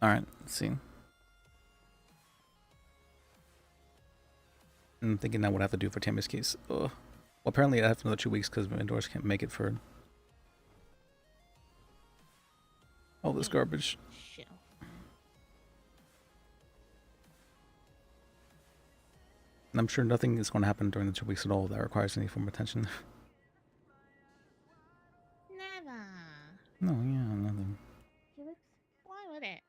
Alright, let's see. I'm thinking now what I have to do for Tammy's case. Ugh. Well, apparently I have another 2 weeks because my indoors can't make it for all this garbage. Shit. And I'm sure nothing is going to happen during the 2 weeks at all that requires any form of attention. Never. No, yeah, nothing. Why would it?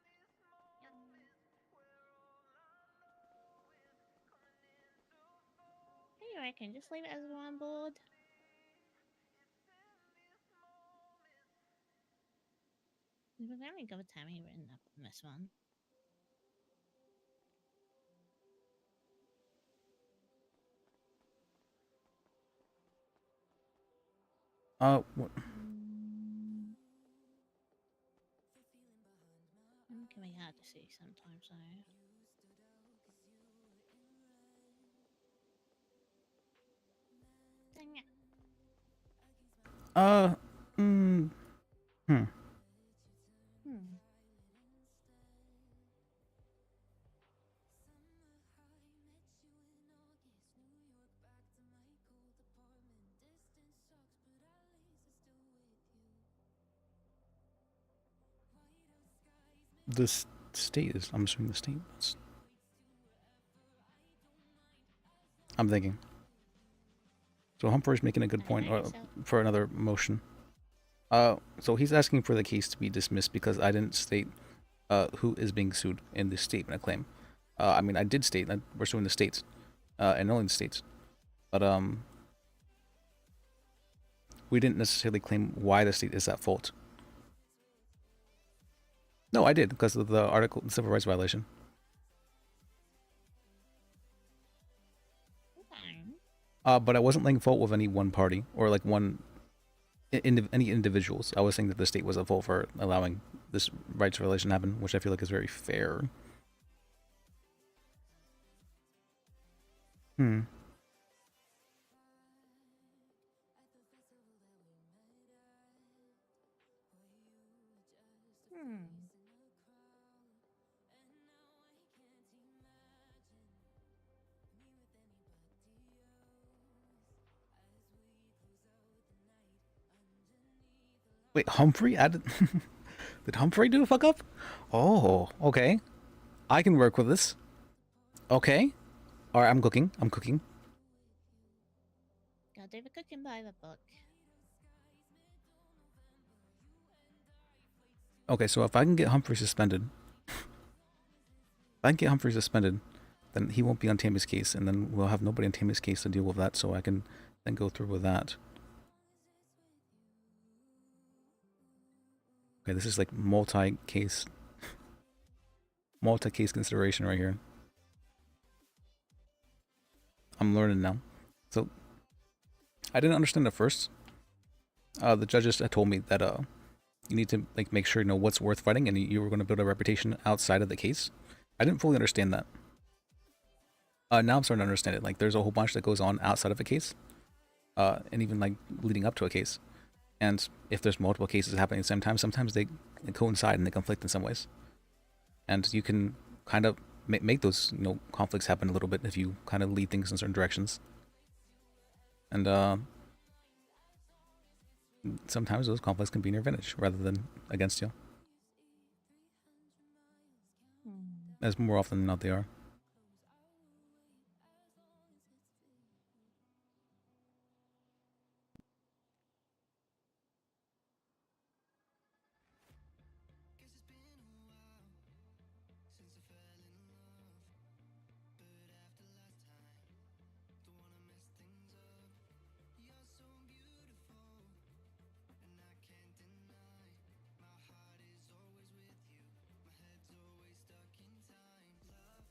What do you reckon? Just leave it as one board? We've only got Tammy written up on this one. What? It can be hard to see sometimes, though. Dang it. Hmm. Hmm. This state is, I'm assuming the state was. I'm thinking. So Humphrey's making a good point for another motion. So he's asking for the case to be dismissed because I didn't state who is being sued in this statement of claim. I mean, I did state that we're suing the states, and only the states. But we didn't necessarily claim why the state is at fault. No, I did, because of the article, the civil rights violation. But I wasn't laying fault with any one party, or like any individuals. I was saying that the state was at fault for allowing this rights violation to happen, which I feel like is very fair. Hmm. Wait, Humphrey added... Did Humphrey do a fuck up? Oh, okay. I can work with this. Okay. Alright, I'm cooking. I'm cooking. Gotta do the cooking by the book. Okay, so if I can get Humphrey suspended... if I can get Humphrey suspended, then he won't be on Tammy's case, and then we'll have nobody on Tammy's case to deal with that, so I can then go through with that. Okay, this is like multi-case consideration right here. I'm learning now. So, I didn't understand at first. The judges had told me that you need to like make sure you know what's worth fighting, and you were going to build a reputation outside of the case. I didn't fully understand that. Now I'm starting to understand it. Like, there's a whole bunch that goes on outside of a case, and even like leading up to a case. And if there's multiple cases happening at the same time, sometimes they coincide and they conflict in some ways. And you can kind of make those conflicts happen a little bit if you kind of lead things in certain directions. And sometimes those conflicts can be in your advantage rather than against you. As more often than not they are.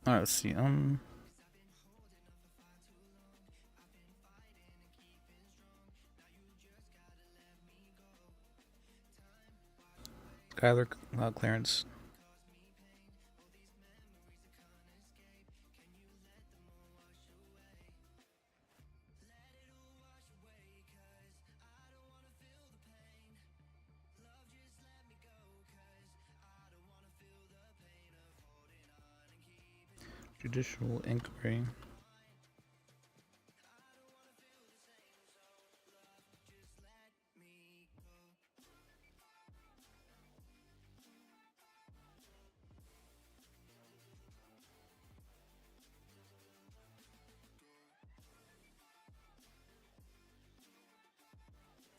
Alright, let's see. Skylar, Clarence. Judicial inquiry.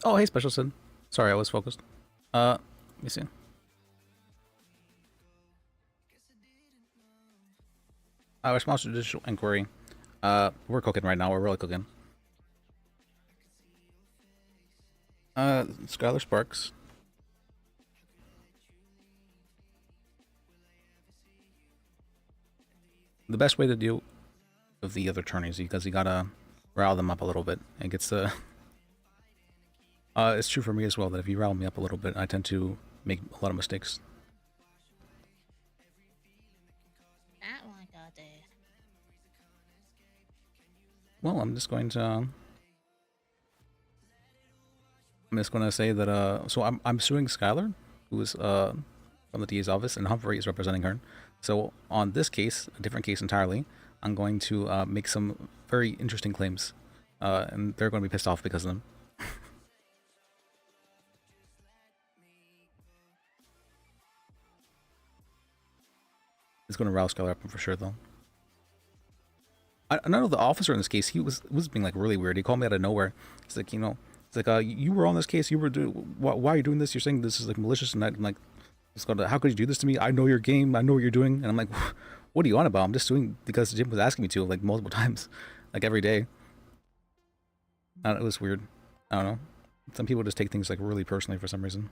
Oh, hey, Special Sid. Sorry, I was focused. Let me see. Response to judicial inquiry. We're cooking right now. We're really cooking. Skylar Sparks. The best way to deal with the other attorneys, because you gotta rile them up a little bit. It gets it's true for me as well that if you rile me up a little bit, I tend to make a lot of mistakes. That one got there. Well, I'm just going to say that so I'm suing Skylar, who is from the DA's office, and Humphrey is representing her. So on this case, a different case entirely, I'm going to make some very interesting claims, and they're going to be pissed off because of them. It's going to rouse Skylar up for sure, though. I know the officer in this case, he was being like really weird. He called me out of nowhere. It's like, it's like, you were on this case. You were why are you doing this? You're saying this is like malicious, and I'm like, how could you do this to me? I know your game. I know what you're doing. And I'm like, what are you on about? I'm just doing because Jim was asking me to, like, multiple times, like every day. It was weird. I don't know. Some people just take things like really personally for some reason.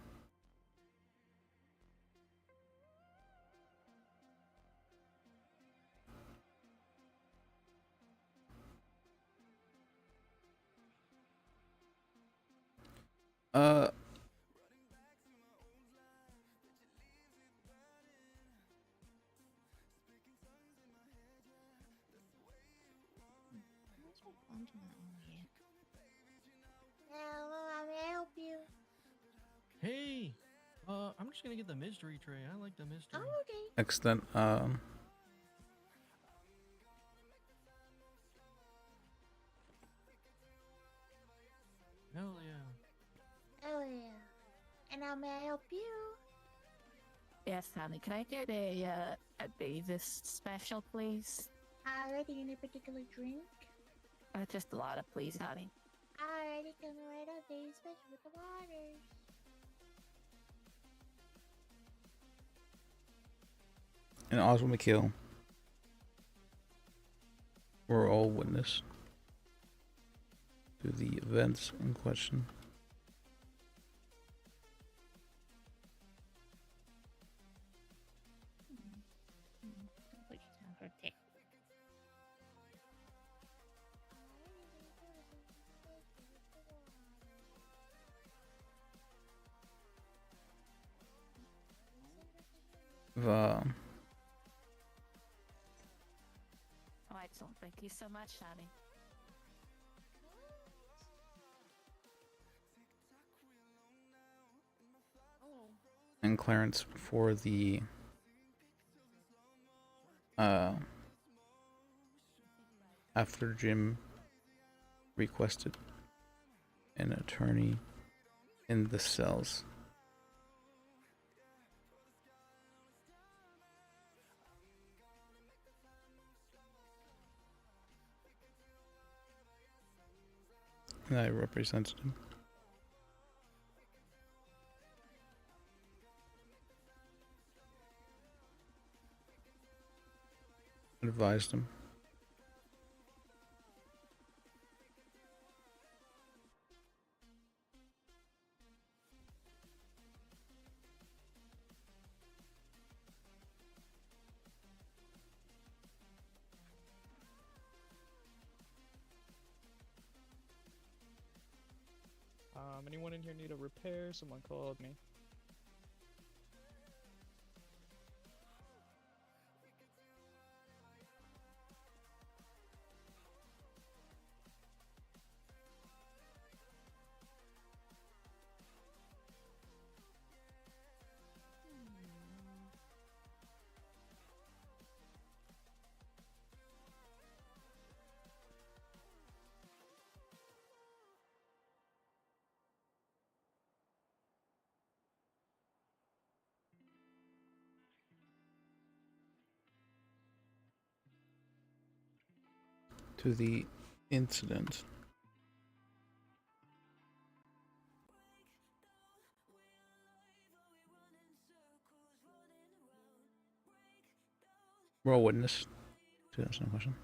Uh, What's your phone to my own here? Hello, I may help you. Hey, I'm just gonna get the mystery tray. I like the mystery. Oh, okay. extent, Hell yeah. Oh, yeah. And how may I help you? Yes, honey. Can I get a Davis special, please? Alrighty, any particular drink? Just a lot of, please, honey. Alrighty, coming right up, Dave's special with the waters. and Oswald McKeel were all witness to the events in question. Put your time for a tick. Oh, excellent. Thank you so much, honey. And Clarence for the after Jim requested an attorney in the cells. And I represented him. Advised him. Anyone in here need a repair? Someone called me. to the incident. We're all witness to that question.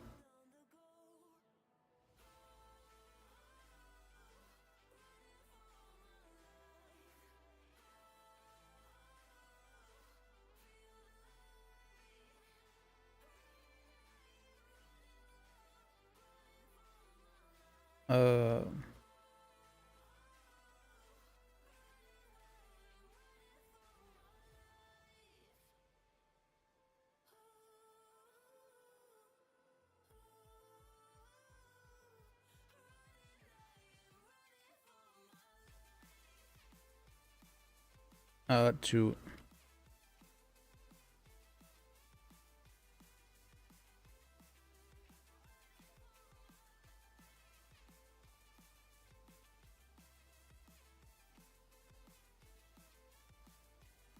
Uh, to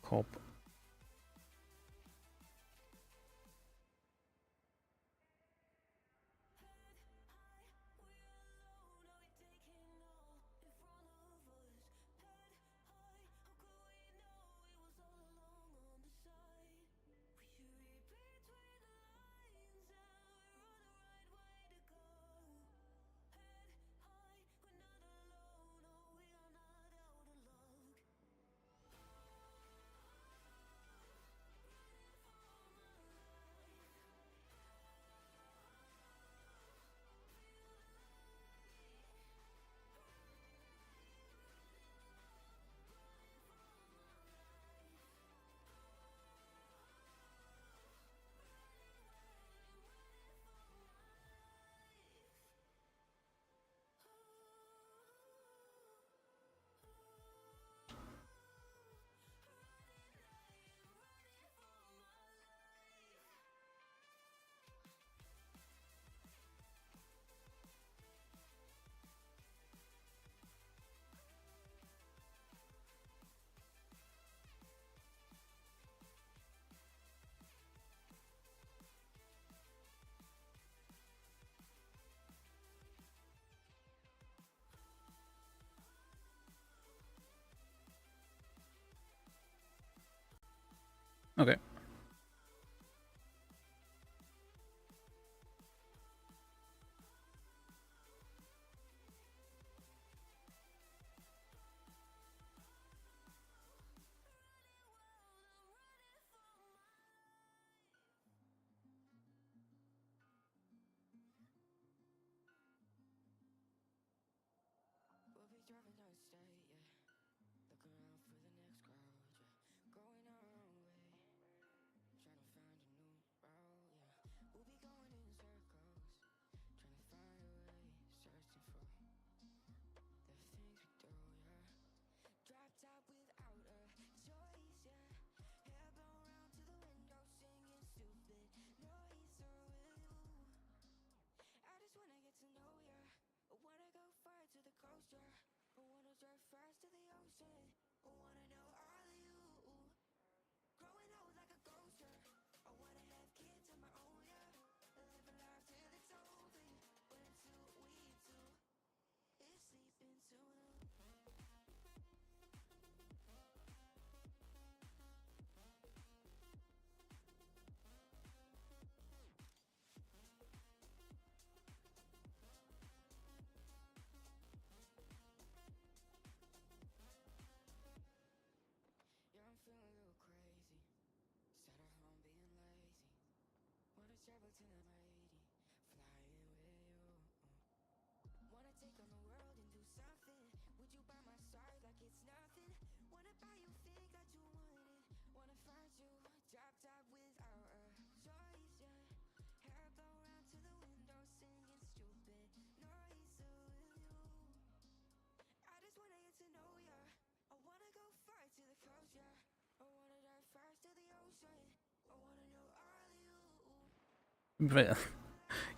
cop. Okay.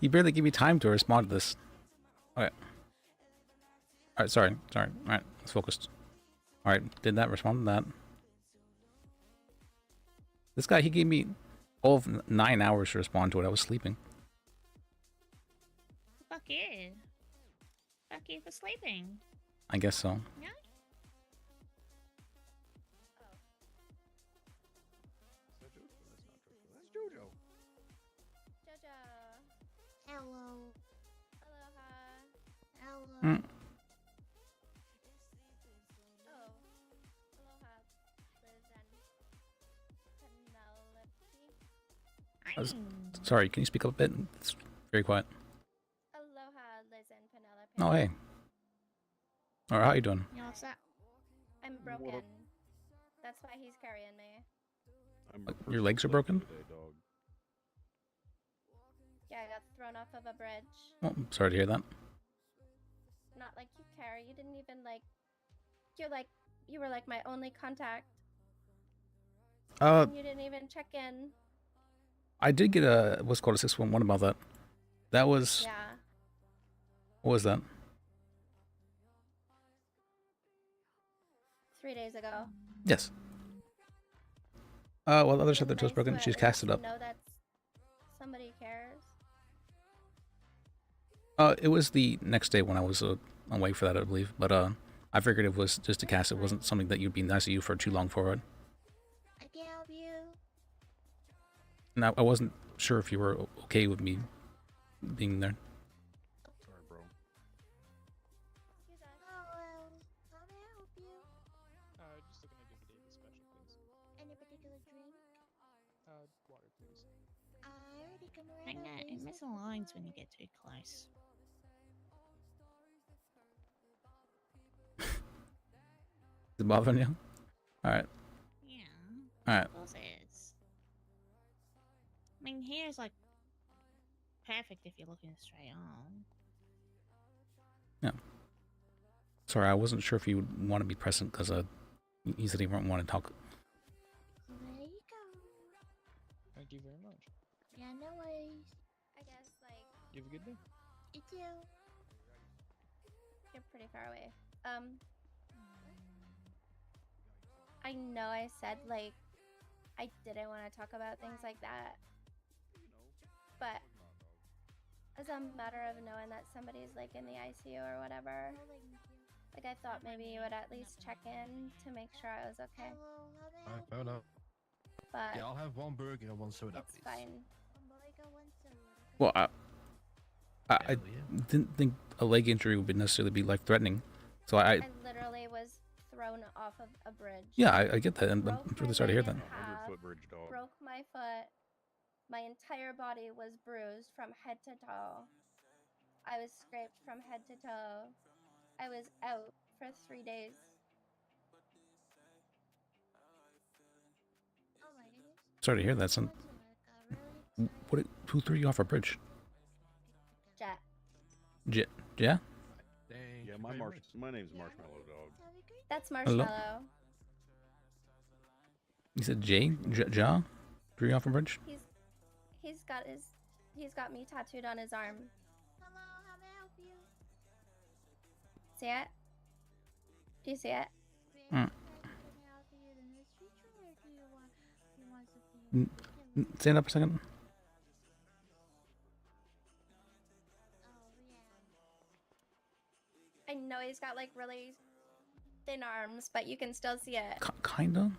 You barely give me time to respond to this. Okay. Alright, sorry. Alright, let's focus. Alright, did that respond to that? This guy, he gave me all of 9 hours to respond to it. I was sleeping. you. Fuck you for sleeping. I guess so. Yeah? That's Jojo. Jojo. Hello. Aloha. Hello. Mm. Oh. Aloha, Liz and Penelope. I was- Sorry, can you speak up a bit? It's very quiet. Aloha, Liz and Penelope. Oh, hey. Alright, how you doing? You know what's that? I'm What broken. up? That's why he's carrying me. Your legs are broken? Today, dog. Yeah, I got thrown off of a bridge. Well, I'm sorry to hear that. Not like you care. You didn't even like. You were like my only contact. And you didn't even check in. I did get a what's called a 611 about that. That was Yeah. what was that? 3 days ago. Yes. Well, the other said It's their toe's nice broken. to She's at cast it least up. know that somebody cares. It was the next day when I was away for that, I believe. But I figured it was just a cast. It wasn't something that you'd be in the ICU for too long for it. I can help you. And I wasn't sure if you were okay with me being there. Sorry, bro. Excuse us. Hello. How may I help you? Just looking to give David special, please. Any particular drink? Water, please. I already come I right think up. it misaligns when you get too close. Is it bothering you? Alright. Yeah. Alright. Of course it is. I mean, here's like perfect if you're looking straight on. Sorry, I wasn't sure if you would want to be present because you said you wouldn't want to talk. There you go. Thank you very much. Yeah, no worries. I guess, like, You have a good day. you too. You're pretty far away. I know I said, like, I didn't want to talk about things like that. But as a matter of knowing that somebody's, like, in the ICU or whatever, like, I thought maybe you would at least check in to make sure I was okay. Alright, fair enough. But Yeah, I'll have one burger and one soda, it's please. fine. Well, I Hell yeah. didn't think a leg injury would necessarily be life-threatening. So I I literally was thrown off of a bridge. yeah, I get that, and I'm Broke really my sorry to hear leg that. in half, 100-foot bridge, dog. broke my foot. My entire body was bruised from head to toe. I was scraped from head to toe. I was out for 3 days. Oh my goodness. Sorry to hear that, son. Who threw you off a bridge? Jet. Yeah? Thank Yeah, you my very much. my name's Marshmallow, dog. That's Hello? Marshmallow. You said Ja? Threw you off a bridge? He's got me tattooed on his arm. Hello, how may I help you? See it? Do you see it? Mm. Stand up a second. I know he's got like really thin arms, but you can still see it. Kinda.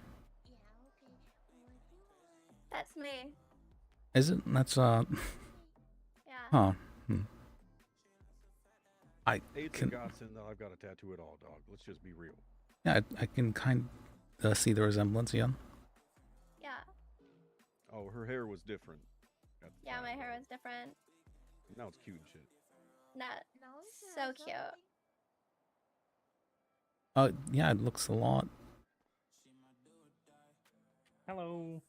That's me. Is it? That's Yeah. Huh. It's Can- a godsend that I've got a tattoo at all, dog. Let's just be real. Yeah, I can kind of see the resemblance. Yeah. Yeah. Oh, her hair was different. at the Yeah, time, my hair though. was different. Now it's cute and shit. Not so cute. Yeah, it looks a lot. Hello.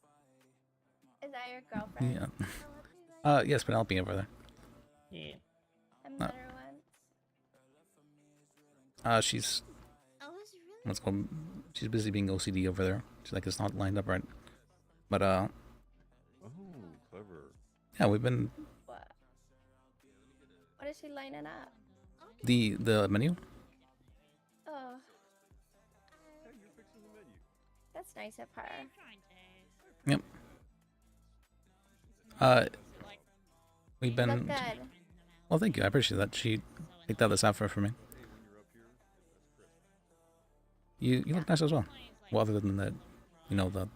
Is that your girlfriend? Yeah. Yes, Penelope over there. Yeah. I met her once. She's Oh, was it really? what's called. She's busy being OCD over there. She's like it's not lined up right. But Oh, clever. yeah, we've been What? What is she lining up? the menu. Oh, Hey, you're fixing the menu. that's nice of her. I'm trying to. Yep. Like, We've Look been. good. Well, thank you. I appreciate that. She picked out this outfit for me. You look nice as well. Well, other than that, you know, the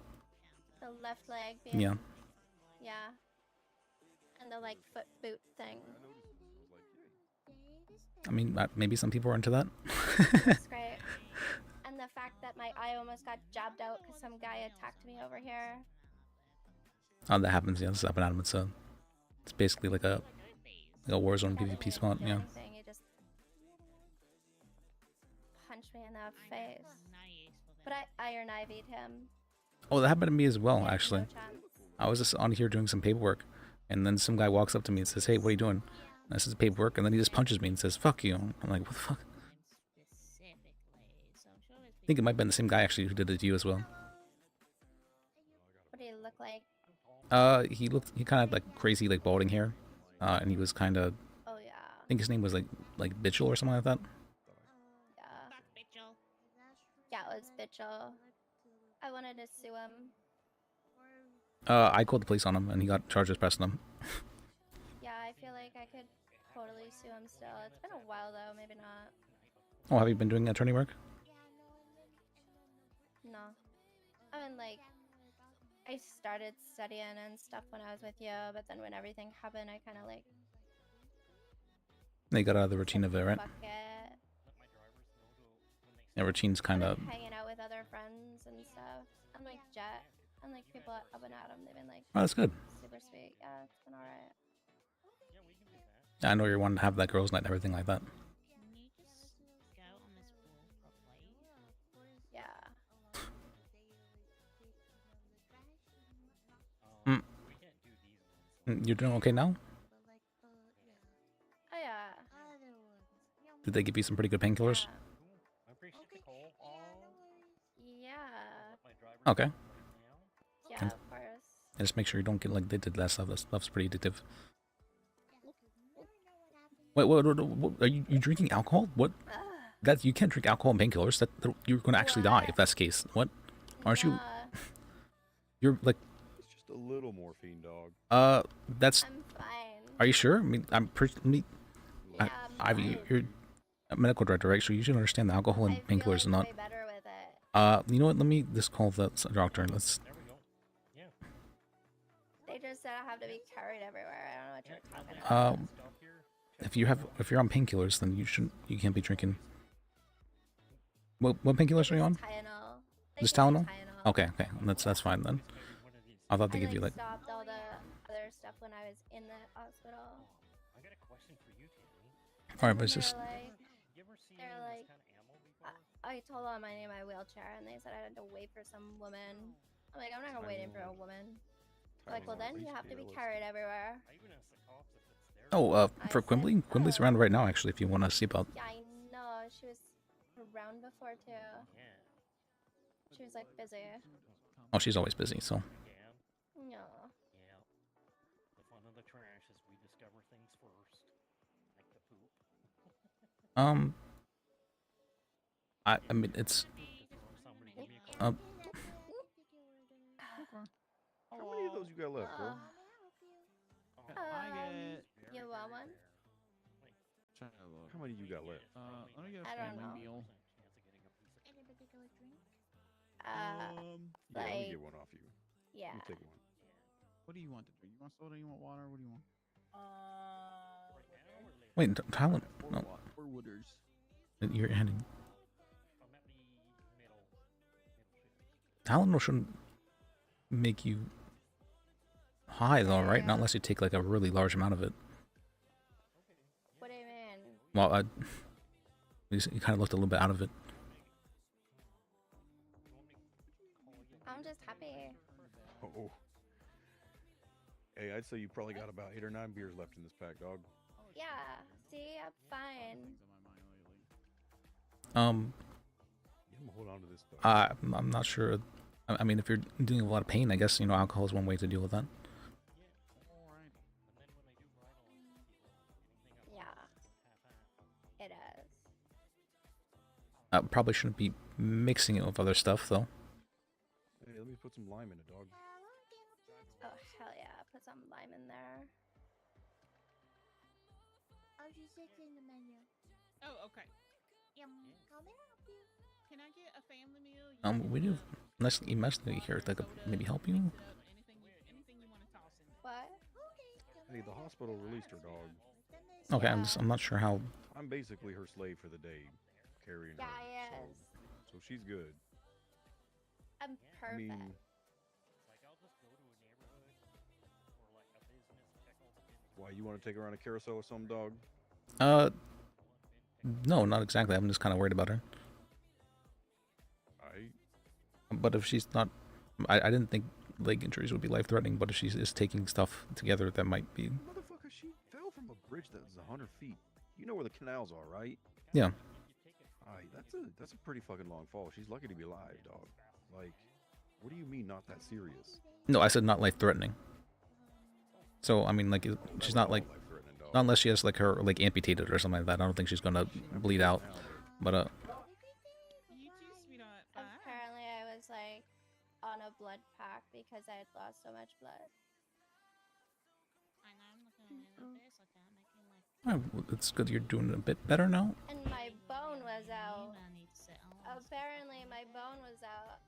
The left leg being. yeah. Yeah. And the like foot boot thing. I mean, maybe some people are into that. That's great. And the fact that my eye almost got jabbed out because some guy attacked me over here. Oh, that happens. Yeah, this is up and Adam. It's basically like a Warzone PvP spot. Yeah. Thing. He just punched me in the face. But I iron IV'd him. Oh, that happened to me as well, No actually. chance. I was just on here doing some paperwork, and then some guy walks up to me and says, "Hey, what are you doing?" And I says, "Paperwork," and then he just punches me and says, "Fuck you." I'm like, "What the fuck?" I think it might have been the same guy actually who did it to you as well. What do you look like? He kind of had like crazy like balding hair, and he was kind of, Oh yeah. I think his name was like Bitchel or something like that. Yeah. Yeah, it was Bitchel. I wanted to sue him. I called the police on him, and he got charged with pressing him. Yeah, I feel like I could totally sue him still. It's been a while though, maybe not. Oh, have you been doing attorney work? No. I mean, like, I started studying and stuff when I was with you, but then when everything happened, I kind of like. They got out of the routine of it, right? Fuck it. Yeah, routine's kind I've of. been hanging out with other friends and stuff. And like Jet. And like people up and Adam, they've been like Oh, that's good. super sweet. Yeah, it's been alright. I know you're wanting to have that girls' night and everything like that. Yeah. You're doing okay now? Oh yeah. Did they give you some pretty good painkillers? Yeah. Okay. Yeah, And- of course. And just make sure you don't get like they did that stuff. That stuff's pretty addictive. Wait, what are you drinking alcohol? What? Ugh. That you can't drink alcohol and painkillers. That you're gonna actually die if that's the case. What? Aren't you? Nah, You're like, It's just a little morphine, dog. that's. I'm fine. Are you sure? I mean, I'm pretty. Yeah, I'm Ivy, fine. you're a medical director, right? So you should understand that alcohol and I feel painkillers are like not. way better with it. You know what? Let me just call the doctor and let's. They just said I have to be carried everywhere. I don't know what you're talking about. If you're on painkillers, then you can't be drinking. What painkillers are you on? Tylenol. They Just gave me Tylenol? Okay, that's fine then. I thought they I give you like. stopped all the other stuff when I was in the hospital. All right, And but it's they're just. they're like, I told them I need my wheelchair, and they said I had to wait for some woman. I'm like, I'm not gonna wait in for a woman. They're like, well, then you have to be carried everywhere. Oh, I for said, Quimbley? Quimbley's "Oh." around right now, actually, if you want to see about. Yeah, I know. She was around before too. She was like busy. Oh, she's always busy, so. No. I mean, it's. How many of those you got left, bro? You want one? How many you got left? Let me get a I don't family know. meal. Yeah, let me like, get one off you. yeah. Let me take one. What do you want to drink? You want soda? You want water? What do you want? Wait, Tylen. No, Or Wooders. you're heading. Tylenol shouldn't make you high, though, right? Not unless you take like a really large amount of it. What do you mean? Well, you kind of looked a little bit out of it. I'm just happy. Oh. Hey, I'd say you probably got about 8 or 9 beers left in this pack, dog. Yeah. See, I'm fine. Yeah, I'm gonna hold on to this stuff. I'm not sure. I mean, if you're dealing with a lot of pain, I guess, you know, alcohol is one way to deal with that. Yeah. It is. Probably shouldn't be mixing it with other stuff, though. Hey, let me put some lime in it, dog. Oh, hell yeah. Put some lime in there. she sits in the menu. Oh, okay. How may I help you? Can I get a family meal? We do nice immensely here that could maybe help you. Anything you want to toss in. What? Hey, the hospital released her dog. Okay, Yeah. I'm not sure how. I'm basically her slave for the day, carrying Yeah, her. he is. So she's good. I'm I perfect. mean, why you want to take her on a carousel with some dog? No, not exactly. I'm just kind of worried about her. I But if she's not, I didn't think leg injuries would be life threatening. But if she is taking stuff together, that might be. motherfucker, she fell from a bridge that was 100 feet. You know where the canals are, right? Yeah. Aye, that's a pretty fucking long fall. She's lucky to be alive, dog. Like, what do you mean not that serious? No, I said not life threatening. So I mean, like, she's not like, Life-threatening, dog. not unless she has like her like amputated or something like that. I don't think she's gonna bleed out. But You too, sweetheart. Bye. Apparently, I was like on a blood pack because I had lost so much blood. I know I'm looking at your face like that, making like. it's good you're doing a bit better now. And my bone was out. I need to sit on. Apparently, my bone was out.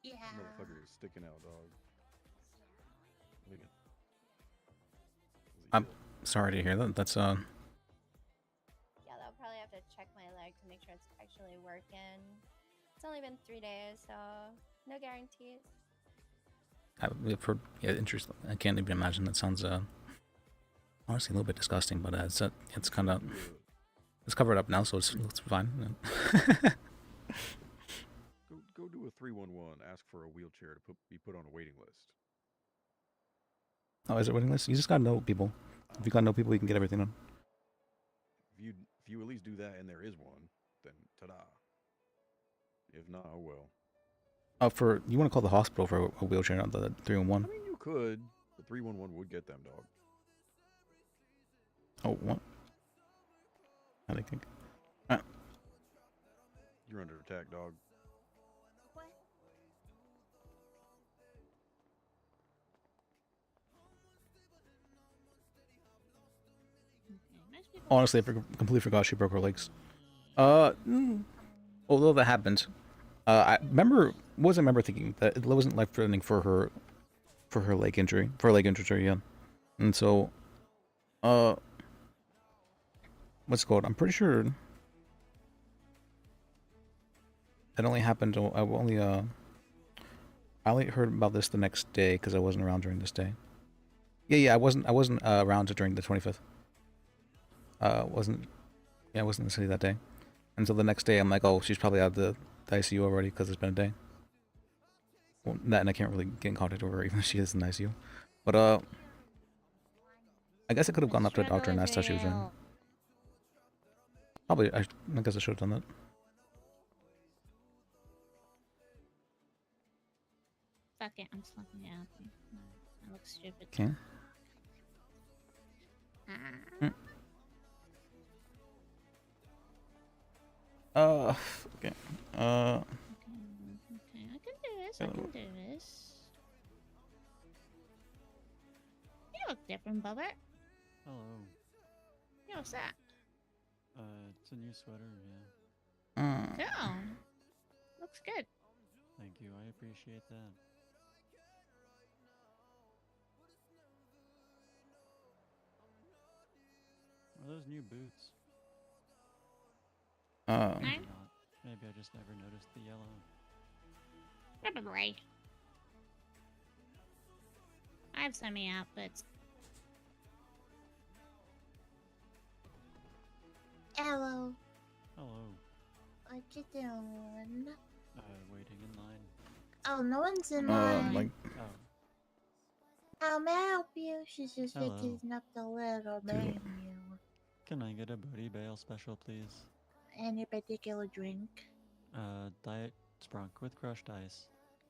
Yeah. Motherfucker is sticking out, dog. Look at- I'm sorry to hear that. That's Yeah, they'll probably have to check my leg to make sure it's actually working. It's only been 3 days, so no guarantees. I've heard. Yeah, interesting. I can't even imagine. That sounds honestly a little bit disgusting. But it's kind of it's covered up now, so it's fine. Go do a 311. Ask for a wheelchair to be put on a waiting list. Oh, is it waiting list? You just gotta know people. If you gotta know people, you can get everything done. If you at least do that and there is one, then ta-da. If not, oh well. For you want to call the hospital for a wheelchair, not the 311. I mean, you could. The 311 would get them, dog. Oh, what? I think. You're under attack, dog. What? Honestly, I completely forgot she broke her legs. Although that happened, I wasn't thinking that it wasn't life threatening for her leg injury, yeah. And so, what's it called? I'm pretty sure it only happened. I only heard about this the next day because I wasn't around during this day. Yeah, I wasn't around during the 25th. I wasn't in the city that day. And so the next day, I'm like, oh, she's probably out of the ICU already because it's been a day. Well, and I can't really get in contact with her even if she is in the ICU. But I guess I could have gone up to the doctor and asked how she was doing. Probably, I guess I should have done that. Fuck it, I'm just looking at it. I look stupid. Okay. Okay. Okay, I can do this. I can do this. You look different, Bubba. Hello. Yo, what's that? It's a new sweater, yeah. Cool. Looks good. Thank you, I appreciate that. Are those new boots? Huh? Maybe not. Maybe I just never noticed the yellow. Probably. I have semi outfits. Hello. Hello. What you doing? Waiting in line. Oh, no one's in line. Like, Oh, How may I help you? She's just Hello. picking up the little menu. can I get a booty bale special, please? Any particular drink? Diet Sprunk with crushed ice.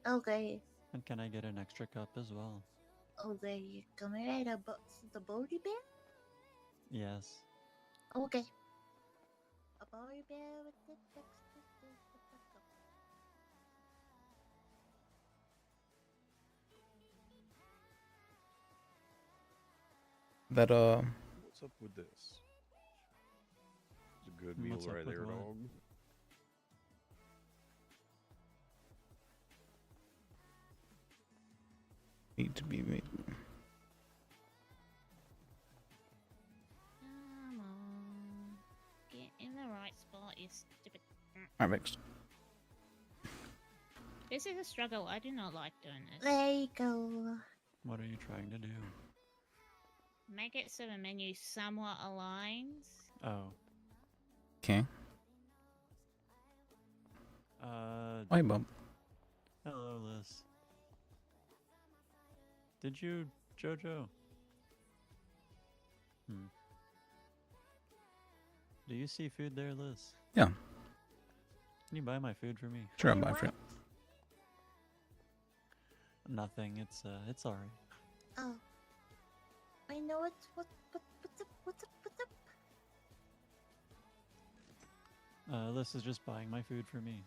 Okay. And can I get an extra cup as well? Okay, can I get the booty bear? Yes. Okay. A booty bear with the texture. that What's up with this? Good meal What's up right with there, what? dog. Need to be made. Come on. Get in the right spot, you stupid. Alright, next. This is a struggle. I do not like doing this. There you go. What are you trying to do? Make it so the menu somewhat aligns. Oh. Okay. Hi, Bump. Hello, Liz. Did you, Jojo? Do you see food there, Liz? Yeah. Can you buy my food for me? Sure, I'll Wait, buy what? for you. Nothing. It's alright. Oh. I know what's up, what's up? Liz is just buying my food for me.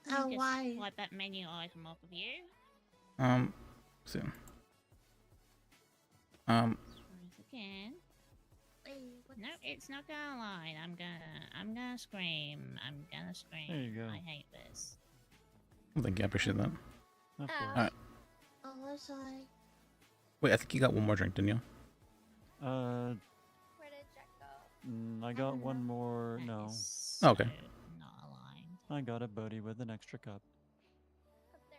Oh, Just why? wipe that menu item off of you. Soon. Once again. Wait, what's... No, it's not gonna lie. I'm gonna scream. I'm gonna scream. There you go. I hate this. Well, thank you. I appreciate that. Of course. Alright. Oh, I'm sorry. Wait, I think you got one more drink, didn't you? Where did Jack go? I got don't one know. more. That No, is Oh, okay. so not aligned. I got a Bodhi with an extra cup. Up there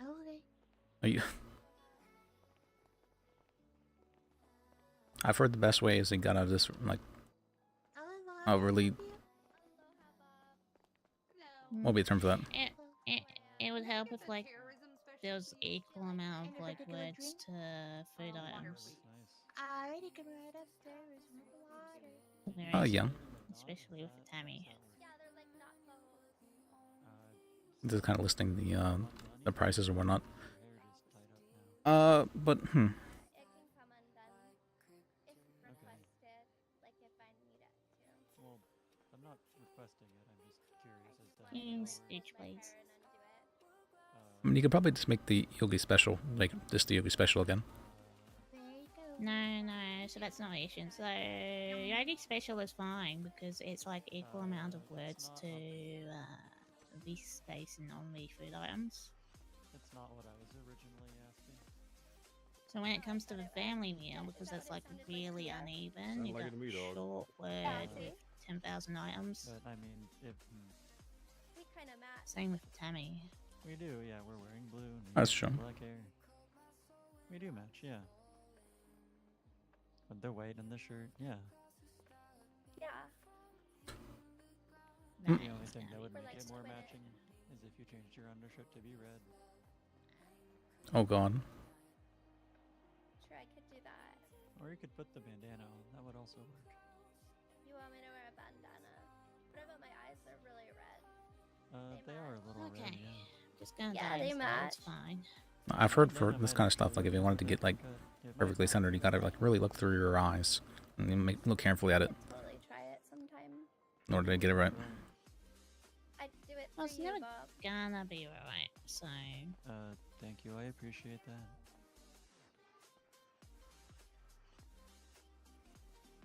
yet? Okay. Are you? I've heard the best way is they got out of this like Oh, really. Aloha, Bob. Won't be a term for that. It would help if like there was equal amount of like words to food items. Nice. I already can ride upstairs with the water. There is, Yeah. especially with the Tammy. Yeah, they're like not close. Just kind of listing the prices or whatnot. Your hair just tied up now. But It can come undone if requested, like if I need it to. Well, I'm not requesting it. I'm just curious as to. You can how stitch, My hair please. and undo it. I mean, you could probably just make the Yogi special, like just the Yogi special again. There you go. No, so that's not an issue. So Yogi Special is fine because it's like equal amount of words to the space and on the food items. It's not what I was originally asking. So when it comes to the family meal, because that's like really uneven, Sound you like it got to me, dog. short word with 10,000 items. But I mean, if We kind of match. Same with the Tammy. we do, yeah, we're wearing blue. And you That's have true. Black hair. We do match, yeah. But the weight and the shirt, yeah. Yeah. The That only is thing that Tammy. would We're make like it more twinning. matching is if you changed your undershirt to be red. Oh God. Sure, I could do that. Or you could put the bandana on. That would also work. You want me to wear a bandana? What about my eyes? They're really red. They are a little Okay. red, yeah. Just gonna Yeah, die they instead, it's match. fine. I've heard for Bandana this might kind of actually stuff, like look if you wanted to better, get like but it might perfectly not centered, you look gotta better. like really look through your eyes and you look carefully at I it could totally try it sometime. in order to get it right. I'd do it Well, for it's you, never Bob. gonna be right, so... Thank you. I appreciate that.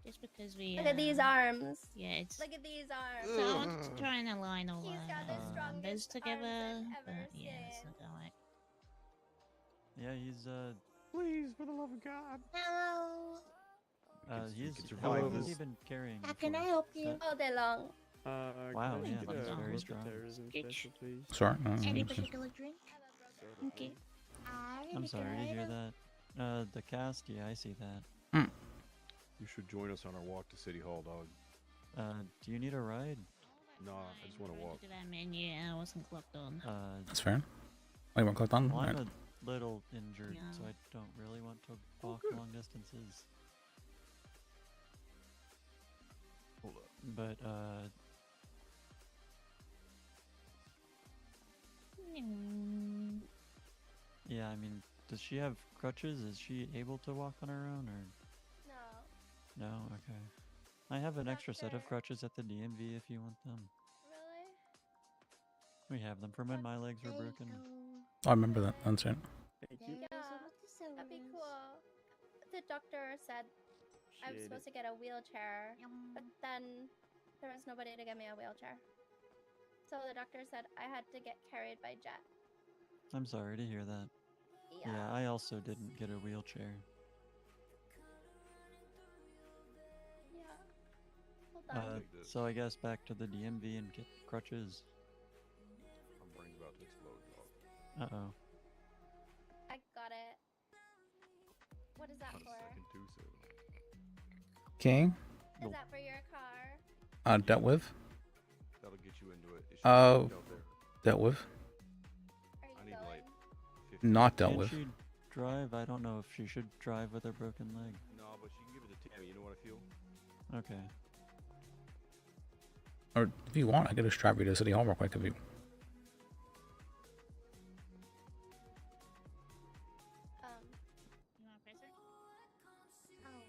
Just because we... Look at these arms. Yeah, it's... Look at these arms. So I wanted to try and align all He's got the those strongest together, arms I've but ever yeah, it's seen. not gonna work. Yeah, he's Please, for the love of God. Hello. he's could how survive long has he this. been carrying? How you can for? I help you? That- All day long. Wow, can I yeah, get that's a very local strong. terrorism special, please? Sorry. Any okay. particular drink? Okay. I'm sorry to hear that. The cast, yeah, I see that. You should join us on our walk to City Hall, dog. Do you need a ride? Nah, I just want to Trying walk. do that menu and I wasn't clocked on. That's fair. Oh, you want to click on? Well, I'm Alright. a little injured, so Yeah. I don't really want to walk long distances. Hold up. But Mm, yeah, I mean, does she have crutches? Is she able to walk on her own, or No. no? Okay. I have an extra set of Doctor. crutches at the DMV if you want them. Really? We have them from when my legs were broken. Oh, I remember that. That's right. Thank you. Yeah, that'd be cool. The doctor said I was supposed to get a wheelchair, but then there was nobody to give me a wheelchair. So the doctor said I had to get carried by Jet. I'm sorry to hear that. Yeah, I also didn't get a wheelchair. Yeah. Hold on. Take this. So I guess back to the DMV and get crutches. My brain's about to explode, dog. Uh-oh. I got it. What is that Not a for? second too soon. Okay. Is Nope. that for your car? Dealt with. That'll get you into it. It should be out there. Dealt with. Are you I need going? like 50. Not dealt Can with. she drive? I don't know if she should drive with her broken leg. No, but she can give it to Tammy. You know what I feel? Okay. Or if you want, I could just drive you to City Hall real quick if you. You want a present? Oh,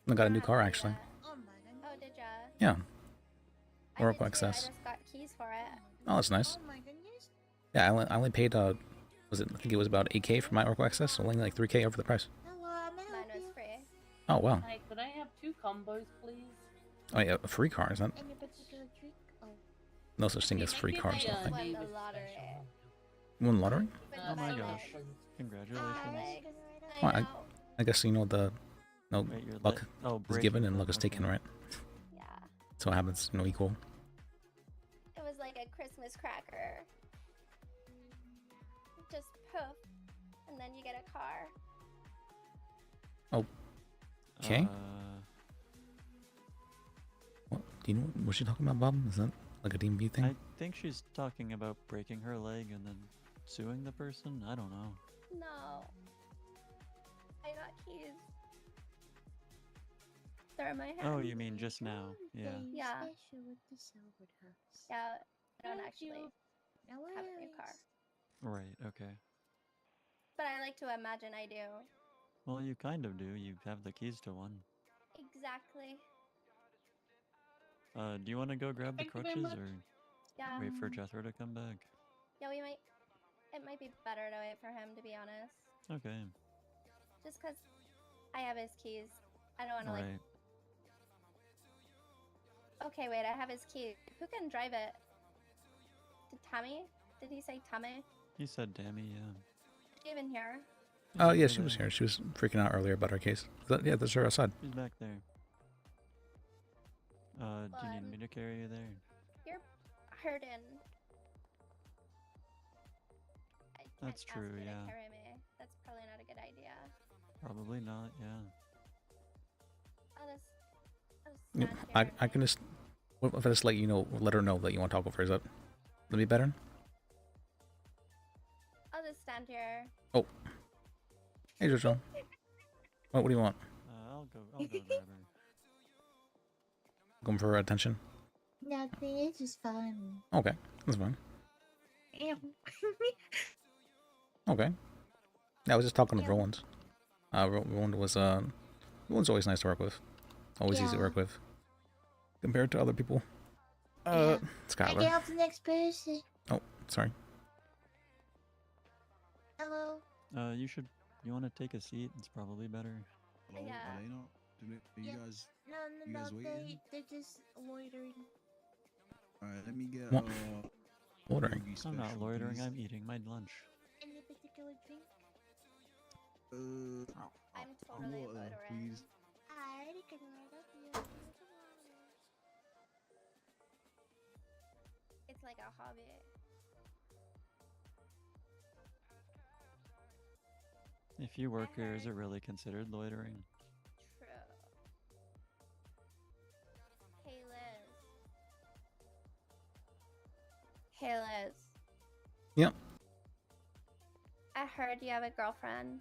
what? I got a new Yeah, car I'll do actually. that. Oh my goodness. Oh, did ya? Yeah. I Oracle did too, Access. I just got keys for it. Oh, that's nice. Oh my goodness. Yeah, I only paid was it? I think it was about 8K for my Oracle Access, so only like 3K over the price. Hello, may I Mine help was you? free. Oh wow. Hi, could I have 2 combos, please? Oh yeah, a free car is that? Any particular trick? Oh. No such thing as Hey, free maybe cars. they, I don't think. Won the Davis lottery. special. Won lottery? With Oh my Alex. gosh. Congratulations. Alex, Well, I know. I guess you know the no Wait, your luck oh, is given breaking and luck point, is taken, okay. right? Yeah. So it happens, equal. It was like a Christmas cracker. Just poof, and then you get a car. Okay. What? Do you know what she's talking about, Bob? Is that like a DMV thing? I think she's talking about breaking her leg and then suing the person. I don't know. No. I got keys. They're in my hand. Oh, you mean just now? Yeah. Yeah. Special with the Silver House. Yeah, I don't Thank actually you. No have a new car. worries. Right, okay. But I like to imagine I do. Well, you kind of do. You have the keys to one. Exactly. Do you want to go grab the Thank you very crutches much. or Yeah. wait for Jethro to come back? Yeah, we might. It might be better to wait for him, to be honest. Okay. Just because I have his keys. I don't want to, like. Right. Okay, wait, I have his key. Who can drive it? Did Tommy? Did he say Tommy? He said Dammy, yeah. Is she even here? Oh yeah, over she was there. here. She was freaking out earlier about our case. Yeah, that's her outside. She's back there. Do you need Fun. me to carry you there? You're hurting. I can't That's ask true, you yeah. to carry me. That's probably not a good idea. Probably not, yeah. I'll just Yeah, stand I here. can just. What if I just let her know that you want to talk with her? Is that be better? I'll just stand here. Hey, Jojo. What do you want? I'll go grab her. Going for her attention? Nothing, it's just fun. Okay, that's fine. Ew. Okay. Yeah, I was just talking with Yeah. Roland. Roland was Roland's always nice to work with. Always easy to Yeah. work with. Compared to other people. Yeah. I can Skylar. help the next person. Oh, sorry. Hello. You want to take a seat? It's probably better. Hello, Yeah. are they not? Do you Yeah. guys? No, You no, guys no, waiting? they're just loitering. All right, let me get What? Loitering. Yogi I'm not special, loitering, please. I'm eating my lunch. Any particular drink? I'm totally water, loitering. please. I can order you. It's like a hobby. If you work here, is heard- it really considered loitering? True. Hey, Liz. Hey, Liz. Yep. I heard you have a girlfriend.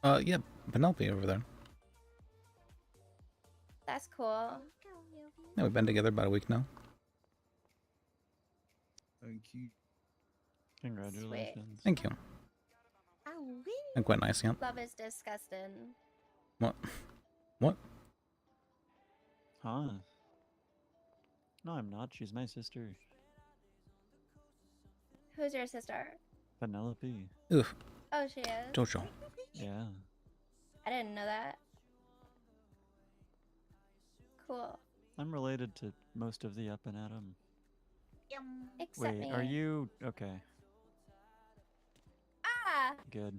Yeah, Penelope over there. That's cool. Yeah, we've been together about a week now. Thank you. Congratulations. Thank you. Oh, really? And quite nice, yeah. Love is disgusting. What? What? Huh? No, I'm not. She's my sister. Who's your sister? Penelope. Oof. Oh, she is. Jojo. Yeah. I didn't know that. Cool. I'm related to most of the Up and Atom. Except Wait, me. are you okay? Ah! Good.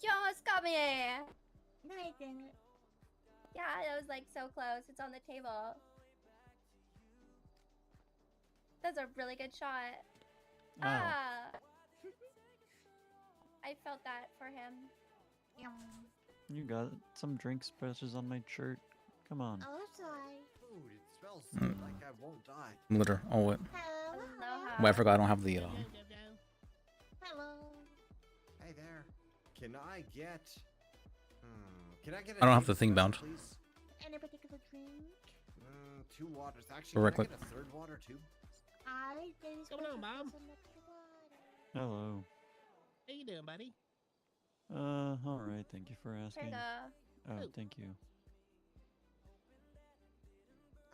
You almost got me! No, I didn't. Yeah, it was like so close. It's on the table. That's a really good shot. Oh, Ah! I felt that for him. you got some drink splashes on my shirt. Come on. Oh, sorry. Food, it smells so good, like I won't die. Litter. Oh wait. Hello. Aloha. Wait, I forgot I don't have the Hello. Hey there. Can I get... Can I get I don't have drink the thing special, bound. please? Any particular drink? 2 waters. Actually, Correct can I click. get a 3rd water too? There's Come on, Mom. some extra water. Hello. How you doing, buddy? Alright, thank you for asking. Here Oh, Oh. thank you.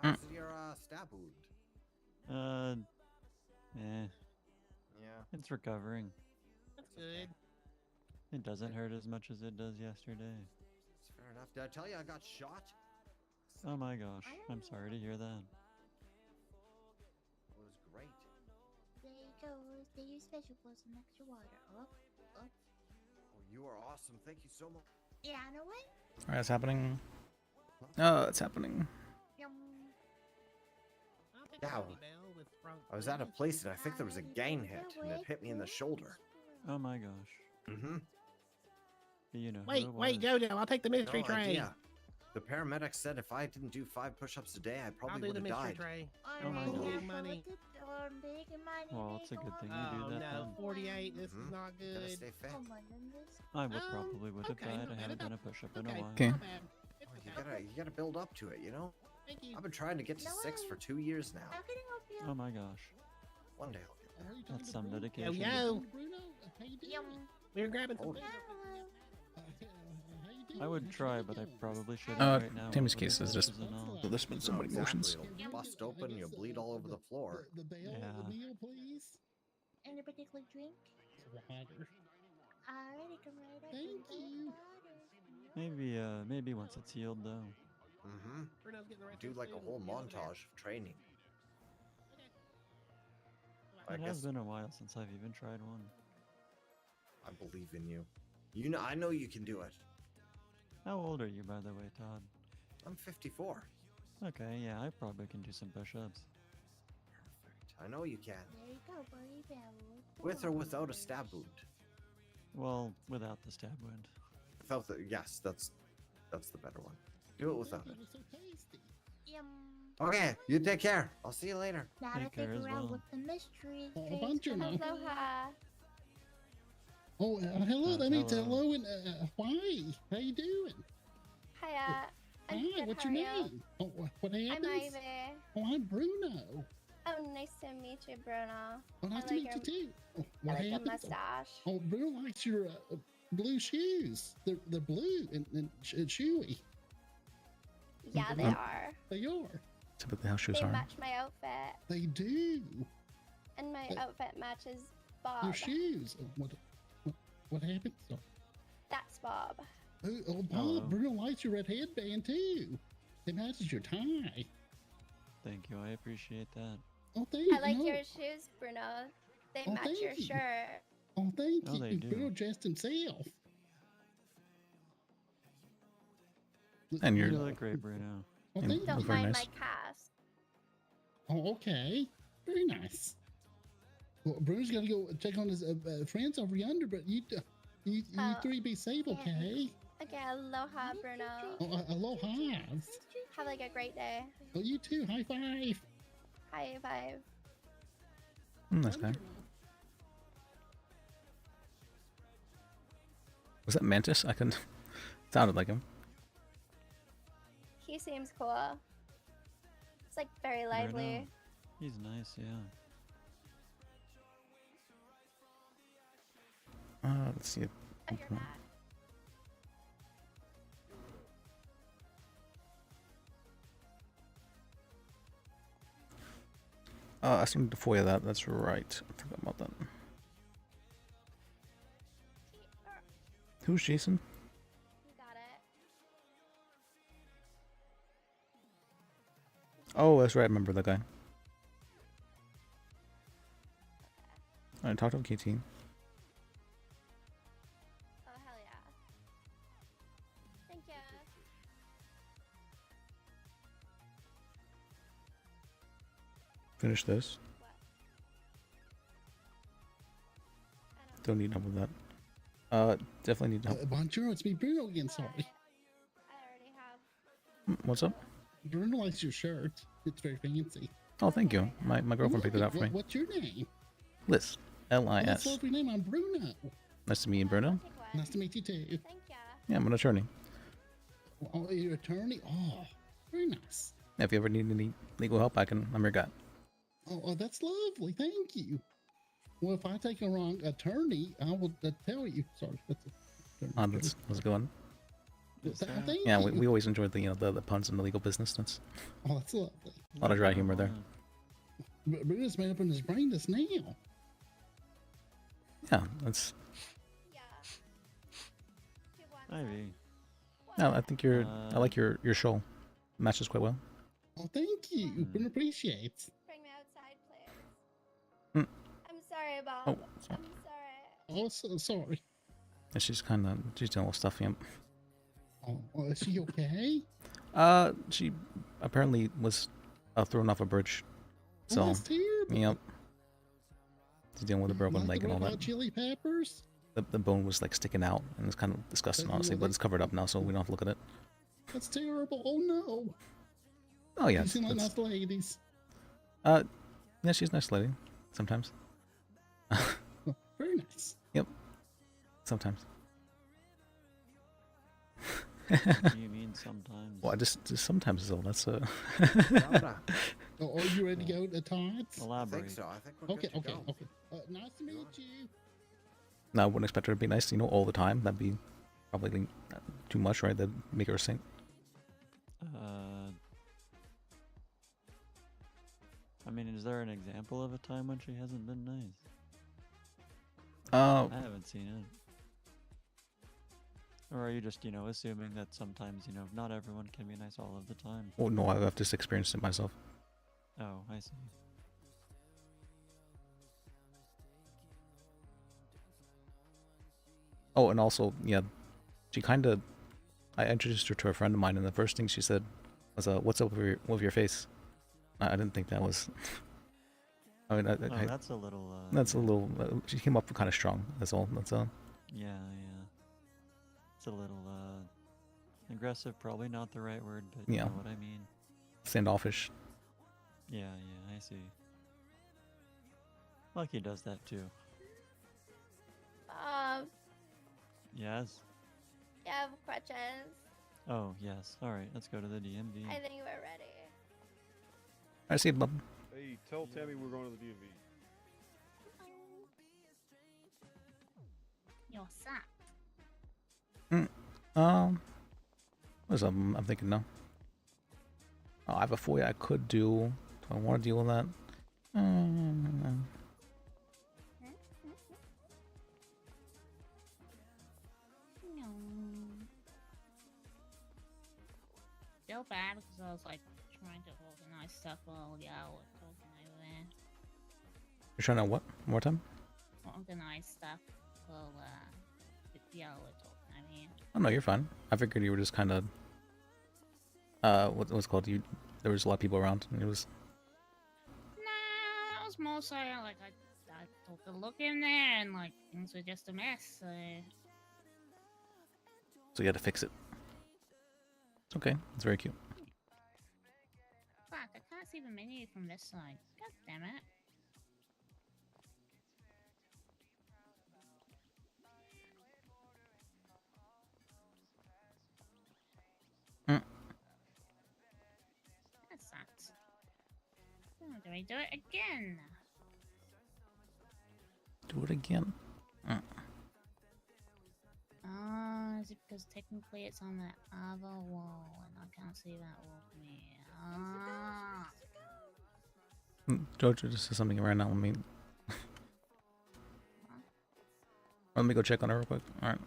How's your stab wound? Yeah. It's recovering. That's good. It doesn't hurt as much as it does yesterday. It's fair enough. Did I tell you I got shot? Oh my gosh, I'm sorry to hear that. It was great. There you go. They use special for some extra water. Up. Oh, you are awesome. Thank you so much. Yeah, I know what? Alright, it's happening. Oh, it's happening. Yum. I'll take Ow. a Happy Bell with Frank, I was at a please. place and I think there was a gang hit and it hit me in the shoulder. Oh my gosh. Mm-hmm. Do you know Wait, who it wait, was? Jojo, I'll take the mystery No tray. idea. The paramedic said if I didn't do 5 push-ups a day, I I'll probably do would the have mystery died. tray. Oh my Big gosh. money. Well, it's a good thing you Oh do that no, then. 48. This Mhm. is not Gotta good. stay fit. Oh my goodness. I would Um, probably would have okay, died. not I bad haven't done a enough. push-up in a Okay, while. Okay. not bad. It's Oh, okay. you gotta build up to it, you know? Thank you. I've been trying to get to No 6 way. for 2 years now. How can I help you? Oh my gosh. One day I'll get there. That's some Yo, dedication. yo. Yum. We were grabbing some Hold food. it. I would try, but I probably shouldn't right now. Tammy's with case the is just- stitches and all. So there's been so No, many motions. exactly. It'll bust open, you'll bleed all over the floor. Yeah. Any particular drink? Alrighty, come right up. Thank you. Maybe once it's healed though. Mm-hmm. Bruno's getting the rest Do of his like a food. whole He's over there. montage of training. I It has guess been a while since I've even tried one. I believe in you. You know, I know you can do it. How old are you, by the way, Todd? I'm 54. Okay, yeah, I probably can do some push-ups. Perfect. I know you can. There you go, buddy. With or without a stab wound. Well, without the stab wound. Without the yes, that's the better one. Do it without it. Yum. Okay, you take care. I'll see you later. Now to Take care figure as out well. what the mystery Oh, drinks bunch of gonna them. be. Aloha. Oh, hello. That means Hello. hello in Hawaii. How you doing? Hiya. I'm Hi, good, what's how your are you? name? Oh, what I'm happens? Ivy. Oh, I'm Bruno. Oh, nice to meet you, Bruno. Oh, nice I to like meet your- you too. Oh, I what like your happens? mustache. Oh, Bruno likes your blue shoes. They're blue and chewy. Yeah, they Mhm. are. They are. Typically how shoes They are. match my outfit, They do. and my But- outfit matches Bob. Your shoes. Oh, what happened? Oh, That's Bob. Bob, Hello. Bruno likes your red headband too. It matches your tie. Thank you, I appreciate that. Oh, thank I like no. your shoes, Bruno. They Oh, match thank your you. shirt. Oh, thank Oh, you. they do. Bruno dressed himself. And You you're look great, Bruno. Oh, and thank Don't you. very mind nice. my cast. Oh, okay. Very nice. Well, Bruno's got to go check on his friends over yonder, but you Oh. three be safe, okay? Okay, aloha, Bruno. Oh, aloha. Have like a great day. Oh, you too. High five. High five. Nice guy. Was that Mantis? I couldn't. Sounded like him. He seems cool. It's like very Right lively. on. He's nice, yeah. Let's see. Oh, you're back. I still need to FOIA that. That's right. I forgot about that. Who's Jason? You got it. Oh, that's right. I remember that guy. I talked to him, KT. Oh, hell yeah. Thank you. Finish this. What? I Don't need help with that. Definitely need help. Bonjour, it's me, Bruno again. Sorry. I already have. What's up? Bruno likes your shirt. It's very fancy. Oh, thank you. My girlfriend picked it out for me. What's your name? Liz. Oh, that's a L-I-S. lovely name. I'm Bruno. Nice to meet you, Bruno. Take one. Nice to meet you too. Thank ya. Yeah, I'm an attorney. Oh, you're attorney? Oh, very nice. If you ever need any legal help, I'm your guy. Oh, that's lovely. Thank you. Well, if I take a wrong attorney, I will tell you. Sorry, that's How's it going? Thank Yeah, you. we always enjoy the puns in the legal business. That's Oh, that's lovely. a lot of dry humor there. Bruno's made up in his brain this now. Yeah, that's. Yeah. Two ones. Ivy. No, I think I like your show. Matches quite well. Oh, thank you. Bruno appreciates. Bring me outside, please. Hmm. I'm sorry about. Oh, sorry. I'm sorry. Oh, so sorry. And she's dealing with stuff. Yeah. Oh, is she okay? She apparently was thrown off a bridge. Oh, So, that's terrible. yep. She's dealing with a broken Not leg the and all Red Hot that. Chili Peppers? The bone was like sticking out, and it's kind of disgusting, honestly. But it's covered up now, so we don't have to look at it. That's terrible. Oh no. Oh yeah. You seem like nice ladies. Yeah, she's a nice lady. Sometimes. Oh, very nice. Yep. Sometimes. What do you mean sometimes? Well, just sometimes is all. That's Oh, are you ready to go to Todd's? I Elaborate. think so. I think we're Okay, good to okay, go. okay. Nice to meet you. No, I wouldn't expect her to be nice, all the time. That'd be probably too much, right? That'd make her a saint. I mean, is there an example of a time when she hasn't been nice? Uh, I haven't seen it. Or are you just, assuming that sometimes, not everyone can be nice all of the time? oh no, I've just experienced it myself. Oh, I see. Oh, and also, yeah, she I introduced her to a friend of mine, and the first thing she said was, "What's up with your face?" I didn't think that was. I mean, That's a little. that's a little. She came up kind of strong. That's all. That's all. Yeah, yeah. It's a little aggressive. Probably not the right word, but you Yeah. know what I mean. Standoffish. Yeah, yeah, I see. Lucky does that too. Yes. You have crutches. Oh, yes. All right, let's go to the DMV. I think we're ready. I see, bub. Hey, tell Tammy we're going to the DMV. You're sacked. What's up? I'm thinking now. Oh, I have a FOIA I could do. Do I want to deal with that? No. Feel bad because I was like trying to organize stuff while y'all were talking over there. You're trying to what? One more time? Organize stuff while y'all were talking over here. Oh no, you're fine. I figured you were just kind of. What's called? There was a lot of people around, and it was. Nah, that was more so like I took a look in there and like things were just a mess. So So you had to fix it. It's okay. It's very cute. fuck, I can't see the menu from this side. God damn it. That sucks. Oh, do I do it again? Do it again. Is it because technically it's on that other wall and I can't see that wall from here? Jojo just said something right now. Let me go check on her real quick. All right.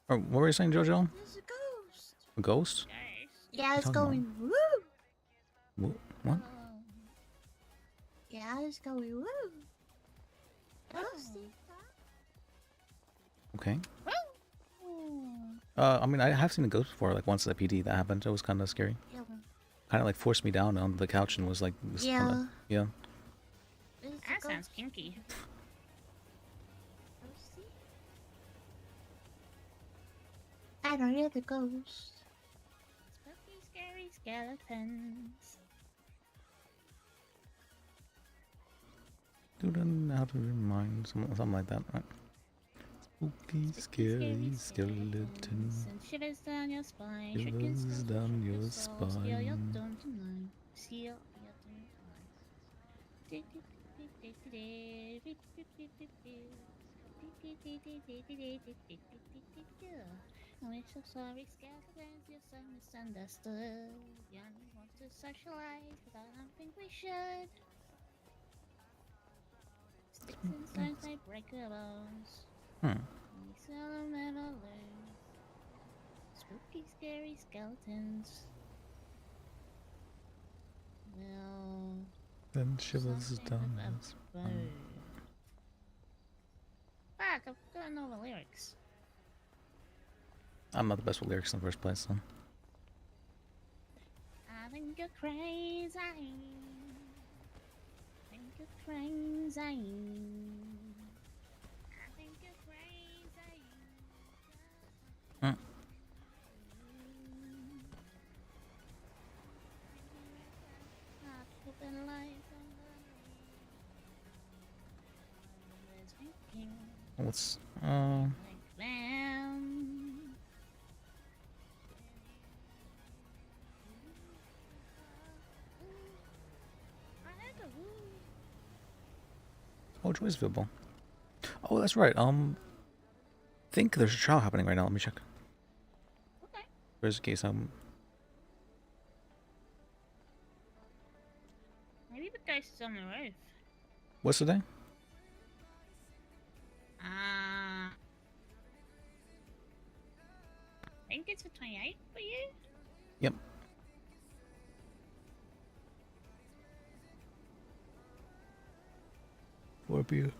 Oh, what were you saying, Jojo? Let's go. A ghost? Yeah, it's talking about? going woo. What? Yeah, it's going woo. Ghosty. Okay. I mean, I have seen a ghost before, like once at PD that happened. It was kind of scary. Yeah. Kind of like forced me down on the couch and was like, Yeah. yeah. That sounds kinky. I don't hear the ghost. Spooky, scary skeletons. Do them out of your mind, something like that, right? Spooky, scary skeleton. Send shivers down your spine. Shivers Shivers down your Seal your spine. doom tonight. Seal your doom tonight. We're so sorry, skeletons, you're so misunderstood. You only want to socialize, but I don't think we should. Sticks and stones may break your bones. We seldom ever lose. Spooky, scary skeletons. Well, Then shivers down your about spine. fuck, I've forgotten all the lyrics. I'm not the best with lyrics in the first place, so. I think you're crazy. I think you're crazy. I think you're crazy. Hmm. Not open lights on the winking What's like them. I had to woo. oh, Joy's visible. Oh, that's right. Think there's a trial happening right now. Let me check. Okay. There's a case. Maybe the ghost is on the roof. What's the day? I think it's for 28 for you. Yep. Four beer.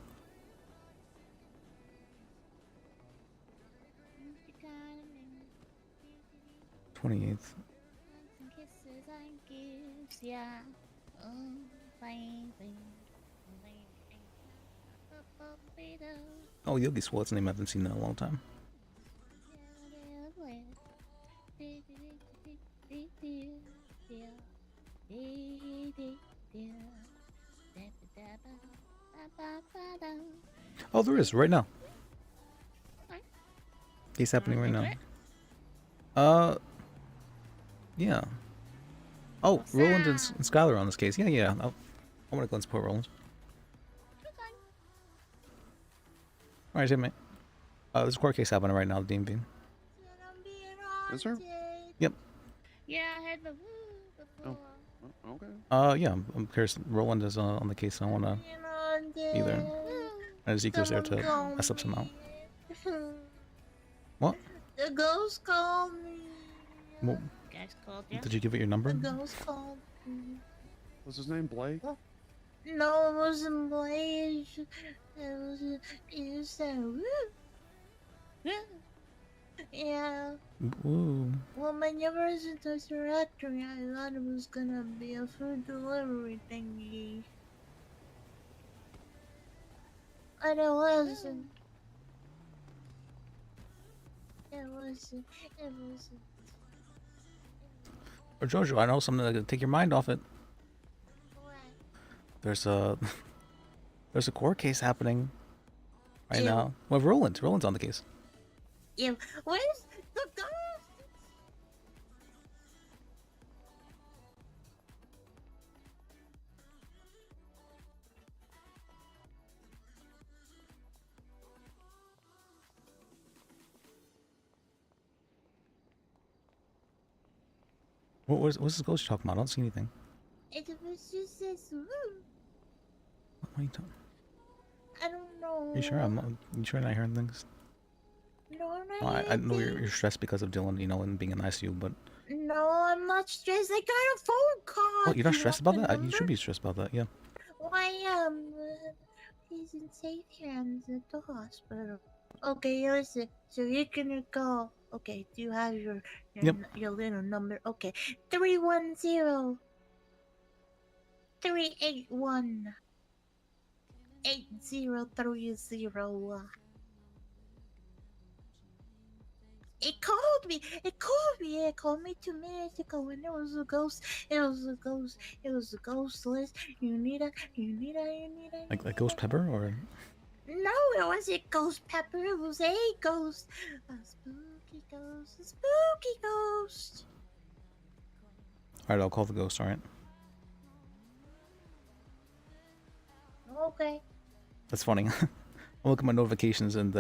28th. And kisses and gifts, yeah. Oh, baby. Oh, Yogi Swat's name I haven't seen in a long time. Oh, there is right now. Okay. It's happening right Into now. it? Yeah. Oh, Roland and Skylar on this case. Yeah, yeah. I want to go and support Roland. Okay. All right, hey, mate. There's a court case happening right now, the DMV. Is there? Yep. Yeah, I had the woo before. Oh, okay. Yeah. I'm curious. Roland is on the case. I want to be there. And Ezekiel's there to mess up somehow. What? The ghost called me. Well, Guys called you. did you give it your number? The ghost called me. What's his name? Blake? No, it wasn't Blaze. You said woo. Yeah. Ooh. Well, my number isn't a directory. I thought it was gonna be a food delivery thingy. And it wasn't. It wasn't. It wasn't. Or Jojo, I know something that could take your mind off it. What? There's a court case happening right Ew. now. Well, Roland's on the case. Yeah. Where's the ghost? What's this ghost talking about? I don't see anything. It was just this woo. What are you talking? I don't know. Are you sure? You sure I'm not hearing things? No, alright? I know you're stressed because of Dylan, you know, and being in ICU, but No, I'm not stressed. I got a phone call. well, you're not Do you stressed want about the that. You number? should be stressed about that. Yeah. Why, he's in safe hands at the hospital. Okay, listen. So you're gonna go. Okay, do you have Yep. your little number? Okay, 310 381 8030. It called me. It called me. It called me 2 minutes ago, and it was a ghost. It was a ghost. It was a ghost list. You need a. Like Ghost Pepper or No, it wasn't Ghost Pepper. It was a ghost. A spooky ghost. A spooky ghost. alright, I'll call the ghost. All right. Okay. That's funny. I'll look at my notifications and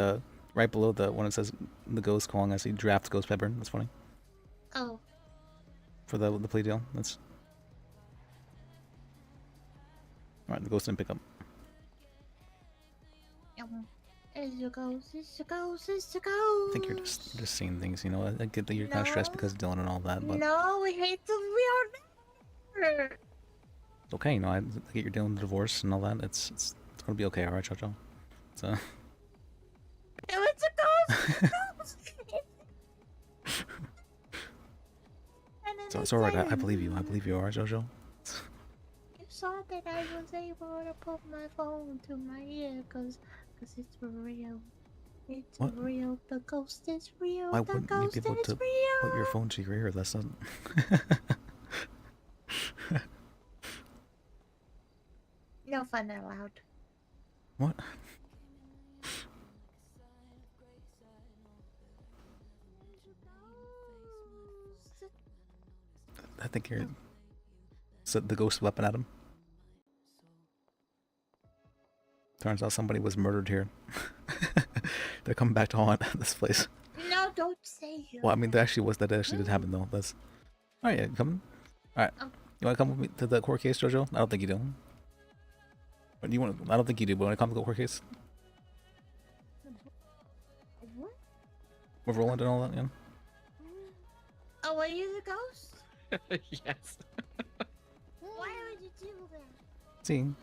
right below the when it says the ghost calling, I see draft Ghost Pepper. That's funny Oh. for the play deal. That's all right. The ghost didn't pick up. It's a ghost. It's a ghost. It's a ghost. I think you're just seeing things. You know, I get that you're kind of stressed because of Dylan and all that, but No, we hate the real number. it's okay. You know, I get you're dealing with divorce and all that. It's gonna be okay. All right, Jojo. So. It was a ghost. It's alright. I believe you. I believe you. Alright, Jojo. You saw that I was able to put my phone to my ear because it's real. It's What? real. The ghost is real. Why the wouldn't you ghost be able is to real. put your phone to your ear? That's not. No fun allowed. What? I think you're. Set the ghost weapon at him. Turns out somebody was murdered here. They're coming back to haunt this place. No, don't say you. Well, I mean, that actually did happen though. That's. All right, yeah, coming. All right, Oh. you want to come with me to the court case, Jojo? I don't think you do. Or do you want? I don't think you do. But want to come to the court case What? with Roland and all that? Yeah. Oh, are you the ghost? Yes. Why would you do that? See. All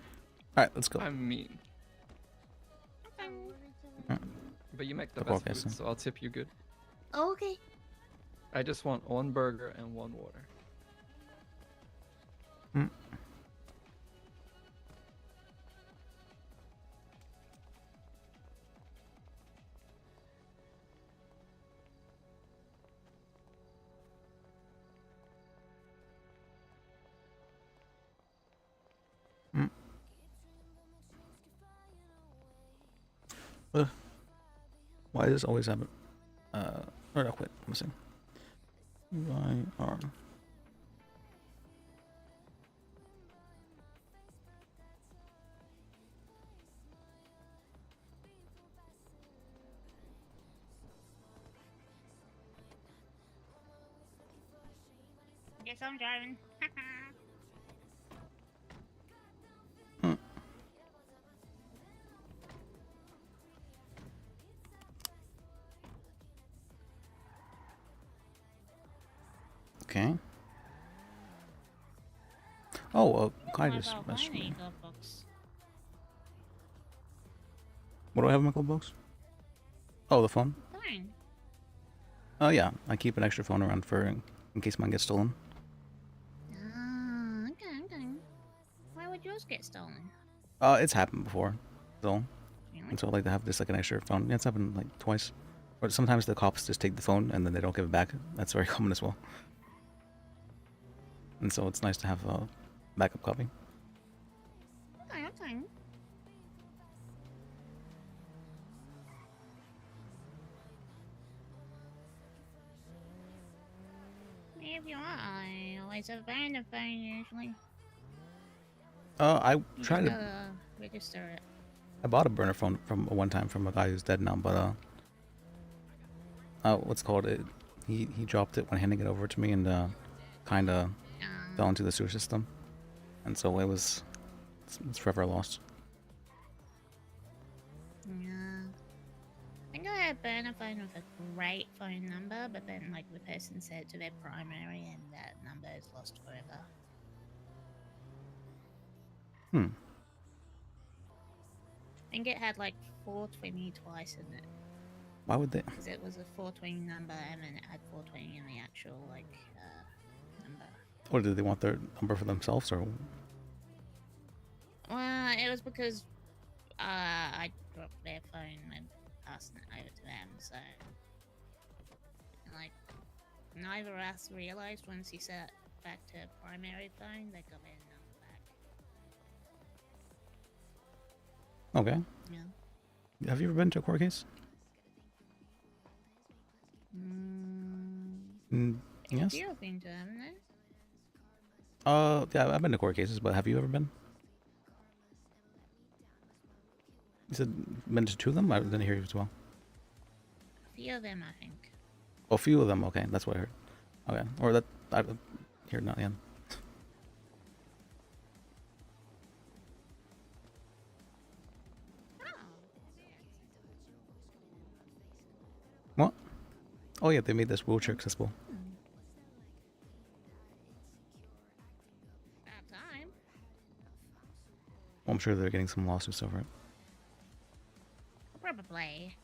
right, let's go. I mean, Alright. but you make the The best podcast, food, so I'll tip you good. Okay. I just want one burger and one water. Mm. Why does this always happen? Or no, quit. I'm missing. My arm. Guess I'm driving. Okay. Oh, Kai My just God, messaged why me. glove box? What do I have in my glove box? Oh, the phone. Fine. Oh yeah, I keep an extra phone around for in case mine gets stolen. Ah, okay. Why would yours get stolen? It's happened before, so Really? and so I like to have just like an extra phone. Yeah, it's happened like twice. Or sometimes the cops just take the phone and then they don't give it back. That's very common as well. And so it's nice to have a backup copy. Okay. If you want, I always have a phone usually. I You tried just to. gotta register it. I bought a burner phone from one time from a guy who's dead now, but what's called it? He dropped it when handing it over to me and kind of fell into the sewer system, and so it's forever lost. Yeah. I think I a burner phone with a great phone number, but then like the person said it to their primary, and that number is lost forever. Hmm. I think it had like 420 twice in it. Why would they? Because it was a 420 number, and then it had 420 in the actual like number. Or did they want their number for themselves, or? Well, it was because I dropped their phone and passed it over to them, so like neither of us realized once he set back to primary phone they got their number back. Okay. Yeah. Have you ever been to a court case? Yes. You've been to, haven't you? Yeah, I've been to court cases, but have you ever been? You said been to 2 of them? I didn't hear you as well. A few of them, I think. Oh, a few of them. Okay, that's what I heard. Okay, or that I heard not the end. What? Oh yeah, they made this wheelchair accessible. About time. Well, I'm sure they're getting some lawsuits over it. Probably.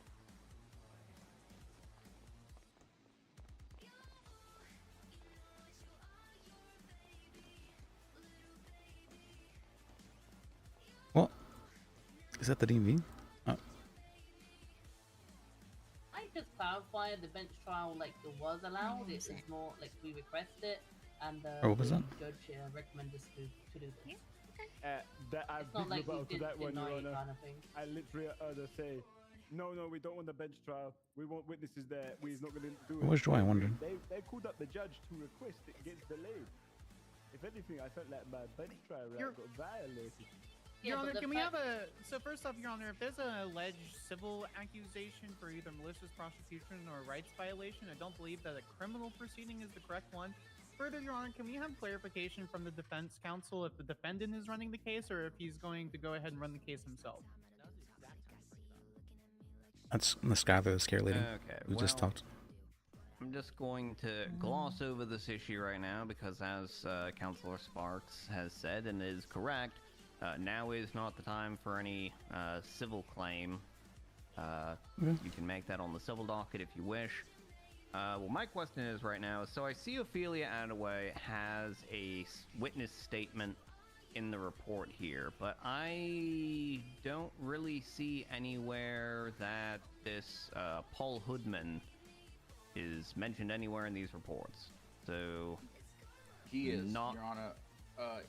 What? Is that the DMV? Oh. I just clarified the bench trial, like it was allowed. It's more like we requested it, and Or what was the that? judge recommended us to do this. That I It's not like we to that one, deny Your it Honor. kind of thing. I literally heard her say, no, we don't want the bench trial. We want witnesses there. We're not going to do it. Where's Joy? I wondered. They called up the judge to request it gets delayed. If anything, I felt like my bench trial right got violated. Your Yeah, Honor, but the can we fact- have a... So first off, Your Honor, if there's an alleged civil accusation for either malicious prosecution or rights violation, I don't believe that a criminal proceeding is the correct one. Further, Your Honor, can we have clarification from the defense counsel if the defendant is running the case or if he's going to go ahead and run the case himself? That's the Skylar, the scare lady. Okay, who just well, talked. I'm just going to gloss over this issue right now because, as Councilor Sparks has said and is correct, now is not the time for any civil claim. You can make that on the civil docket if you wish. Well, my question is right now, so I see Ophelia Attaway has a witness statement in the report here, but I don't really see anywhere that this Paul Hoodman is mentioned anywhere in these reports. So he is, not. Your Honor.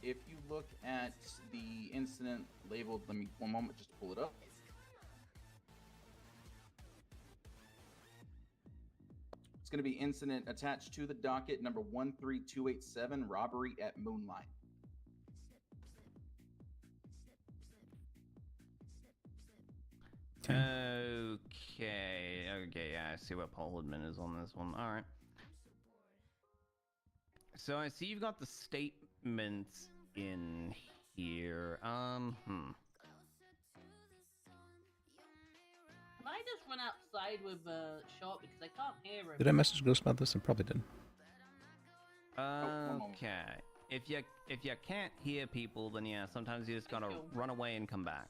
If you look at the incident labeled, let me one moment just to pull it up. It's going to be incident attached to the docket number 13287, robbery at Moonlight. Okay, yeah, I see what Paul Hoodman is on this one. All right. So I see you've got the statements in here. Can I just run outside with Sharp because I can't hear him? Did I message Ghost about this? I probably did. Okay. If you can't hear people, then yeah, sometimes you just gotta run away and come back.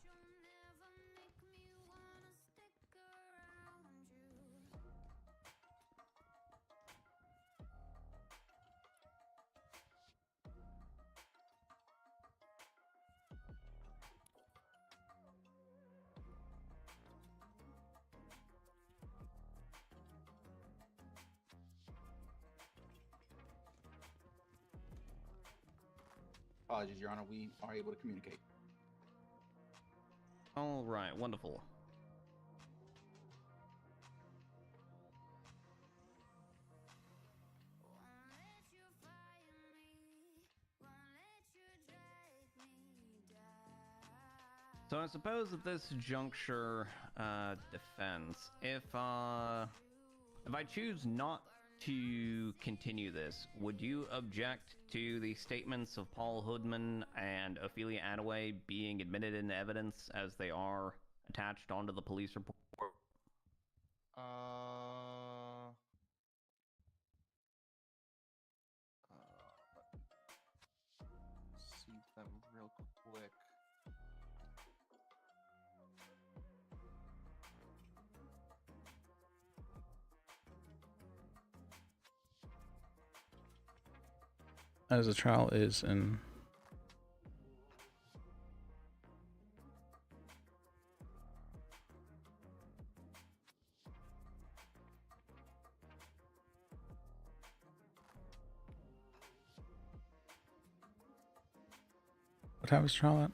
Apologies, Your Honor. We are able to communicate. All right, wonderful. So I suppose at this juncture, defense, if I choose not to continue this, would you object to the statements of Paul Hoodman and Ophelia Attaway being admitted into evidence as they are attached onto the police report? them real quick. As the trial is in. What time is trial at?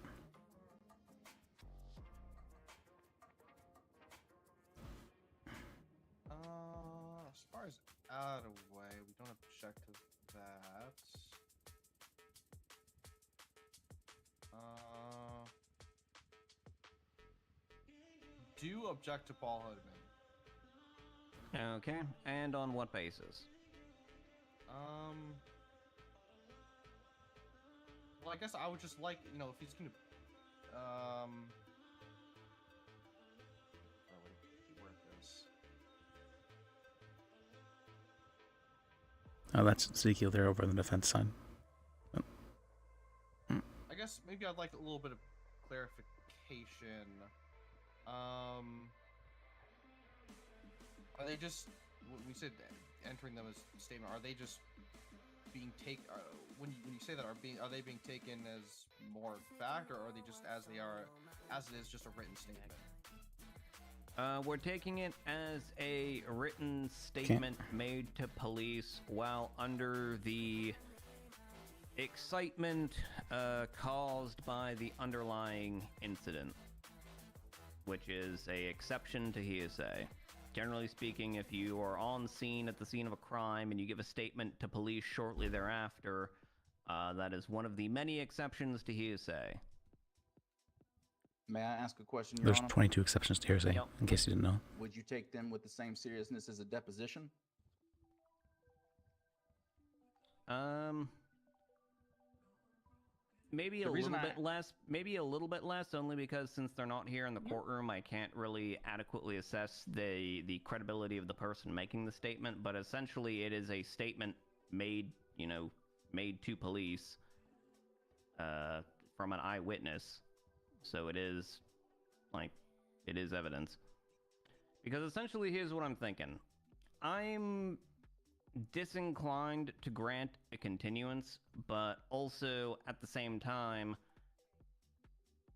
As far as out of way, we don't object to that. Do object to Paul Hudman. Okay, and on what basis? Well, I guess I would just like, you know, if he's gonna, how would he word this? Oh, that's Ezekiel there over on the defense side. I guess maybe I'd like a little bit of clarification. Are they just, when we said entering them as a statement, are they just being taken, when you say that, are they being taken as more fact, or are they just as they are, as it is, just a written statement? We're taking it as a written statement made to police while under the excitement caused by the underlying incident, which is a exception to hearsay. Generally speaking, if you are on scene at the scene of a crime and you give a statement to police shortly thereafter, that is one of the many exceptions to hearsay. May I ask a question, Your There's Honor? 22 exceptions to hearsay, in case you didn't know. Would you take them with the same seriousness as a deposition? Maybe a little bit less. Maybe a little bit less, only because since they're not here in the courtroom, I can't really adequately assess the credibility of the person making the statement. But essentially, it is a statement made, you know, made to police from an eyewitness. So it is, like, it is evidence. Because essentially, here's what I'm thinking. I'm disinclined to grant a continuance, but also at the same time,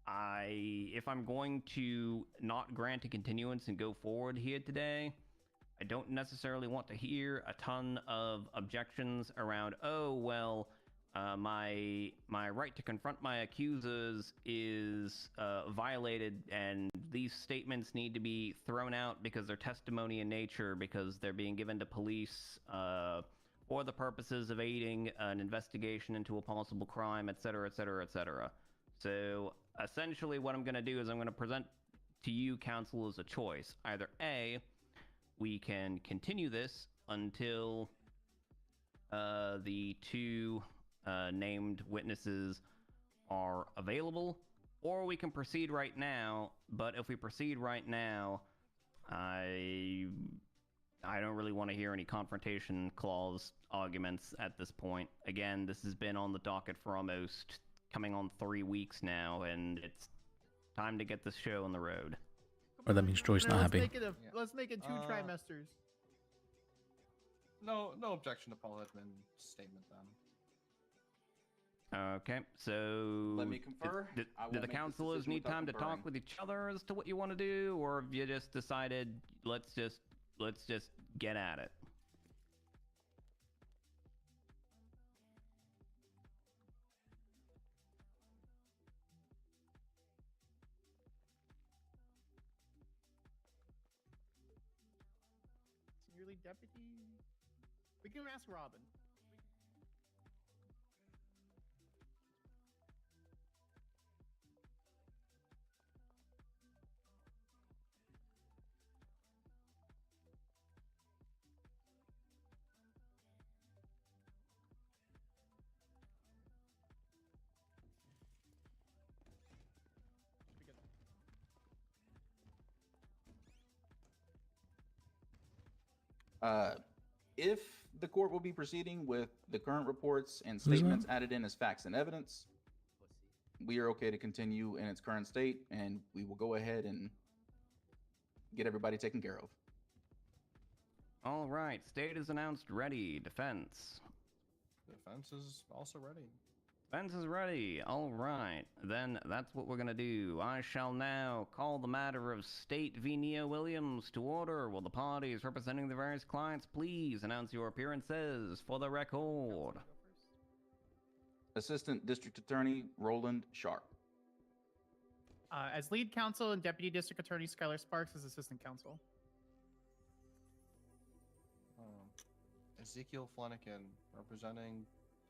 if I'm going to not grant a continuance and go forward here today, I don't necessarily want to hear a ton of objections around, oh, well, my right to confront my accusers is violated, and these statements need to be thrown out because they're testimony in nature, because they're being given to police for the purposes of aiding an investigation into a possible crime, etc., etc., etc. So essentially what I'm going to do is I'm going to present to you, counsel, as a choice. Either A, we can continue this until the two named witnesses are available, or we can proceed right now. But if we proceed right now, I don't really want to hear any confrontation clause arguments at this point. Again, this has been on the docket for almost coming on 3 weeks now, and it's time to get this show on the road. Or that means Joy's not happy. Let's make it 2 trimesters. No objection to Paul Edmund's statement then. Okay, so Let me confer. Do the counselors need time to talk with each other as to what you want to do, or have you just decided let's just get at it? Yearly deputy. We can ask Robin. If the court will be proceeding with the current reports and statements added in as facts and evidence, we are okay to continue in its current state, and we will go ahead and get everybody taken care of. All right, state is announced ready. Defense. Defense is also ready. Defense is ready. All right, then that's what we're gonna do. I shall now call the matter of State v. Neo Williams to order. Will the parties representing the various clients please announce your appearances for the record? Assistant District Attorney Roland Sharp. As lead counsel and Deputy District Attorney Skylar Sparks as assistant counsel. Ezekiel Flanagan representing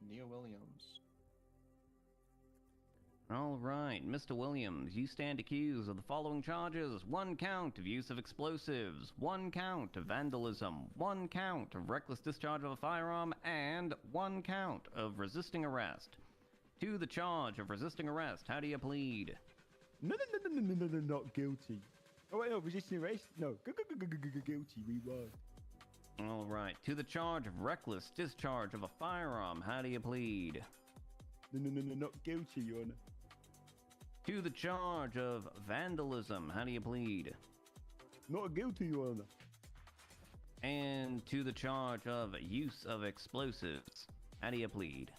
Neo Williams. All right, Mr. Williams, you stand accused of the following charges: 1 count of use of explosives, 1 count of vandalism, 1 count of reckless discharge of a firearm, and 1 count of resisting arrest. To the charge of resisting arrest, how do you plead? No, not guilty. Oh wait, no, resisting arrest? No, guilty, we won. All right, to the charge of reckless discharge of a firearm, how do you plead? No, not guilty, Your Honor. To the charge of vandalism, how do you plead? Not guilty, Your Honor. And to the charge of use of explosives, how do you plead?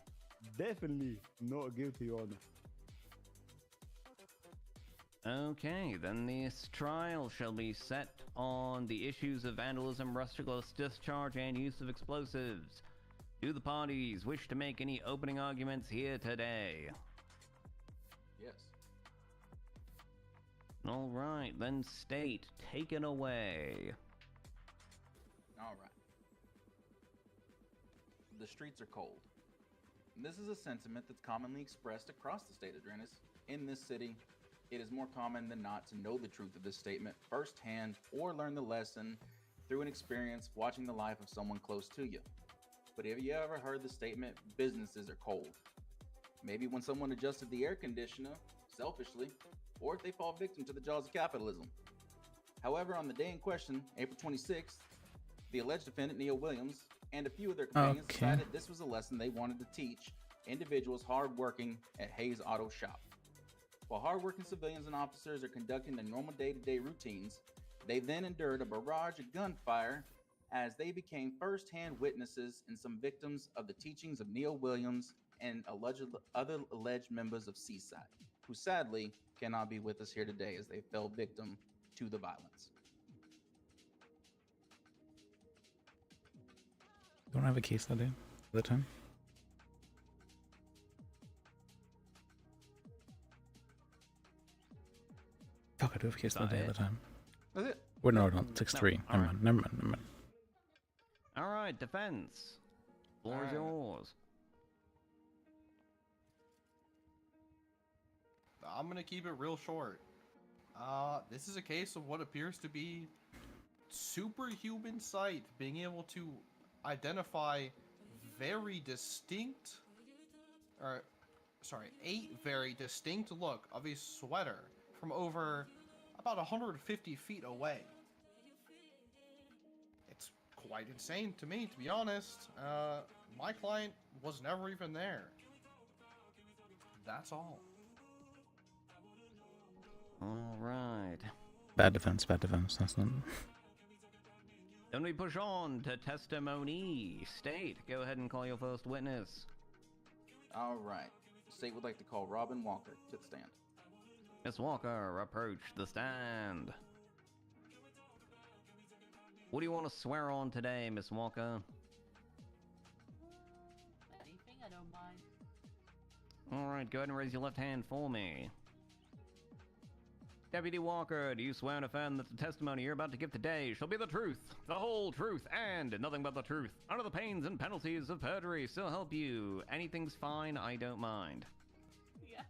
Definitely not guilty, Your Honor. Okay, then this trial shall be set on the issues of vandalism, reckless discharge, and use of explosives. Do the parties wish to make any opening arguments here today? Yes. All right, then state, take it away. All right. The streets are cold. This is a sentiment that's commonly expressed across the state of Drennis. In this city, it is more common than not to know the truth of this statement firsthand or learn the lesson through an experience watching the life of someone close to you. But have you ever heard the statement, businesses are cold? Maybe when someone adjusted the air conditioner selfishly, or if they fall victim to the jaws of capitalism. However, on the day in question, April 26th, the alleged defendant, Neil Williams, and a few of their companions decided this was a lesson they wanted to teach individuals hardworking at Hayes Auto Shop. While hardworking civilians and officers are conducting their normal day-to-day routines, they then endured a barrage of gunfire as they became first-hand witnesses and some victims of the teachings of Neil Williams and other alleged members of Seaside, who sadly cannot be with us here today as they fell victim to the violence. Don't have a case that day, at the time. Fuck, I do have a case that day at the time. That's it. Wait, no, 6-3. Never mind. All right, defense. Floor is yours. I'm gonna keep it real short. This is a case of what appears to be superhuman sight, being able to identify very distinct, or sorry, 8 very distinct look of a sweater from over about 150 feet away. It's quite insane to me, to be honest. My client was never even there. That's all. All right. Bad defense. That's not. Then we push on to testimony. State, go ahead and call your first witness. All right. The state would like to call Robin Walker to the stand. Miss Walker, approach the stand. What do you want to swear on today, Miss Walker? Anything, I don't mind. All right, go ahead and raise your left hand for me. Deputy Walker, do you swear and affirm that the testimony you're about to give today shall be the truth, the whole truth, and nothing but the truth, under the pains and penalties of perjury, so help you? Anything's fine, I don't mind. Yeah.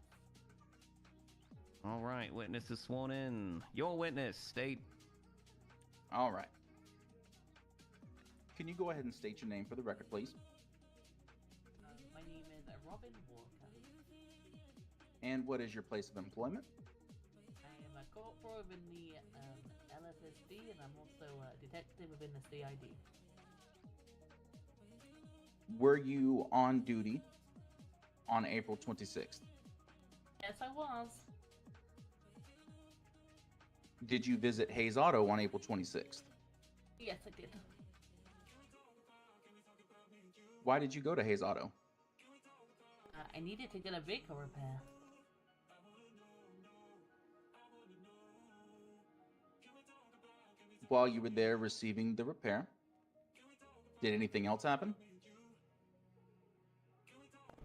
All right, witness is sworn in. Your witness, state. All right. Can you go ahead and state your name for the record, please? My name is Robin Walker. And what is your place of employment? I am a corporal within the LSSD, and I'm also a detective within the CID. Were you on duty on April 26th? Yes, I was. Did you visit Hayes Auto on April 26th? Yes, I did. Why did you go to Hayes Auto? I needed to get a vehicle repair. While you were there receiving the repair, did anything else happen?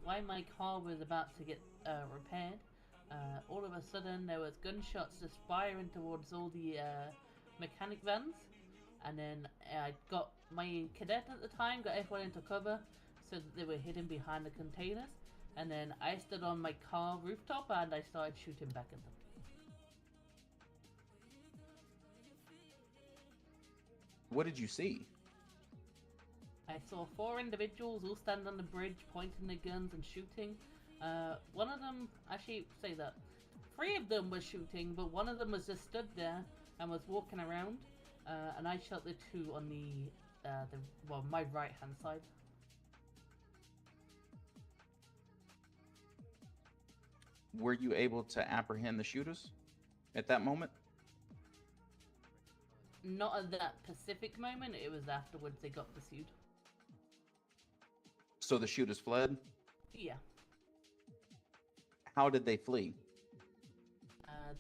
While my car was about to get repaired, all of a sudden there was gunshots just firing towards all the mechanic vans, and then I got my cadet at the time, got everyone into cover so that they were hidden behind the containers, and then I stood on my car rooftop and I started shooting back at them. What did you see? I saw 4 individuals all stand on the bridge pointing their guns and shooting. One of them, actually, say that, 3 of them were shooting, but one of them was just stood there and was walking around, and I shot the 2 on my right hand side. Were you able to apprehend the shooters at that moment? Not at that specific moment, it was afterwards they got pursued. So the shooters fled? Yeah. How did they flee?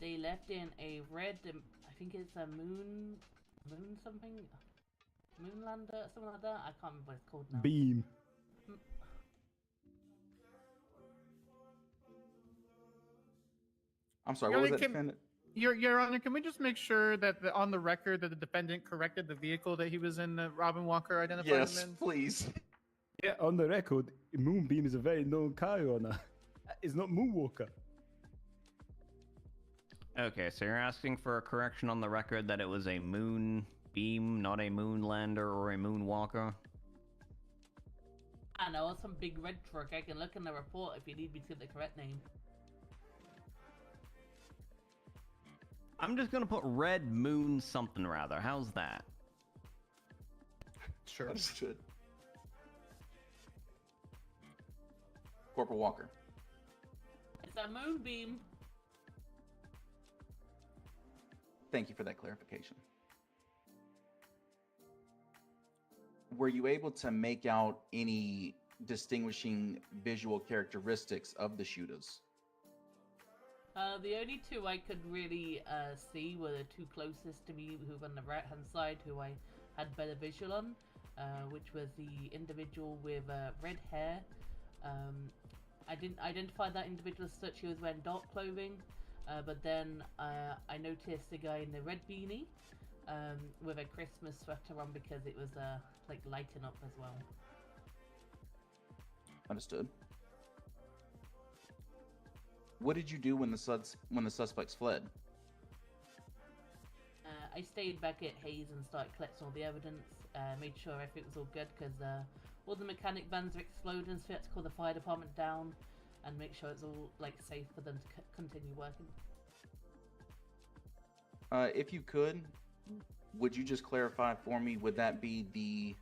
They left in a red, I think it's a moon something? Moonlander, something like that? I can't remember what it's called now. Beam. I'm sorry, Your what was Honor, that defendant? Your Honor, can we just make sure that on the record that the defendant corrected the vehicle that he was in, Robin Walker identified Yes, him in? please. Yeah, on the record, Moonbeam is a very known car owner. It's not Moonwalker. Okay, so you're asking for a correction on the record that it was a Moonbeam, not a Moonlander or a Moonwalker? I know, it's some big red truck. I can look in the report if you need me to get the correct name. I'm just gonna put Red Moon something rather. How's that? Sure. Understood. Corporal Walker. It's a moonbeam. Thank you for that clarification. Were you able to make out any distinguishing visual characteristics of the shooters? The only 2 I could really see were the 2 closest to me, who were on the right hand side, who I had better visual on, which was the individual with red hair. I didn't identify that individual as such. He was wearing dark clothing, but then I noticed the guy in the red beanie with a Christmas sweater on because it was like lighting up as well. Understood. What did you do when the suspects fled? I stayed back at Hayes and started collecting all the evidence. Made sure everything was all good because all the mechanic vans are exploding, so we had to call the fire department down and make sure it's all like safe for them to continue working. If you could, would you just clarify for me? Would that be the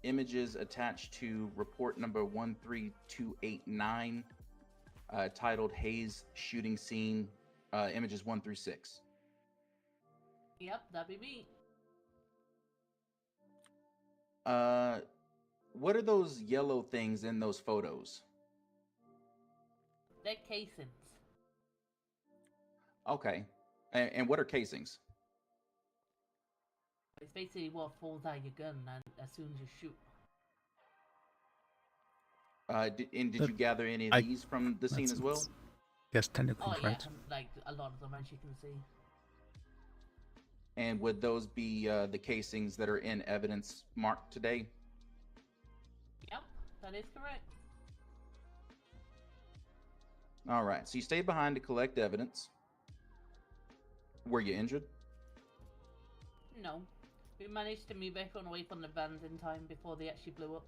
images attached to report number 13289, titled Hayes Shooting Scene, images 1 through 6? Yep, that'd be me. What are those yellow things in those photos? They're casings. Okay. And what are casings? It's basically what falls out of your gun as soon as you shoot. Did you gather any of these from the scene as well? Yes, technically, Oh yeah, correct. like a lot of them, as you can see. And would those be the casings that are in evidence marked today? Yep, that is correct. All right. So you stayed behind to collect evidence. Were you injured? No, we managed to move everyone away from the vans in time before they actually blew up.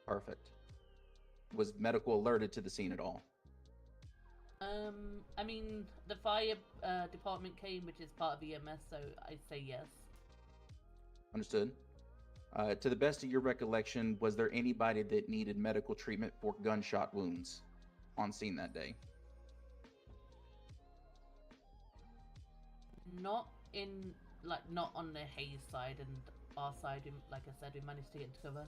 Perfect. Was medical alerted to the scene at all? I mean, the fire department came, which is part of EMS, so I'd say yes. Understood. To the best of your recollection, was there anybody that needed medical treatment for gunshot wounds on scene that day? Not in, like, not on the Hayes side, and our side, like I said, we managed to get into cover.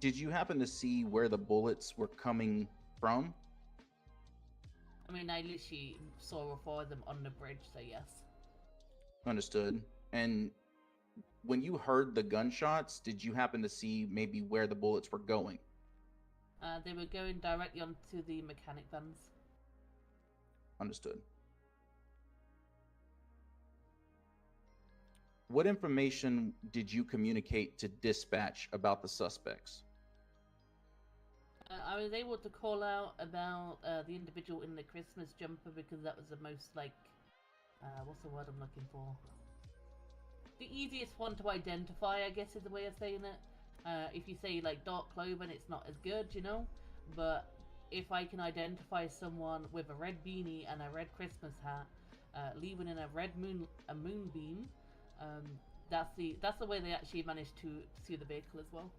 Did you happen to see where the bullets were coming from? I mean, I literally saw all four of them on the bridge, so yes. Understood. And when you heard the gunshots, did you happen to see maybe where the bullets were going? They were going directly onto the mechanic vans. Understood. What information did you communicate to dispatch about the suspects? I was able to call out about the individual in the Christmas jumper because that was the most, like, what's the word I'm looking for? The easiest one to identify, I guess, is the way of saying it. If you say, like, dark clothing, it's not as good, you know? But if I can identify someone with a red beanie and a red Christmas hat, leaving in a moonbeam, that's the way they actually managed to see the vehicle as well.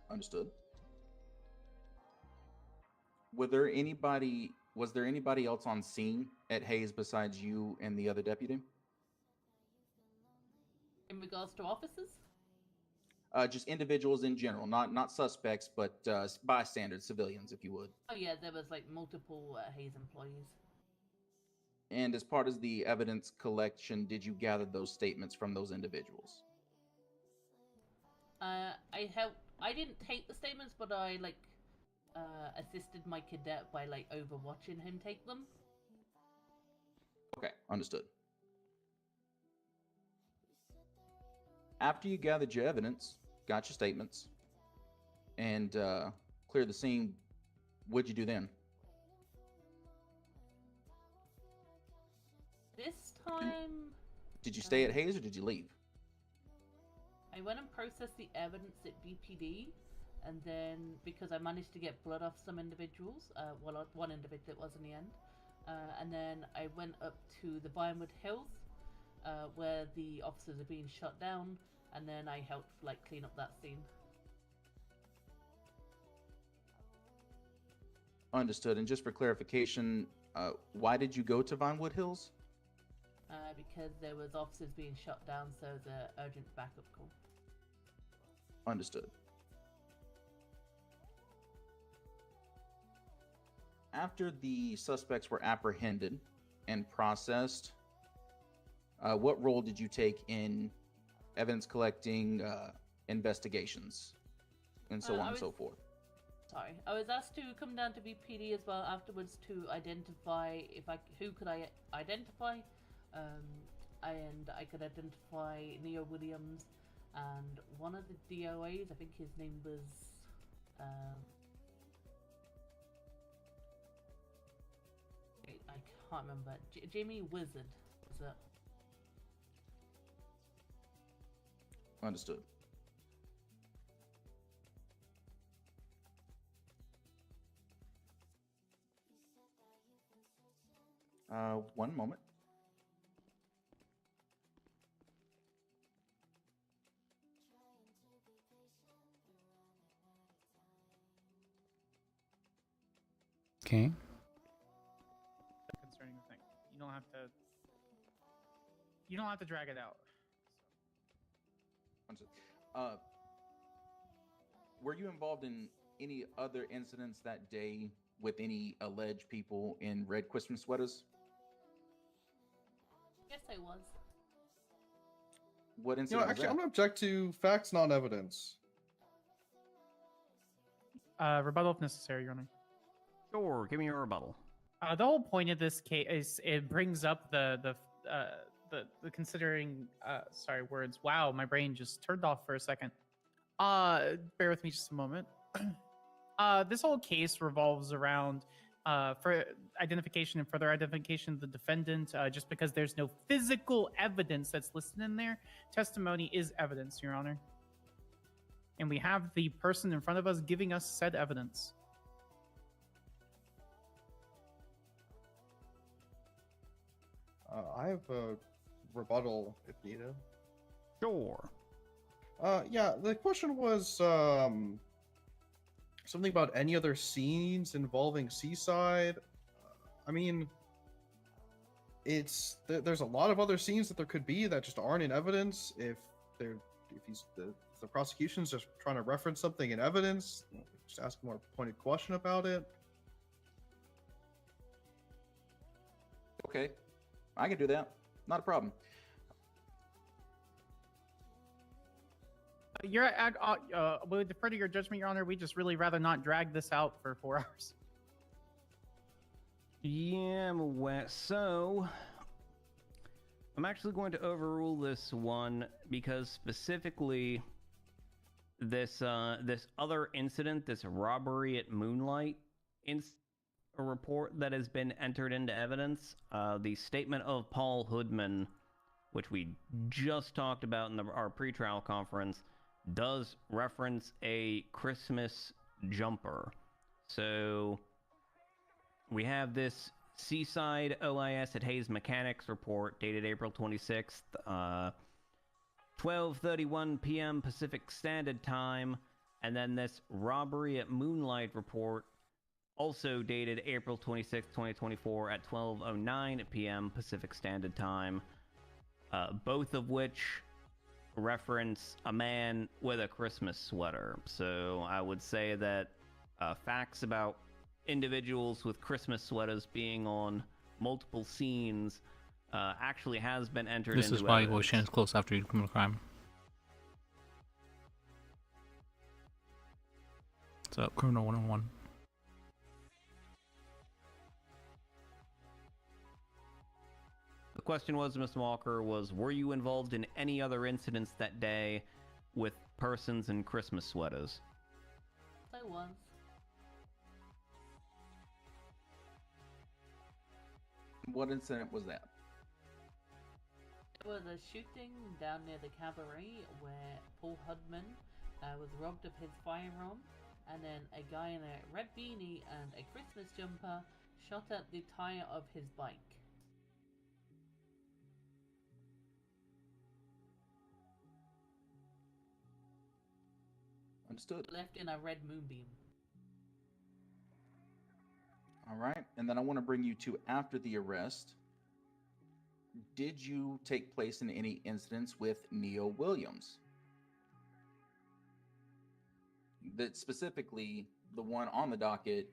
Understood. Was there anybody else on scene at Hayes besides you and the other deputy? In regards to officers? Just individuals in general, not suspects, but bystanders, civilians, if you would. Oh yeah, there was like multiple Hayes employees. And as part of the evidence collection, did you gather those statements from those individuals? I didn't take the statements, but I assisted my cadet by like overwatching him take them. Okay, understood. After you gathered your evidence, got your statements, and cleared the scene, what'd you do then? This time... Did you stay at Hayes or did you leave? I went and processed the evidence at BPD, and then because I managed to get blood off some individuals, well, one individual it was in the end, and then I went up to the Vinewood Hills, where the officers are being shot down, and then I helped like clean up that scene. Understood. And just for clarification, why did you go to Vinewood Hills? Because there was officers being shot down, so it was an urgent backup call. Understood. After the suspects were apprehended and processed, what role did you take in evidence collecting, investigations, and so on and so forth? Sorry, I was asked to come down to BPD as well afterwards to identify who could I identify, and I could identify Neo Williams and one of the DOAs. I think his name was I can't remember. Jimmy Wizard was it? Understood. One moment. Okay. Concerning thing, you don't have to drag it out. Were you involved in any other incidents that day with any alleged people in red Christmas sweaters? Yes, I was. What incident was actually, that? I'm gonna object to facts, not evidence. Rebuttal if necessary, Your Honor. Sure, give me your rebuttal. The whole point of this case is it brings up the considering sorry words. Wow, my brain just turned off for a second. Bear with me just a moment. This whole case revolves around for identification and further identification of the defendant. Just because there's no physical evidence that's listed in there, testimony is evidence, Your Honor. And we have the person in front of us giving us said evidence. I have a rebuttal if needed. Sure. Yeah, the question was, something about any other scenes involving Seaside. I mean, there's a lot of other scenes that there could be that just aren't in evidence. If the prosecution's just trying to reference something in evidence, just ask a more pointed question about it. Okay, I can do that. Not a problem. With defer to your judgment, Your Honor, we just really rather not drag this out for 4 hours. Yeah, I'm aware. So, I'm actually going to overrule this one because specifically this other incident, this robbery at Moonlight, a report that has been entered into evidence, the statement of Paul Hoodman, which we just talked about in our pretrial conference, does reference a Christmas jumper. So we have this Seaside OIS at Hayes Mechanics report dated April 26th, 12:31 p.m. Pacific Standard Time, and then this robbery at Moonlight report also dated April 26th, 2024 at 12:09 p.m. Pacific Standard Time, both of which reference a man with a Christmas sweater. So I would say that facts about individuals with Christmas sweaters being on multiple scenes actually has been entered into This is why you evidence. always change clothes after you commit a crime. So, criminal 101. The question was, Mr. Walker, were you involved in any other incidents that day with persons in Christmas sweaters? I was. What incident was that? There was a shooting down near the cabaret where Paul Hudman was robbed of his firearm, and then a guy in a red beanie and a Christmas jumper shot at the tire of his bike. Understood. Left in a red moonbeam. All right, and then I want to bring you to after the arrest. Did you take place in any incidents with Neo Williams? That specifically the one on the docket.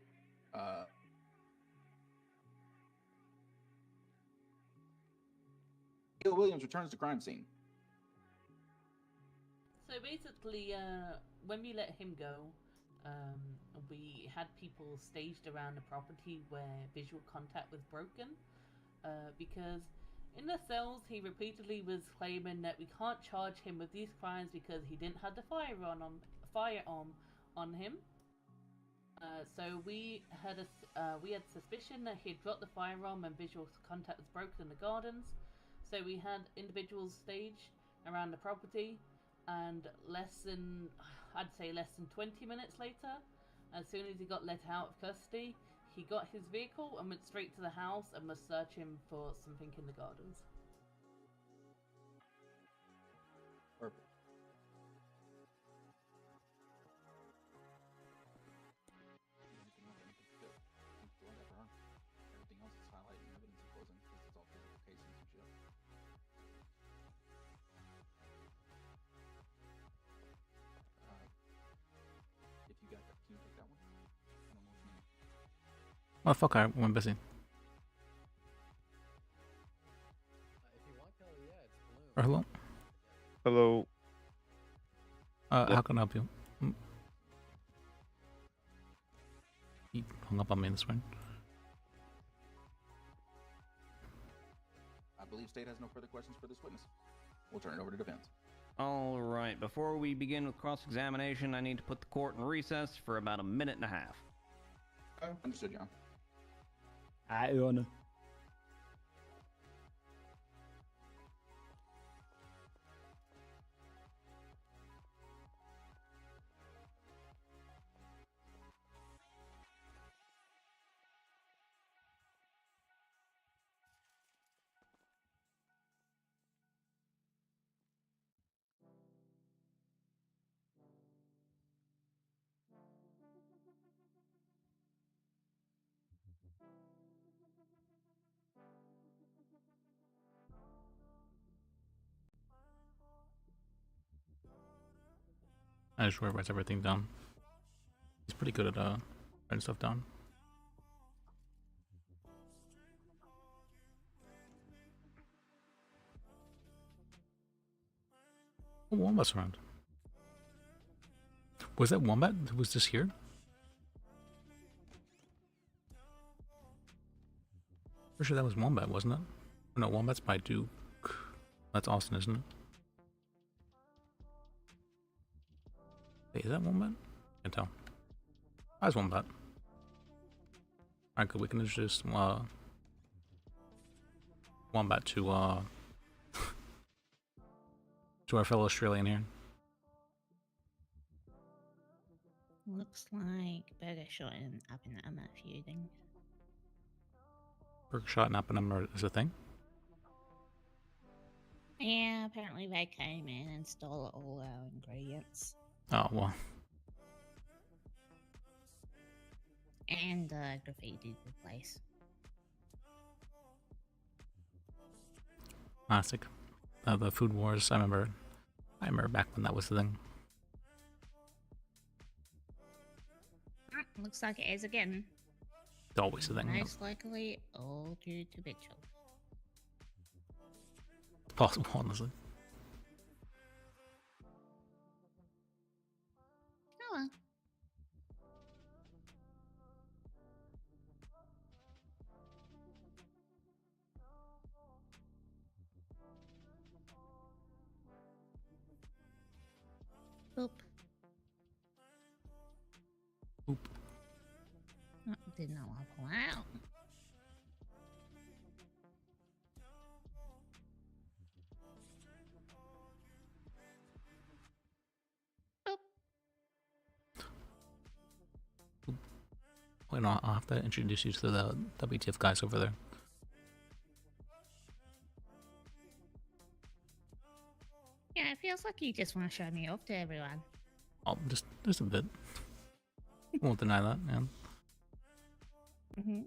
Neo Williams returns to crime scene. So basically, when we let him go, we had people staged around the property where visual contact was broken, because in the cells he repeatedly was claiming that we can't charge him with these crimes because he didn't have the firearm on him. So we had suspicion that he had dropped the firearm and visual contact was broken in the gardens. So we had individuals staged around the property, and less than 20 minutes later, as soon as he got let out of custody, he got his vehicle and went straight to the house and was searching for something in the gardens. Perfect. Everything else is highlighting evidence and closing because it's all physical casings and shit. If you got that, can you take that one? I don't know what you mean. Motherfucker, I went busy. Or hello? Hello. How can I help you? He hung up on me this morning. I believe state has no further questions for this witness. We'll turn it over to defense. All right, before we begin with cross-examination, I need to put the court in recess for about a minute and a half. Understood, John. Aye, Your Honor. I just writes everything down. He's pretty good at writing stuff down. Oh, Wombat's around. Was that Wombat? Was this here? Pretty sure that was Wombat, wasn't it? Oh, no, Wombat's by Duke. That's Austin, isn't it? Wait, is that Wombat? Can't tell. That's Wombat. Alright, good. We can introduce Wombat to to our fellow Australian here. Looks like Burger Shot and Up and Emma feuding. Burger Shot and Appenum is a thing. Yeah, apparently they came in and stole all our ingredients. Oh, well. And graffitied the place. Classic. The food wars. I remember back when that was the thing. Looks like it is again. It's always the thing. Most likely all due to Mitchell. It's possible, honestly. Oh well. Boop. Boop. Oh, did not want to pull out. Wait, no, I'll have to introduce you to the WTF guys over there. Yeah, it feels like you just want to show me off to everyone. Oh, just a bit. Won't deny that, yeah. Hmm.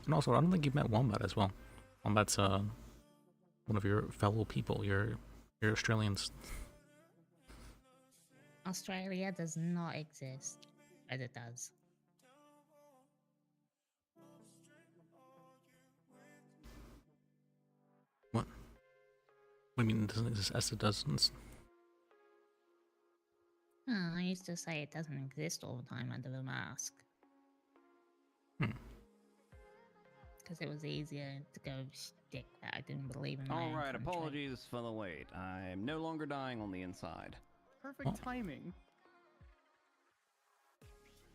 And also, I don't think you've met Wombat as well. Wombat's one of your fellow people. You're Australians. Australia does not exist, but it does. What? What do you mean it doesn't exist as it does? Oh, I used to say it doesn't exist all the time under the mask. Because it was easier to go stick that I didn't believe in my own Alright, country. apologies for the wait. I'm no longer dying on the inside. Perfect timing.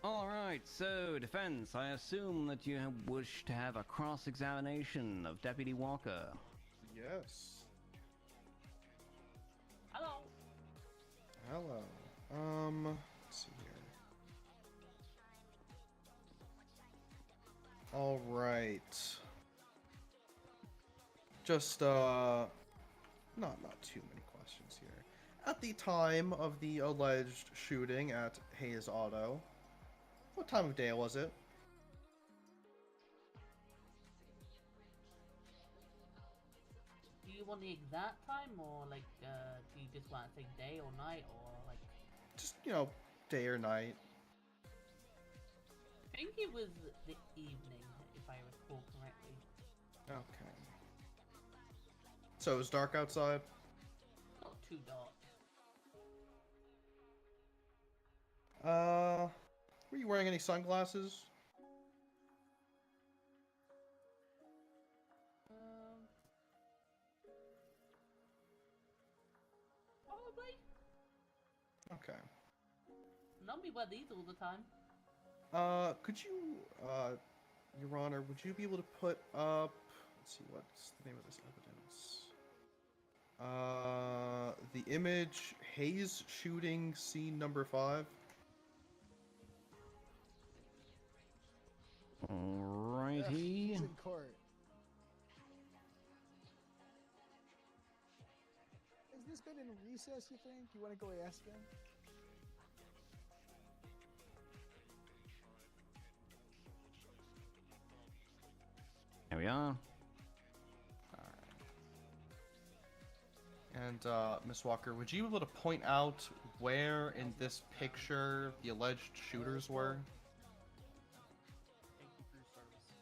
Alright, so, defense, I assume that you wish to have a cross-examination of Deputy Walker. Yes. Hello. Hello. Let's see here. All right. Just not too many questions here. At the time of the alleged shooting at Hayes Auto, what time of day was it? Do you want the exact time, or like, do you just want to say day or night, or like? Just, day or night. I think it was the evening, if I recall correctly. Okay. So it was dark outside? Not too dark. Were you wearing any sunglasses? Probably. Okay. Not me wear these all the time. Could you, Your Honor, would you be able to put up, let's see, what's the name of this evidence? The image, Hayes shooting scene number 5. Alrighty. He's in court. Has this been in recess, you think? You want to go ask him? There we are. And Miss Walker, would you be able to point out where in this picture the alleged shooters were? Thank you for your service.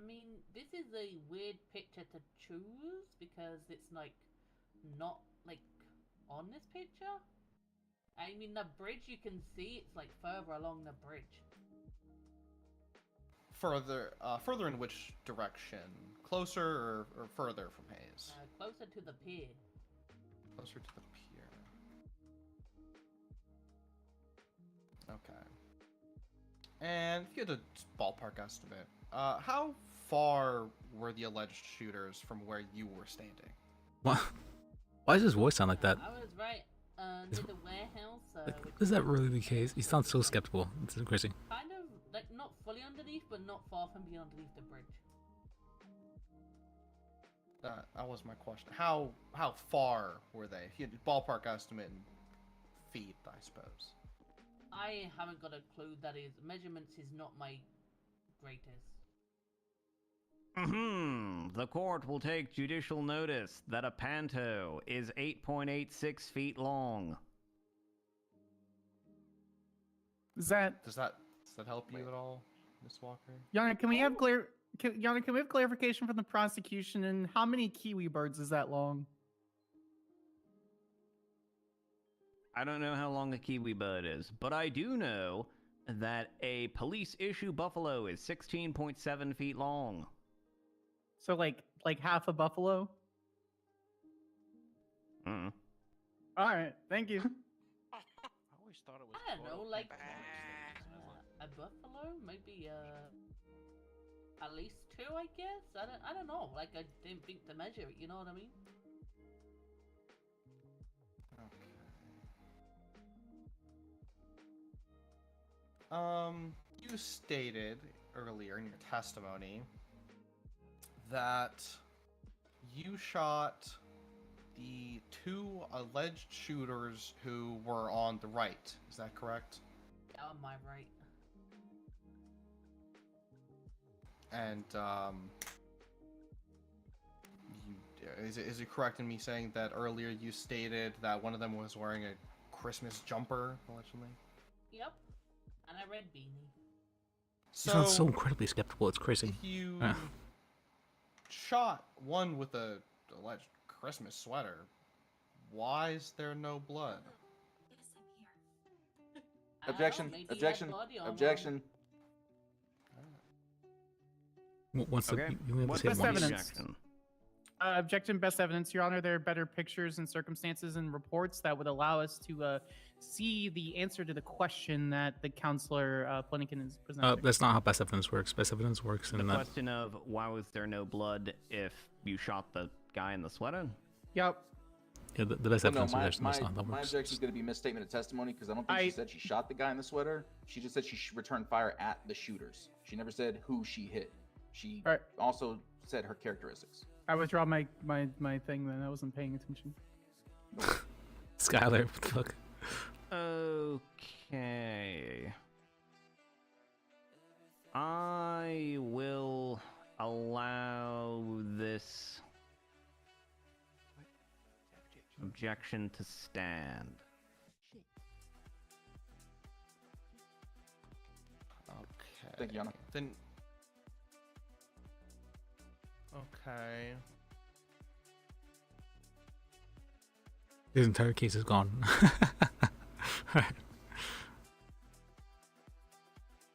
I mean, this is a weird picture to choose because it's like not like on this picture. I mean, the bridge you can see it's like further along the bridge. Further in which direction? Closer or further from Hayes? Closer to the pier. Closer to the pier. Okay. And if you had a ballpark estimate, how far were the alleged shooters from where you were standing? What? Why does his voice sound like that? I was right near the warehouse. Like, is that really the case? He sounds so skeptical. It's crazy. Kind of like not fully underneath, but not far from being underneath the bridge. That was my question. How far were they? If you had a ballpark estimate in feet, I suppose. I haven't got a clue. That is, measurements is not my greatest. The court will take judicial notice that a panto is 8.86 feet long. Does that help you at all, Miss Walker? Yana, can we have clarification from the prosecution? And how many kiwi birds is that long? I don't know how long a kiwi bird is, but I do know that a police issue buffalo is 16.7 feet long. So like half a buffalo? Mm. All right, thank you. I always thought it was. I don't know, like a buffalo, maybe at least 2, I guess. I don't know. Like I didn't think to measure it. You know what I mean? You stated earlier in your testimony that you shot the 2 alleged shooters who were on the right. Is that correct? Yeah, on my right. And is it correct in me saying that earlier you stated that one of them was wearing a Christmas jumper, allegedly? Yep. And a red beanie. He sounds so incredibly skeptical. It's crazy. If you shot one with a alleged Christmas sweater, why is there no blood? Objection! Objection! Objection! What's Okay. What's Best evidence. Objection, best evidence, Your Honor. There are better pictures and circumstances and reports that would allow us to see the answer to the question that the counselor Flanagan is presenting. That's not how best evidence works. Best evidence works in The that. question of why was there no blood if you shot the guy in the sweater? Yep. Yeah, the best evidence that's not how that my works. objection is going to be misstatement of testimony because I don't think she said she shot the guy in the sweater. She just said she returned fire at the shooters. She never said who she hit. She also said her characteristics. I withdraw my thing then. I wasn't paying attention. Skylar, what the fuck? Okay. I will allow this objection to stand. Okay. Thank you, Yana. Then. Okay. His entire case is gone. Right.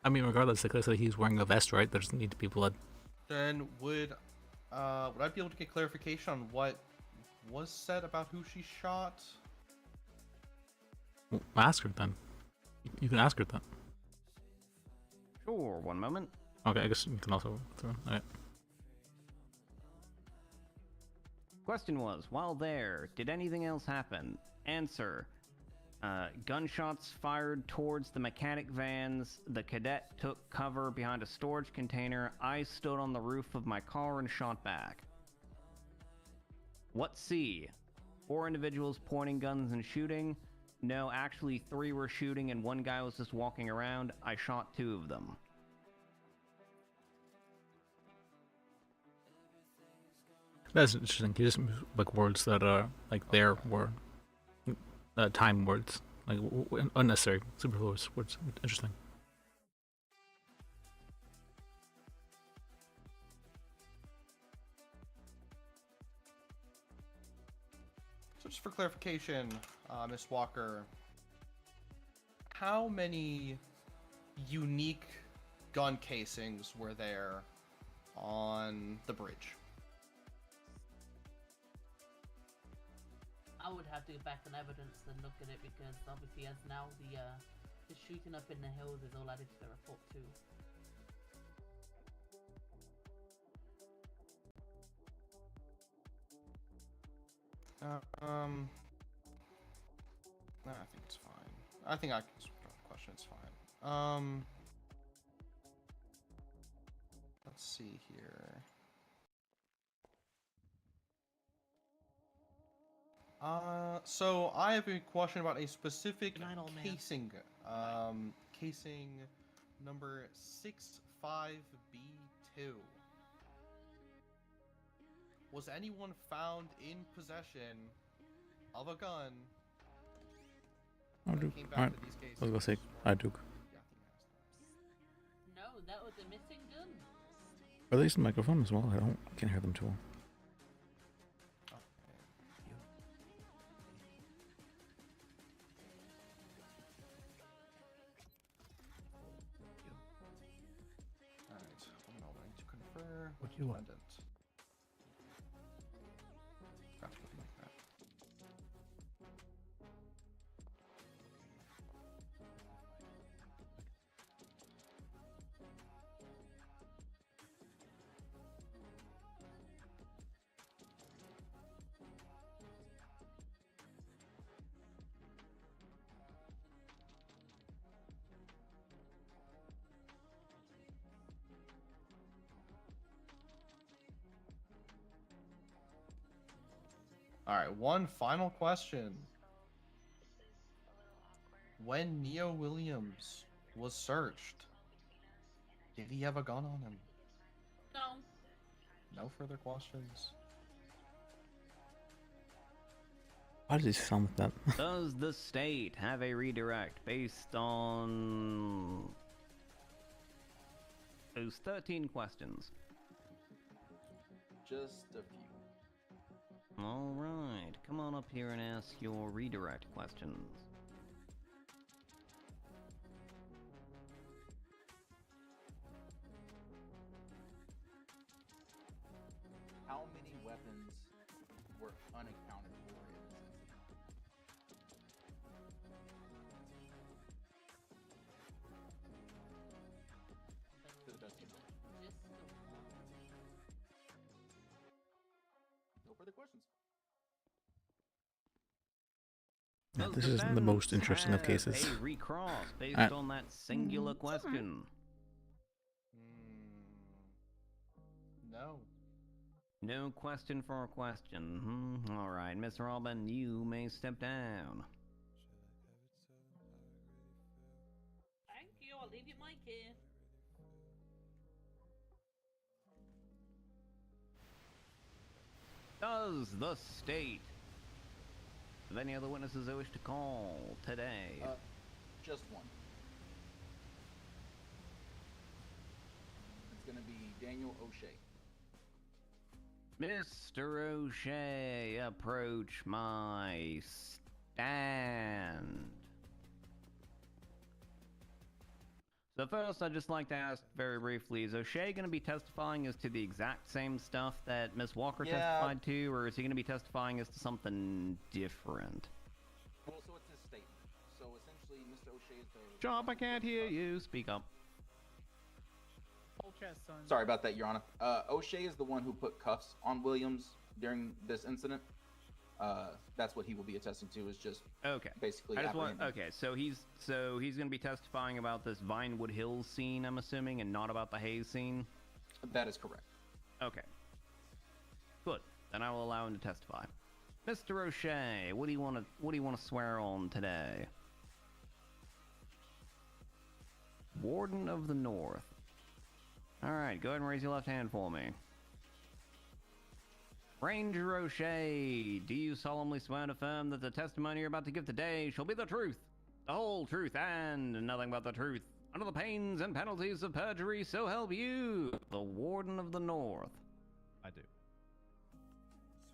I mean, regardless, like I said, he's wearing a vest, right? There doesn't need to be blood. Then would I be able to get clarification on what was said about who she shot? Well, ask her then. You can ask her then. Sure, one moment. Okay, I guess you can also throw. Alright. Question was, while there, did anything else happen? Answer. Gunshots fired towards the mechanic vans. The cadet took cover behind a storage container. I stood on the roof of my car and shot back. What C? 4 individuals pointing guns and shooting. No, actually 3 were shooting and 1 guy was just walking around. I shot 2 of them. That's interesting. He just like words that are like there were time words, like unnecessary, superfluous words. Interesting. So just for clarification, Miss Walker, how many unique gun casings were there on the bridge? I would have to get back on evidence and look at it because obviously as now the shooting up in the hills is all added to the report too. I think it's fine. I think I can switch off the question. It's fine. Let's see here. So I have a question about a specific casing. Casing number 65B2. Was anyone found in possession of a gun? I do. Came back Alright. to these cases? I was gonna say I do. No, that was a missing gun. Are they using the microphone as well? I can't hear them too well. Alright, one moment to confer. What do you want? Defendant. Perhaps looking like that. All right, one final question. When Neo Williams was searched, did he have a gun on him? No. No further questions. Why does he sound like that? Does the state have a redirect based on those 13 questions? Just a few. Alright, come on up here and ask your redirect questions. How many weapons were unaccounted for in this incident? To the best of your knowledge. No further questions. Yeah, this is the most interesting of cases. A recross based Alright. on that singular question. No. No question for a question. Alright, Miss Robin, you may step down. Thank you, I'll leave your mic here. Does the state have any other witnesses they wish to call today? Just one. It's gonna be Daniel O'Shea. Mr. O'Shea, approach my stand. So first, I'd just like to ask very briefly, is O'Shea going to be testifying as to the exact same stuff that Miss Walker testified to, or is he going to be testifying as to something different? Well, so it's his statement. So essentially, Mr. O'Shea is the... Chop, I can't hear you. Speak up. Whole chest, son. Sorry about that, Your Honor. O'Shea is the one who put cuffs on Williams during this incident. That's what he will be attesting to. Is just basically. I just want. apprehending. Okay, so he's going to be testifying about this Vinewood Hills scene, I'm assuming, and not about the Hayes scene. That is correct. Okay. Good. then I will allow him to testify. Mr. O'Shea, what do you want to swear on today? Warden of the North. All right, go ahead and raise your left hand for me. Ranger O'Shea, do you solemnly swear and affirm that the testimony you're about to give today shall be the truth, the whole truth, and nothing but the truth, under the pains and penalties of perjury, so help you, the Warden of the North? I do.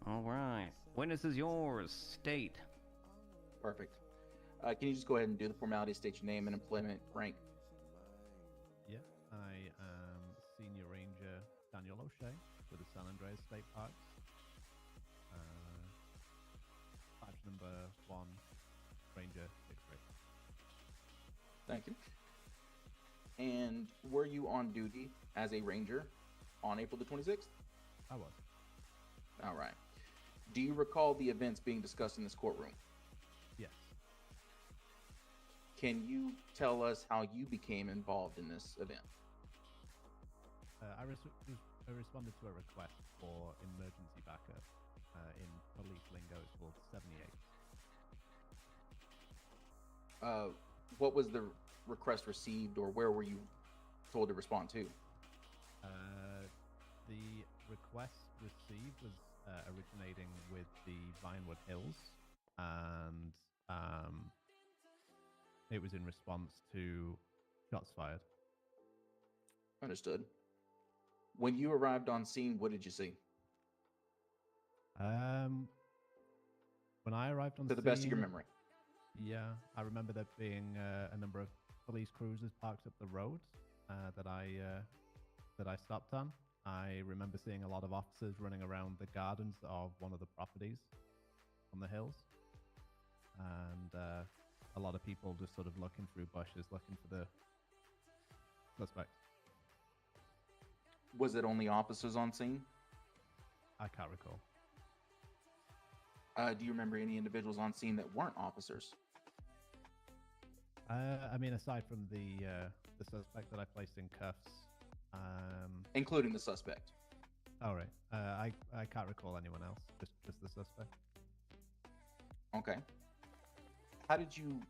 All right. Witness is yours. State. Perfect. Can you just go ahead and do the formality, state your name and employment rank? Yeah, I am Senior Ranger Daniel O'Shea with the San Andreas State Parks. Badge number 1, Ranger 6th grade. Thank you. And were you on duty as a ranger on April the 26th? I was. All right. Do you recall the events being discussed in this courtroom? Yes. Can you tell us how you became involved in this event? I responded to a request for emergency backup. In police lingo, it's called 78. What was the request received, or where were you told to respond to? The request received was originating with the Vinewood Hills, and it was in response to shots fired. Understood. When you arrived on scene, what did you see? When I arrived on To the best of your memory. Yeah, I remember there being a number of police cruisers parked up the road that I stopped on. I remember seeing a lot of officers running around the gardens of one of the properties on the hills, and a lot of people just sort of looking through bushes, looking for the suspect. Was it only officers on scene? I can't recall. Do you remember any individuals on scene that weren't officers? I mean, aside from the suspect that I placed in cuffs, including the suspect. All right. I can't recall anyone else. Just the suspect. Okay. How did you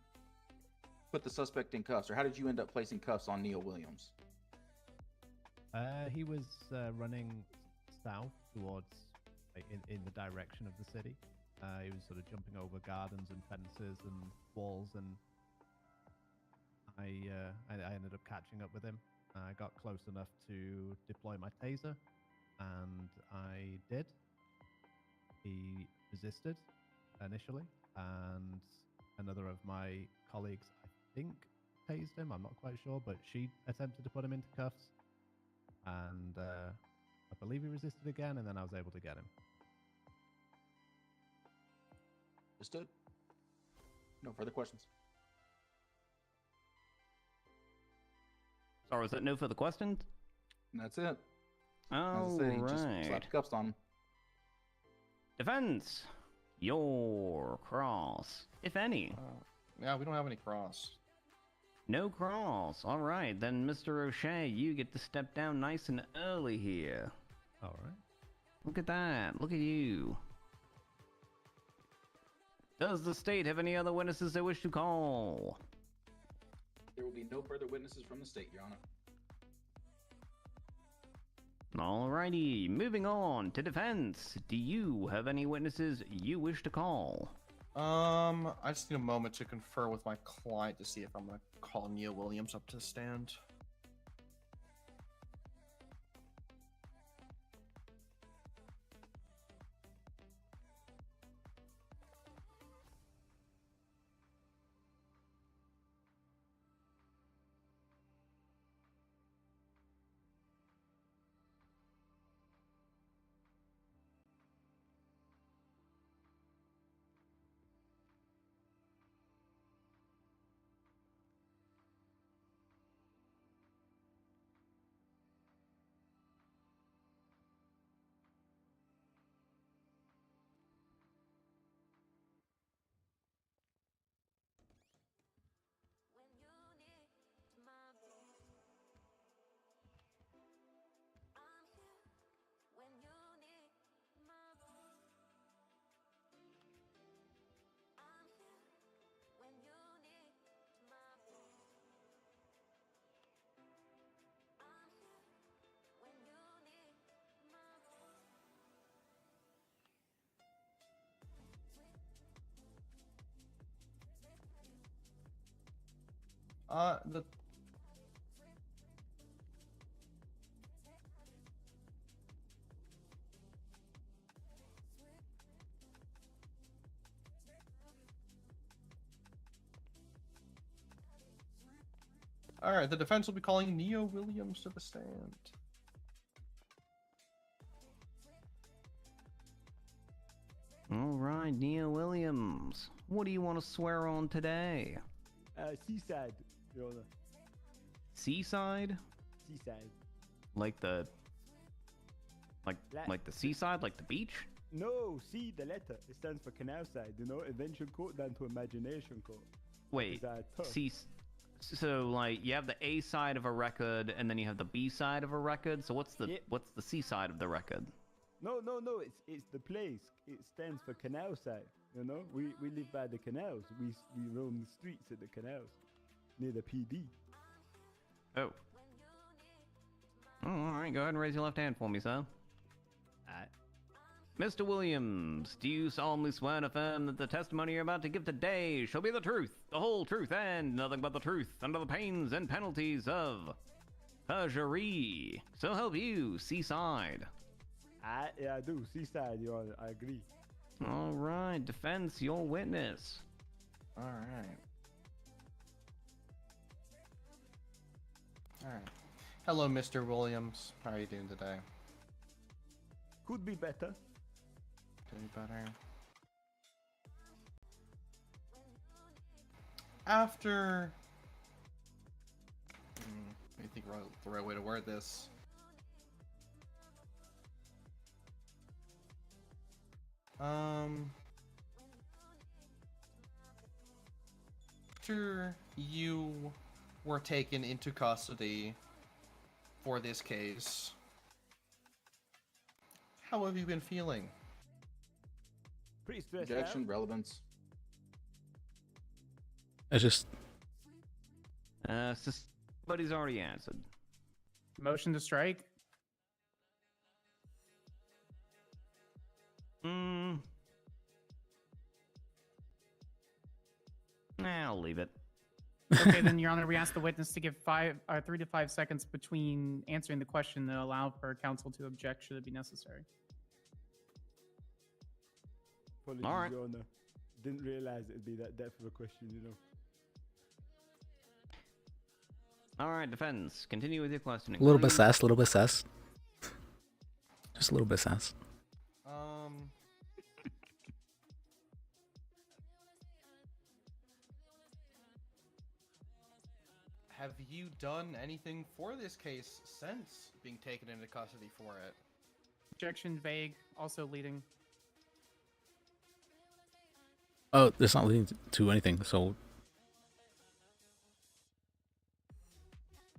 put the suspect in cuffs, or how did you end up placing cuffs on Neil Williams? He was running south towards, in the direction of the city. He was sort of jumping over gardens and fences and walls, and I ended up catching up with him. I got close enough to deploy my taser, and I did. He resisted initially, and another of my colleagues, I think, tased him. I'm not quite sure, but she attempted to put him into cuffs, and I believe he resisted again, and then I was able to get him. Understood. No further questions. Sorry, was that no further questions? And that's it. All As I said, he right. just slapped cuffs on him. Defense, your cross, if any. Yeah, we don't have any cross. No cross. All right, then, Mr. O'Shea, you get to step down nice and early here. All right. Look at that. Look at you. Does the state have any other witnesses they wish to call? There will be no further witnesses from the state, Your Honor. Alrighty, moving on to defense. Do you have any witnesses you wish to call? I just need a moment to confer with my client to see if I'm gonna call Neil Williams up to the stand. The All right, the defense will be calling Neo Williams to the stand. All right, Neo Williams. What do you want to swear on today? Seaside, Your Honor. Seaside? Seaside. Like the... La- Like the seaside? Like the beach? No, see the letter. It stands for canal side, you know, invention court down to imagination court. Wait, tough. so like you have the A side of a record and then you have the B side of a record. So what's the C side of the record? No, it's the place. It stands for canal side. You know, we live by the canals. We roam the streets at the canals near the PD. Oh. Oh, all right. Go ahead and raise your left hand for me, sir. Alright. Mr. Williams, do you solemnly swear and affirm that the testimony you're about to give today shall be the truth, the whole truth, and nothing but the truth, under the pains and penalties of perjury? So help you, Seaside. Yeah, I do. Seaside, Your Honor. I agree. All right, defense, your witness. All right. All right. Hello, Mr. Williams. How are you doing today? Could be better. Could be better. After... I think the right way to word this. After you were taken into custody for this case, how have you been feeling? Pretty stressed Objection, out. relevance. I just Somebody's already answered. Motion to strike. I'll leave it. Okay, then, Your Honor, we ask the witness to give 3 to 5 seconds between answering the question and allow for counsel to object should it be necessary. Apologies, All right. Your Honor. Didn't realize it'd be that depth of a question, you know. All right, defense. Continue with your questioning. a little bit sass, a little bit sass. Just a little bit sass. Have you done anything for this case since being taken into custody for it? Objection vague, also leading. Oh, it's not leading to anything, so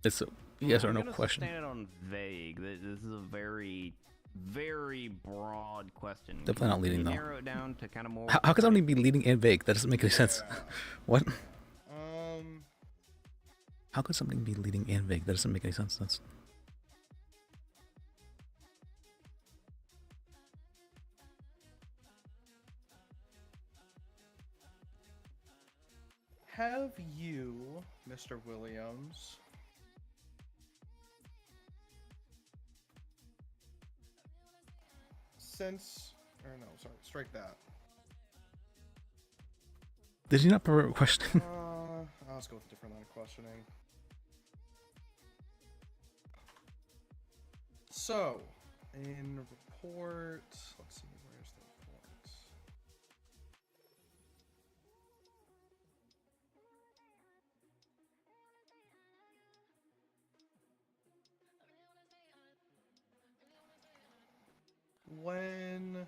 it's a yes or no question. Stand on vague. This is a very, very broad question. Definitely not leading, Can you though. narrow it down to kind of more. How could something be leading and vague? That doesn't make any sense. What? How could something be leading and vague? That doesn't make any sense. That's Have you, Mr. Williams, since, or no, sorry, strike that. Did you not provide a question? Let's go with a different line of questioning. So, in report, let's see, where's the report? When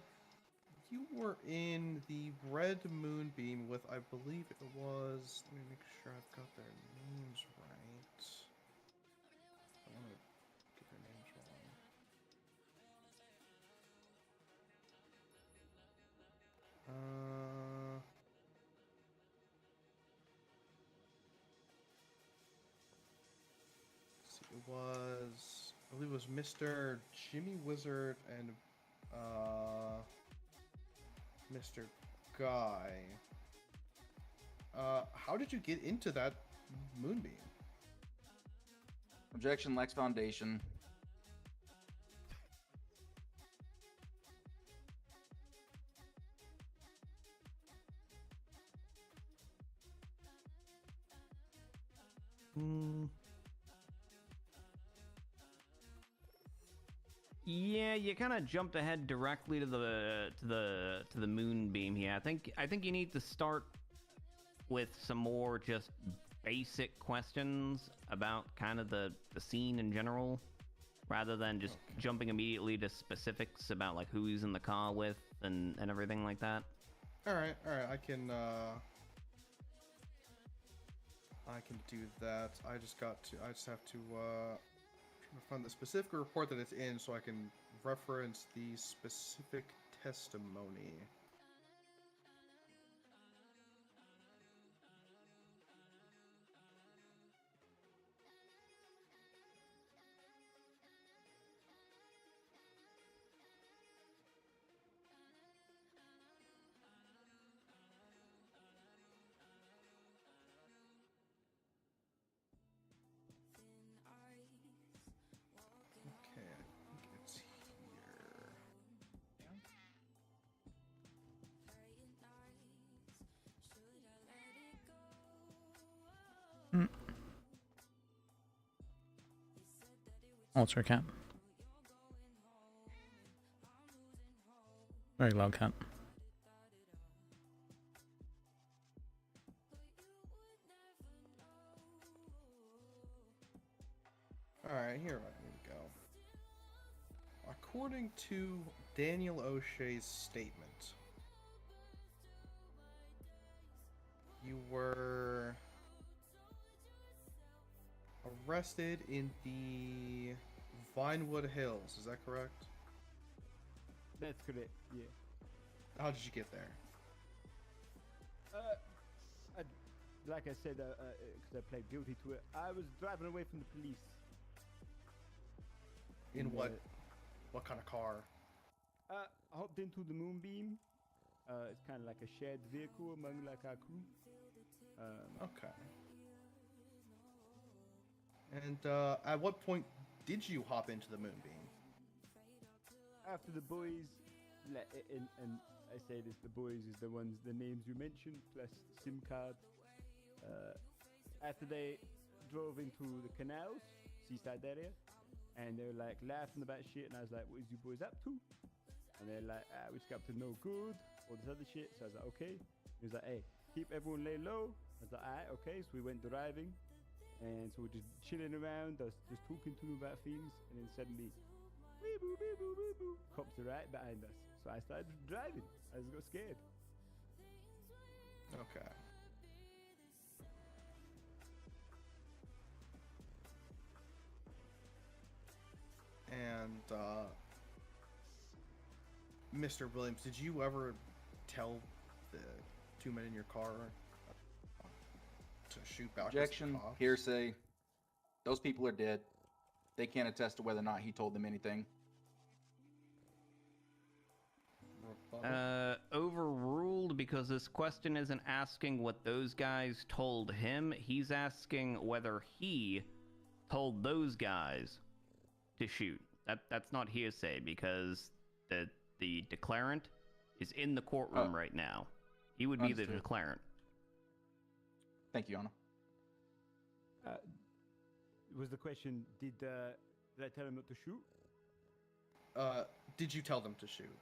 you were in the Red Moonbeam with, I believe it was, let me make sure I've got their names right. I want to get their names wrong. Let's see, it was, I believe it was Mr. Jimmy Wizard and Mr. Guy. How did you get into that moonbeam. Objection lacks foundation. Yeah, you kind of jumped ahead directly to the moonbeam here. I think you need to start with some more just basic questions about kind of the scene in general, rather than just jumping immediately to specifics about like who he's in the car with and everything like that. All right, I can do that. I just have to try to find the specific report that it's in so I can reference the specific testimony. Okay, I think it's here. Oh, it's her cat. Very loud cat. Alright, here we go. According to Daniel O'Shea's statement, you were arrested in the Vinewood Hills, is that correct? That's correct, yeah. How did you get there? Like I said, because I pled guilty to it, I was driving away from the police. In what kind of car? I hopped into the Moonbeam. It's kind of like a shared vehicle among like our crew. Okay. And at what point did you hop into the Moonbeam? After the boys, and I say this, the boys is the ones, the names you mentioned, plus SIM card. After they drove into the canals, seaside area, and they were like laughing about shit, and I was like, what is you boys up to? And they're like, we just got up to no good, all this other shit. So I was like, okay. He was like, hey, keep everyone lay low. I was like, alright, okay. So we went driving, and so we're just chilling around, just talking to them about things, and then suddenly, wee boo, wee boo, wee boo, cops are right behind us. So I started driving. I just got scared. Okay. And Mr. Williams, did you ever tell the two men in your car to shoot back? Objection, hearsay. Those people are dead. They can't attest to whether or not he told them anything. Overruled, because this question isn't asking what those guys told him. He's asking whether he told those guys to shoot. That's not hearsay, because the declarant is in the courtroom right now. He would be the declarant. Thank you, Anna. Was the question, did I tell him not to shoot? Did you tell them to shoot?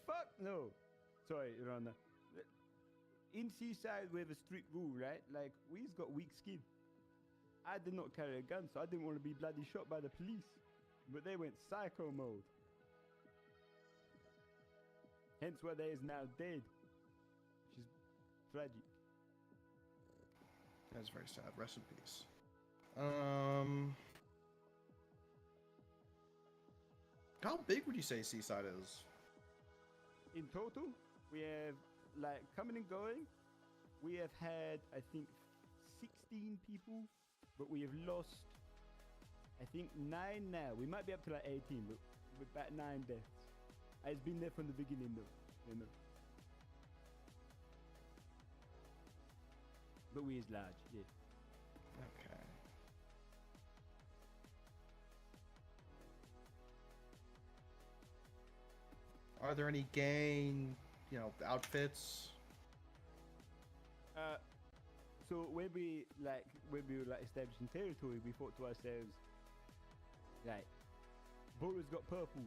Fuck no. Sorry, Your Honor. In Seaside, we have a strict rule, right? Like, we've got weak skin. I did not carry a gun, so I didn't want to be bloody shot by the police. But they went psycho mode. Hence why they is now dead. Which is tragic. That's very sad. Rest in peace. How big would you say Seaside is? In total, we have, like, coming and going, we have had, I think, 16 people, but we have lost, I think, 9 now. We might be up to like 18, but with about 9 deaths. It's been there from the beginning, though, you know. But we is large, yeah. Are there any gang, outfits? So when we were establishing territory, we thought to ourselves, like, Bora's got purple,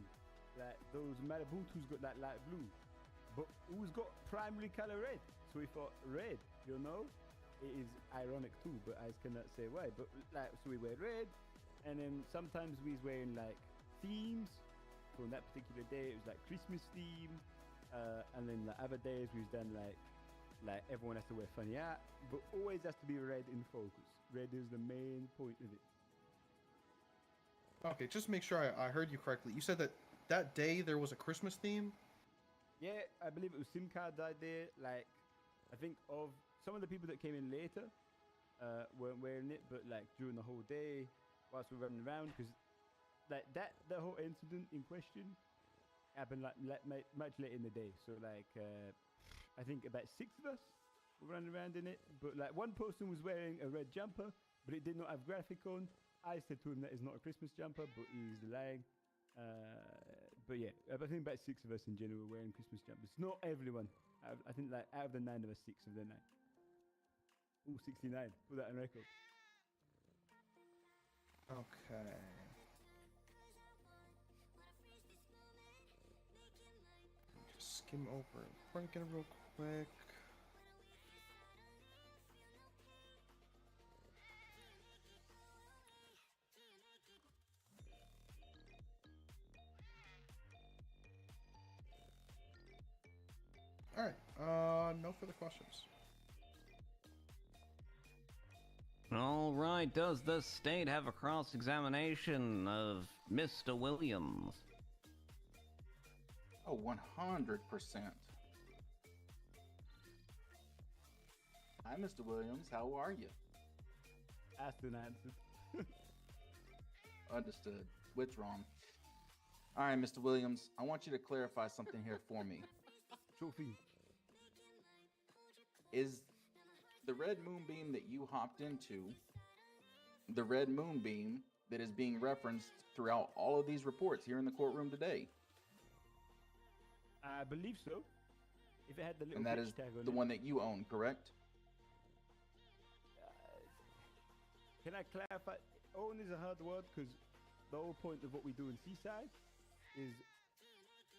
like those Marabutu's got that light blue, but who's got primary color red? So we thought red, It is ironic too, but I cannot say why. But so we wear red, and then sometimes we's wearing like themes. So on that particular day, it was like Christmas theme, and then the other days we've done like everyone has to wear funny hat, but always has to be red in focus. Red is the main point of it. Okay, just make sure I heard you correctly. You said that day there was a Christmas theme? Yeah, I believe it was SIM card that day. Like, I think of some of the people that came in later weren't wearing it, but like during the whole day, whilst we were running around, because like the whole incident in question happened much later in the day. So like, I think about 6 of us were running around in it, but like one person was wearing a red jumper, but it did not have graphic on. I said to him that it's not a Christmas jumper, but he's lying. But yeah, I think about 6 of us in general were wearing Christmas jumpers. Not everyone. I think like out of the 9 of us, 6 of the 9. Ooh, 69. Put that on record. Okay. Just skim over it. Break it real quick. Alright, no further questions. All right, does the state have a cross-examination of Mr. Williams? Oh, 100%. Hi, Mr. Williams. How are you? Asked and answered. Understood. Withdrawn. All right, Mr. Williams, I want you to clarify something here for me. Trophy. Is the red moonbeam that you hopped into the red moonbeam that is being referenced throughout all of these reports here in the courtroom today? I believe so. If it had the little And that bitch is tag on the it. one that you own, correct? Can I clarify? Own is a hard word because the whole point of what we do in Seaside is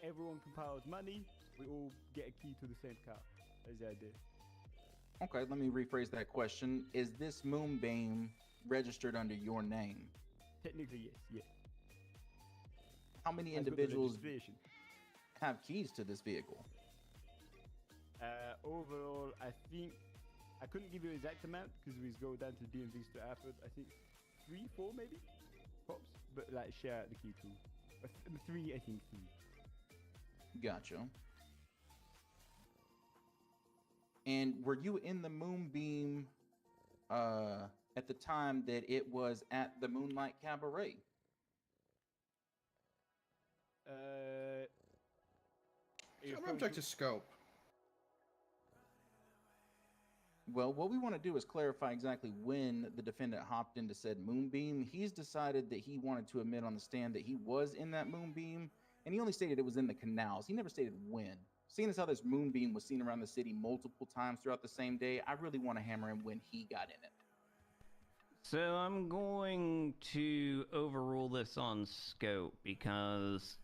everyone compiles money, we all get a key to the same car. That's the idea. Okay, let me rephrase that question. Is this moonbeam registered under your name? Technically, yes. Yeah. How many I've got the individuals registration. have keys to this vehicle? Overall, I think I couldn't give you an exact amount because we go down to DMV to Alfred. I think 3, 4 maybe, pops, but like share out the key too. 3, I think 3. Gotcha. And were you in the moonbeam at the time that it was at the Moonlight Cabaret? Object to scope. Well, what we want to do is clarify exactly when the defendant hopped into said moonbeam. He's decided that he wanted to admit on the stand that he was in that moonbeam, and he only stated it was in the canals. He never stated when. Seeing as how this moonbeam was seen around the city multiple times throughout the same day, I really want to hammer him when he got in it. So I'm going to overrule this on scope because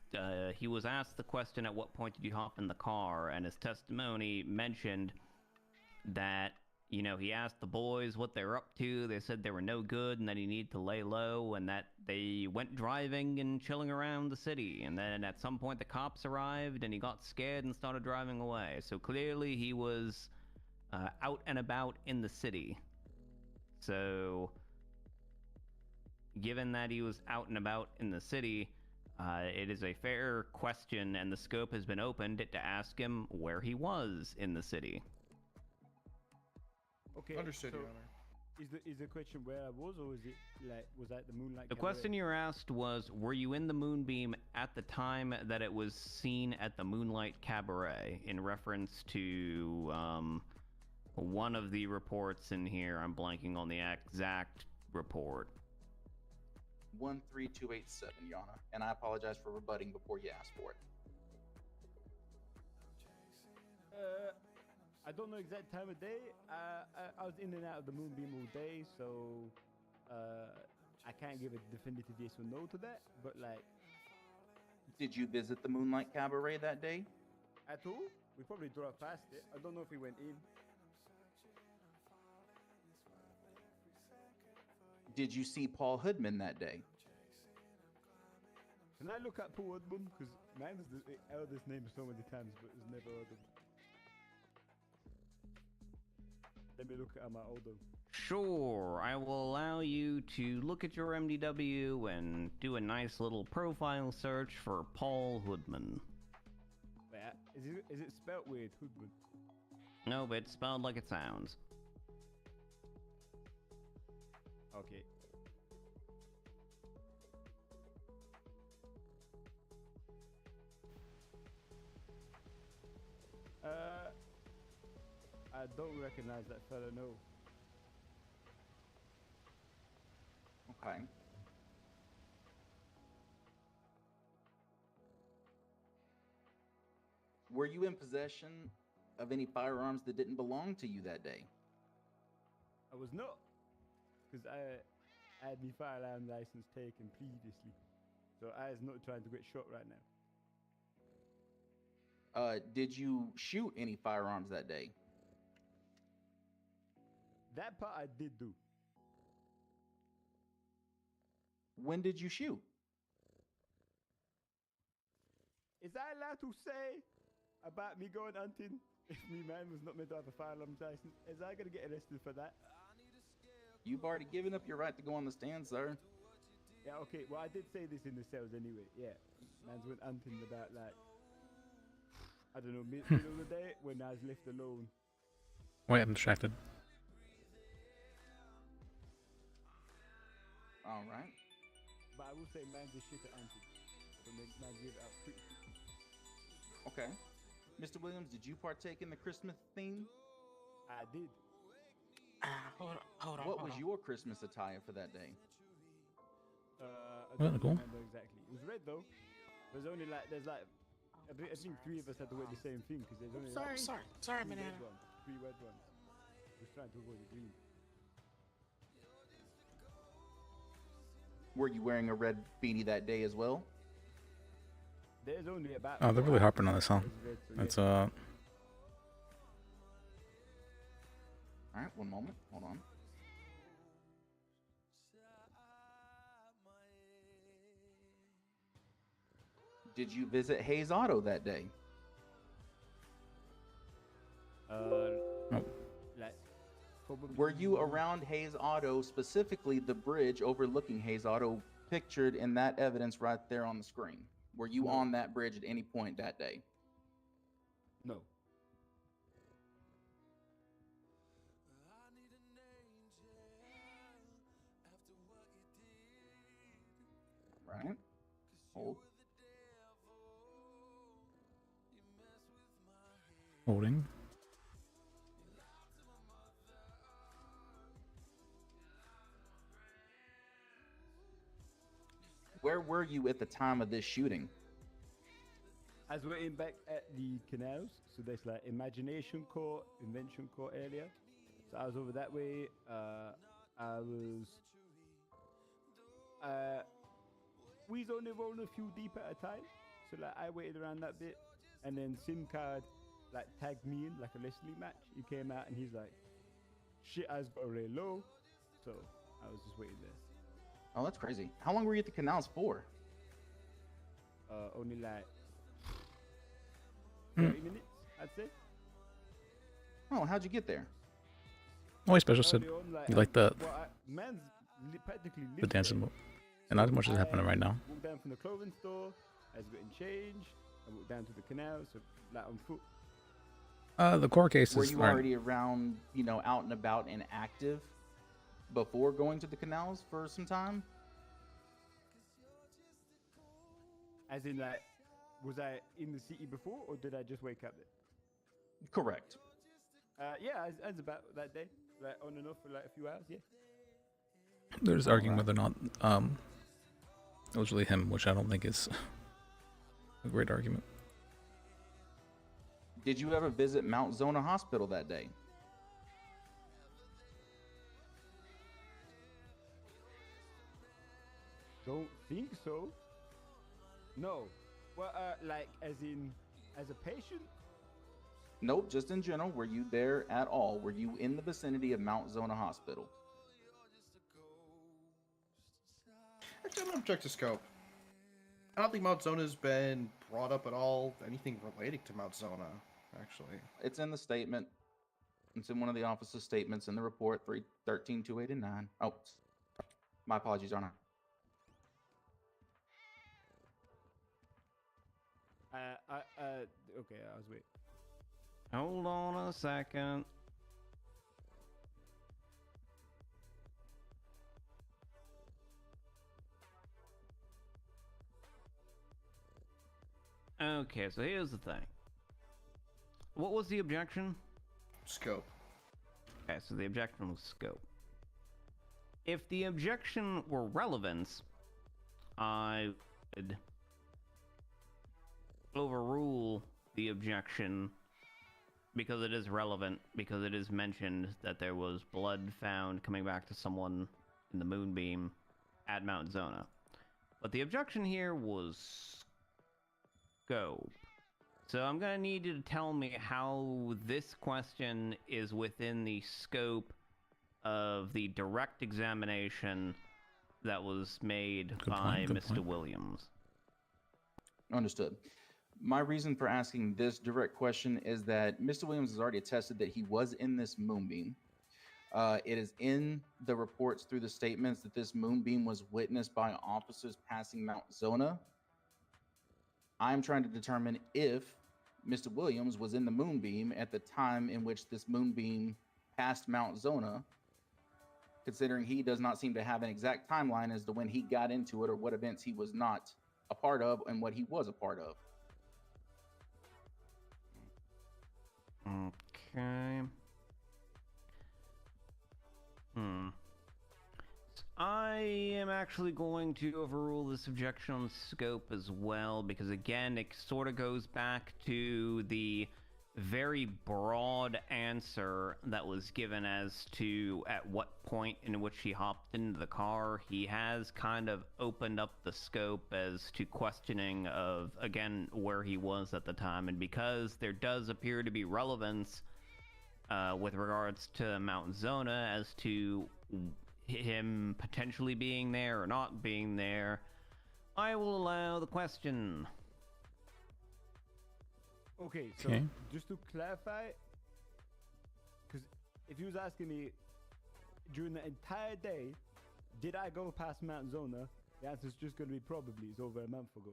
he was asked the question, at what point did you hop in the car? And his testimony mentioned that, you know, he asked the boys what they were up to. They said they were no good and that he needed to lay low and that they went driving and chilling around the city. And then at some point the cops arrived and he got scared and started driving away. So clearly he was out and about in the city. So given that he was out and about in the city, it is a fair question and the scope has been opened to ask him where he was in the city. Okay. Understood, so Your Honor. Is the question where I was, or is it like was that the Moonlight? The Cabaret? question you were asked was, were you in the moonbeam at the time that it was seen at the Moonlight Cabaret, in reference to one of the reports in here. I'm blanking on the exact report. 13287, Yana, and I apologize for rebutting before you asked for it. don't know exact time of day. I was in and out of the Moonbeam all day, so I can't give a definitive yes or no to that. But like, Did you visit the Moonlight Cabaret that day? at all, we probably drove past it. I don't know if we went in. Did you see Paul Hoodman that day? Can I look at Paul Woodman? Because mine is the eldest name so many times, but it's never heard of. Let me look at my older. Sure, I will allow you to look at your MDW and do a nice little profile search for Paul Hoodman. Wait, is it spelled weird, Hoodman? No, but it's spelled like it sounds. Okay. I don't recognize that fella, no. Okay. Were you in possession of any firearms that didn't belong to you that day? I was not, because I had my firearm license taken previously, so I was not trying to get shot right now. Did you shoot any firearms that day? That part I did do. When did you shoot? Is I allowed to say about me going hunting if me man was not meant to have a firearms license? Is I gonna get arrested for that? You've already given up your right to go on the stand, sir. Yeah, okay. Well, I did say this in the cells anyway. Yeah, man's went hunting about like I don't know middle of the day when I was left alone. Wait, I'm distracted. All right. But I will say man's a shit at hunting. So man give it up pretty quickly. Okay. Mr. Williams, did you partake in the Christmas theme? I did. Hold on. What was your Christmas attire for that day? I Well, don't cool. remember exactly. It was red though. There's only like I think 3 of us had to wear the same thing because there's only Sorry, three banana. red ones. 3 red ones. Just trying to avoid the green. Were you wearing a red beanie that day as well? There's only about. Oh, they're really harping on this, huh? It's All right, one moment. Hold on. Did you visit Hayes Auto that day? Like, probably. Were you around Hayes Auto, specifically the bridge overlooking Hayes Auto, pictured in that evidence right there on the screen? Were you on that bridge at any point that day? No. Right. Hold. holding. Where were you at the time of this shooting? As we're in back at the canals, so there's like Imagination Court, Invention Court area. So I was over that way. We was only rolling a few deep at a time. So like I waited around that bit, and then Sim Card like tagged me in like a wrestling match. He came out and he's like, "Shit, I's got really low." So I was just waiting there. Oh, that's crazy. How long were you at the canals for? Only like 30 minutes, I'd say. Oh, how'd you get there? Oh, special said Early on, you like the man's practically the dancing mode, and not as much is happening right now. Walked down from the clothing store. I was getting change. I walked down to the canal, so like on foot. The core cases Were you aren't- already around, you know, out and about and active before going to the canals for some time? As in, like, was I in the city before, or did I just wake up there? Correct. Yeah, I was about that day, like on and off for like a few hours. Yeah. They're just arguing whether or not it was really him, which I don't think is a great argument. Did you ever visit Mount Zona Hospital that day? Don't think so. No. Well, like as a patient? Nope, just in general. Were you there at all? Were you in the vicinity of Mount Zona Hospital? Actually, I'm gonna object to scope. I don't think Mount Zona's been brought up at all. Anything relating to Mount Zona, actually. It's in the statement. It's in one of the office's statements in the report, 313-289. Oh, my apologies, Your Honor. Okay, I was wait. Hold on a second. Okay, so here's the thing. What was the objection? Scope. Okay, so the objection was scope. If the objection were relevance, I would overrule the objection because it is relevant, because it is mentioned that there was blood found coming back to someone in the moonbeam at Mount Zona. But the objection here was scope. So I'm gonna need you to tell me how this question is within the scope of the direct examination that was made by Mr. Williams. Understood. My reason for asking this direct question is that Mr. Williams has already attested that he was in this moonbeam. It is in the reports through the statements that this moonbeam was witnessed by officers passing Mount Zona. I'm trying to determine if Mr. Williams was in the moonbeam at the time in which this moonbeam passed Mount Zona, considering he does not seem to have an exact timeline as to when he got into it or what events he was not a part of and what he was a part of. Okay. I am actually going to overrule this objection on scope as well, because again, it sort of goes back to the very broad answer that was given as to at what point in which he hopped into the car. He has kind of opened up the scope as to questioning of, again, where he was at the time, and because there does appear to be relevance with regards to Mount Zona as to him potentially being there or not being there, I will allow the question. Okay, so Okay. just to clarify, because if you was asking me during the entire day, did I go past Mount Zona? The answer is just going to be probably. It's over a month ago.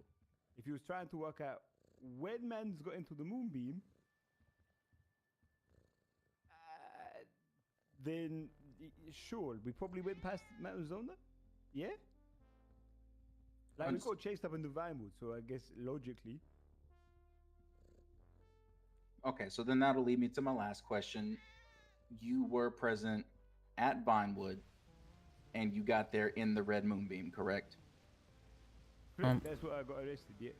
If you was trying to work out when man's got into the moonbeam, then sure, we probably went past Mount Zona. Yeah? Like, we got chased up into Vinewood, so I guess logically. Okay, so then that'll lead me to my last question. You were present at Vinewood, and you got there in the red moonbeam, correct? That's what I got arrested, yeah.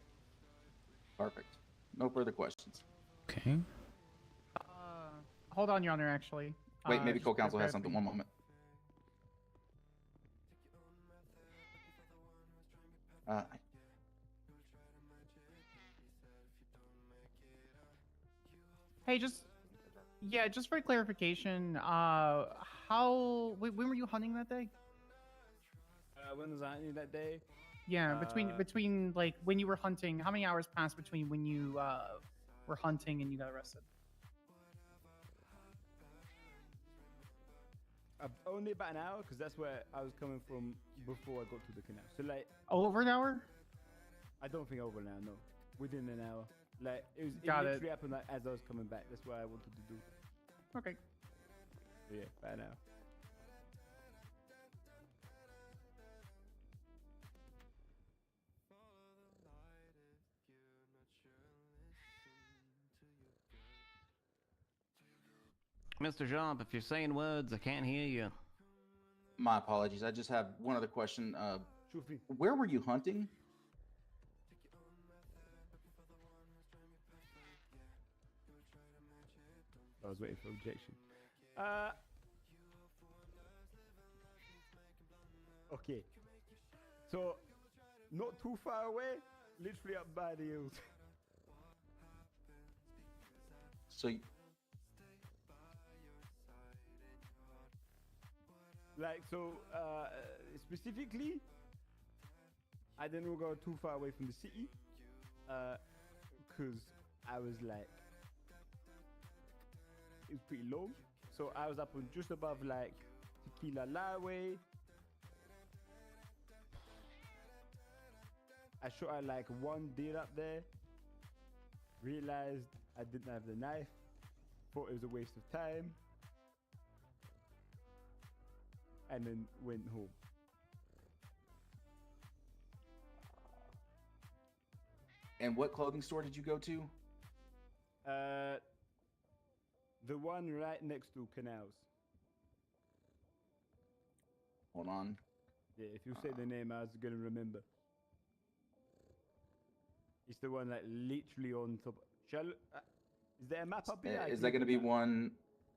Perfect. No further questions. Okay. Hold on, Your Honor, actually. Wait, maybe just for co-counsel has something. clarification. One moment. Hey, just for clarification, when were you hunting that day? When was I hunting that day? Yeah, between like when you were hunting, how many hours passed between when you were hunting and you got arrested? Only about an hour, because that's where I was coming from before I got to the canal. So like Over an hour? I don't think over an hour, no. Within an hour. Like it literally happened like, as I was coming back. That's what I wanted to do. Okay. So, yeah, about an hour. Mr. Jump, if you're saying words, I can't hear you. My apologies. I just have one other question. Sure thing. Where were you hunting? I was waiting for objection. Okay. So, not too far away, literally up by the hills. So Like, so, specifically, I didn't go too far away from the city, because I was like, it was pretty low. So I was up on just above like Tequila Highway. I shot at like one deer up there. Realized I didn't have the knife. Thought it was a waste of time. And then went home. And what clothing store did you go to? The one right next to Canals. Hold on. Yeah, if you say the name, I was gonna remember. It's the one like literally on top. Is there a map up here? Is that going to be one?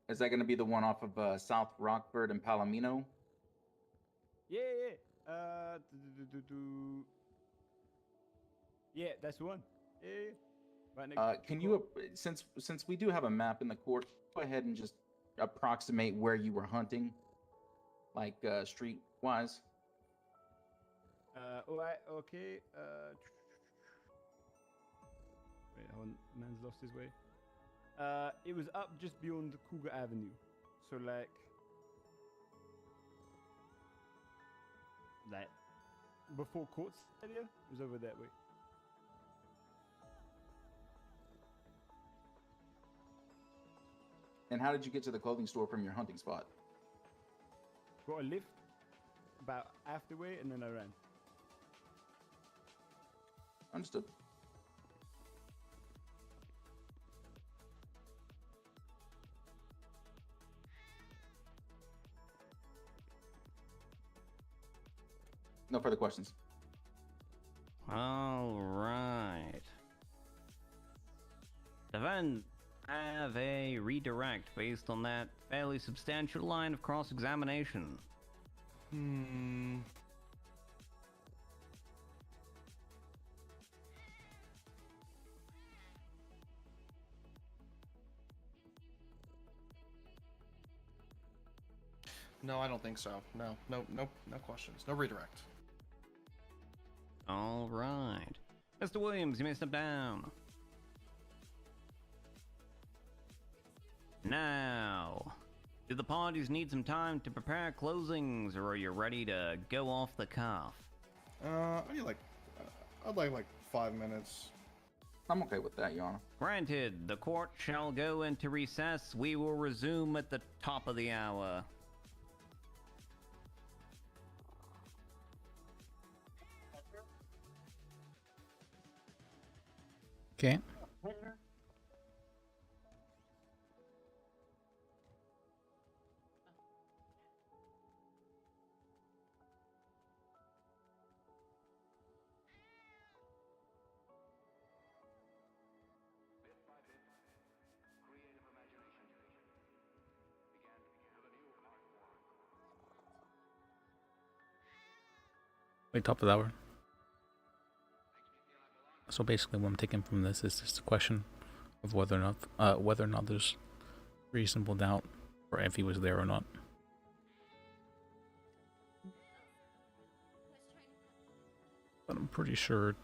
Is that going to be the one off of South Rockford and Palomino? Yeah, yeah. Yeah, that's the one. Yeah, yeah. Right next to Can you, since we do have a map in the court, go ahead and just approximate where you were hunting, like street wise? All right, okay. Wait, hold on. Man's lost his way. It was up just beyond Cougar Avenue, so like before Courts area. It was over that way. And how did you get to the clothing store from your hunting spot? Got a lift about half the way, and then I ran. Understood. No further questions. All right. Then have a redirect based on that fairly substantial line of cross-examination. No, I don't think so. No questions. No redirect. All right. Mr. Williams, you may step down. Now, do the parties need some time to prepare closings, or are you ready to go off the cuff? I'd like 5 minutes. I'm okay with that, Your Honor. Granted, the court shall go into recess. We will resume at the top of the hour. Okay. Wait, top of the hour. So basically, what I'm taking from this is just a question of whether or not there's reasonable doubt, or if he was there or not. But I'm pretty sure.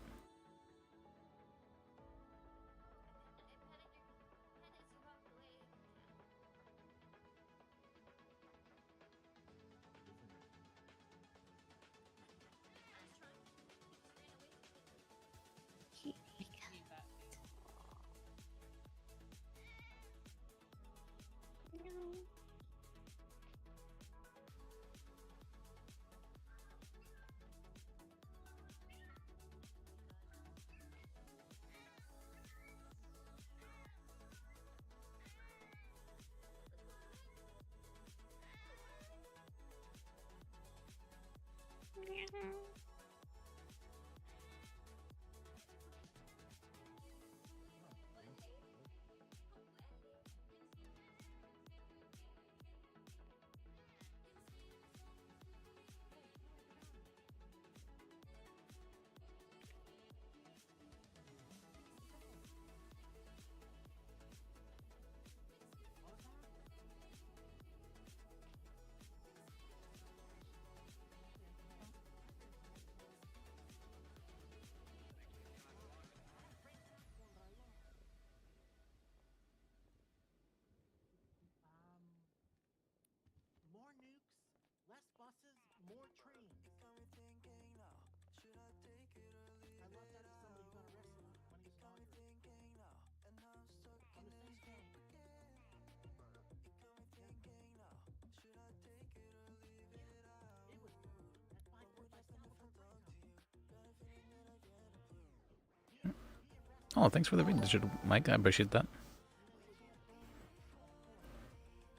Oh, thanks for the read, digital Mike. I appreciate that.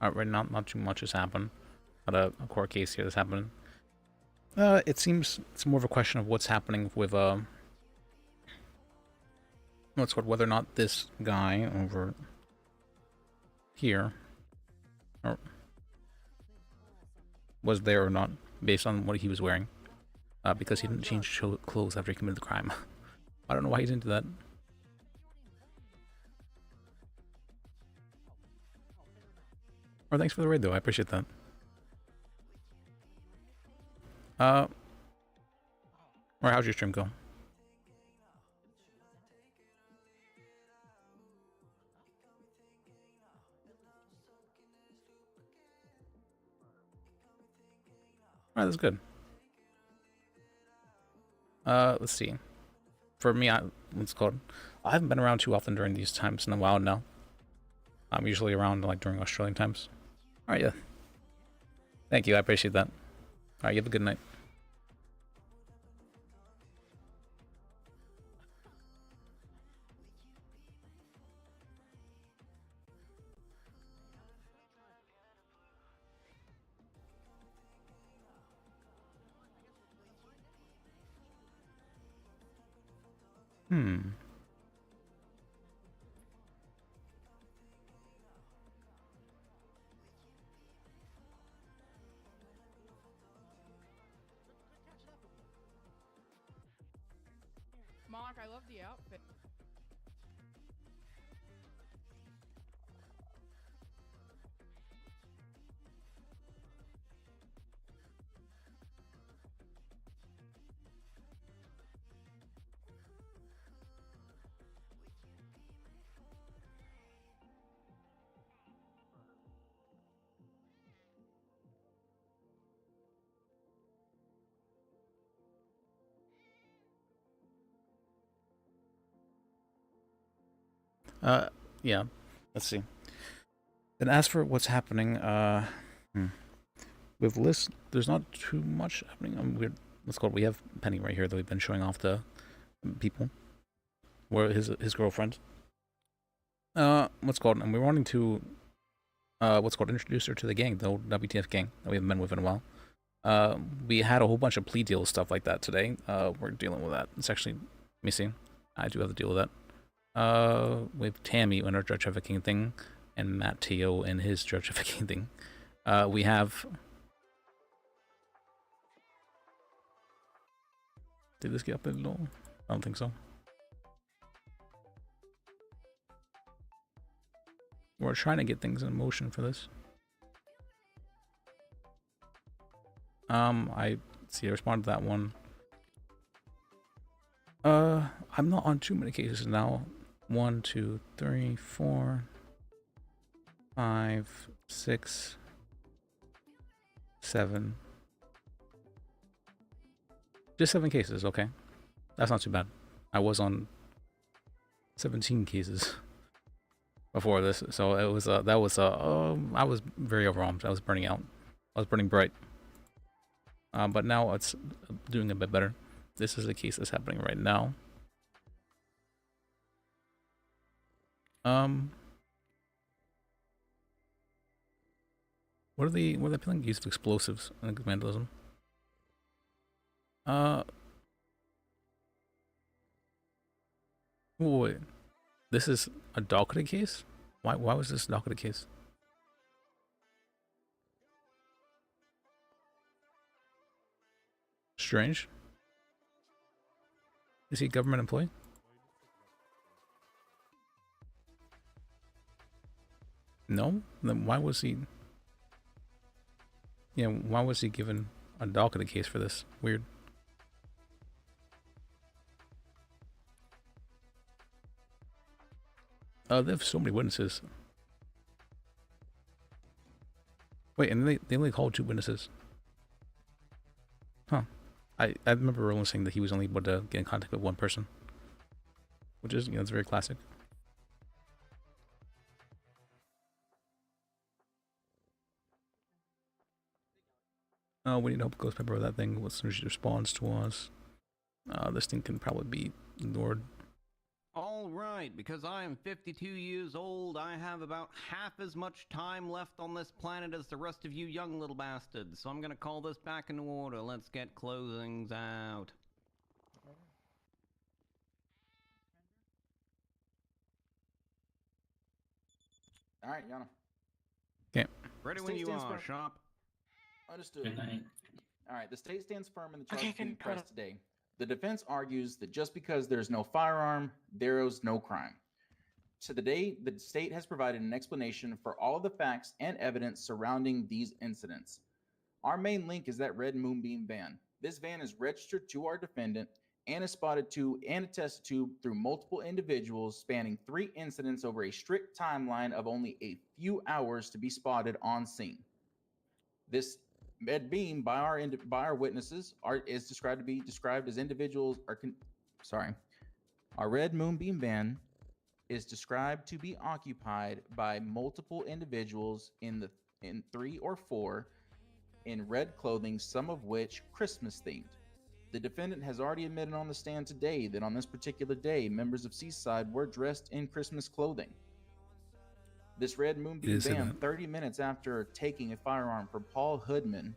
Right now, not too much has happened. Not a court case here that's happening. It seems it's more of a question of what's happening with what's called whether or not this guy over here was there or not, based on what he was wearing, because he didn't change clothes after he committed the crime. I don't know why he's into that. Oh, thanks for the raid, though. I appreciate that. Or how's your stream go? Alright, that's good. Let's see. For me, what's called? I haven't been around too often during these times in a while now. I'm usually around like during Australian times. Alright, yeah. Thank you, I appreciate that. Alright, you have a good night. Mark, I love the outfit. Yeah. Let's see. Then as for what's happening, with Liz, there's not too much happening. Let's call it. We have Penny right here that we've been showing off to people. Where his girlfriend. What's called, and we're wanting to, introduce her to the gang, the old WTF gang that we haven't been with in a while. We had a whole bunch of plea deals, stuff like that today. We're dealing with that. It's actually, let me see. I do have to deal with that. With Tammy and her drug trafficking thing, and Matt Teo and his drug trafficking thing. We have. Did this get updated at all? I don't think so. We're trying to get things in motion for this. I see. I responded to that one. I'm not on too many cases now. 1, 2, 3, 4, 5, 6, 7. Just 7 cases, okay. That's not too bad. I was on 17 cases before this, so it was I was very overwhelmed. I was burning out. I was burning bright. But now it's doing a bit better. This is a case that's happening right now. What are they appealing? Use of explosives and vandalism. Wait. This is a docketed case? Why was this a docketed case? Strange. Is he a government employee? No? Then why was he... Yeah, why was he given a docketed case for this? Weird. They have so many witnesses. Wait, and they only called 2 witnesses. I remember Roland saying that he was only able to get in contact with one person, which is, it's very classic. We need to help Ghost Pepper with that thing as soon as she responds to us. This thing can probably be ignored. All right, because I am 52 years old, I have about half as much time left on this planet as the rest of you young little bastards. So I'm gonna call this back into order. Let's get closings out. All right, Yana. Okay. Ready The when state you stands are, firm. Shop. Understood. Good night. All right, the state stands firm in the Okay, charges being good. pressed today. The defense argues that just because there's no firearm, there is no crime. To the day, the state has provided an explanation for all of the facts and evidence surrounding these incidents. Our main link is that red Moonbeam van. This van is registered to our defendant and is spotted to and attested to through multiple individuals spanning 3 incidents over a strict timeline of only a few hours to be spotted on scene. This red beam by our witnesses is described as individuals our red Moonbeam van is described to be occupied by multiple individuals in 3 or 4 in red clothing, some of which Christmas themed. The defendant has already admitted on the stand today that on this particular day, members of Seaside were dressed in Christmas clothing. This red Moonbeam van, 30 minutes after taking a firearm from Paul Hoodman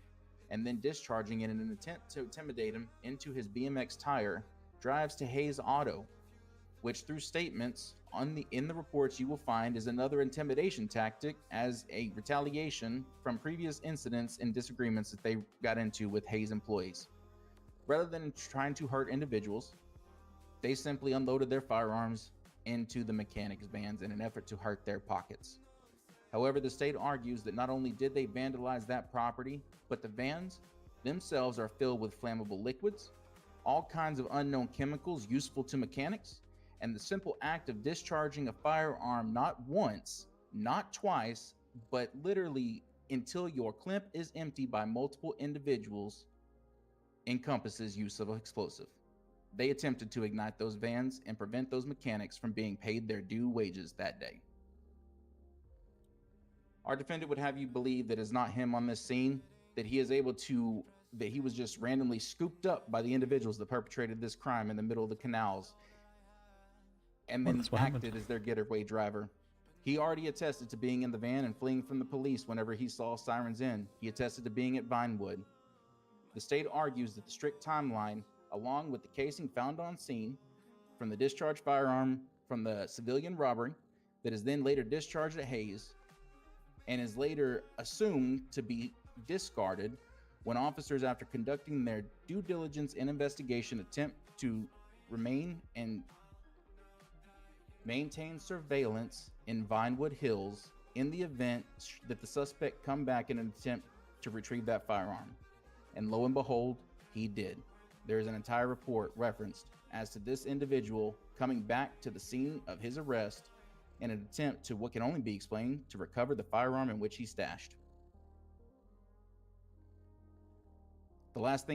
and then discharging it in an attempt to intimidate him into his BMX tire, drives to Hayes Auto, which through statements in the reports you will find is another intimidation tactic as a retaliation from previous incidents and disagreements that they got into with Hayes employees. Rather than trying to hurt individuals, they simply unloaded their firearms into the mechanics vans in an effort to hurt their pockets. However, the state argues that not only did they vandalize that property, but the vans themselves are filled with flammable liquids, all kinds of unknown chemicals useful to mechanics, and the simple act of discharging a firearm not once, not twice, but literally until your clip is empty by multiple individuals encompasses use of explosive. They attempted to ignite those vans and prevent those mechanics from being paid their due wages that day. Our defendant would have you believe that it's not him on this scene, that he was just randomly scooped up by the individuals that perpetrated this crime in the middle of the canals and then acted as their getaway driver. He already attested to being in the van and fleeing from the police whenever he saw sirens in. He attested to being at Vinewood. The state argues that the strict timeline, along with the casing found on scene from the discharged firearm from the civilian robbery that is then later discharged at Hayes and is later assumed to be discarded when officers, after conducting their due diligence and investigation, attempt to remain and maintain surveillance in Vinewood Hills in the event that the suspect come back in an attempt to retrieve that firearm. And lo and behold, he did. There is an entire report referenced as to this individual coming back to the scene of his arrest in an attempt to what can only be explained to recover the firearm in which he stashed. The last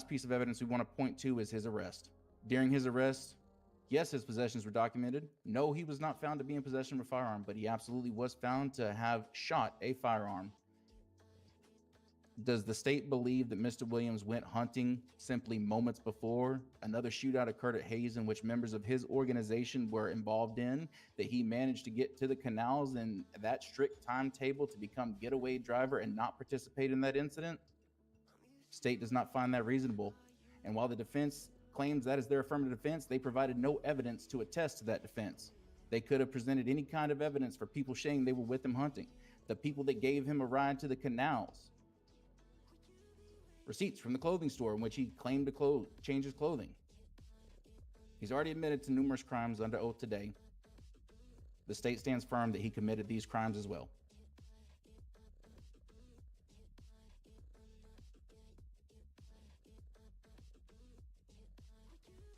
piece of evidence we want to point to is his arrest. During his arrest, yes, his possessions were documented. No, he was not found to be in possession of a firearm, but he absolutely was found to have shot a firearm. Does the state believe that Mr. Williams went hunting simply moments before another shootout occurred at Hayes in which members of his organization were involved in, that he managed to get to the canals in that strict timetable to become getaway driver and not participate in that incident? State does not find that reasonable. And while the defense claims that is their affirmative defense, they provided no evidence to attest to that defense. They could have presented any kind of evidence for people saying they were with him hunting, the people that gave him a ride to the canals, receipts from the clothing store in which he claimed to change his clothing. He's already admitted to numerous crimes under oath today. The state stands firm that he committed these crimes as well.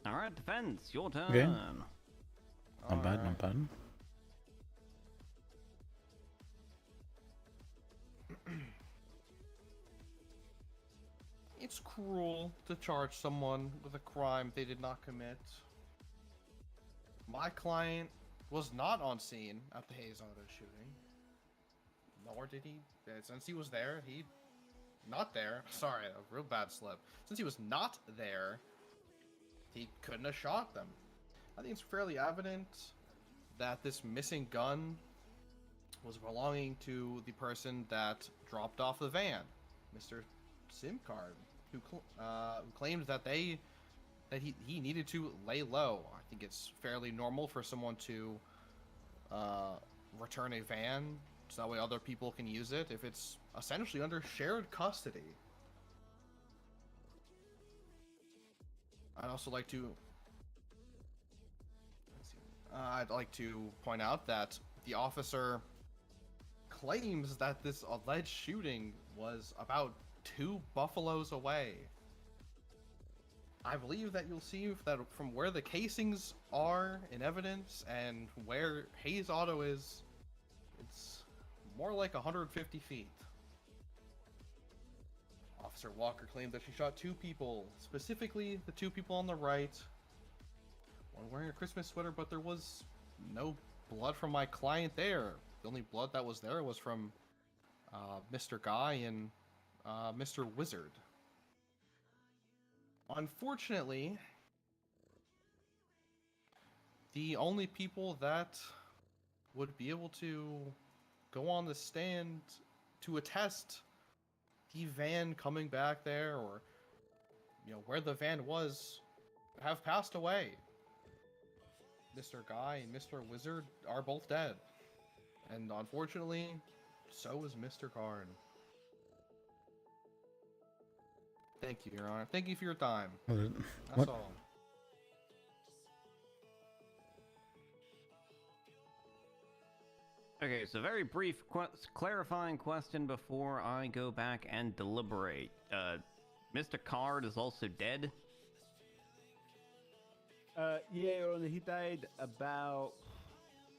All right, defense, your turn. Okay. Not bad, not bad. it's cruel to charge someone with a crime they did not commit. My client was not on scene at the Hayes Auto shooting. Nor did he, since he was there, not there, sorry, a real bad slip. Since he was not there, he couldn't have shot them. I think it's fairly evident that this missing gun was belonging to the person that dropped off the van, Mr. SimCard, who claimed that he needed to lay low. I think it's fairly normal for someone to return a van so that way other people can use it if it's essentially under shared custody. I'd also like to point out that the officer claims that this alleged shooting was about 2 buffaloes away. I believe that you'll see that from where the casings are in evidence and where Hayes Auto is, it's more like 150 feet. Officer Walker claimed that she shot 2 people, specifically the 2 people on the right. One wearing a Christmas sweater, but there was no blood from my client there. The only blood that was there was from Mr. Guy and Mr. Wizard. Unfortunately, the only people that would be able to go on the stand to attest the van coming back there or, where the van was, have passed away. Mr. Guy and Mr. Wizard are both dead. And unfortunately, so is Mr. Karn. Thank you, Your Honor. Thank you for your time. That's all. Okay, so very brief clarifying question before I go back and deliberate. Mr. Card is also dead? Yeah, Your Honor, he died about,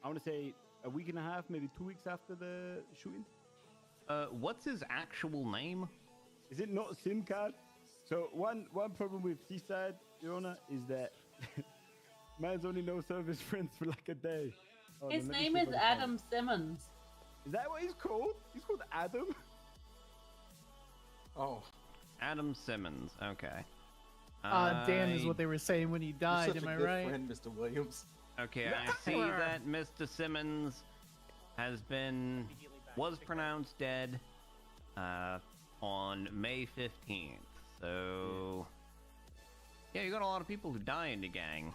I want to say, a week and a half, maybe 2 weeks after the shooting. What's his actual name? Is it not SIM card? So one problem with Seaside, Your Honor, is that man's only knows some of his friends for like a day. Oh, His name is Adam Simmons. Is that what he's called? He's called Adam? Oh. Adam Simmons, okay. Dan is what they were saying when he died, am I right? Friend, Mr. Williams. Okay, I see that Mr. Simmons was pronounced dead on May 15th. So, yeah, you got a lot of people who die in the gang.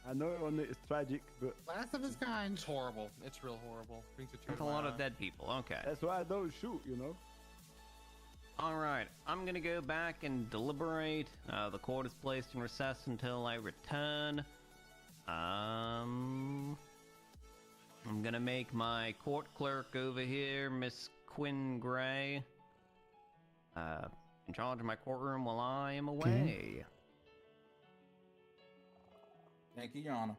I know, Your Honor, it's tragic, but last of his kind. It's horrible. It's real horrible. Brings a tear That's to a my lot eye. of dead people. Okay. That's why I don't shoot, Alright, I'm gonna go back and deliberate. The court is placed in recess until I return. I'm gonna make my court clerk over here, Miss Quinn Gray, in charge of my courtroom while I am away. Thank you, Your Honor.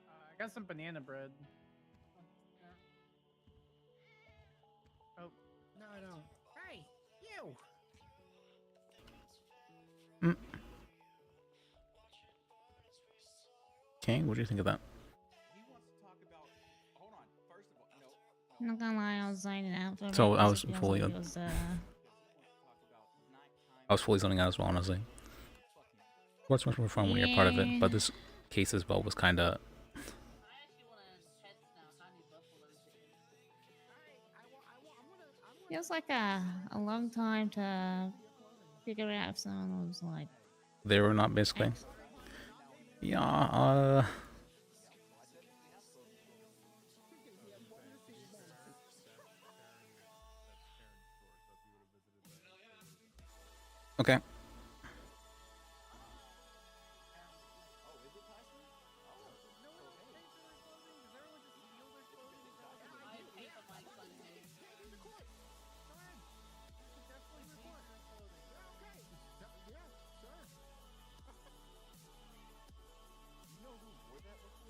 I got some banana bread. Oh. No, I don't. Hey, you! King, what do you think of that? I'm not gonna lie, I was zoning out for a So bit I 'cause was it feels fully like it was, I was fully zoning out as well, honestly. Court's much more fun when you're part of it, but this case as well was kind of. feels like a long time to figure out if someone was like. They were not basically. Yeah. Okay.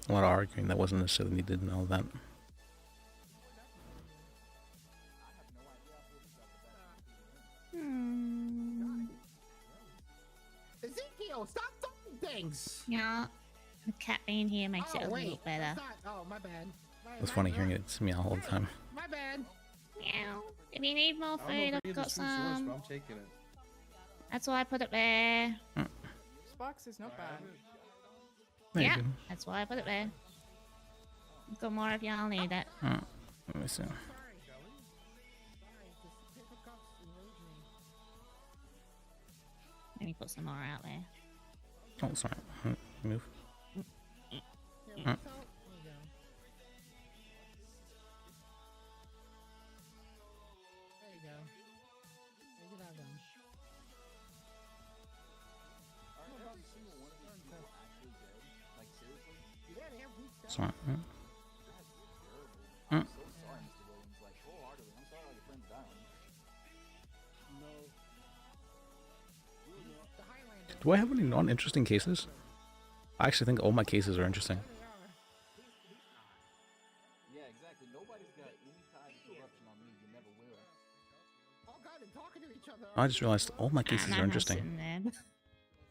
a lot of arguing that wasn't necessarily needed and all that. Ezekiel, stop throwing things! Yeah, the cat being here makes it a wait, little better. that's not- oh, my bad. It's funny hearing it meow all the time. My bad. Meow. If you need more I don't know food, if I've it is got a true source, some. but I'm taking it. That's why I put it there. This box is not bad. There you Yeah, go. that's why I put it there. I've got more if y'all need it. Let me see. Let me put some more out there. Oh, sorry. Move. There you go. Take it out then. Sorry. I'm so sorry, Mr. Williams. Like, wholeheartedly, I'm sorry all your friends died. Do I have any non-interesting cases? I actually think all my cases are interesting. Yeah, exactly. Nobody's got any kind of corruption on me. You never will. Oh god, they're talking to each other. I just realized all my cases are interesting.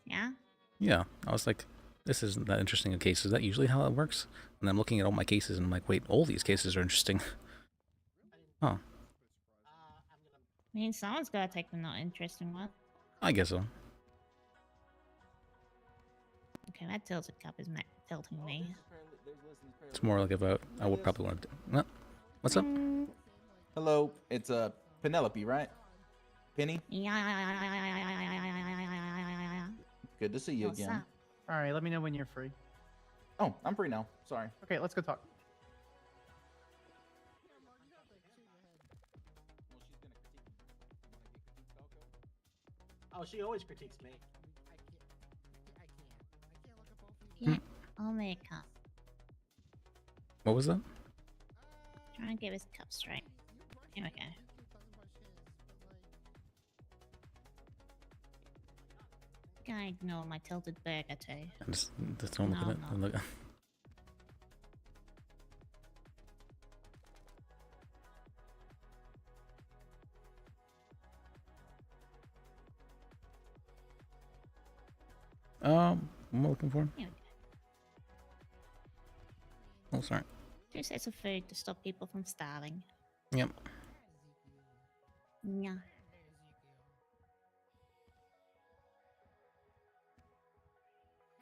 Yeah? Yeah, I was like, this isn't that interesting a case. Is that usually how it works? And I'm looking at all my cases and I'm like, wait, all these cases are interesting. Oh, I mean, someone's gotta take the not interesting one. I guess so. Okay, that tilted cup is tilting me. It's more like if I would probably want to. What's up? Hello, it's Penelope, right? Penny? Yeah. Good to see you What's again. up? All right, let me know when you're free. Oh, I'm free now. Sorry. Okay, let's go talk. Oh, she always critiques me. Yeah, I'll make a cup. What was that? Try and get his cup straight. Here we go. Gonna ignore my tilted burger too. Just don't look at it. Don't look. What am I looking for? Here we Oh, sorry. go. 2 sets of food to stop people from starving. Yep. Yeah.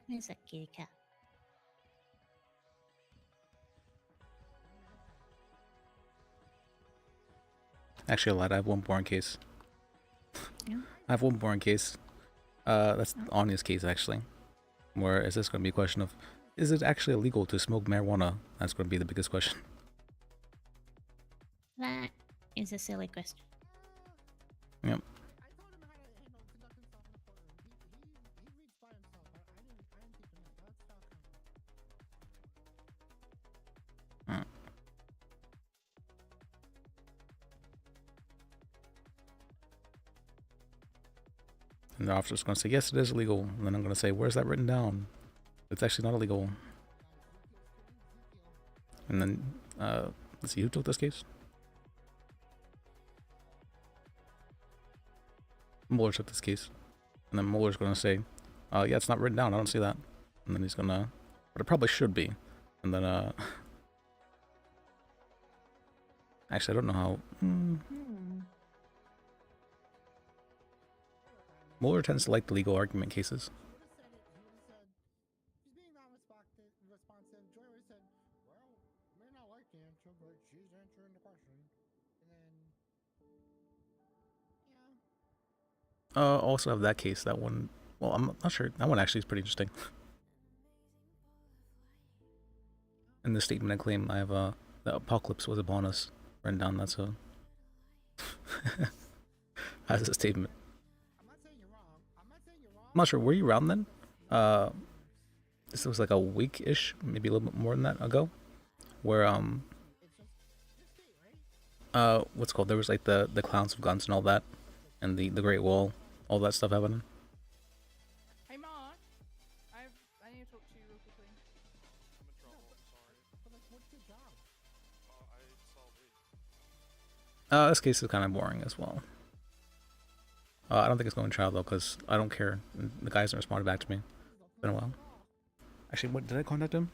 Where's that kitty cat? Actually, I lied. I have one boring case. Yeah. I have one boring case. That's Anya's case, actually. Where is this going to be a question of, is it actually illegal to smoke marijuana? That's going to be the biggest question. That is a silly question. Yep. And the officer's going to say, yes, it is illegal. And then I'm going to say, where's that written down? It's actually not illegal. And then, let's see, who took this case? Mueller took this case. And then Mueller's going to say, yeah, it's not written down. I don't see that. And then he's going to, but it probably should be. And then, actually, I don't know how. Mueller tends to like the legal argument cases. Also have that case. That one. Well, I'm not sure. That one actually is pretty interesting. In the statement I claim, I have the apocalypse was upon us written down. That's a as a statement. I'm not sure. Were you around then? This was like a week-ish, maybe a little bit more than that ago, where what's it called? There was like the clowns with guns and all that, and the Great Wall, all that stuff happening. Hey, Mark. I need to talk to you real quickly. This case is kind of boring as well. I don't think it's going to trial though, because I don't care. The guy hasn't responded back to me. It's been a while. Actually, what did I contact him?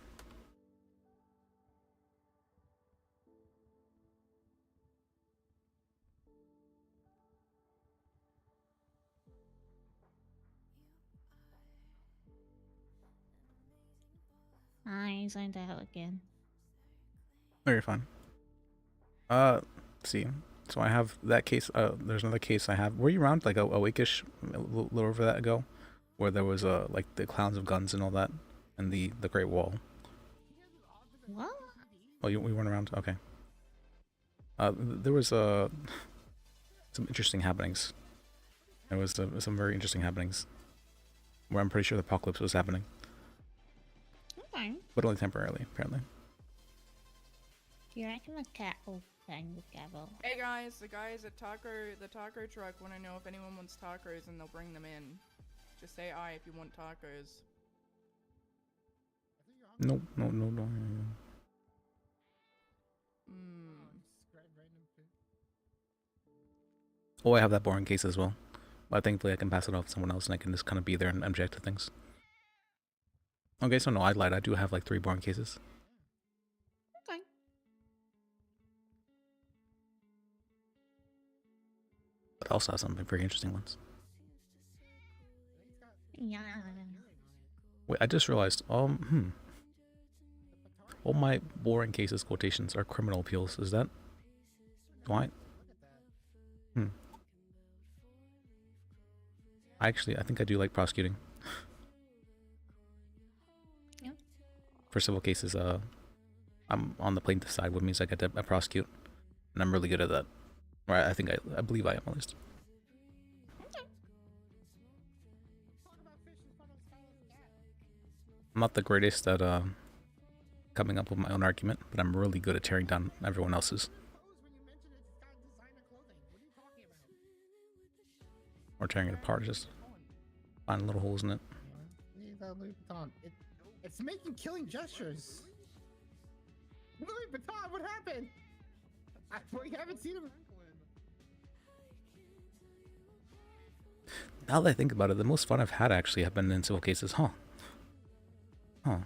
I signed out again. No, you're fine. See. So I have that case. There's another case I have. Were you around like a weekish, a little over that ago, where there was like the clowns of guns and all that, and the Great Wall? What? Oh, we weren't around. Okay. There was some interesting happenings. There was some very interesting happenings, where I'm pretty sure the apocalypse was happening, Okay. but only temporarily, apparently. Do you reckon the cat will bang the gavel? Hey guys, the guys at the taco truck want to know if anyone wants tacos and they'll bring them in. Just say aye if you want tacos. No. Oh, I have that boring case as well. But thankfully I can pass it off to someone else and I can just kind of be there and object to things. Okay, so no, I lied. I do have like 3 boring cases. Okay. But I also have some very interesting ones. Yeah. Wait, I just realized, all my boring cases quotations are criminal appeals. Is that why? I think I do like prosecuting. Yeah. For civil cases, I'm on the plaintiff side, which means I get to prosecute, and I'm really good at that. Or I believe I am at least. I'm not the greatest at coming up with my own argument, but I'm really good at tearing down everyone else's. Or tearing it apart, just finding little holes in it. It's making killing gestures. Louis Vuitton, what happened? We haven't seen him. Now that I think about it, the most fun I've had actually have been in civil cases, huh? I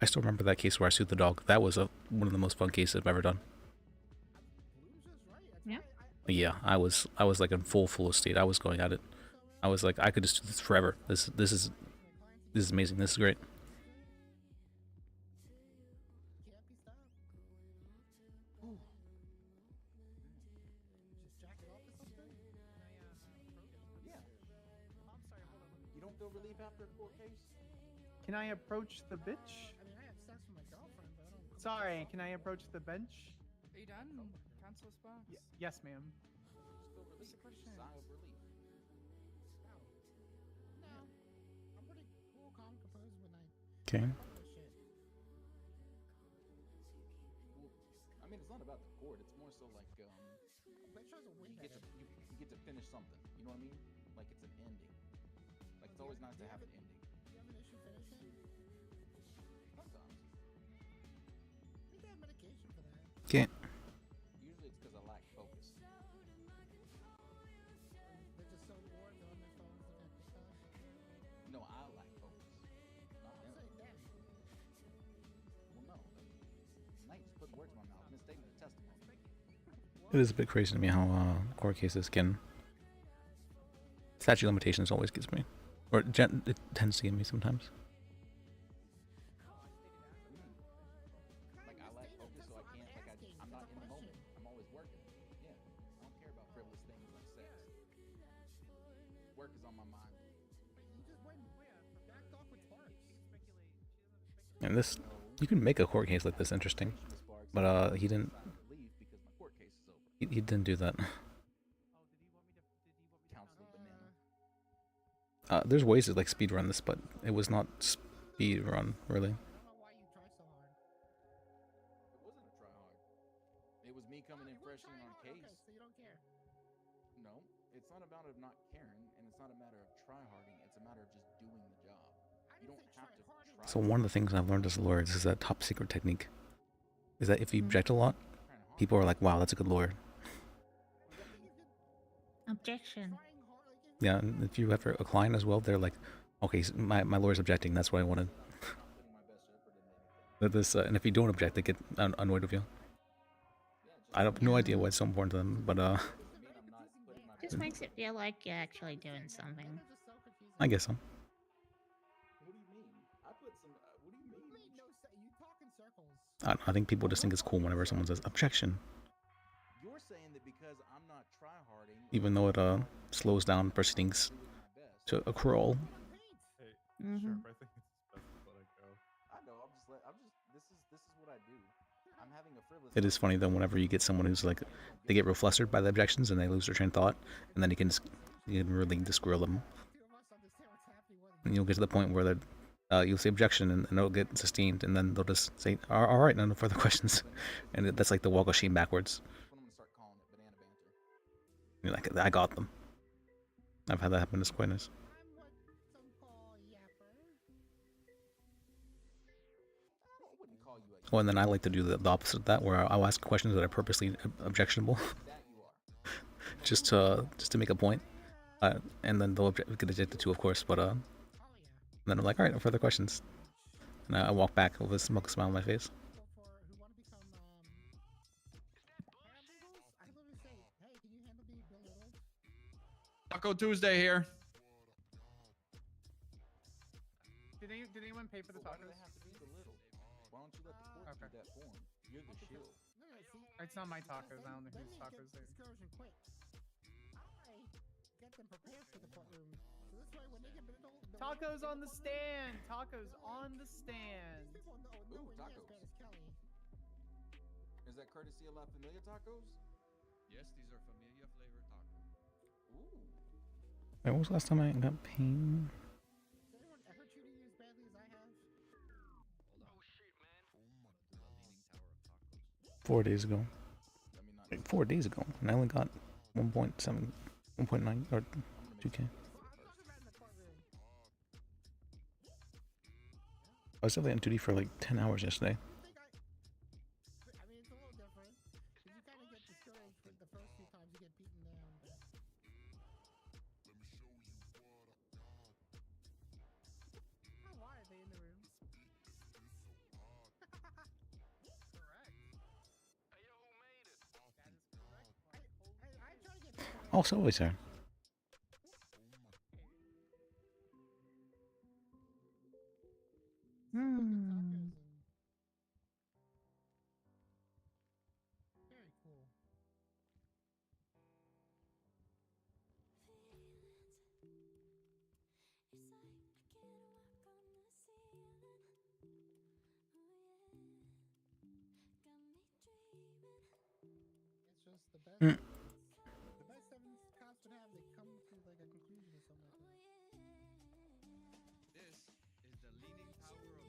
still remember that case where I sued the dog. That was one of the most fun cases I've ever done. Yeah. Yeah, I was like in full state. I was going at it. I was like, I could just do this forever. This is amazing. This is great. You don't feel relief after a court case? Can I approach the bitch? Sorry, can I approach the bench? Are you done? Council Sparks? Yes, ma'am. What's the question? Sigh of relief. I'm pretty cool, calm, composed when I. Okay. I mean, it's not about the court. It's more so like you get to finish something. You know what I mean? Like it's an ending. Like it's always nice to have an ending. You have an issue finishing? Sometimes. We got medication for that. Okay. Usually it's because I lack focus. They're just so bored, they're on their phones looking at TikTok. No, I lack focus. Not them. Well, no. Now you just put words in my mouth. Misstatement of testimony. It is a bit crazy to me how court cases can. Statute of limitations always gets me, or it tends to get me sometimes. Like I lack focus, so I can't. I'm not in the moment. I'm always working. Yeah, I don't care about frivolous things like sex. Work is on my mind. You just went backed off with Sparks. And this, you can make a court case like this interesting, but he didn't. He didn't do that. There's ways to like speed run this, but it was not speed run really. It wasn't a try hard. It was me coming in fresh in on case. Okay, so you don't care. No, it's not about of not caring, and it's not a matter of try harding. It's a matter of just doing the job. You don't have to try. So one of the things I've learned as a lawyer is that top secret technique. Is that if you object a lot, people are like, wow, that's a good lawyer. Objection. Yeah, and if you have a client as well, they're like, okay, my lawyer's objecting. That's what I wanted. And if you don't object, they get annoyed with you. I have no idea why it's so important to them, but Just makes it feel like you're actually doing something. I guess so. I think people just think it's cool whenever someone says objection, You're saying that because I'm not tryharding. even though it slows down proceedings to a crawl. Mm-hmm. I think it's best to let it go. I know. This is what I do. I'm having a frivolous. It is funny though whenever you get someone who's like, they get real flustered by the objections and they lose their train of thought, and then you can really just grill them. And you'll get to the point where you'll say objection and it'll get sustained, and then they'll just say, all right, no further questions. And that's like the walk of shame backwards. You're like, I got them. I've had that happen to Squidness. Oh, and then I like to do the opposite of that, where I'll ask questions that are purposely objectionable, just to make a point, and then they'll get objected to, of course. But then I'm like, all right, no further questions, and I walk back with a smug smile on my face. Taco Tuesday here. Did anyone pay for the tacos? Why don't you let the court do that for him? You're the shield. It's not my tacos. I don't know whose tacos they are. Tacos on the stand! Tacos on the stand! Ooh, tacos. Is that courtesy of La Familia tacos? Yes, these are familia flavor tacos. Ooh. Wait, when was the last time I got pain? 4 days ago. Like 4 days ago, and I only got 1.7, 1.9, or 2K. I was definitely on duty for like 10 hours yesterday. Oh, Subway's there. Mm. This is the leaning tower of tacos.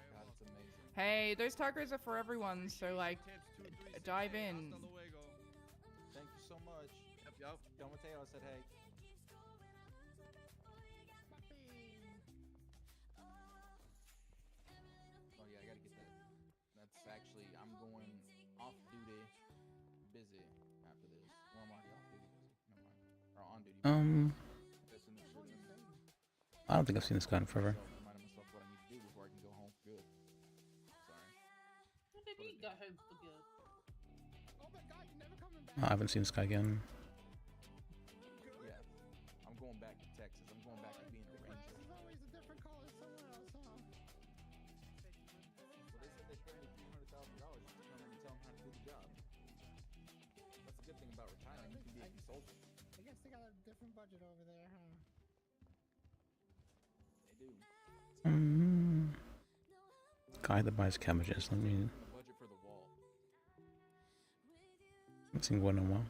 Enjoy. Hey, those tacos are for everyone, so like, dive in. Thank you so much. Yep. Don Mateo said hey. Oh yeah, I gotta get that. That's actually, I'm going off duty busy after this. Well, I'm already off duty busy. Never mind. Or on duty busy. I don't think I've seen this guy in forever. Reminding myself what I need to do before I can go home for good. Sorry. What did he go home for good? I haven't seen this guy again. Yeah. I'm going back to Texas. I'm going back to being a ranger. Well, they said they paid me $300,000 to come in and tell them how to do the job. That's the good thing about retiring. You can be a consultant. I guess they got a different budget over there, huh? They do. Guy that buys cabbages. Let me. Budget for the wall. I haven't seen one in a while.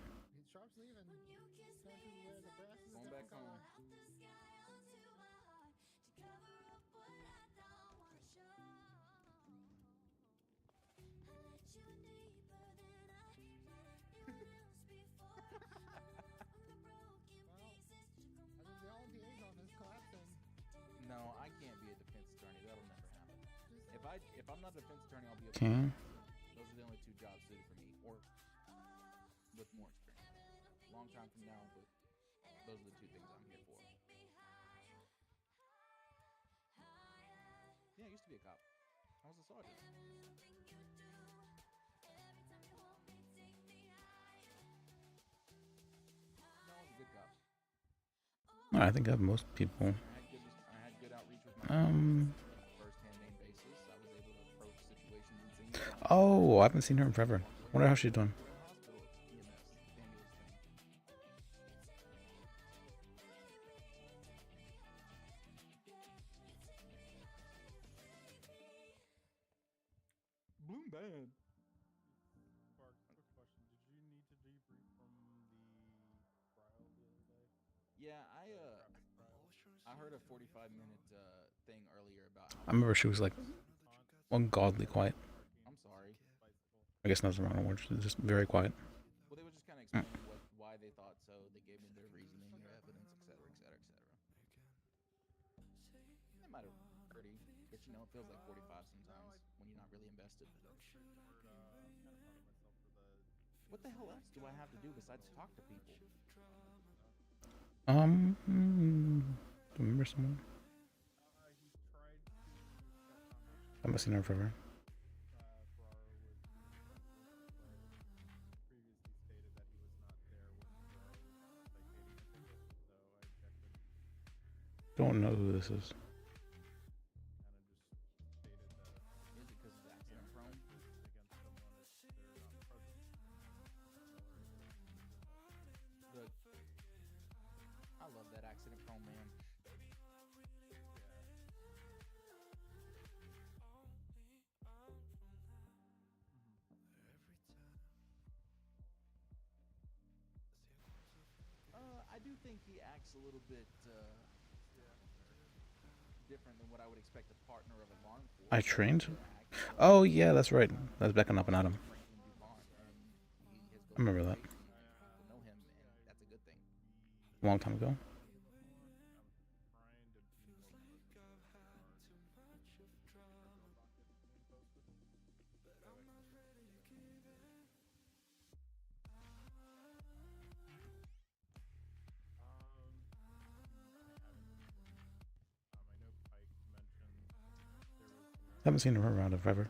Going back home. No, I can't be a defense attorney. That'll never happen. If If I'm not a defense attorney, I'll be a Okay. police officer. Those are the only two jobs suited for me, or with more experience. Long time from now, but those are the two things I'm here for. Yeah, I used to be a cop. I was a sergeant. No, I was a good cop. No, I think I have most people. I had good outreach with my first-hand name basis. I was able to approach situations and things. Oh, I haven't seen her in forever. Wonder how she's doing. Hospital EMS, ambulance thing. Bloom bad. Spark, quick question. Did you need to debrief from the trial the other day? Yeah, I heard a 45-minute thing earlier about. I remember she was like ungodly quiet. I'm sorry. I guess that's the wrong word. She's just very quiet. Well, they were just kind of explaining why they thought so. They gave me their reasoning, their evidence, etc., etc., etc. It might have 30, but you know, it feels like 45 sometimes when you're not really invested. What the hell else do I have to do besides talk to people? Do you remember someone? I haven't seen her in forever. Don't know who this is. Is it because it's accident prone? Look, I love that accident prone man. I do think he acts a little bit different than what I would expect a partner of a law enforcement. I trained? Oh, yeah, that's right. That's backing up and Adam. I remember that. Know him, and that's a good thing. A long time ago. Haven't seen her around in forever.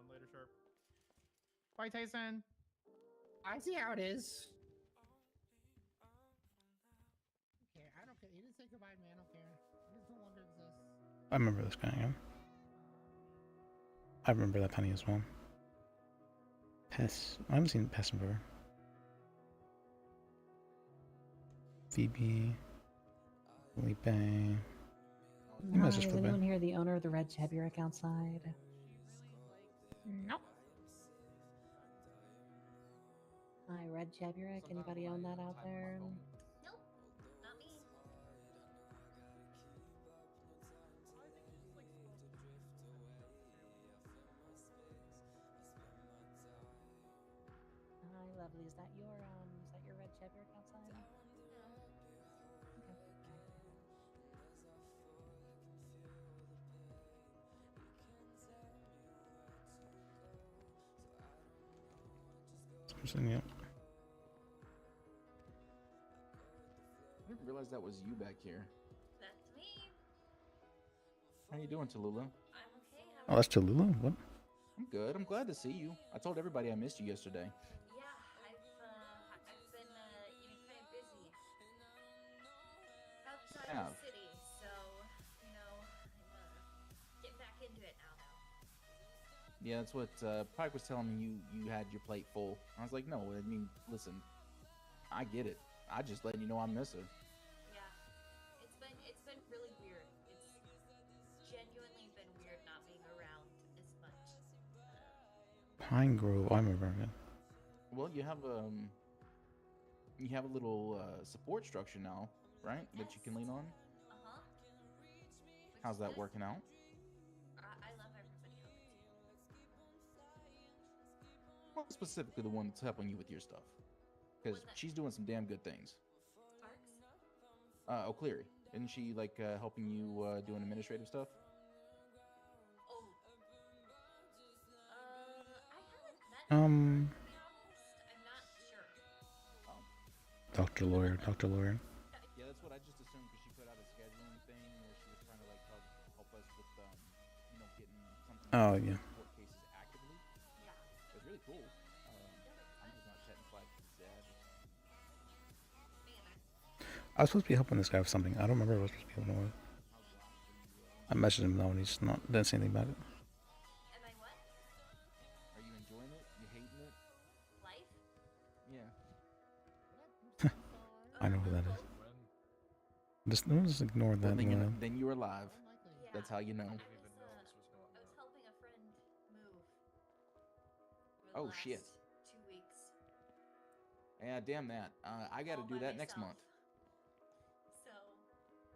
Later, Sharp. Bye, Tyson. I see how it is. Okay, I don't care. He didn't say goodbye to me. I don't care. He no longer exists. I remember this guy, yeah. I remember that penny as well. Pess. I haven't seen Pess in forever. Phoebe. Felipe. You might Hi, just is Felipe. anyone here the owner of the red Cheburek outside? Nope. Hi, red Cheburek. Anybody own that out there? Nope, not me. Hi, lovely. Is that your red Cheburek outside? Okay. Something, yeah. I didn't realize that was you back here. That's me. How you doing, Tallulah? I'm okay. Oh, that's Tallulah? What? I'm good. I'm glad to see you. I told everybody I missed you yesterday. Yeah, I've been kind of busy outside Yeah. the city, so getting back into it now. Yeah, that's what Pike was telling me. You had your plate full. I was like, no. I mean, listen, I get it. I just letting you know I miss her. Yeah, it's been really weird. It's genuinely been weird Pine Grove. I remember it. Well, you have a little support structure now, right? That you can lean on. Uh-huh. How's that working out? I love everybody helping too. Well, specifically the one that's helping you with your stuff, because she's doing some damn good things. Sparks? O'Cleary, isn't she like helping you doing administrative stuff? Oh. I haven't met her, Um, to be honest. I'm not sure. Oh. Doctor Lawyer. Yeah, that's what I just assumed because she put out a scheduling thing where she was trying to like help us with getting something. Oh, yeah. Court cases actively. Yeah. It's really cool. I'm just not chatting slack to Dad. I was supposed to be helping this guy with something. I don't remember what I was supposed to be helping him with. I messaged him though, and he's not didn't say anything about it. Am I what? Are you enjoying it? You hating it? Life? Yeah. I know who that is. Just ignore Well, that. then you're alive. Yeah. That's how you know. I was helping a friend move. For the Oh last shit. 2 weeks. Yeah, damn that. I got to All do by that next myself. month.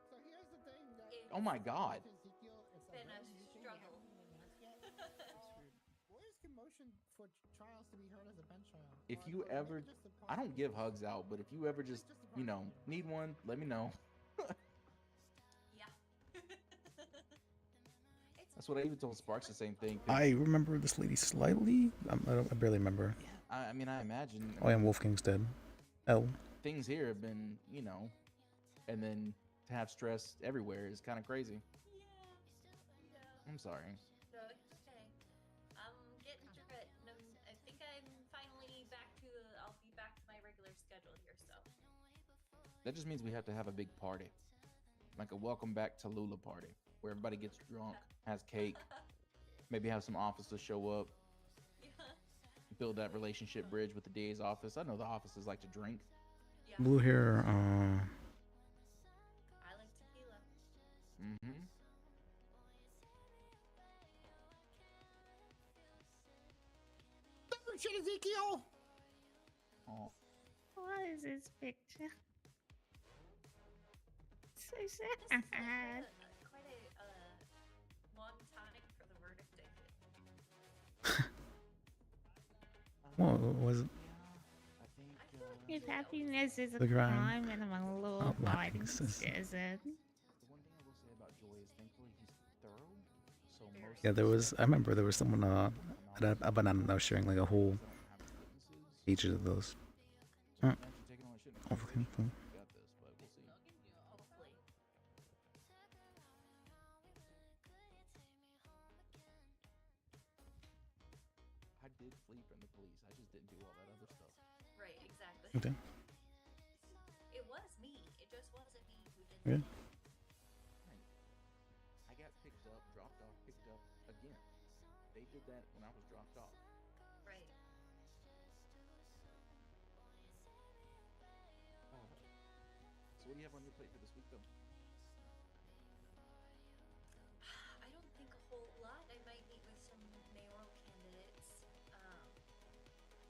So here's the thing. Oh my god. it's been a struggle. Where's commotion for trials to be heard as a bench trial? If you ever, I don't give hugs out, but if you ever just, need one, let me know. Yeah. That's what I even told Sparks the same thing. I remember this lady slightly. I barely remember. I mean, I imagine. Oh, yeah, Wolfgang's dead. L. Things here have been, and then to have stress everywhere is kind of crazy. I'm sorry. No, it's okay. I'm getting through it. And I think I'm finally I'll be back to my regular schedule here, so. That just means we have to have a big party. Like a welcome back to Lula party, where everybody gets drunk, has cake, maybe have some officers show up, build that relationship bridge with the DA's office. I know the officers like to drink. Blue hair. I like tequila. Mm-hmm. Don't shit, Ezekiel! Oh. What is this picture? So sad. Quite a long time for the verdict, I think. What was it? If happiness is a The crime. crime and I'm a little Oh, fighting happiness is- desert. The one thing I will say about Joy is thankfully he's thorough. So most Yeah, there was. I remember there was someone at a banana that was sharing like a whole each of those. Oh, okay. got this, but we'll see. Hopefully. I did flee from the police. I just didn't do all that other stuff. Right, exactly. Okay. It was me. It just wasn't me who did Yeah. it. Right. I got picked up, dropped off, picked up again. They did that when I was dropped off. Right. So what do you have on your plate for this week, though? I don't think a whole lot. I might meet with some mayoral candidates,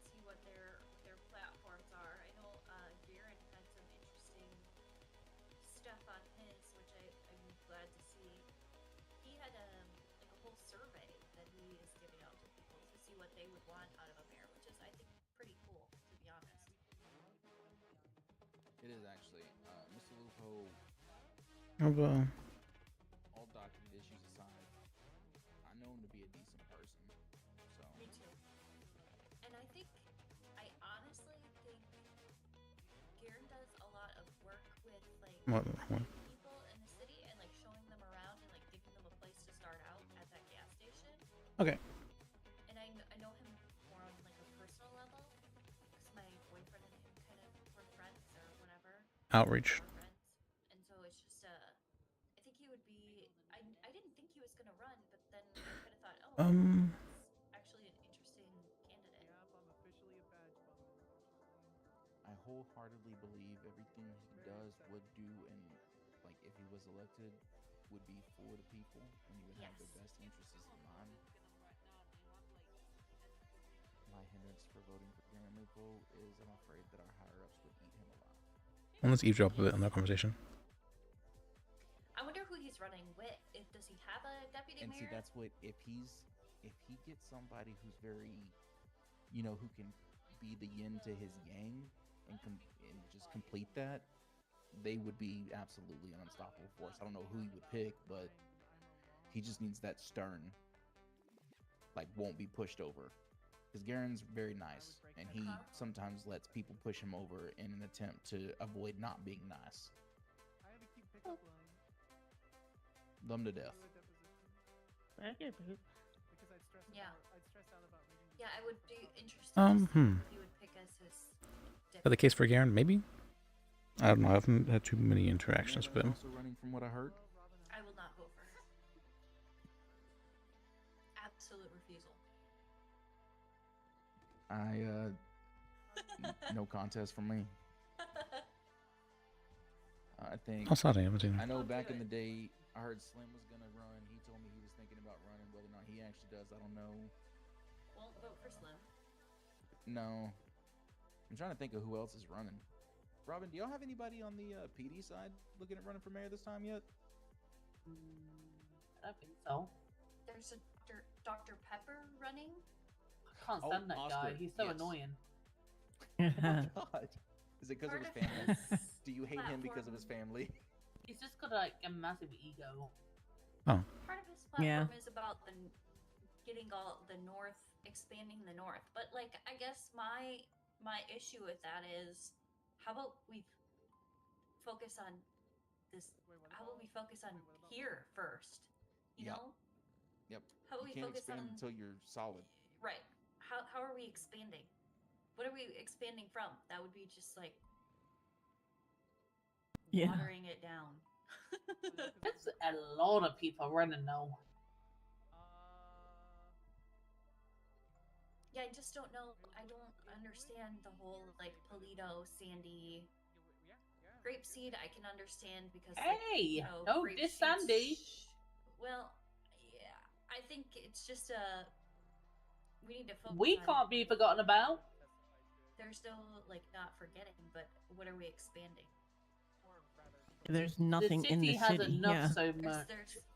see what their platforms are. I know Garen had some interesting stuff on his, which I'm glad to see. He had like a whole survey that he is giving out to people to see what they would want out of a mayor, which is I think pretty cool, to be honest. It is actually. Mr. Lupo, all documented issues aside, I know him to be a decent person. So. Me too. And I honestly think Garen does a lot of work with like What? people in the city and like showing them around and like giving them a place to start out at that gas station. Okay. And I know him more on like a personal level because my boyfriend and him kind of were friends or whatever. Outreach. We're friends. And so it's just I think he would be. I didn't think he was gonna run, but then I kind of thought, oh, that's actually an interesting candidate. Yep, I'm officially a badge bummer. I wholeheartedly believe everything he does would do, and like if he was elected, would be for the people, and he would have their best interests in mind. My hindrance for voting for Garen Lupo is I'm afraid that our higher ups would eat him alive. Well, let's eavesdrop a bit on that conversation. I wonder who he's running with. Does he have a deputy And mayor? see, that's what if he gets somebody who's very, who can be the yin to his yang and just complete that, they would be absolutely an unstoppable force. I don't know who he would pick, but he just needs that stern, like won't be pushed over. Because Garen's very nice, and he sometimes lets people push him over in an attempt to avoid not being nice. Them to death. Yeah. Yeah, I would be interested Um, to see who he would pick as his Is that the case for Garen? Maybe? I don't know. I haven't had too many interactions with him. Also running from what I heard. I will not vote for her. Absolute refusal. No contest for me. I think. Oh, sorry, I haven't seen him. I know back in the day, I heard Slim was gonna run. He told me he was thinking about running. Whether or not he actually does, I don't know. Won't vote for Slim. No. I'm trying to think of who else is running. Robin, do y'all have anybody on the PD side looking at running for mayor this time yet? I don't think so. There's a Dr. Pepper running. I can't stand that guy. Oscar, He's so yes. annoying. Oh my God. Is it because of his Part of family? his Do you hate him because of his family? He's just got like a massive ego. Oh. Part of his platform Yeah. is about getting all the North, expanding the North. But like, I guess my issue with that is, how about we focus on this? How about we focus on here first? You Yep. know? Yep. How about You we can't focus expand on until you're solid. right? How are we expanding? What are we expanding from? That would be just like Yeah. watering it down. That's a lot of people running now. Yeah, I just don't know. I don't understand the whole like Polito, Sandy, Grapeseed. I can understand because Hey, like, don't Grape diss Seed's Sandy. Well, yeah, I think it's just we need to focus. We on, can't be forgotten about. There's no like not forgetting, but what are we expanding? There's nothing in the has city. enough Yeah. so much.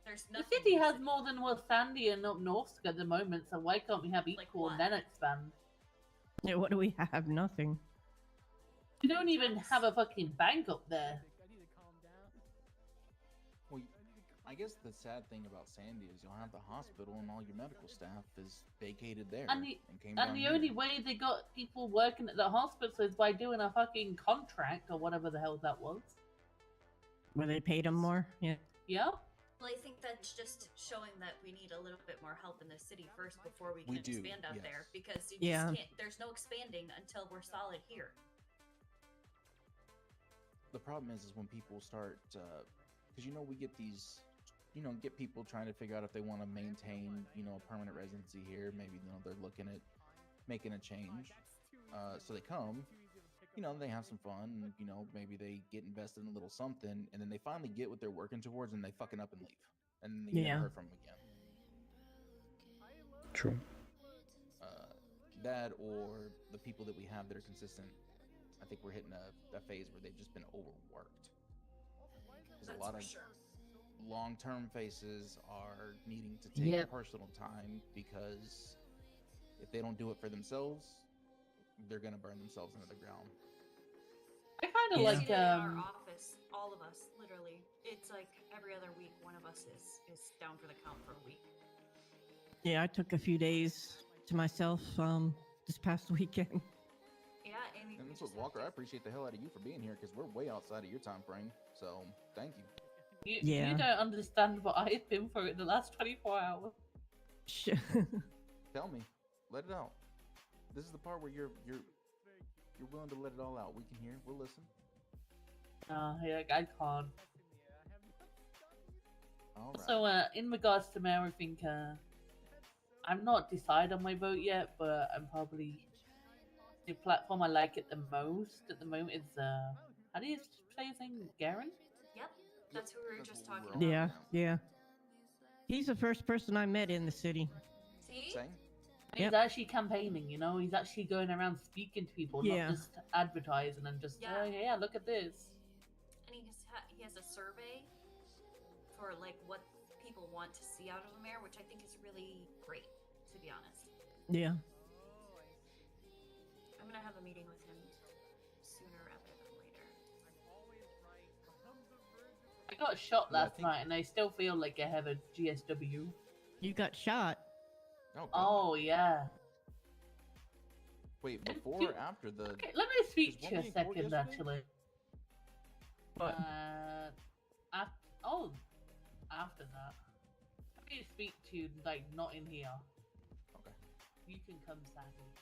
There's The nothing. city has more than what Sandy and up north at the moment, so why can't we have equal and then expand? Yeah, what do we have? Nothing. We don't even have a fucking bank up there. Well, I guess the sad thing about Sandy is you'll have the hospital and all your medical staff is vacated there And the, came down and the here. only way they got people working at the hospital is by doing a fucking contract or whatever the hell that was. Where they paid them more. Yeah. Yeah? Well, I think that's just showing that we need a little bit more help in the city first before we We can do, expand out yes. there, because you Yeah. just can't. There's no expanding until we're solid here. The problem is when people start, because we get these, get people trying to figure out if they want to maintain, a permanent residency here. Maybe they're looking at making a change, so they come. They have some fun, maybe they get invested in a little something, and then they finally get what they're working towards, and they fucking up and leave, and then you Yeah. never heard from them again. True. That or the people that we have that are consistent. I think we're hitting a phase where they've just been overworked. There's a lot of long-term faces are needing to take Yep. personal time because if they don't do it for themselves, they're gonna burn themselves into the ground. I kind of Yeah. like, In our office, all of us, literally, it's like every other week, one of us is down for the count for a week. Yeah, I took a few days to myself this past weekend. Yeah, Amy. And this was Walker. I appreciate the hell out of you for being here because we're way outside of your time frame. So thank you. Yeah. You don't understand what I've been through in the last 24 hours. Tell me, let it out. This is the part where you're willing to let it all out. We can hear. We'll listen. Yeah, I can't. All right. So, in regards to mayor, I think I'm not decided on my vote yet, but I'm probably the platform I like it the most at the moment is how do you say his name? Garen? Yep, that's who we were just talking about. Yeah, yeah. He's the first person I met in the city. See? Same. He's actually campaigning, you know. He's actually going around speaking to people, Yeah. not just advertising and just, Yeah. oh yeah, look at this. And he has a survey for like what people want to see out of a mayor, which I think is really great, to be honest. Yeah. I'm gonna have a meeting with him sooner rather than later. I got shot Yeah, I last think- night, and I still feel like I have a GSW. You got shot. Oh, God. Oh yeah. Wait, before or after the? Okay, let me speak Was to you a one in court second, yesterday? actually. What? After that. Let me speak to you, like, not in here. Okay. You can come, Sadie.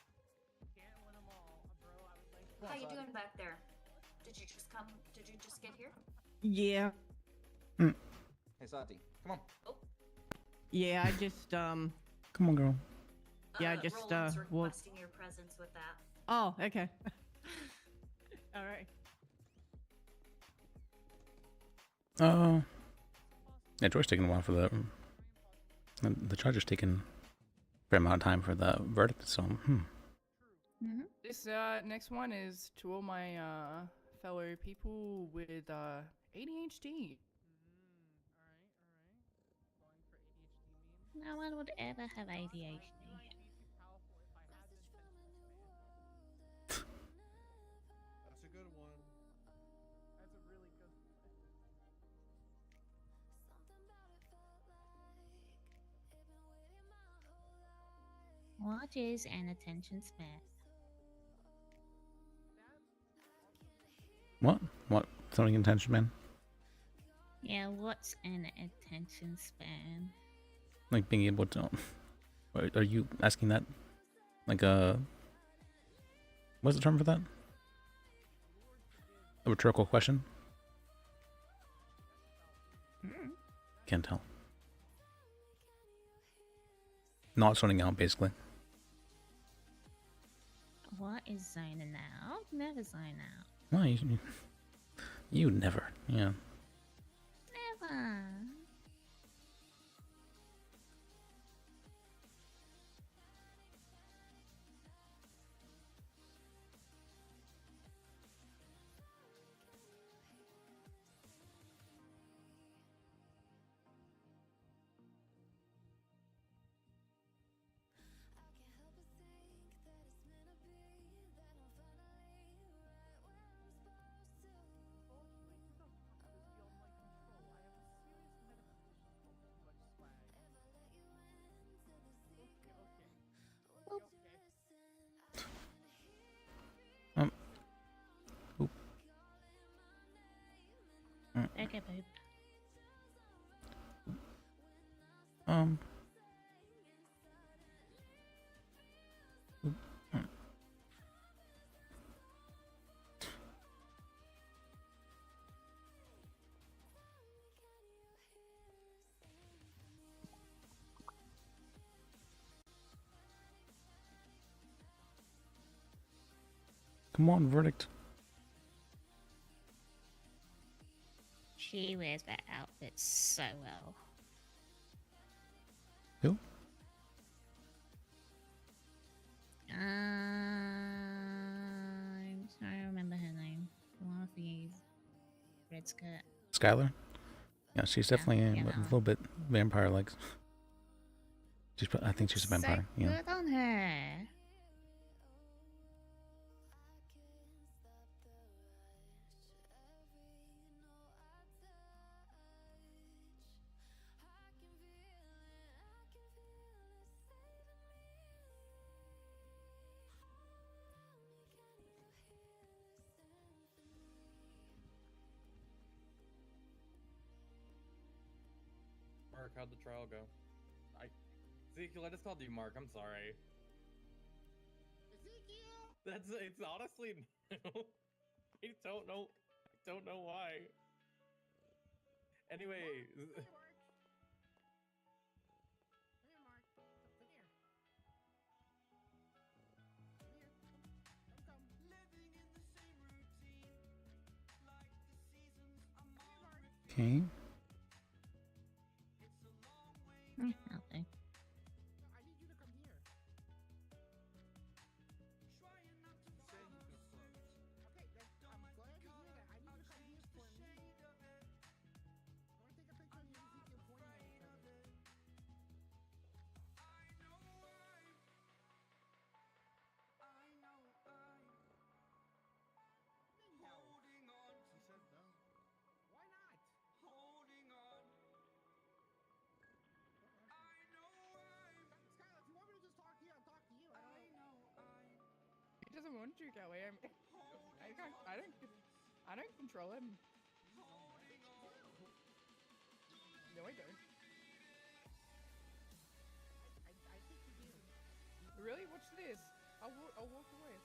How you doing back there? Did you just come? Did you just get here? Yeah. Hey, Sati, come on. Oh. Yeah, I just Come on, girl. Yeah, I just Roland's well. requesting your presence with that. Oh, okay. All right. Yeah, George's taking a while for the judge is taking a fair amount of time for the verdict. So, This next one is to all my fellow people with ADHD. No one would ever have ADHD. That's a good one. That's a really good. What is an attention span? what? Something intention, man? Yeah, what's an attention span? Like being able to. Are you asking that? Like what's the term for that? A rhetorical question? Can't tell. Not zoning out, basically. What is zoning out? Never zone out. Well, you never. Yeah. Never. Oop. Okay, poop. Come on, verdict. She wears that outfit so well. Who? I'm trying to remember her name. One of these red skirt. Skylar? Yeah, she's definitely a little bit vampire-like. I think she's a vampire. So Yeah. good on her. Mark, how'd the trial go? Ezekiel, I just called you Mark. I'm sorry. Ezekiel. It's honestly new. I don't know. I don't know why. Anyway. Okay. Okay. to, Kelly. I don't control him. No, I don't. I think you do. Really? Watch this. I'll walk away.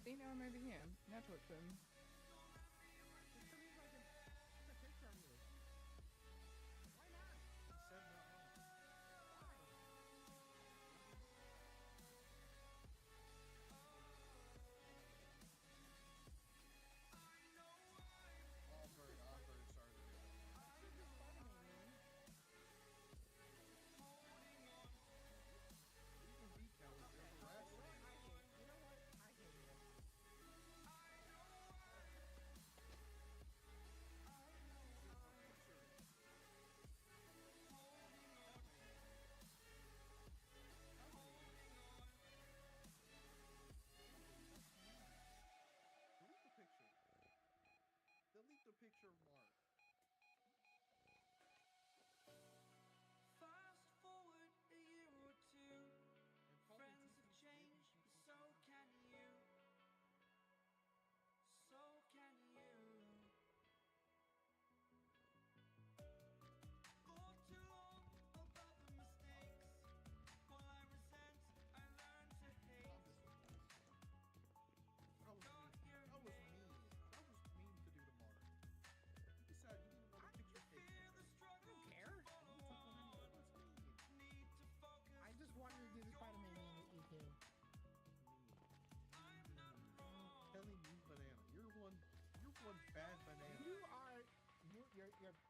See, now I'm over here. Now talk to him. Just put in like a picture of you. Why not? Said no. Why? I'm very sorry to hear that. This is just Spider-Man, man. Even decal is Okay, there. you know what? I hate it. You know what? I hate it. Delete the picture. Delete the picture of Mark. Fast forward a year or two, And probably friends have changed, so can you. So can you. For too long about the mistakes, while I resent, I learn to hate. That was mean. That was mean. That was mean to do to Mark. You decided you didn't want a picture taken. I don't care. That was mean. I just wanted to do the Spider-Man meme with you two. Telling you banana. You're one bad banana. You are.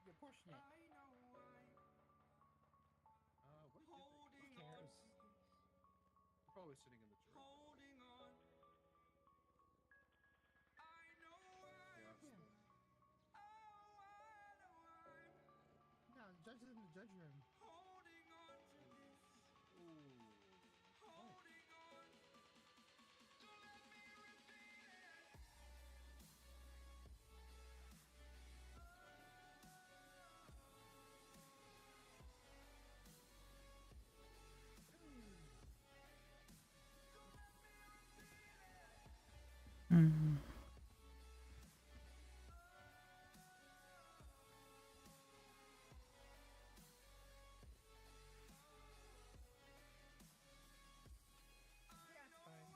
You're pushing it. What Who cares? You're probably sitting in the church. Holding on. I know Yeah. Yeah. Oh, I know I'm No, the judge is in the judge room. holding on to this. Ooh. Holding on. Don't let me repeat it. Mm. Yeah, it's fine.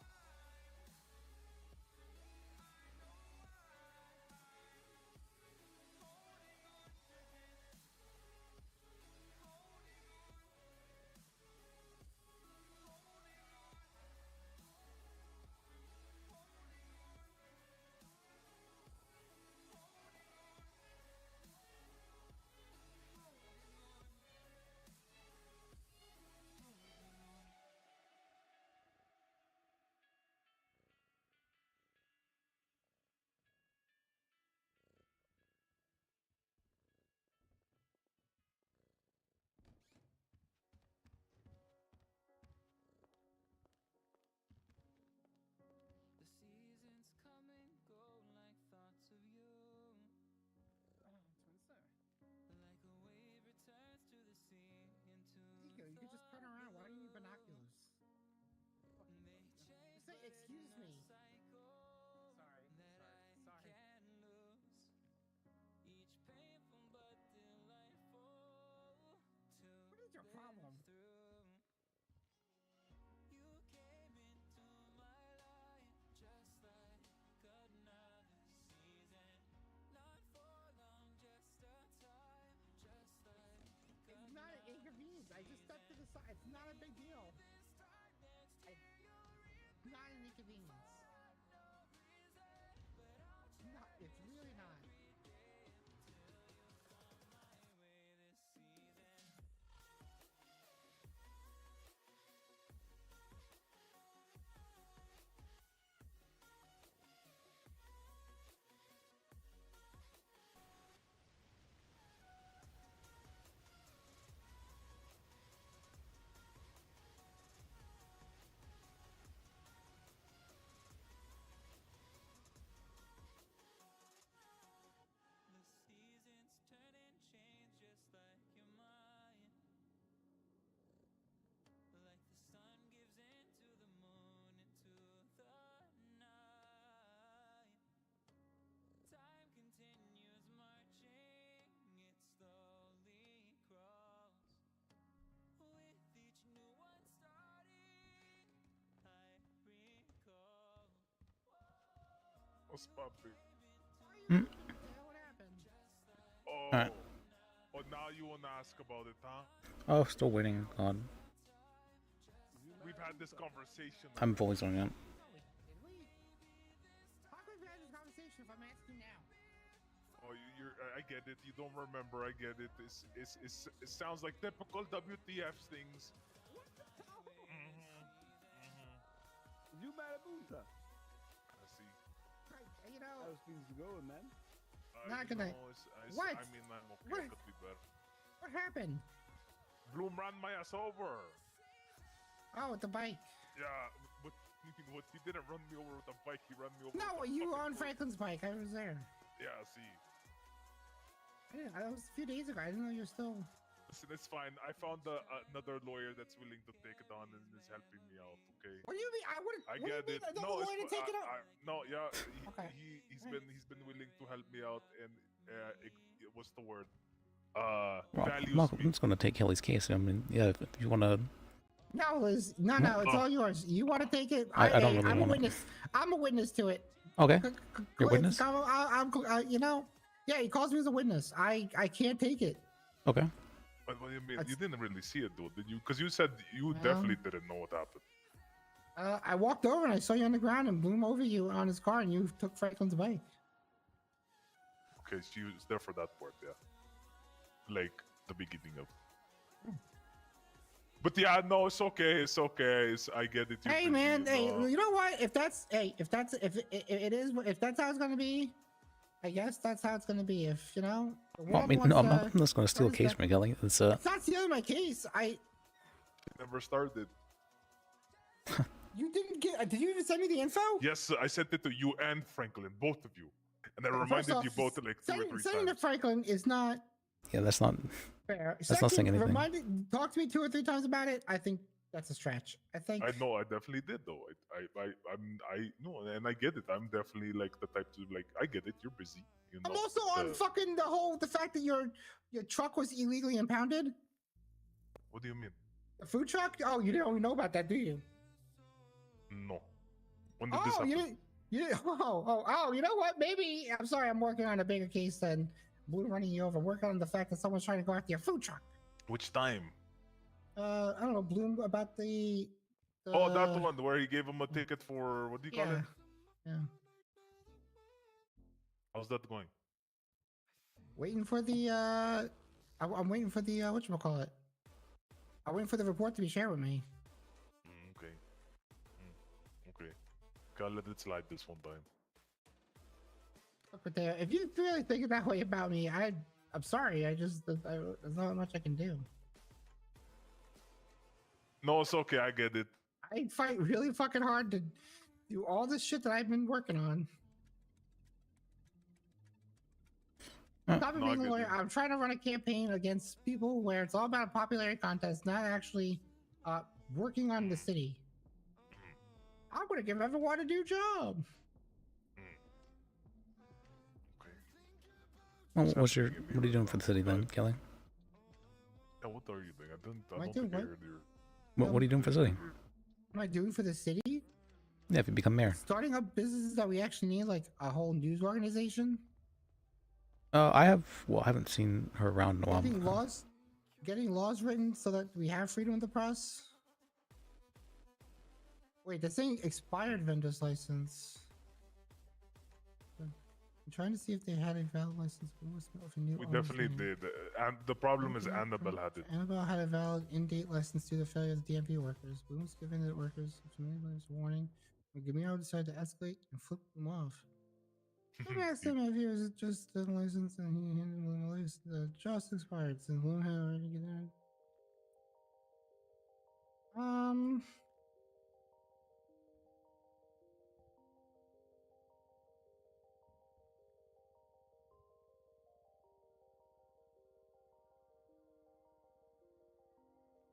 The seasons come and go like thoughts of you. Like a wave returns to the sea into Nico, you can just turn around. Why do you need binoculars? Just say, excuse me. Sorry. Can lose each painful but delightful to What is your problem? live through. You came into my life just like another season, not for long, just a time, just like It's not an inconvenience. I just stepped to the side. It's not a big deal. Not an inconvenience. Not. It's really not. What's popping? Hmm. Oh. Alright. Oh, now you wanna ask about it, huh? Oh, still waiting. God. We've had this conversation. I'm fully zoned out. How could we have this conversation if I'm asking now? Oh, you're. I get it. You don't remember. I get it. It sounds like typical WTF things. You mad at Boonta? I see. You know. How's things going, man? Not you gonna. know, What? I mean, I'm okay. What? I could be better. What happened? Bloom ran my ass over. Oh, with the bike. Yeah, but what? He didn't run me over with a bike. He ran me over. No, with a you were fucking on foot. Franklin's bike. I was there. Yeah, see. That was a few days ago. I didn't know you're still. Listen, it's fine. I found another lawyer that's willing to take it on and is helping me out. Okay. What do you mean? I would. I What get do you it. mean? No, Another lawyer to take it out? no, yeah. Okay. He's been willing to help me out, and what's the word? Well, Values I'm me. just gonna take Kelly's case. I mean, yeah, if you wanna. No, Liz. No, it's all yours. You want to take it? I don't really I'm a wanna. witness. I'm a witness to it. Okay. You're a witness? You know. Yeah, he calls me as a witness. I can't take it. Okay. But what do you mean? You didn't really see it, though, did you? Because you said you Well- definitely didn't know what happened. I walked over and I saw you on the ground and blew him over you on his car, and you took Franklin's bike. Okay, she was there for that part, yeah. Like the beginning of. But yeah, no, it's okay. It's okay. I get it. you're Hey busy, man, hey, know. you know what? If that's how it's gonna be, I guess that's how it's gonna be. If you know, the Well, I world mean, wants no, I'm to- just gonna steal a case from you, Kelly. It's It's not stealing my case. Never started. You didn't get. Did you even send me the info? Yes, I sent it to you and Franklin, both of you, and I First reminded off, you both like two or three Sending times. to Franklin is not Yeah, that's not. fair. That's not saying anything. Talk to me 2 or 3 times about it. I think that's a stretch. I think. I know, I definitely did though. I know, and I get it. I'm definitely like the type to like. I get it. You're busy. You know. I'm also on fucking the fact that your truck was illegally impounded. What do you mean? The food truck? Oh, you don't know about that, do you? No. When did this Oh, happen? you didn't. Oh, you know what? Maybe I'm sorry. I'm working on a bigger case than Blue running you over. Working on the fact that someone's trying to go after your food truck. Which time? I don't know, Bloom, about the. Oh, that one where he gave him a ticket for what do you call it? Yeah. How's that going? Waiting for the. I'm waiting for the whatchamacallit. I'm waiting for the report to be shared with me. Okay. Okay. Gotta let it slide this one time. But there, if you really think that way about me, I'm sorry. There's not much I can do. No, it's okay. I get it. I fight really fucking hard to do all this shit that I've been working on. Stop No, I being a get lawyer. you. I'm trying to run a campaign against people where it's all about a popularity contest, not actually working on the city. I'm gonna give everyone a new job. Well, what are you doing for the city then, Kelly? Yeah, what are you doing? I Am I don't doing think I what? heard you. What are you doing for the city? What am I doing for the city? Yeah, if you become mayor. Starting up businesses that we actually need, like a whole news organization. I haven't seen her around in a while. Getting laws written so that we have freedom of the press. Wait, this ain't expired vendor's license. I'm trying to see if they had a valid license. We definitely did. And the problem is Annabelle had it. Annabelle had a valid in-date license due to the failure of the DMV workers. Bloom was giving the workers a warning. When Gamiro decided to escalate and flip them off. I asked him if he was just the license and he handed Bloom a license. Just expired since Bloom had already given it.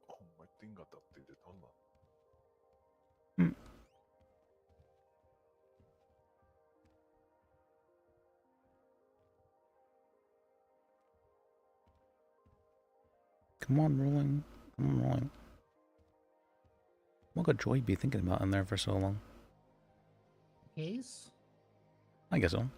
Oh, my thing got updated. Hold on. Come on, rolling. Come on, rolling. What could Joy be thinking about in there for so long? Case? I guess so.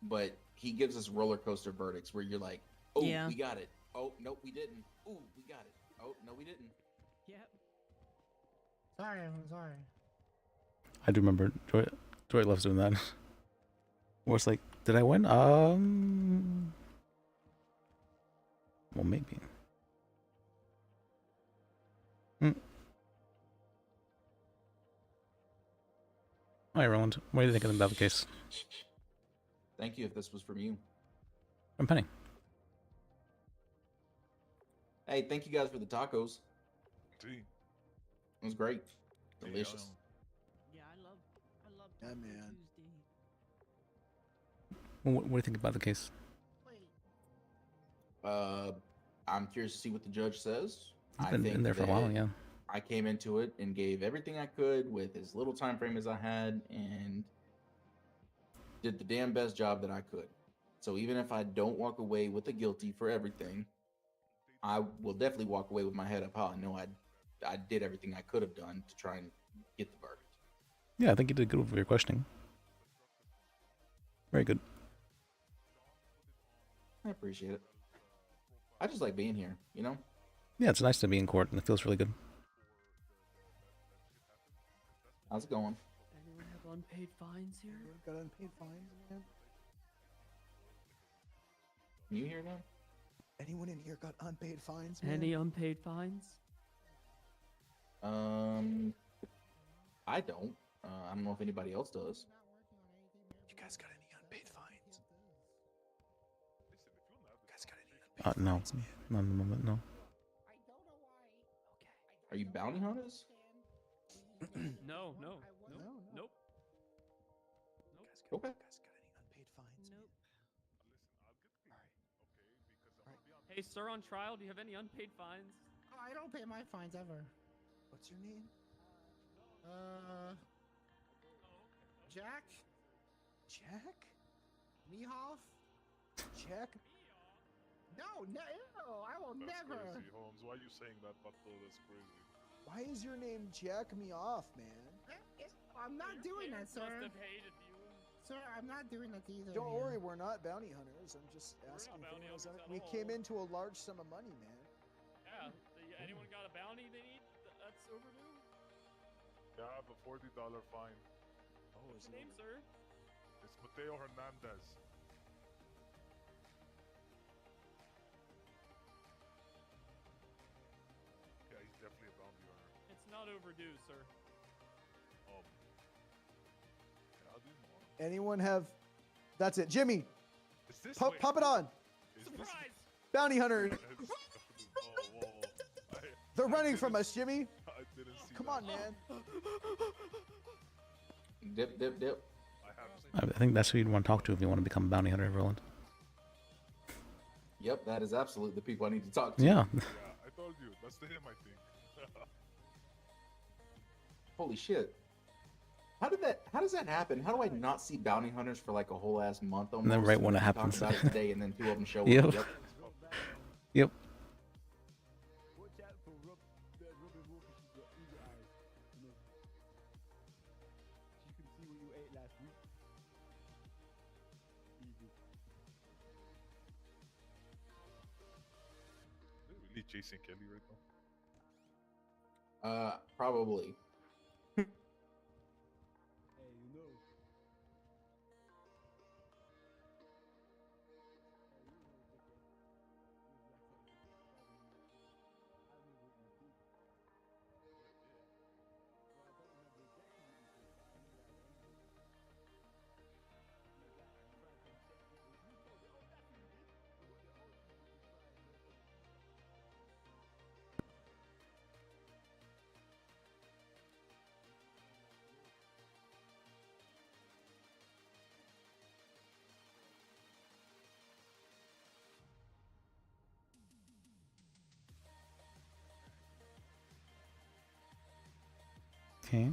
But he gives us roller coaster verdicts where you're like, oh, Yeah. we got it. Oh, nope, we didn't. Oh, we got it. Oh, no, we didn't. Yep. Sorry, I'm sorry. I do remember Joy loves doing that. Where it's like, did I win? Well, maybe. All right, Roland. What do you think about the case? Thank you if this was from you. From Penny. Hey, thank you guys for the tacos. See. It was great. Delicious. Yeah, I love Yeah, Taco man. Tuesday. What do you think about the case? I'm curious to see what the judge says. He's been in there for a while, that yeah. I came into it and gave everything I could with as little time frame as I had and did the damn best job that I could. So even if I don't walk away with a guilty for everything, I will definitely walk away with my head up high. I know I did everything I could have done to try and get the verdict. Yeah, I think you did good with your questioning. Very good. I appreciate it. I just like being here, you know? Yeah, it's nice to be in court, and it feels really good. How's it going? Anyone have unpaid fines here? Anyone got unpaid fines, man? Can you hear that? Anyone in here got unpaid fines, man? Any unpaid fines? I don't. I don't know if anybody else does. You guys got any unpaid fines? You guys got any unpaid No, fines, man? not in the moment, no. Are you bounty hunters? No, no, No, no. nope. Okay. You guys got any unpaid fines, man? Hey, sir, on trial, do you have any unpaid fines? Oh, I don't pay my fines ever. What's your name? Jack? Jack? Mehoff? Jack? No, I will never. Crazy, Holmes. Why are you saying that, Butler? That's crazy. Why is your name Jack me off, man? I'm not doing that, sir. Must have hated you. Sir, I'm not doing that either. Don't man. worry, we're not bounty hunters. I'm just asking if anyone has we came into a large sum of money, man. Yeah. Anyone got a bounty they need that's overdue? Yeah, I have a $40 fine. Oh, What's your name, sir? It's Mateo Hernandez. Yeah, he's definitely a bounty hunter. It's not overdue, sir. Yeah, I'll do more. Anyone have? That's it, Jimmy. Is this Pop, wait, pop it on. Is Surprise! Bounty hunter. This, whoa. They're running from us, Jimmy. I didn't see Come that. on, man. Dip, dip, dip. I think that's who you'd want to talk to if you want to become a bounty hunter, Roland. Yep, that is absolutely the people I need to talk to. Yeah. Yeah, I told you. That's the him, I think. Holy shit. How does that happen? How do I not see bounty hunters for like a whole ass month almost? And then right when we it talk happens. about it today, and then two of them show Yep. up. Yep. Yep. Watch out for Robin Wolfish's eagle eyes. You know. She can see what you ate last week. Easy. They're really chasing Kelly right now. Probably. Hey, you know. Okay.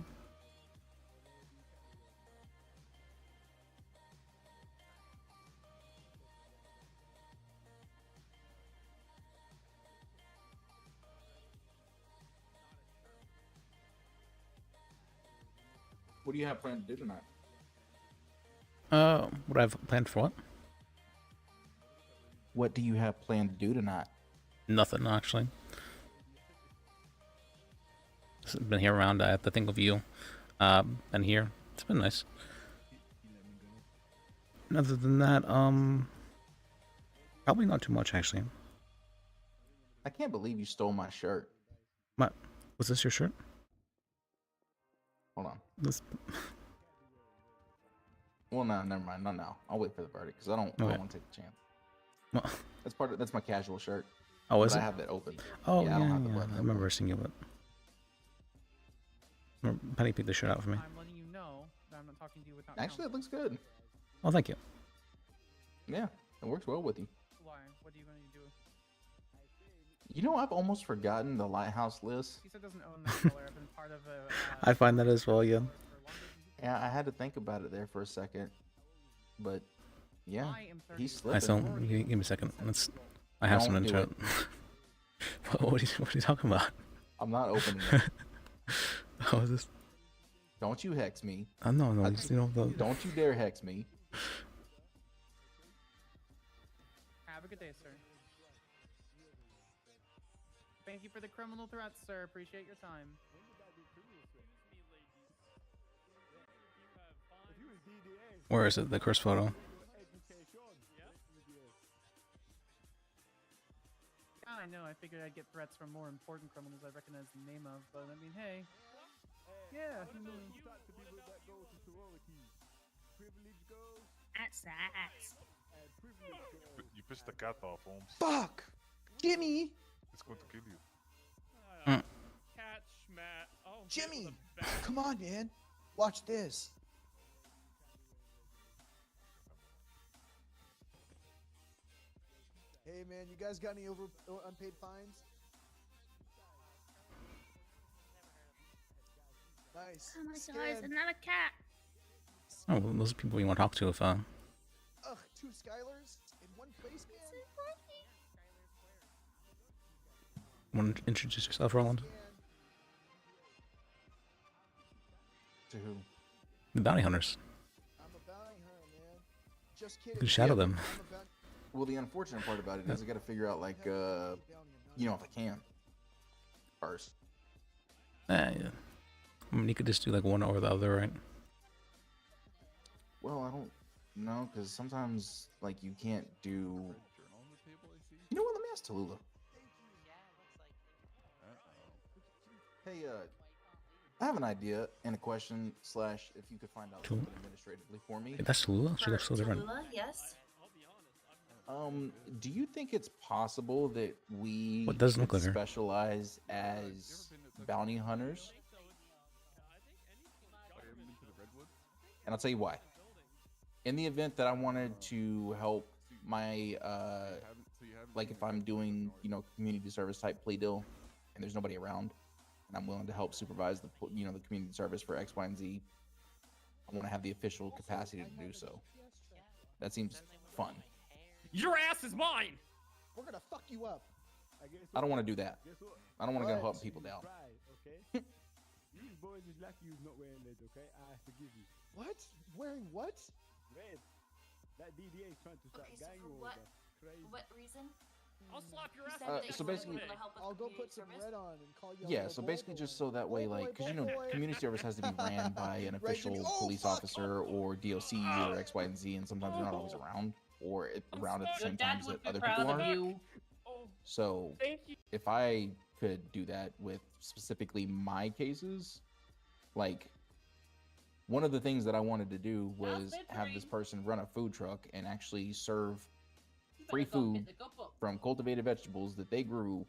What do you have planned to do tonight? What I've planned for what? What do you have planned to do tonight? Nothing, actually. Just been here around at the thing with you. Been here. It's been nice. Other than that, probably not too much, actually. I can't believe you stole my shirt. What? Was this your shirt? Hold on. This... Well, no, never mind. Not now. I'll wait for the verdict because I don't want to take a chance. Well, That's my casual shirt. oh, is but it? I have it open. Oh, yeah. I don't have the yeah. button. I remember seeing it, but Penny picked the shirt out for me. I'm letting you know that I'm not talking to you without. Actually, it looks good. Oh, thank you. Yeah, it works well with you. Why? What are you going to do? You know, I've almost forgotten the lighthouse list. He doesn't own that color. I've been part of a. I find that as well, yeah. Yeah, I had to think about it there for a second, but yeah, he's I slipping. still give me a second. I have Don't some do into it. What are you talking about? I'm not opening it. How is this? Don't you hex me. No, you know the... Don't you dare hex me. Have a good day, sir. Thank you for the criminal threats, sir. Appreciate your time. Where is it? The curse photo. Yeah, I know. I figured I'd get threats from more important criminals I recognize the name of, but I mean, hey. Yeah. That's that. You pissed the cat off, Holmes. Fuck! Jimmy! It's going to kill you. Catch Matt. Oh, Jimmy! Come on, man. Watch this. Hey, man, you guys got any unpaid fines? Nice. Oh my Scan. god, it's another cat. Oh, well, those are people you want to talk to if Ugh, 2 Skylers in one place, man. want to introduce yourself, Roland. To who? The bounty hunters. I'm a bounty hunter, man. Just kidding. You can shadow them. Well, the unfortunate part about it is I got to figure out, like, you know, if I can first. Yeah. I mean, you could just do like one or the other, right? Well, I don't know, because sometimes, like, you can't do... You know what? Let me ask Tallulah. Hey, I have an idea and a question, / if you could find out something administratively for me. Hey, that's Tallulah? She looks so different. Yes. Do you think it's possible that we What doesn't look could like her? specialize as bounty hunters? And I'll tell you why. In the event that I wanted to help my, like if I'm doing, you know, community service type plea deal, and there's nobody around, and I'm willing to help supervise the, you know, the community service for X, Y, and Z, I want to have the official capacity to do so. That seems fun. Your ass is mine. We're gonna fuck you up. I don't want to do that. I don't want to go help people down. Okay? These boys is lucky you're not wearing red, okay? I forgive you. What? Wearing what? Red. That DDA is trying to start Okay, so gang for war. what? That's crazy. What reason? I'll slap your You ass. said that so you were basically- gonna help with I'll go community put some service? red on and call you. Yeah, so basically just so that way, like, because, you know, community service has to be ran by an official police officer or DOC or X, Y, and Z, and sometimes they're not always around or around at the same time that other people are. So if I could do that with specifically my cases, like, one of the things that I wanted to do was have this person run a food truck and actually serve free food from cultivated vegetables that they grew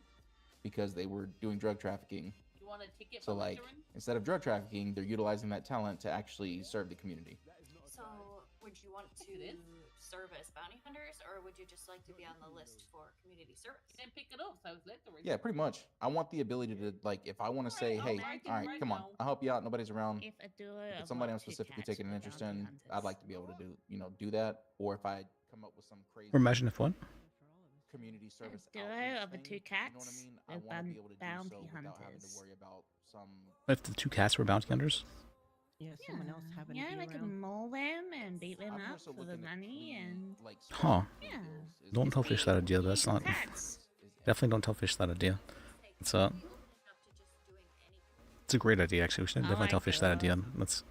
because they were doing drug trafficking. You want a ticket So, for like, Lutheran? instead of drug trafficking, they're utilizing that talent to actually serve the community. So, would you want to service bounty hunters, or would you just like to be on the list for community service? You didn't pick it up, so I was literally. Yeah, pretty much. I want the ability to like, if I want to say, I'll hey, mark it all right, right come on, now. I'll help you out. Nobody's around. If a duo If of it's somebody I'm like two specifically cats taking an were interest bounty in, hunters. I'd like to be able to do that. Or if I come up with some crazy Or imagine if what? community service duo outreach of the thing, two you know cats what I mean? I with want to be able to do so bounty without having to hunters. worry about some. If the two cats were bounty hunters? Yeah, someone else having Yeah, to we be could around. maul them and beat them I'm more up so for the looking at money and like Huh. yeah. Don't tell fish that idea. That's not. Cats. Definitely don't tell fish that idea. It's it's a great idea actually. We should Oh definitely my tell fish that idea. God. That's.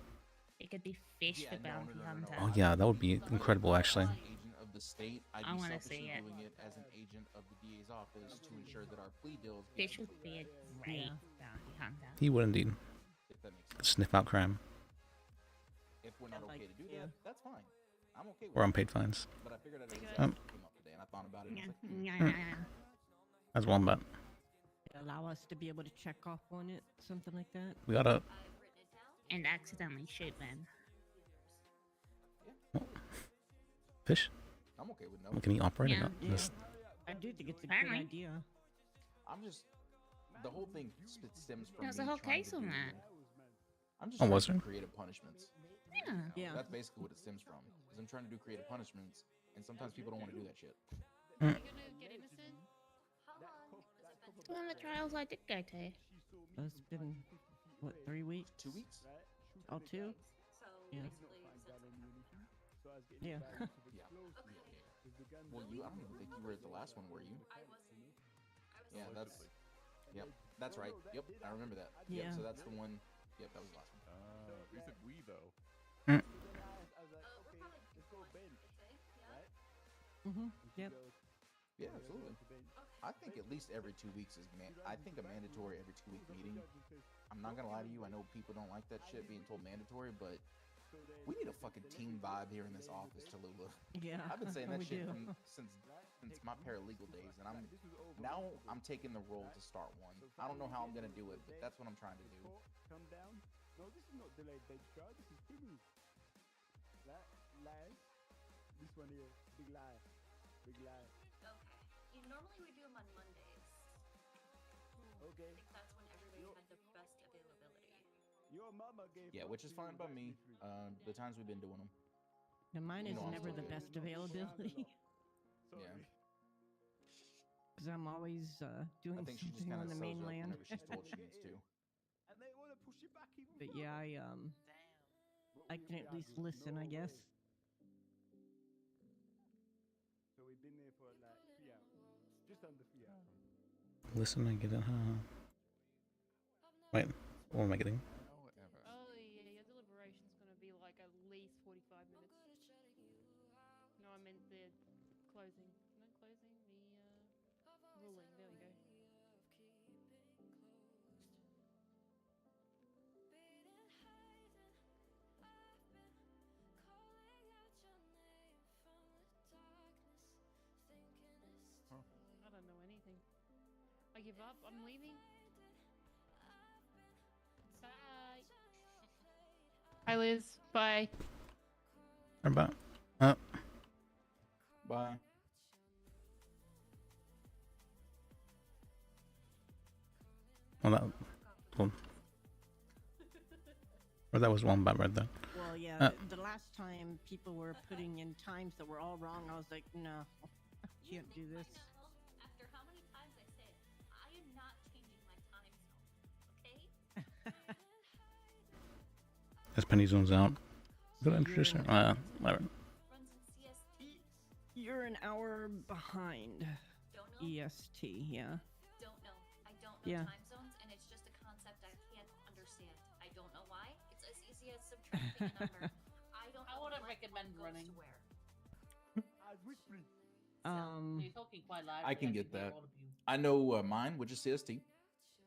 It could be fish for bounty hunter. Oh yeah, that would be incredible actually. Agent of the state, I'd I be wanna selfishly see it. doing it as an agent of the DA's office to ensure that our plea deals. get Fish would be a great bounty hunter. He would indeed. If that makes sense. Sniff out crime If we're not okay to do that, that's fine. I'm okay with or it. unpaid fines. But I figured I'd Um, came up today and I thought about it. And I was Yeah, like, yeah, yeah. That's one bet. Allow us to be able to check off on it, something like that. We gotta. And accidentally shoot them. Fish? I'm okay with no. Can he operate or Yeah. not? This- I do think it's a Apparently. good idea. I'm just the whole thing stems from There's me a whole trying case to on do- that. I'm just Oh, trying was to do there? creative punishments. Yeah. Yeah. That's basically what it stems from. Is I'm trying to do creative punishments, and sometimes people don't want to do that shit. One of the trials I did go to. It's been, what, 3 weeks? 2 weeks? Oh, 2? So Yeah. basically, Yeah. Well, I don't even think you were at the last one, were you? Yeah, that's. Yep, that's right. Yep, I remember that. Yep, Yeah. so that's the one. Yep, that was the last one. You said we though. Mm-hmm. Yep. Yeah, absolutely. I think at least every 2 weeks is I think a mandatory every 2 week meeting. I'm not gonna lie to you. I know people don't like that shit being told mandatory, but we need a fucking team vibe here in this office, Tallulah. Yeah, I've been saying that we shit do. since my paralegal days, and I'm taking the role to start one. I don't know how I'm gonna do it, but that's what I'm trying to do. Come down. No, this is not delayed bench trial. This is criminal. Lie. This one here. Big lie. Big lie. okay. Normally we do them on Mondays. Okay. I think that's when everybody had the best availability. Your mama gave. Yeah, which is fine by me. The times we've been doing them. Now, mine is No, I'm never still the good. best availability Yeah. because I'm always doing I think she just something kind on of the shows up mainland. whenever she's told she needs to. And they want to push it back even. But yeah, I can at least listen, I guess. So we've been there for like 3 hours. Just under 3 hours. Listen, I get it. Wait, what am I getting? Oh yeah, your deliberation's gonna be like at least 45 minutes. No, I meant the closing. Not closing, the ruling. There we go. I don't know anything. I give up. I'm leaving. Bye. Hi, Liz. Bye. About. Bye. Well, that. Well, or that was one bad right there. Well, yeah, Uh, the last time people were putting in times that were all wrong, I was like, no, I can't do this. After how many times I said, I am not changing my time zone, okay? As Penny zones out. Good introducer. Whatever. Runs in CST. You're an hour behind. Don't know. EST, yeah. Don't know. I don't know Yeah. time zones, and it's just a concept I can't understand. I don't know why. It's as easy as subtracting a number. I don't know I wouldn't what recommend goes running. to where. You're talking quite loudly. I can get hear that. all of you. I know mine, which is CST.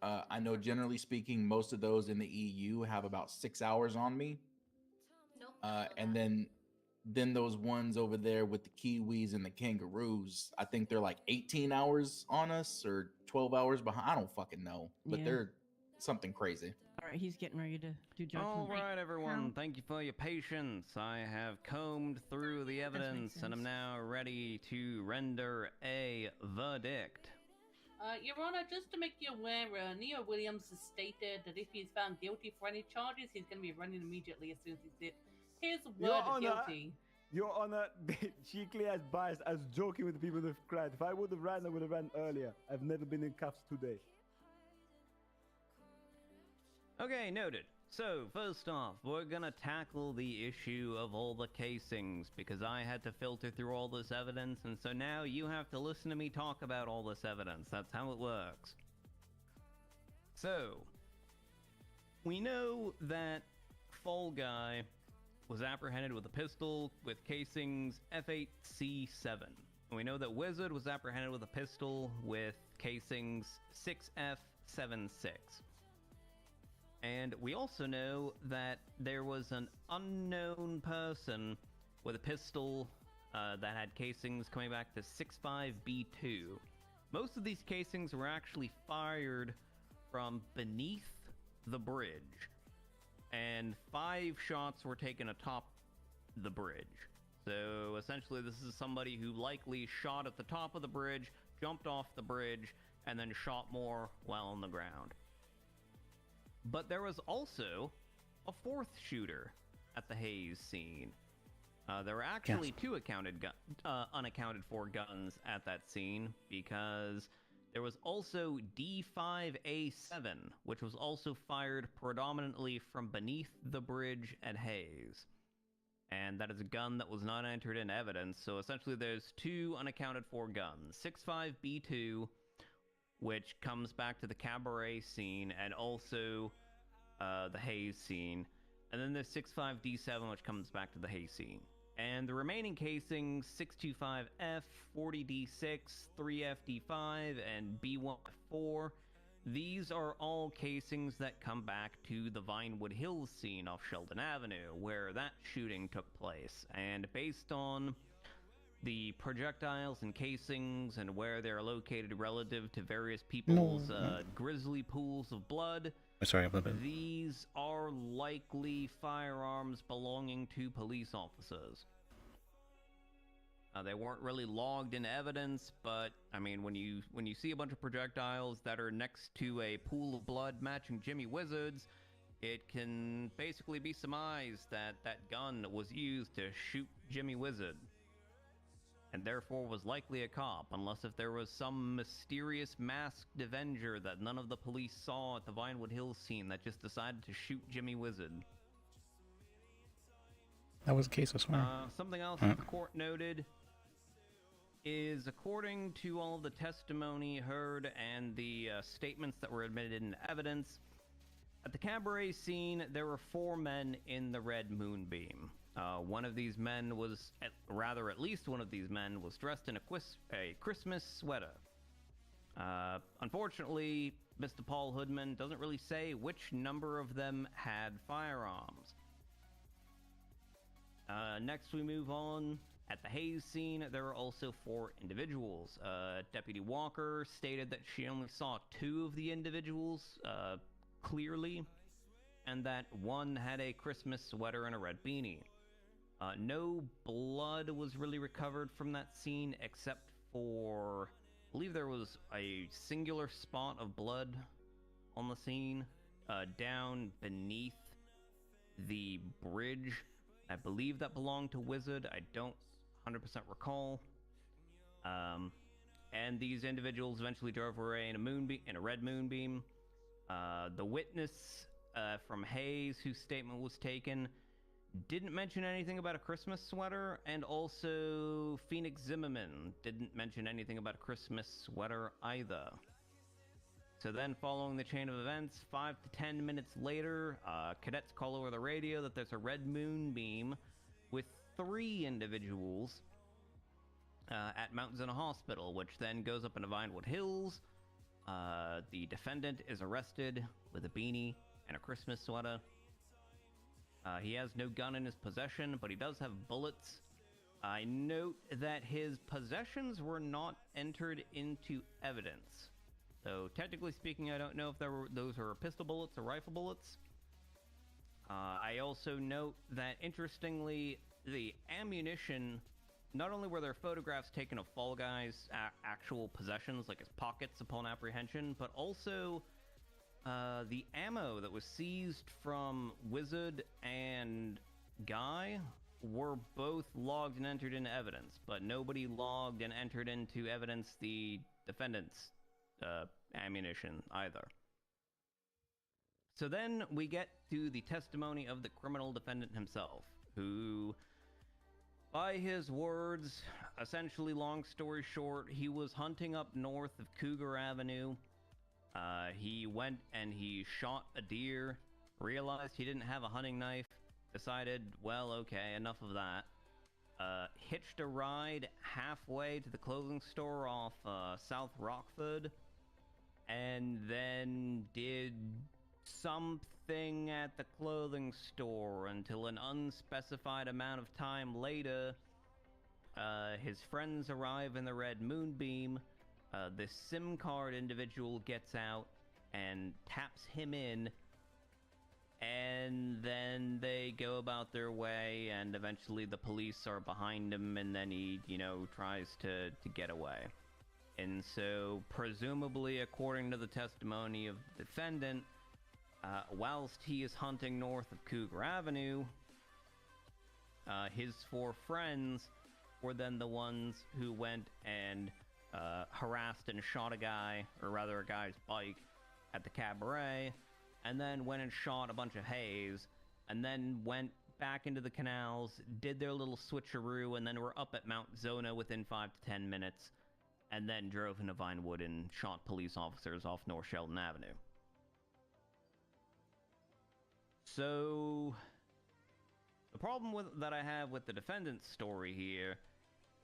I know generally speaking, most of those in the EU have about 6 hours on me. And then those ones over there with the Kiwis and the kangaroos, I think they're like 18 hours on us or 12 hours behind. I don't fucking know, but Yeah. they're something crazy. All right, he's getting ready to do judgment. All right, everyone. Thank you for your patience. I have combed through the evidence and I'm now ready to render a verdict. Your Honor, just to make you aware, Neo Williams has stated that if he's found guilty for any charges, he's going to be running immediately as soon as he's his Your word Honor, guilty. Your Honor, she clearly has bias. I was joking with the people who've cried. If I would have ran, I would have ran earlier. I've never been in cuffs today. Okay, noted. So, first off, we're gonna tackle the issue of all the casings, because I had to filter through all this evidence, and so now you have to listen to me talk about all this evidence. That's how it works. So, we know that Fall Guy was apprehended with a pistol with casings F8C7. We know that Wizard was apprehended with a pistol with casings 6F76. And we also know that there was an unknown person with a pistol that had casings coming back to 65B2. Most of these casings were actually fired from beneath the bridge, and 5 shots were taken atop the bridge. So essentially this is somebody who likely shot at the top of the bridge, jumped off the bridge, and then shot more while on the ground. But there was also a 4th shooter at the Hayes scene. There were actually 2 unaccounted for guns at that scene, because there was also D5A7, which was also fired predominantly from beneath the bridge at Hayes. And that is a gun that was not entered in evidence, so essentially there's 2 unaccounted for guns. 65B2, which comes back to the cabaret scene, and also the Hayes scene. And then there's 65D7, which comes back to the Hayes scene. And the remaining casings, 625F, 40D6, 3FD5, and B1F4, these are all casings that come back to the Vinewood Hills scene off Sheldon Avenue, where that shooting took place. And based on the projectiles and casings and where they're located relative to various people's grisly pools of blood, Sorry, I'm a bit. these are likely firearms belonging to police officers. They weren't really logged in evidence, but I mean, when you see a bunch of projectiles that are next to a pool of blood matching Jimmy Wizard's, it can basically be surmised that that gun was used to shoot Jimmy Wizard, and therefore was likely a cop, unless if there was some mysterious masked Avenger that none of the police saw at the Vinewood Hills scene that just decided to shoot Jimmy Wizard. That was the case, I swear. Something else that the court noted is, according to all the testimony heard and the statements that were admitted in evidence, at the cabaret scene, there were 4 men in the red moonbeam. One of these men was, at least one of these men was dressed in a Christmas sweater. Unfortunately, Mr. Paul Hoodman doesn't really say which number of them had firearms. Next we move on. At the Hayes scene, there were also 4 individuals. Deputy Walker stated that she only saw 2 of the individuals clearly, and that one had a Christmas sweater and a red beanie. No blood was really recovered from that scene, except for, I believe there was a singular spot of blood on the scene, down beneath the bridge. I believe that belonged to Wizard. I don't 100% recall. And these individuals eventually drove away in a red moonbeam. The witness from Hayes, whose statement was taken, didn't mention anything about a Christmas sweater, and also Phoenix Zimmerman didn't mention anything about a Christmas sweater either. So then, following the chain of events, 5 to 10 minutes later, cadets call over the radio that there's a red moonbeam with 3 individuals at Mount Zena Hospital, which then goes up into Vinewood Hills. The defendant is arrested with a beanie and a Christmas sweater. He has no gun in his possession, but he does have bullets. I note that his possessions were not entered into evidence. So technically speaking, I don't know if those are pistol bullets or rifle bullets. I also note that, interestingly, the ammunition, not only were there photographs taken of Fall Guy's actual possessions, like his pockets upon apprehension, but also the ammo that was seized from Wizard and Guy were both logged and entered into evidence, but nobody logged and entered into evidence the defendant's ammunition either. So then we get to the testimony of the criminal defendant himself, who, by his words, essentially, long story short, he was hunting up north of Cougar Avenue. He went and he shot a deer, realized he didn't have a hunting knife, decided, well, okay, enough of that. Hitched a ride halfway to the clothing store off South Rockford, and then did something at the clothing store until an unspecified amount of time later, his friends arrive in the Red Moonbeam. This SIM card individual gets out and taps him in, and then they go about their way, and eventually the police are behind him, and then he, tries to get away. And so, presumably, according to the testimony of the defendant, whilst he is hunting north of Cougar Avenue, his four friends were then the ones who went and harassed and shot a guy, or rather a guy's bike, at the cabaret, and then went and shot a bunch of haze, and then went back into the canals, did their little switcheroo, and then were up at Mount Zona within 5 to 10 minutes, and then drove into Vinewood and shot police officers off North Sheldon Avenue. So, the problem that I have with the defendant's story here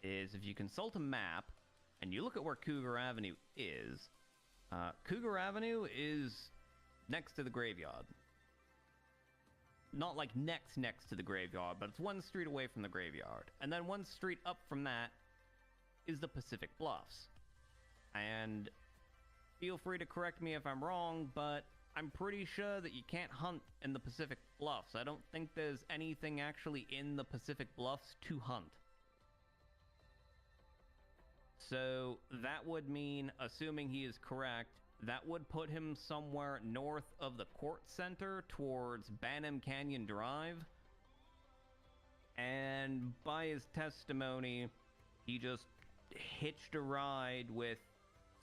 is, if you consult a map and you look at where Cougar Avenue is, Cougar Avenue is next to the graveyard. Not like next to the graveyard, but it's one street away from the graveyard. And then one street up from that is the Pacific Bluffs. And feel free to correct me if I'm wrong, but I'm pretty sure that you can't hunt in the Pacific Bluffs. I don't think there's anything actually in the Pacific Bluffs to hunt. So that would mean, assuming he is correct, that would put him somewhere north of the court center towards Banham Canyon Drive. And by his testimony, he just hitched a ride with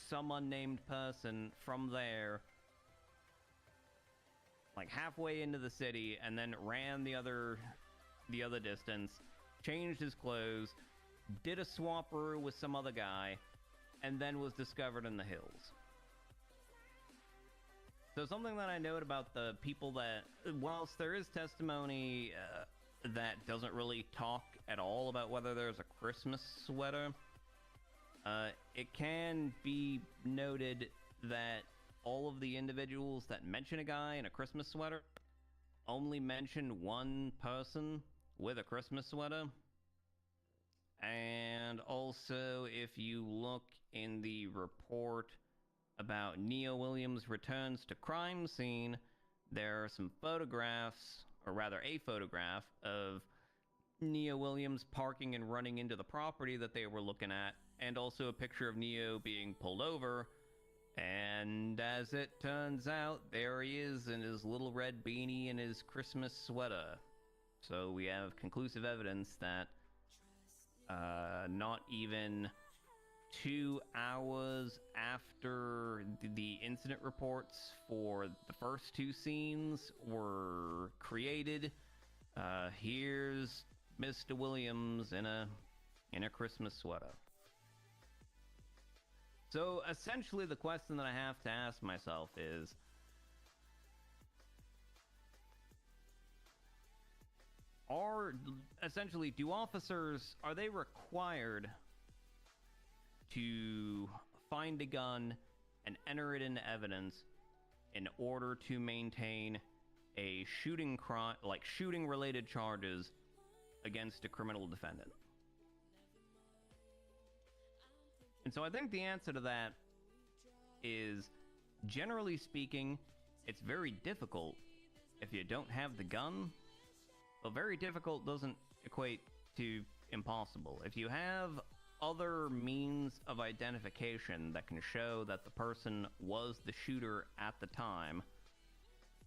some unnamed person from there, like halfway into the city, and then ran the other distance, changed his clothes, did a swapperoo with some other guy, and then was discovered in the hills. So something that I note about the people that, whilst there is testimony that doesn't really talk at all about whether there's a Christmas sweater, it can be noted that all of the individuals that mention a guy in a Christmas sweater only mention one person with a Christmas sweater. And also, if you look in the report about Neo Williams' returns to crime scene, there are some photographs, or rather a photograph, of Neo Williams parking and running into the property that they were looking at, and also a picture of Neo being pulled over. And as it turns out, there he is in his little red beanie and his Christmas sweater. So we have conclusive evidence that not even 2 hours after the incident reports for the first two scenes were created, here's Mr. Williams in a Christmas sweater. So essentially the question that I have to ask myself is, do officers, are they required to find a gun and enter it into evidence in order to maintain a shooting crime, like shooting related charges against a criminal defendant? And so I think the answer to that is, generally speaking, it's very difficult if you don't have the gun. But very difficult doesn't equate to impossible. If you have other means of identification that can show that the person was the shooter at the time,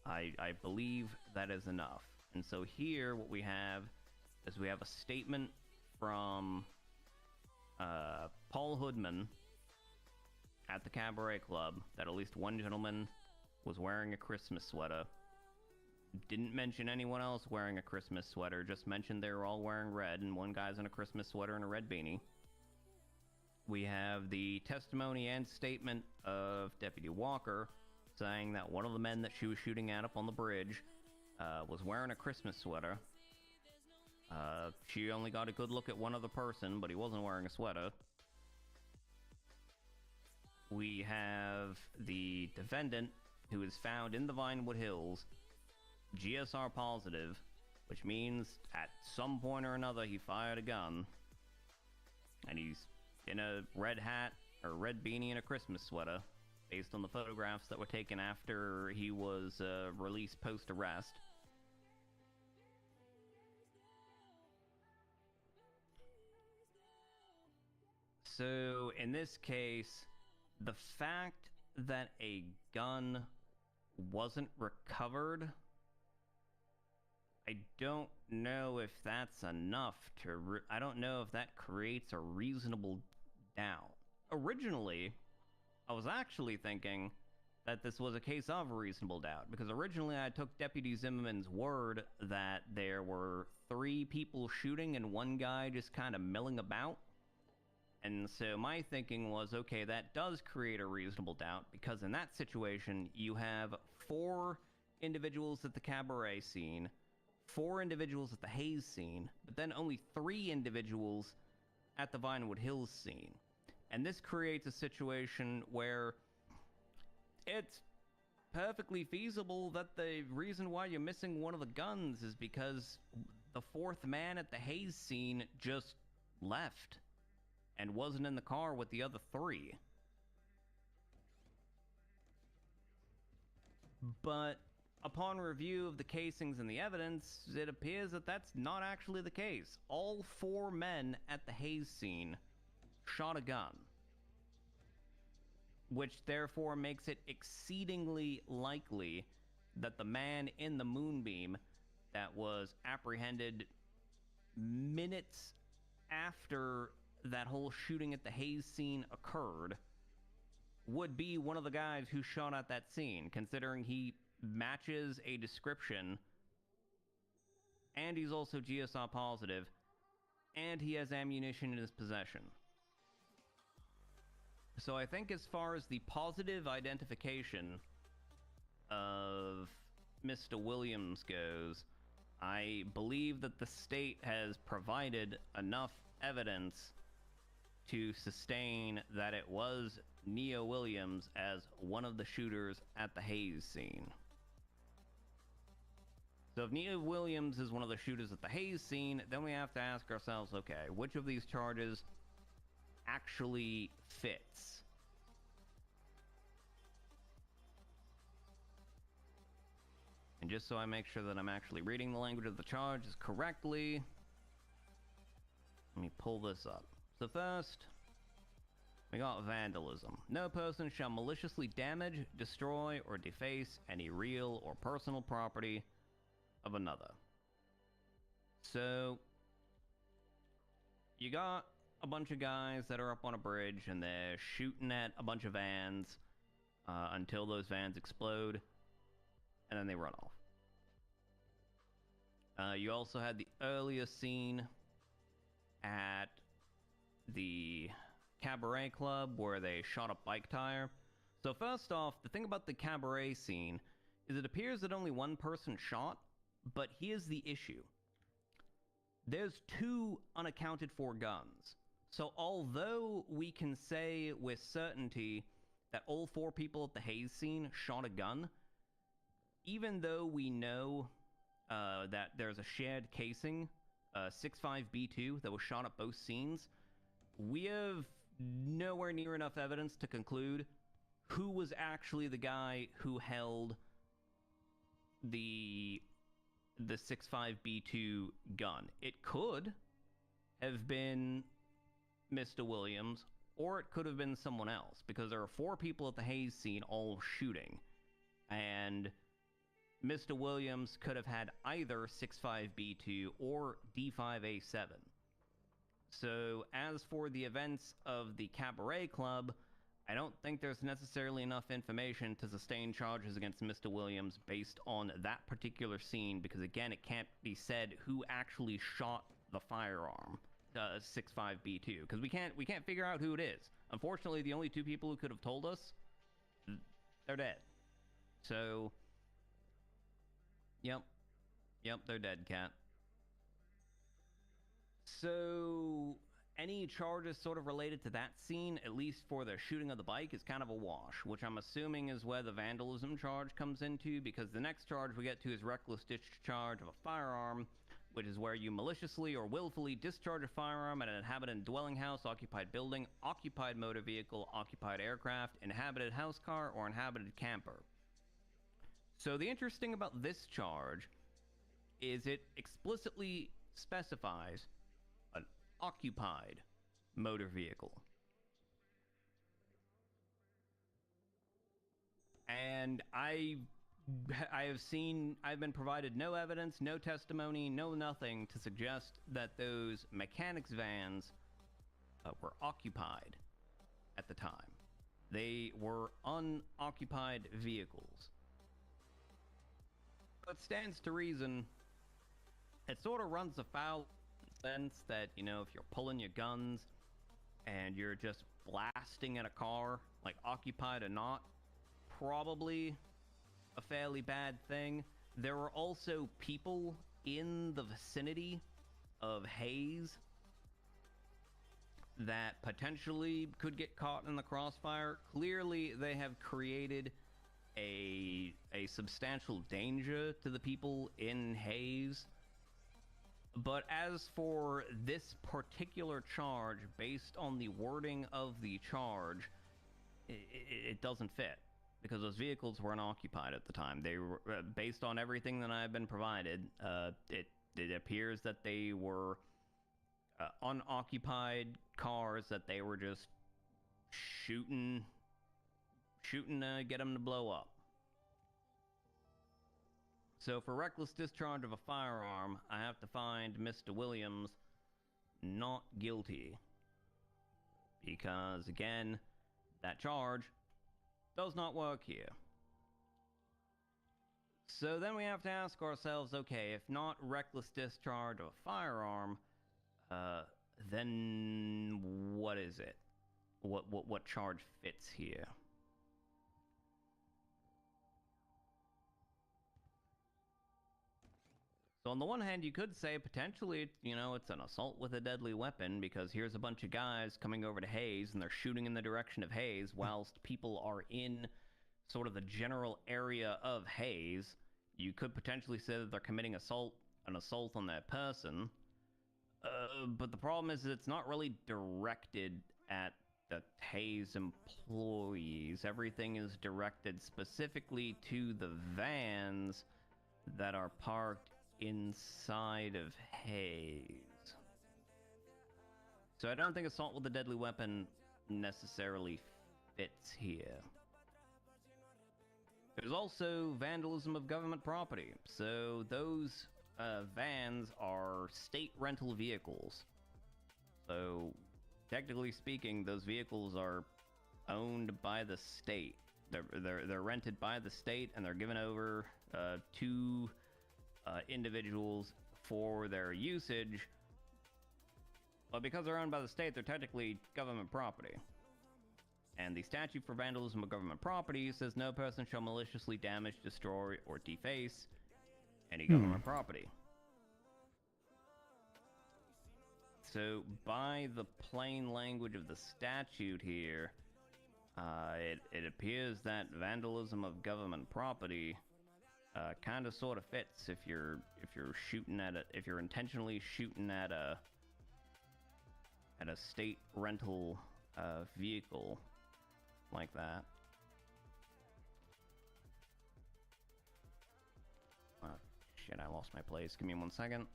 I believe that is enough. And so here what we have is we have a statement from Paul Hoodman at the Cabaret Club that at least one gentleman was wearing a Christmas sweater. Didn't mention anyone else wearing a Christmas sweater, just mentioned they were all wearing red, and one guy's in a Christmas sweater and a red beanie. We have the testimony and statement of Deputy Walker saying that one of the men that she was shooting at up on the bridge was wearing a Christmas sweater. She only got a good look at one other person, but he wasn't wearing a sweater. We have the defendant, who is found in the Vinewood Hills, GSR positive, which means at some point or another he fired a gun, and he's in a red hat or red beanie and a Christmas sweater, based on the photographs that were taken after he was released post-arrest. So, in this case, the fact that a gun wasn't recovered, I don't know if that's enough to... I don't know if that creates a reasonable doubt. Originally, I was actually thinking that this was a case of a reasonable doubt, because originally I took Deputy Zimmerman's word that there were 3 people shooting and one guy just kind of milling about. And so my thinking was, okay, that does create a reasonable doubt, because in that situation, you have 4 individuals at the Cabaret scene, 4 individuals at the Hayes scene, but then only 3 individuals at the Vinewood Hills scene. And this creates a situation where it's perfectly feasible that the reason why you're missing one of the guns is because the 4th man at the Hayes scene just left and wasn't in the car with the other 3. But upon review of the casings and the evidence, it appears that that's not actually the case. All 4 men at the Hayes scene shot a gun, which therefore makes it exceedingly likely that the man in the Moonbeam that was apprehended minutes after that whole shooting at the Hayes scene occurred would be one of the guys who shot at that scene, considering he matches a description, and he's also GSR positive, and he has ammunition in his possession. So I think as far as the positive identification of Mr. Williams goes, I believe that the state has provided enough evidence to sustain that it was Neo Williams as one of the shooters at the Hayes scene. So if Neo Williams is one of the shooters at the Hayes scene, then we have to ask ourselves, okay, which of these charges actually fits? And just so I make sure that I'm actually reading the language of the charges correctly, let me pull this up. So first, we got vandalism. No person shall maliciously damage, destroy, or deface any real or personal property of another. So, you got a bunch of guys that are up on a bridge and they're shooting at a bunch of vans until those vans explode, and then they run off. You also had the earlier scene at the Cabaret Club where they shot a bike tire. So first off, the thing about the Cabaret scene is it appears that only one person shot, but here's the issue. There's 2 unaccounted for guns. So although we can say with certainty that all 4 people at the Hayes scene shot a gun, even though we know that there's a shared casing, 65B2, that was shot at both scenes, we have nowhere near enough evidence to conclude who was actually the guy who held the 65B2 gun. It could have been Mr. Williams, or it could have been someone else, because there are 4 people at the Hayes scene all shooting, and Mr. Williams could have had either 65B2 or D5A7. So, as for the events of the Cabaret Club, I don't think there's necessarily enough information to sustain charges against Mr. Williams based on that particular scene, because again, it can't be said who actually shot the firearm, 65B2, because we can't figure out who it is. Unfortunately, the only 2 people who could have told us, they're dead. So, yep, they're dead, Cat. So, any charges sort of related to that scene, at least for the shooting of the bike, is kind of a wash, which I'm assuming is where the vandalism charge comes into, because the next charge we get to is reckless discharge of a firearm, which is where you maliciously or willfully discharge a firearm at an inhabited dwelling house, occupied building, occupied motor vehicle, occupied aircraft, inhabited house car, or inhabited camper. So the interesting about this charge is it explicitly specifies an occupied motor vehicle. And I've been provided no evidence, no testimony, no nothing to suggest that those mechanics vans were occupied at the time. They were unoccupied vehicles. But stands to reason, it sort of runs afoul in the sense that, you know, if you're pulling your guns and you're just blasting at a car, like occupied or not, probably a fairly bad thing. There were also people in the vicinity of Hayes that potentially could get caught in the crossfire. Clearly, they have created a substantial danger to the people in Hayes. But as for this particular charge, based on the wording of the charge, it doesn't fit, because those vehicles were unoccupied at the time. They were, based on everything that I've been provided, it appears that they were unoccupied cars that they were just shooting to get them to blow up. So for reckless discharge of a firearm, I have to find Mr. Williams not guilty, because again, that charge does not work here. So then we have to ask ourselves, okay, if not reckless discharge of a firearm, then what is it? What charge fits here? So on the one hand, you could say potentially, you know, it's an assault with a deadly weapon, because here's a bunch of guys coming over to Hayes and they're shooting in the direction of Hayes whilst people are in sort of the general area of Hayes. You could potentially say that they're committing an assault on that person. But the problem is that it's not really directed at the Hayes employees. Everything is directed specifically to the vans that are parked inside of Hayes. So I don't think assault with a deadly weapon necessarily fits here. There's also vandalism of government property. So those vans are state rental vehicles. So technically speaking, those vehicles are owned by the state. They're rented by the state, and they're given over to individuals for their usage. But because they're owned by the state, they're technically government property. And the statute for vandalism of government property says no person shall maliciously damage, destroy, or deface any government property. So, by the plain language of the statute here, it appears that vandalism of government property kind of sort of fits if you're shooting at if you're intentionally shooting at a state rental vehicle like that. Shit, I lost my place. Give me 1 second.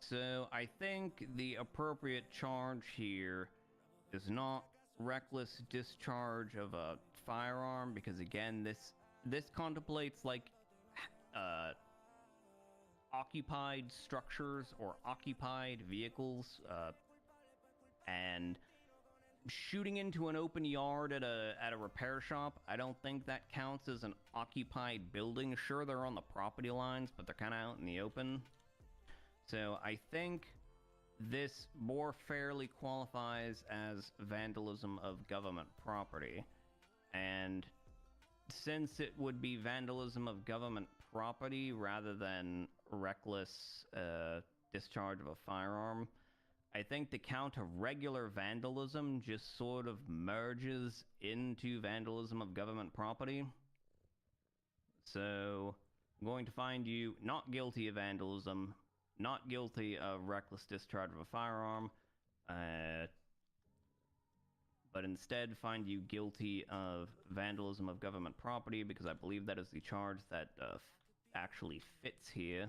So I think the appropriate charge here is not reckless discharge of a firearm, because again, this contemplates like occupied structures or occupied vehicles, and shooting into an open yard at a repair shop. I don't think that counts as an occupied building. Sure, they're on the property lines, but they're kind of out in the open. So I think this more fairly qualifies as vandalism of government property. And since it would be vandalism of government property rather than reckless discharge of a firearm, I think the count of regular vandalism just sort of merges into vandalism of government property. So I'm going to find you not guilty of vandalism, not guilty of reckless discharge of a firearm, but instead find you guilty of vandalism of government property, because I believe that is the charge that actually fits here.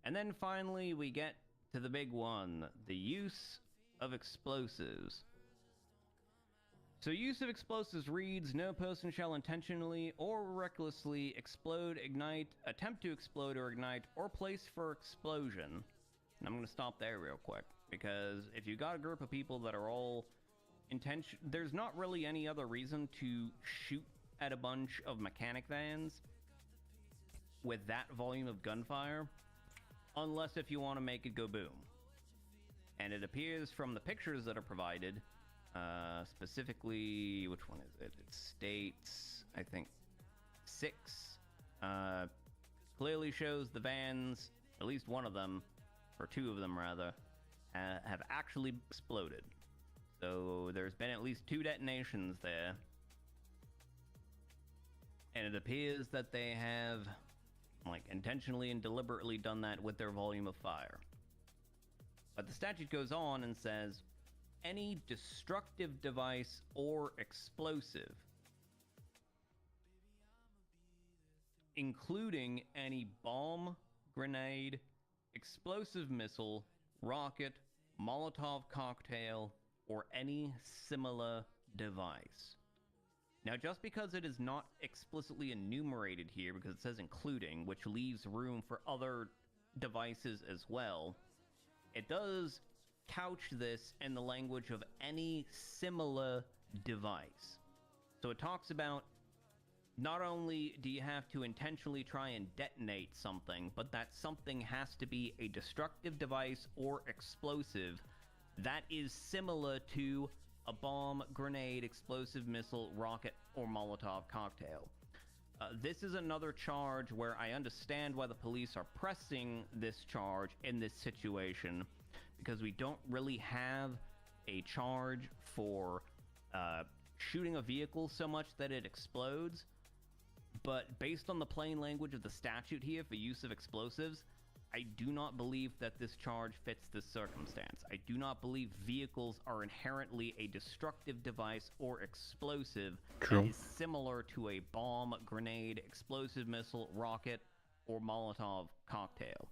And then finally we get to the big one, the use of explosives. So use of explosives reads, no person shall intentionally or recklessly explode, ignite, attempt to explode or ignite, or place for explosion. And I'm going to stop there real quick, because if you got a group of people that are all there's not really any other reason to shoot at a bunch of mechanic vans with that volume of gunfire, unless if you want to make it go boom. And it appears from the pictures that are provided, specifically, which one is it? It states, I think, 6, clearly shows the vans, at least one of them, or 2 of them rather, have actually exploded. So there's been at least 2 detonations there. And it appears that they have, like, intentionally and deliberately done that with their volume of fire. But the statute goes on and says, any destructive device or explosive, including any bomb, grenade, explosive missile, rocket, Molotov cocktail, or any similar device. Now, just because it is not explicitly enumerated here, because it says including, which leaves room for other devices as well, it does couch this in the language of any similar device. So it talks about not only do you have to intentionally try and detonate something, but that something has to be a destructive device or explosive that is similar to a bomb, grenade, explosive missile, rocket, or Molotov cocktail. This is another charge where I understand why the police are pressing this charge in this situation, because we don't really have a charge for shooting a vehicle so much that it explodes. But based on the plain language of the statute here for use of explosives, I do not believe that this charge fits this circumstance. I do not believe vehicles are inherently a destructive device or explosive that is similar to a bomb, grenade, explosive missile, rocket, or Molotov cocktail.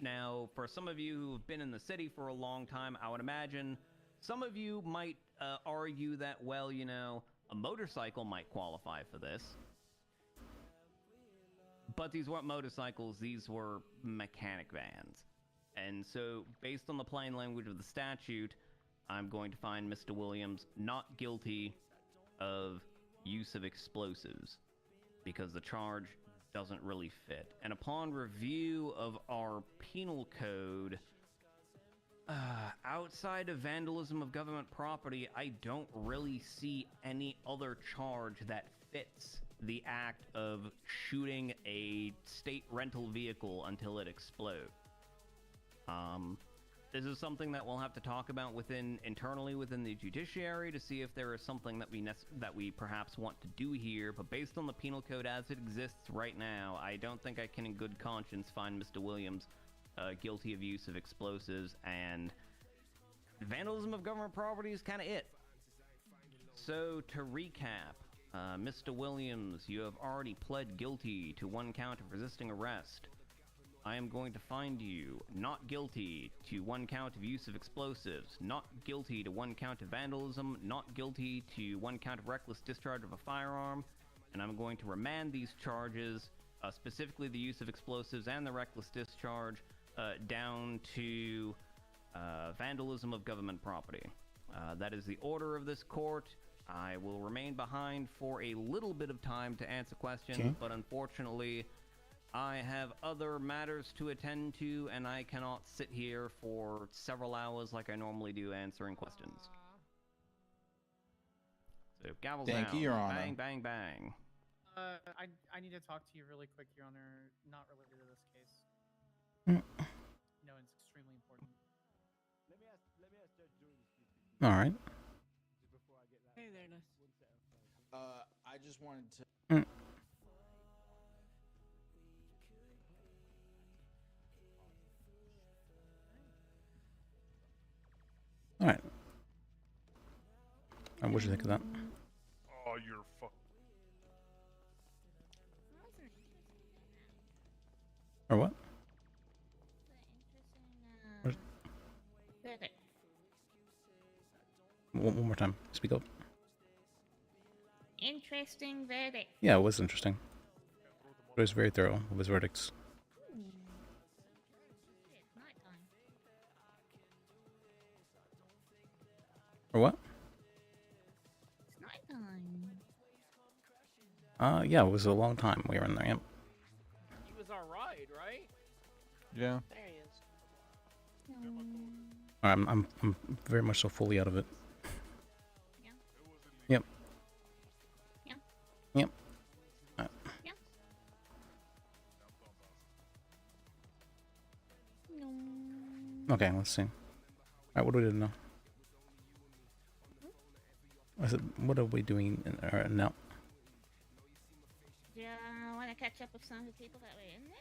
Now, for some of you who have been in the city for a long time, I would imagine some of you might argue that, well, you know, a motorcycle might qualify for this. But these weren't motorcycles, these were mechanic vans. And so, based on the plain language of the statute, I'm going to find Mr. Williams not guilty of use of explosives, because the charge doesn't really fit. And upon review of our penal code, outside of vandalism of government property, I don't really see any other charge that fits the act of shooting a state rental vehicle until it explodes. This is something that we'll have to talk about internally within the judiciary to see if there is something that we perhaps want to do here. But based on the penal code as it exists right now, I don't think I can in good conscience find Mr. Williams guilty of use of explosives. And vandalism of government property is kind of it. So to recap, Mr. Williams, you have already pled guilty to 1 count of resisting arrest. I am going to find you not guilty to 1 count of use of explosives, not guilty to 1 count of vandalism, not guilty to 1 count of reckless discharge of a firearm, and I'm going to remand these charges, specifically the use of explosives and the reckless discharge, down to vandalism of government property. That is the order of this court. I will remain behind for a little bit of time to answer questions, Okay. but unfortunately, I have other matters to attend to, and I cannot sit here for several hours like I normally do answering questions. So, gavel Thank down. you, Your Honor. Bang, bang, bang. I need to talk to you really quick, Your Honor, not related to this case. No, it's extremely important. Let me ask Judge Jones. All right. Hey there, Ness. I just wanted to. All right. What do you think of that? Oh, you're fuck. Or what? Verdict. One more time. Speak up. Interesting verdict. Yeah, it was interesting. It was very thorough with his verdicts. It's nighttime. Or what? It's nighttime. Yeah, it was a long time we were in there. Yep. He was our ride, right? Yeah. There he is. All right, I'm very much so fully out of it. Yep. Yeah. Yep. All right. Yeah. Okay, let's see. All right, what do we do now? I said, what are we doing now? Do you want to catch up with some of the people that were in there?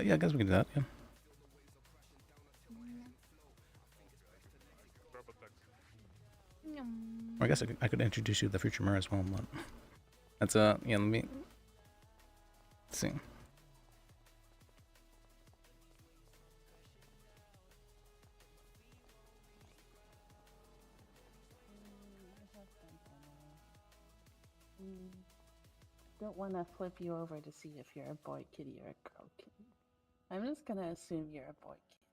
Yeah, I guess we can do that. Yeah. Or I guess I could introduce you to the future mayor as well, but that's yeah. Let me see. Don't want to flip you over to see if you're a boy kitty or a girl kitty. I'm just gonna assume you're a boy kitty.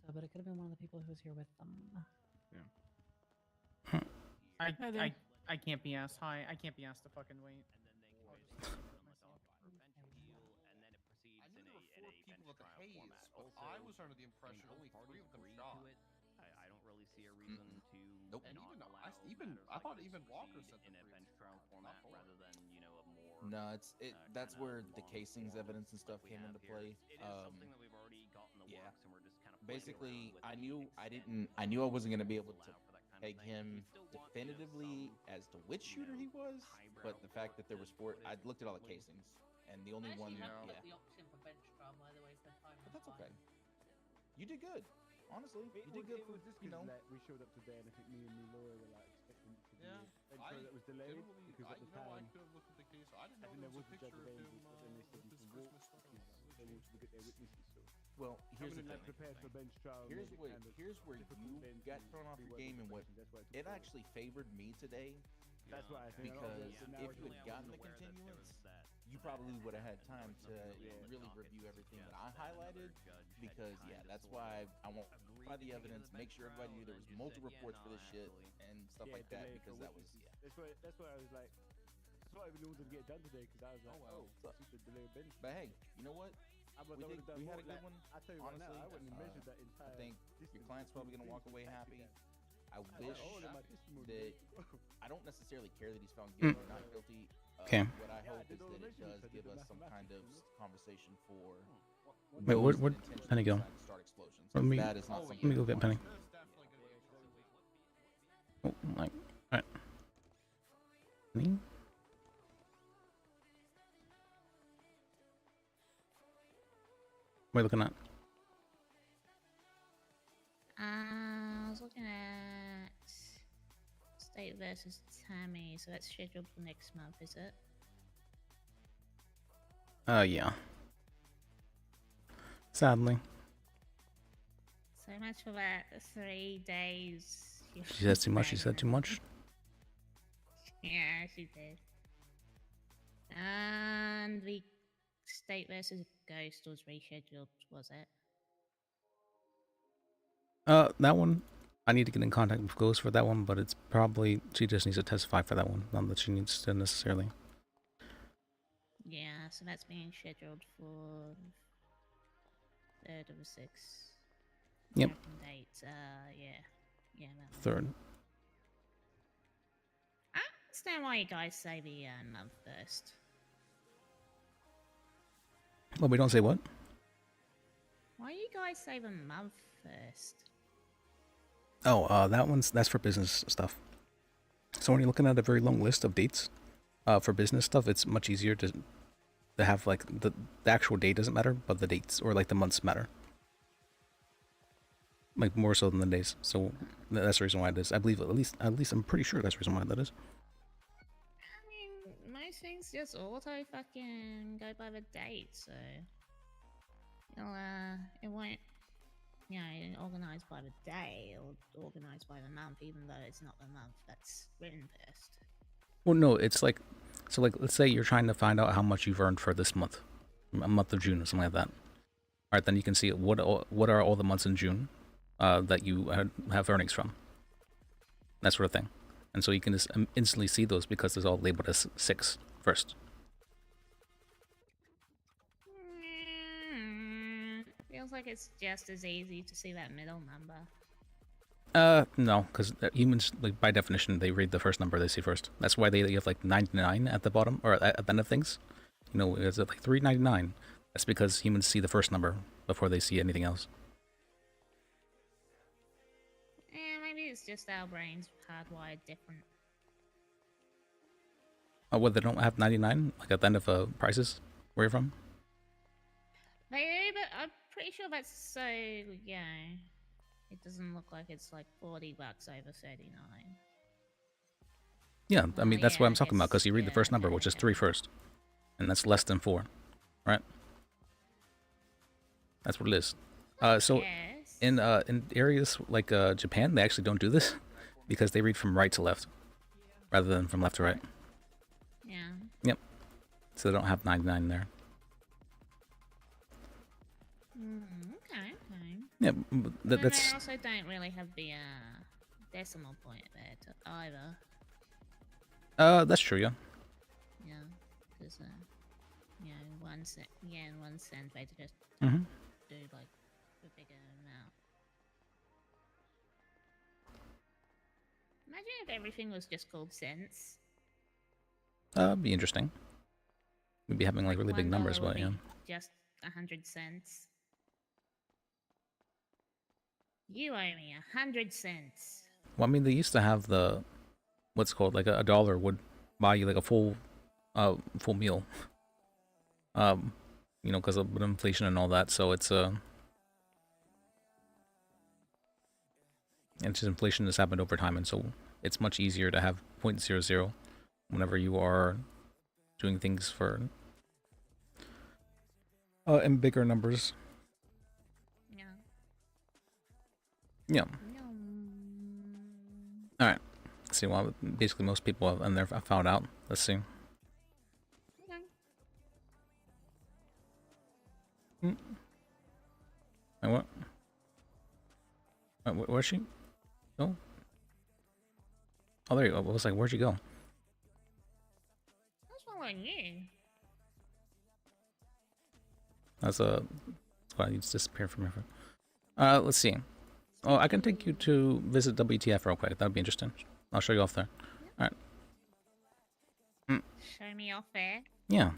So, but it could have been one of the people who was here with them. I can't be asked. Hi, I can't be asked to fucking wait. I knew there were 4 people at the haze, but I was under the impression only 3 of them shot. I don't really see a reason to. Nope. And I thought even Walker said in a bench trial format rather than a more. No, that's where the casings evidence and stuff came into play. It is something that we've already got in the works, and we're just kind of Basically, I knew I wasn't gonna be able to peg him definitively as to which shooter he was, but the fact that there was 4, I looked at all the casings, and the only one, The yeah. option for bench trial, by the way, so time. But that's okay. You did good. Honestly, you did good for, just like we showed up today, and I think me and Laura were like expecting it to be that was delayed because at the time I could have looked at the case. I didn't know think there was a judge picture of him but then they said with you his can walk Christmas because stuff. they wanted to get their witnesses. So Well, here's the coming in thing. prepared for bench trial. Here's made it where kind of here's where difficult you then got to thrown off your rework game, the and what questions. That's why it actually favored me today. That's why I think Because if you had gotten the continuance, you probably would have had time to really review everything that I highlighted. Because that's why I won't by the evidence, make sure everybody knew there was multiple reports for this shit and stuff like that. Because that was That's why I was like. That's why I really wanted to get it done today because I was like, super delay bench. But hey, you know what? We had a good one. I tell you right now, I wouldn't have measured that entire. I think your client's probably gonna walk away happy. I wish that I don't necessarily care that he's found guilty or not guilty. Okay. What I hope is that it does give us some kind of conversation for. Wait, where'd Penny go? Let me go get Penny. Oh, like, alright. Penny? What are you looking at? I was looking at State versus Tammy, so that's scheduled for next month, is it? Yeah. Sadly. So much for that 3 days. She said too much. She said too much. Yeah, she did. And the State versus Ghost was rescheduled, was it? That one, I need to get in contact with Ghost for that one, but it's probably she just needs to testify for that one, not that she needs to necessarily. Yeah, so that's being scheduled for 3rd of the 6th. Yep. American date. Yeah, that one. Third. I understand why you guys say the month first. Well, we don't say what? Why you guys say the month first? Oh, that's for business stuff. So when you're looking at a very long list of dates, for business stuff, it's much easier to have like the actual date doesn't matter, but the dates or like the months matter. Like more so than the days. So that's the reason why it is. I believe at least I'm pretty sure that's the reason why that is. I mean, most things just auto fucking go by the date, so it won't, organized by the day or organized by the month, even though it's not the month that's written first. Well, no, it's like, so like let's say you're trying to find out how much you've earned for this month, a month of June or something like that. All right, then you can see what are all the months in June that you have earnings from. That sort of thing. And so you can just instantly see those because it's all labeled as 6 first. Feels like it's just as easy to see that middle number. No, because humans, like by definition, they read the first number they see first. That's why you have like 99 at the bottom, or at the end of things. You know, it's like 399. That's because humans see the first number before they see anything else. Maybe it's just our brains hardwired different. Well, they don't have 99, like at the end of prices? Where you're from? They do, but I'm pretty sure that's so, it doesn't look like it's like $40 over 39. Yeah, I mean, that's what I'm talking about, because you read the first number, okay, which is 3 first. And that's less than 4, right? That's what it is. So in areas like Japan, they actually don't do this, because they read from right to left, rather than from left to right. Yeah. Yep. So they don't have 99 there. Okay. Yeah, but that's... They also don't really have the decimal point there either. That's true, yeah. Yeah, because 1 cent. Yeah, in 1 cent they just Mhm. do like a bigger amount. Imagine if everything was just called cents. Be interesting. We'd be having like really big $1 numbers, would but be yeah. just 100 cents. You owe me 100 cents. Well, I mean, they used to have the what's called like a dollar would buy you like a full meal. You know, because of inflation and all that. So it's and just inflation has happened over time, and so it's much easier to have 0.00 whenever you are doing things for in bigger numbers. Yeah. All right. Let's see. Well, basically, most people have, and they've found out. Let's see. And what? Where's she? Oh. Oh, there you go. I was like, where'd you go? What's wrong with you? That's why you disappear from here. Let's see. Oh, I can take you to visit WTF real quick. That'd be interesting. I'll show you off there. All right. Show me off there. Yeah.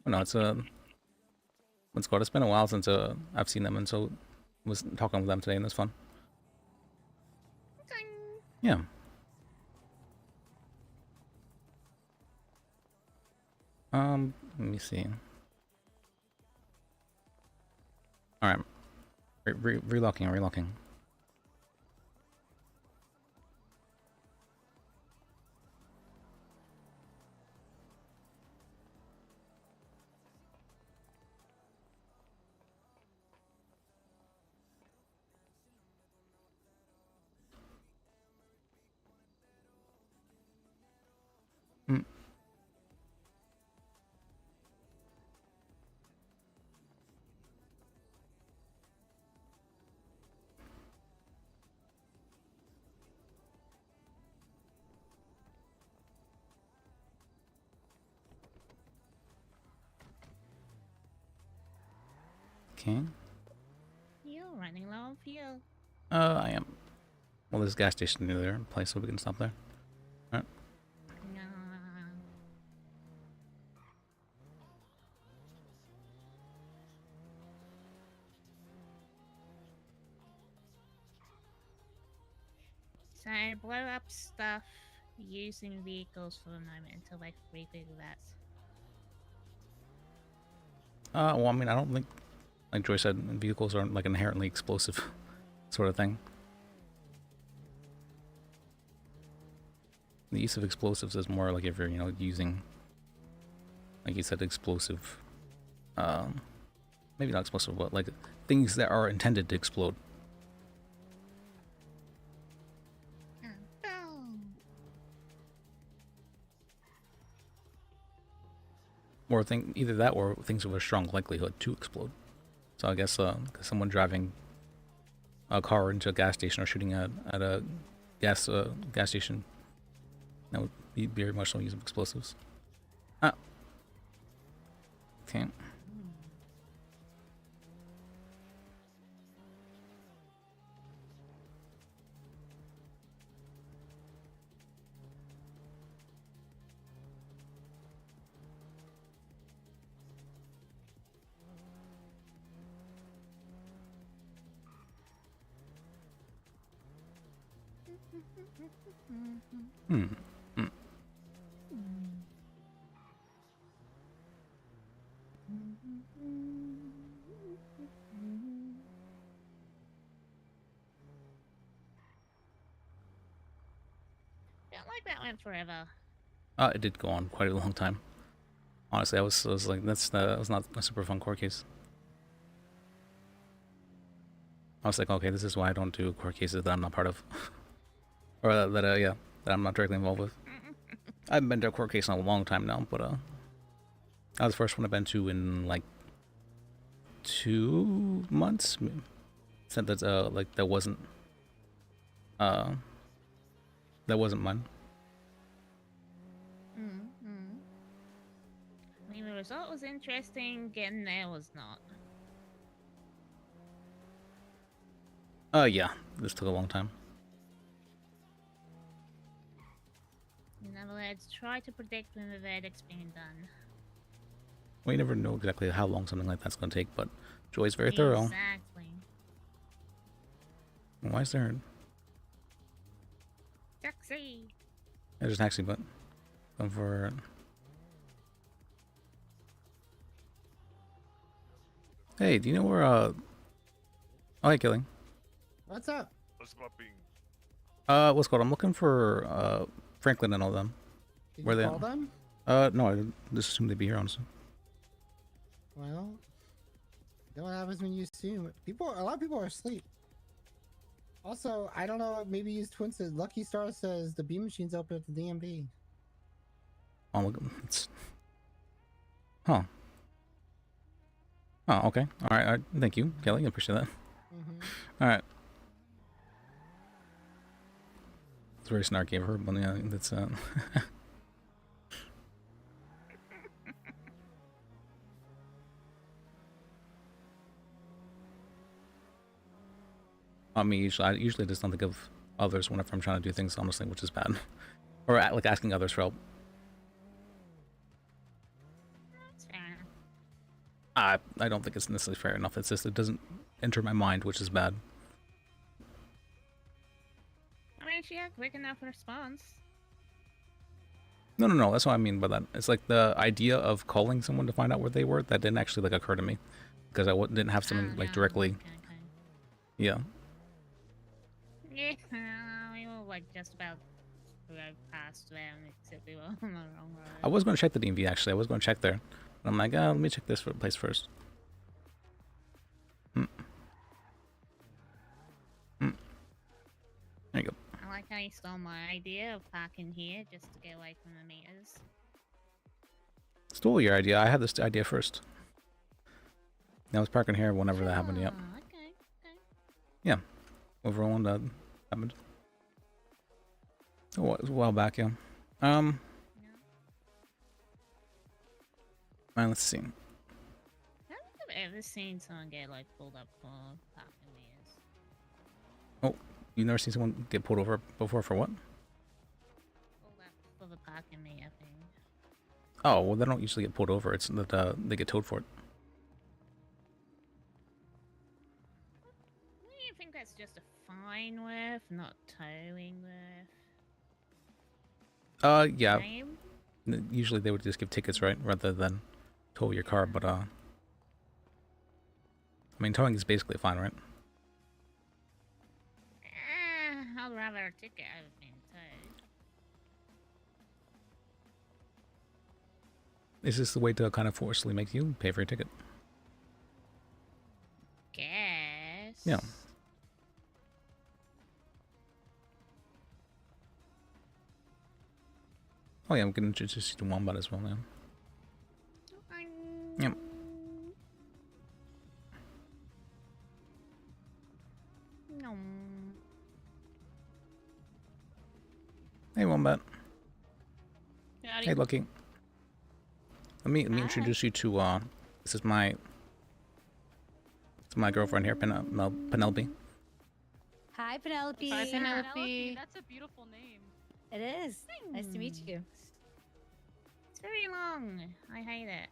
Oh, no, it's what's it called? It's been a while since I've seen them, and so I was talking with them today, and it's fun. Yeah. Let me see. Alright. Relocking. Mm. Okay. You're running low on fuel. I am. Well, there's a gas station near there, place so we can stop there. Alright. No. So blow up stuff using vehicles for a moment until they refigure that. Well, I mean, I don't think, like Joy said, vehicles aren't like inherently explosive sort of thing. The use of explosives is more like if you're, using, like you said, explosive, maybe not explosive, but like things that are intended to explode. Or either that or things with a strong likelihood to explode. So I guess someone driving a car into a gas station or shooting at a gas station, that would be very much so use of explosives. Ah. Okay. Hmm. Felt like that went forever. It did go on quite a long time. Honestly, I was like, that was not a super fun court case. I was like, okay, this is why I don't do court cases that I'm not part of, or that I'm not directly involved with. I haven't been to a court case in a long time now, but that was the first one I've been to in like 2 months. Since that's like that wasn't mine. I mean, the result was interesting. Getting there was not. Yeah, this took a long time. In other words, try to predict when the verdict's being done. We never know exactly how long something like that's going to take, but Joy's very thorough. Exactly. Why is there? Taxi. There's a taxi, but going for. Hey, do you know where? Oh, hey, Killing. What's up? What's called? I'm looking for Franklin and all them. Did Where you they? call them? No, I just assumed they'd be here, honestly. Well, you know what happens when you assume a lot of people are asleep. Also, I don't know, maybe use Twin says Lucky Star says the beam machine's open at the DMV. Oh, look, it's. Huh. Oh, okay. All right. Thank you, Kelly. I appreciate that. All right. It's very snarky of her, but yeah, that's I mean, I usually just don't think of others whenever I'm trying to do things, honestly, which is bad. Or like asking others for help. That's fair. I don't think it's necessarily fair enough. It's just it doesn't enter my mind, which is bad. I mean, she had quick enough response. No. That's what I mean by that. It's like the idea of calling someone to find out where they were, that didn't actually like occur to me. because I didn't have something like directly. Yeah. Yeah, we were like just about to go past them, except we were on the wrong road. I was going to check the DMV actually. I was going to check there. But I'm like, let me check this place first. There you go. I like how you stole my idea of parking here just to get away from the meters. Stole your idea. I had this idea first. I was parking here whenever that happened. Yep. Okay. Yeah. Overall, that happened. Oh, it was a while back, yeah. Man, let's see. I don't think I've ever seen someone get like pulled up for parking meters. Oh, you've never seen someone get pulled over before for what? Pulled up for the parking meter thing. Oh, well, they don't usually get pulled over. It's that they get towed for it. Do you think that's just a fine worth, not towing worth? Yeah. Same? Usually they would just give tickets, right, rather than tow your car. But I mean, towing is basically fine, right? I'd rather a ticket over being towed. Is this the way to kind of forcibly make you pay for your ticket? Guess. Yeah. Oh yeah, I'm gonna introduce you to Wombat as well now. Yep. No. Hey Wombat. Howdy. Hey Lucky. Let me introduce you to this is my girlfriend here, Penelope. Hi, Penelope. Hi, Penelope. That's a beautiful name. It is. Nice to meet you. It's very long. I hate it.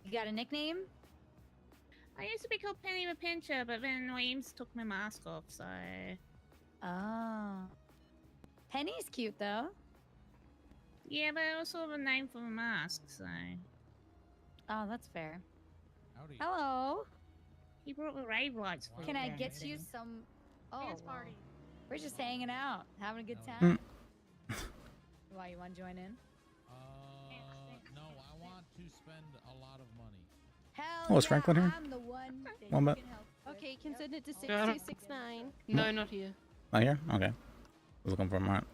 You got a nickname? I used to be called Penny the Pincher, but then Weems took my mask off, so... Oh. Penny's cute, though. Yeah, but it was sort of a name for a mask, so... Oh, that's fair. Howdy. Hello. He brought the rave lights for Can I me. get you some... Oh, Dance well, party. we're just hanging out, having a good time. Why, you want to join in? No, I want to spend a lot of money. Hell Oh, is Franklin here? I'm the one that Wombat. you can help with. Okay, you can send it to Got it. 6269. No, not here. Not here? Okay. I was looking for him. Alright.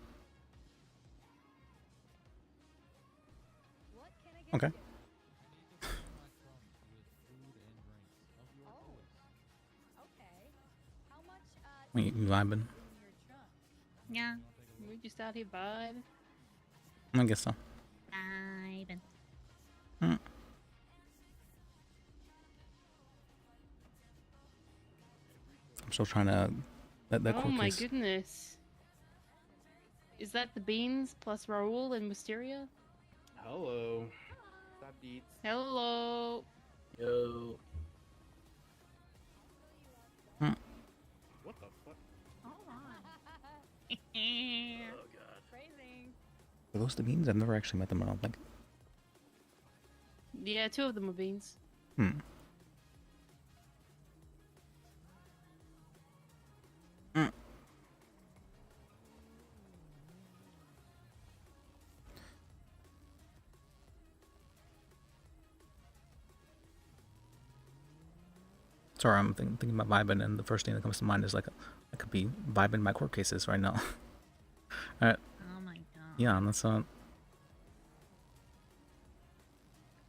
What can I get Okay. you? Okay. How much, Wait, you vibing? in your trunk? Yeah. We just out here vibe. I guess so. Ivan. I'm still trying to that Oh court my case. goodness. Is that the beans plus Raul and Wisteria? Hello. That beats. Hello. Yo. What the fuck? Phrasing. Are those the beans? I've never actually met them. I don't think. Yeah, two of them are beans. Sorry, I'm thinking about vibing, and the first thing that comes to mind is like I could be vibing my court cases right now. All right. Oh my god. Yeah, that's I'm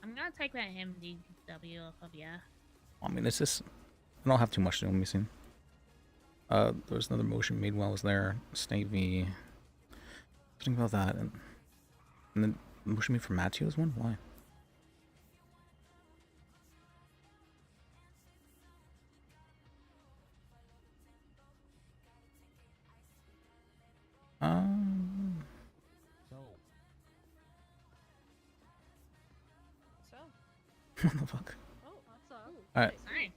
gonna take that MDW off of ya. I mean, it's just I don't have too much to do. Let me see. There was another motion made while I was there. Snavy. Think about that, and then motion made for Matthew's one. Why? So. What the fuck? Oh, what's up? Alright. Sorry.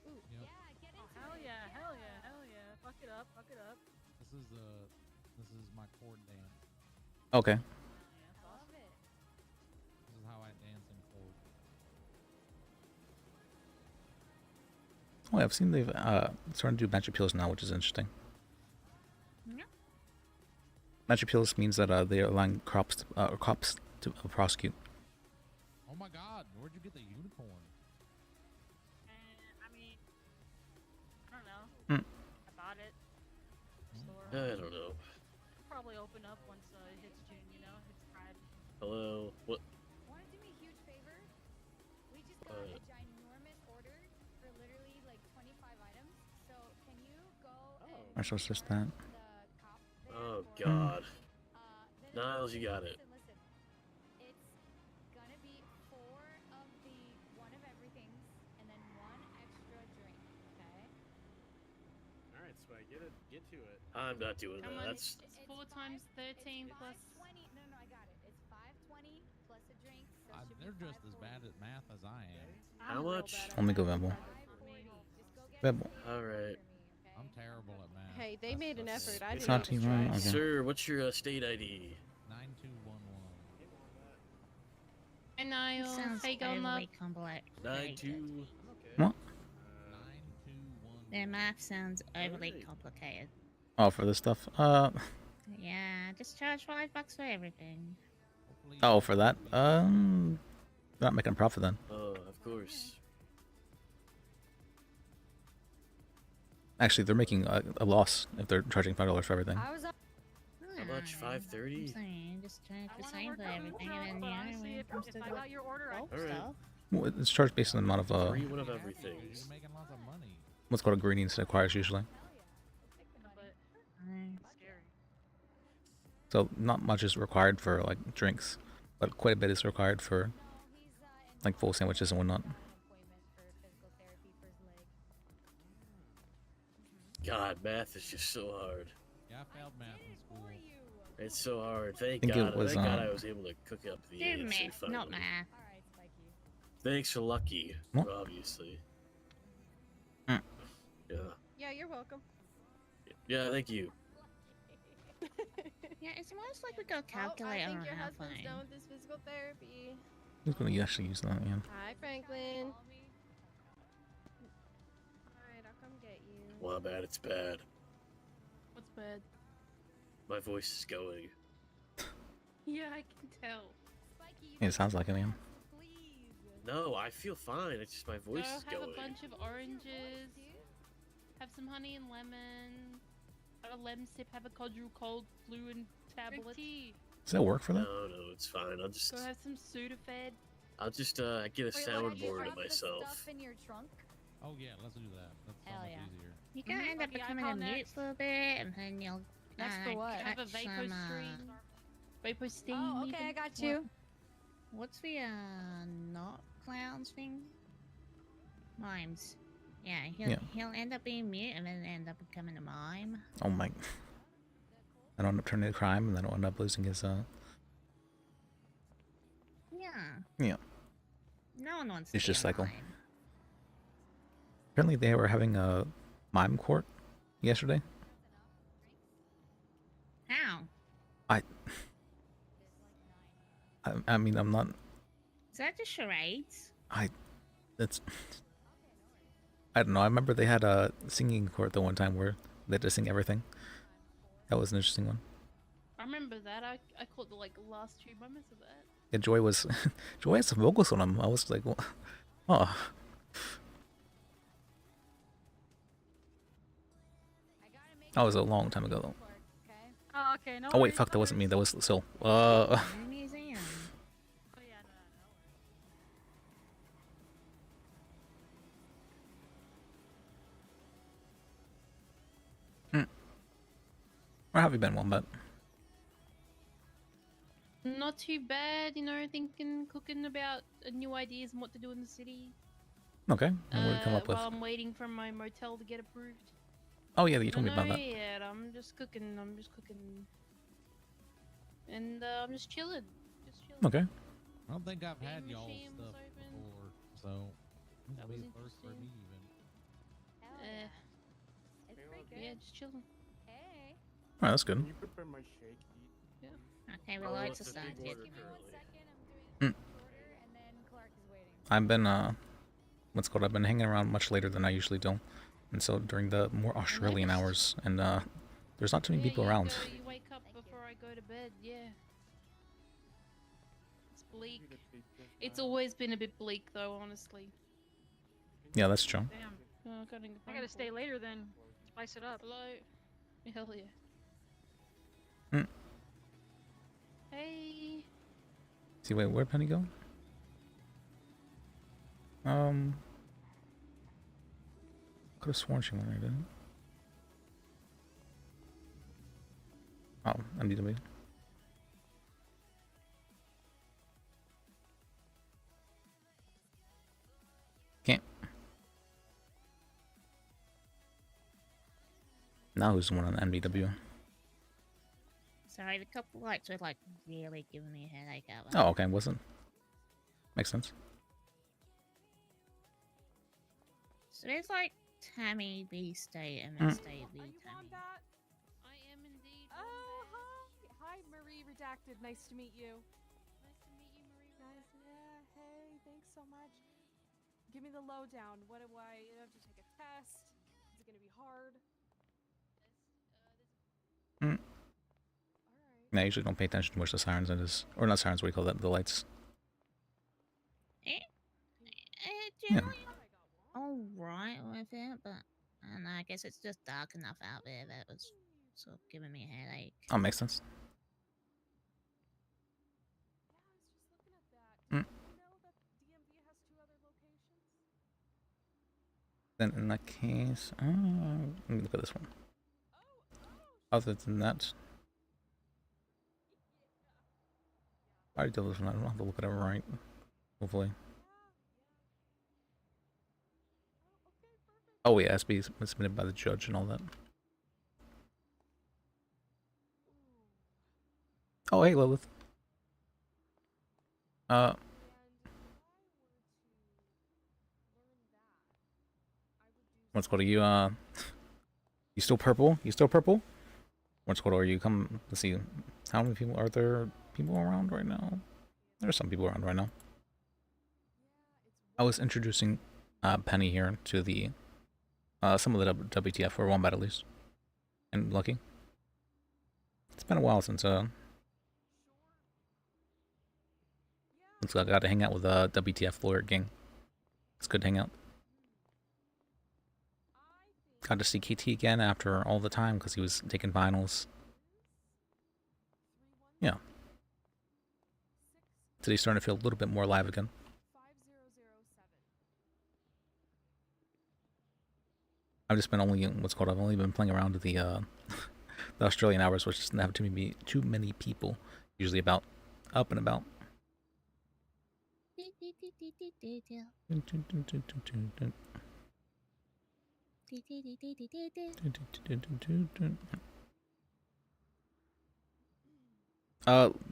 Hell yeah, hell yeah, hell yeah. Fuck it up, fuck it up. This is my court dance. Okay. This is how I dance in court. Oh, I've seen they've starting to do match appeals now, which is interesting. Yeah. Match appeals means that they are allowing cops to prosecute. Oh my god, where'd you get the unicorn? I mean, I don't know. Mm. I bought it. Store. I don't know. Probably open up once it hits June, you know? Hits Pride. Hello? What? Want to do me a huge favor? We just got a ginormous order for literally like 25 items. So can you go and I suppose just that. Oh god. Niles, you got it. listen. It's gonna be 4 of the one of everythings and then 1 extra drink, okay? Alright, Spike, get to it. I'm not doing Come that. on, That's it's 4 times 13 plus. 520. No, I got it. It's 520 plus a drink. So it should be They're just as bad at math as I am. how much? Let me go, Vebble. Vebble. Alright. I'm terrible at math. Hey, they made an effort. I It's didn't not too even wrong. try. Okay. Sir, what's your state ID? 9211. Hey, Niall. Sounds How you going, love? overly complex. 92. What? Their math sounds overly complicated. Oh, for this stuff? Yeah, just charge $5 for everything. Oh, for that? They're not making a profit then. Oh, of course. Actually, they're making a loss if they're charging $5 for everything. I was on. How much? 530? I'm saying, just charge the wanna same work for on everything, it, and then but yeah, honestly, when it if comes to I the got your order, I bulk Alright. stuff. Well, it's charged based on the amount of 3 one of everything. You're making lots of money. what's called ingredients it requires usually. So not much is required for like drinks, but quite a bit is required for like full sandwiches and whatnot. God, math is just so hard. Yeah, I failed math in school. It's so hard. Thank think it God. was, Thank God I was able to cook up the Do answer math, not finally. math. Thanks for Lucky, What? obviously. Mm. Yeah. Yeah, you're welcome. Yeah, thank you. Yeah, it's almost like we got Oh, I calculate think on your our husband's phone. done with his physical therapy. Who's gonna actually use that? Yeah. Hi, Franklin. Alright, I'll come get you. Well, bad. It's bad. What's bad? My voice is going. Yeah, I can tell. Yeah, it sounds like it, man. No, I feel fine. It's just my voice Go is have going. a bunch of oranges. Have some honey and lemon. Have a lemon sip. Have a cold flu and tablet. Does that work for them? No, it's fine. I'll just, Go have some Sudafed. I'll just get a Wait, did you soundboard drop of the myself. stuff in your trunk? Oh yeah, let's do that. That's so Hell much yeah. easier. You gotta end up Okay, becoming I'll a mute next. for a bit, and then you'll Next for what? Have a catch vapor some, stream. Vapor steam. Oh, okay, I even. got you. What's the not clowns thing? Mimes. Yeah, he'll end up being mute and then end up becoming a mime. Oh my! I don't end up turning to crime, and then I'll end up losing his Yeah. Yeah. No one wants It's to be just a cycle. mime. Apparently, they were having a mime court yesterday. How? I mean, I'm not. Is that just charades? That's. I don't know. I remember they had a singing court the one time where they had to sing everything. That was an interesting one. I remember that. I caught the like last 2 moments of that. Yeah, Joy was. Joy had some vocals on him. I was like, oh. That was a long time ago though. Oh, okay. No Oh wait, worries, fuck, no that wasn't me. worries. That was Sil. Museum. Oh yeah, Where have you been, Wombat? Not too bad, you know, thinking, cooking about new ideas and what to do in the city. Okay, and what did you come up with? While I'm waiting for my motel to get approved. Oh yeah, you told me I about know that. yet. I'm just cooking. And I'm just chilling. Okay. I don't think I've had Game y'all machine was stuff open. before, so this That will be was the first for me even. It's pretty good. Yeah, just chilling. Hey. Alright, that's good. Can you prepare my shake? Yeah. Okay, Oh, reloads what's are the started. big order Give me 1 currently? second. I'm doing Mm. the order, and then Clark is waiting. I've been what's called, I've been hanging around much later than I usually do, and so during the more Australian hours, and there's not too many people around. You wake up before I go to bed, yeah. It's bleak. It's always been a bit bleak, though, honestly. Yeah, that's true. Damn. Oh, I gotta stay later then. Spice it up. Hello. Hell yeah. Mm. Hey. See, wait, where'd Penny go? Could have sworn she went there, didn't I? Oh, MDW. Can't. Now who's the one on MDW? Sorry, the couple lights were like really giving me a headache out. Oh, okay, wasn't. Makes sense. So there's like Tammy B State and Miss State B Tammy. I am indeed. Oh, hi. Hi, Marie Redacted. Nice to meet you. Nice to meet you, Marie. Nice. Yeah, hey, thanks so much. Give me the lowdown. What do I have to take a test? Is it going to be hard? Mm. Yeah, I usually don't pay attention to much to sirens. It is, or not sirens. What do you call that? The lights. Generally, all right with it, but I don't know. I guess it's just dark enough out there that it was sort of giving me a headache. Oh, makes sense. Mm. Then in that case, let me look at this one. Other than that, I already did this one. I don't have to look at it right. Hopefully. Oh yeah, SB was submitted by the judge and all that. Oh hey Lilith. What's called? Are you you still purple? You still purple? What's called? Are you come? Let's see. How many people are there? People around right now? There's some people around right now. I was introducing Penny here to the some of the WTF or Wombat at least, and Lucky. It's been a while since looks like I got to hang out with WTF lawyer gang. It's good to hang out. Got to see KT again after all the time because he was taking finals. Yeah. Today's starting to feel a little bit more alive again. I've just been I've only been playing around with the the Australian hours, which doesn't have too many people usually about up and about.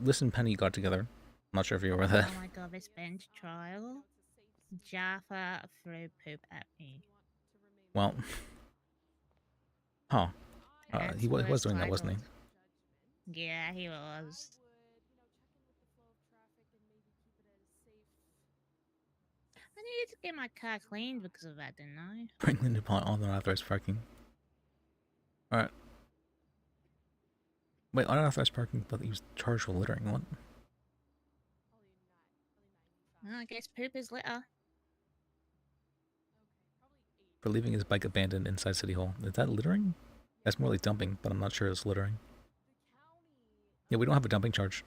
Listen, Penny got together. I'm not sure if you're aware of that. Oh my god, this bench trial. Jaffa threw poop at me. Well, huh. He was doing that, wasn't he? Yeah, he was. I needed to get my car cleaned because of that, didn't I? Franklin DuPont on unauthorized parking. Alright. Wait, unauthorized parking, but he was charged with littering. What? Well, I guess poop is litter. For leaving his bike abandoned inside City Hall. Is that littering? That's more like dumping, but I'm not sure it's littering. Yeah, we don't have a dumping charge.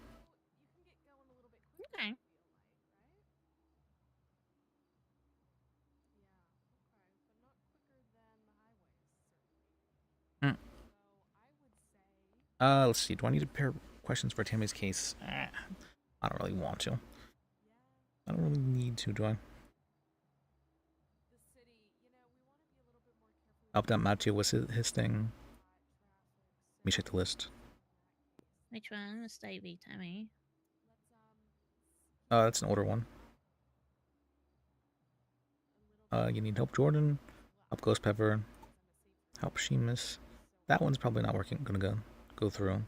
Okay. Let's see. Do I need to prepare questions for Tammy's case? I don't really want to. I don't really need to, do I? Helped out Matthew was his thing. Let me check the list. Which one? State v Tammy. That's an older one. You need help Jordan, help Ghost Pepper, help Sheamus. That one's probably not working. Gonna go through.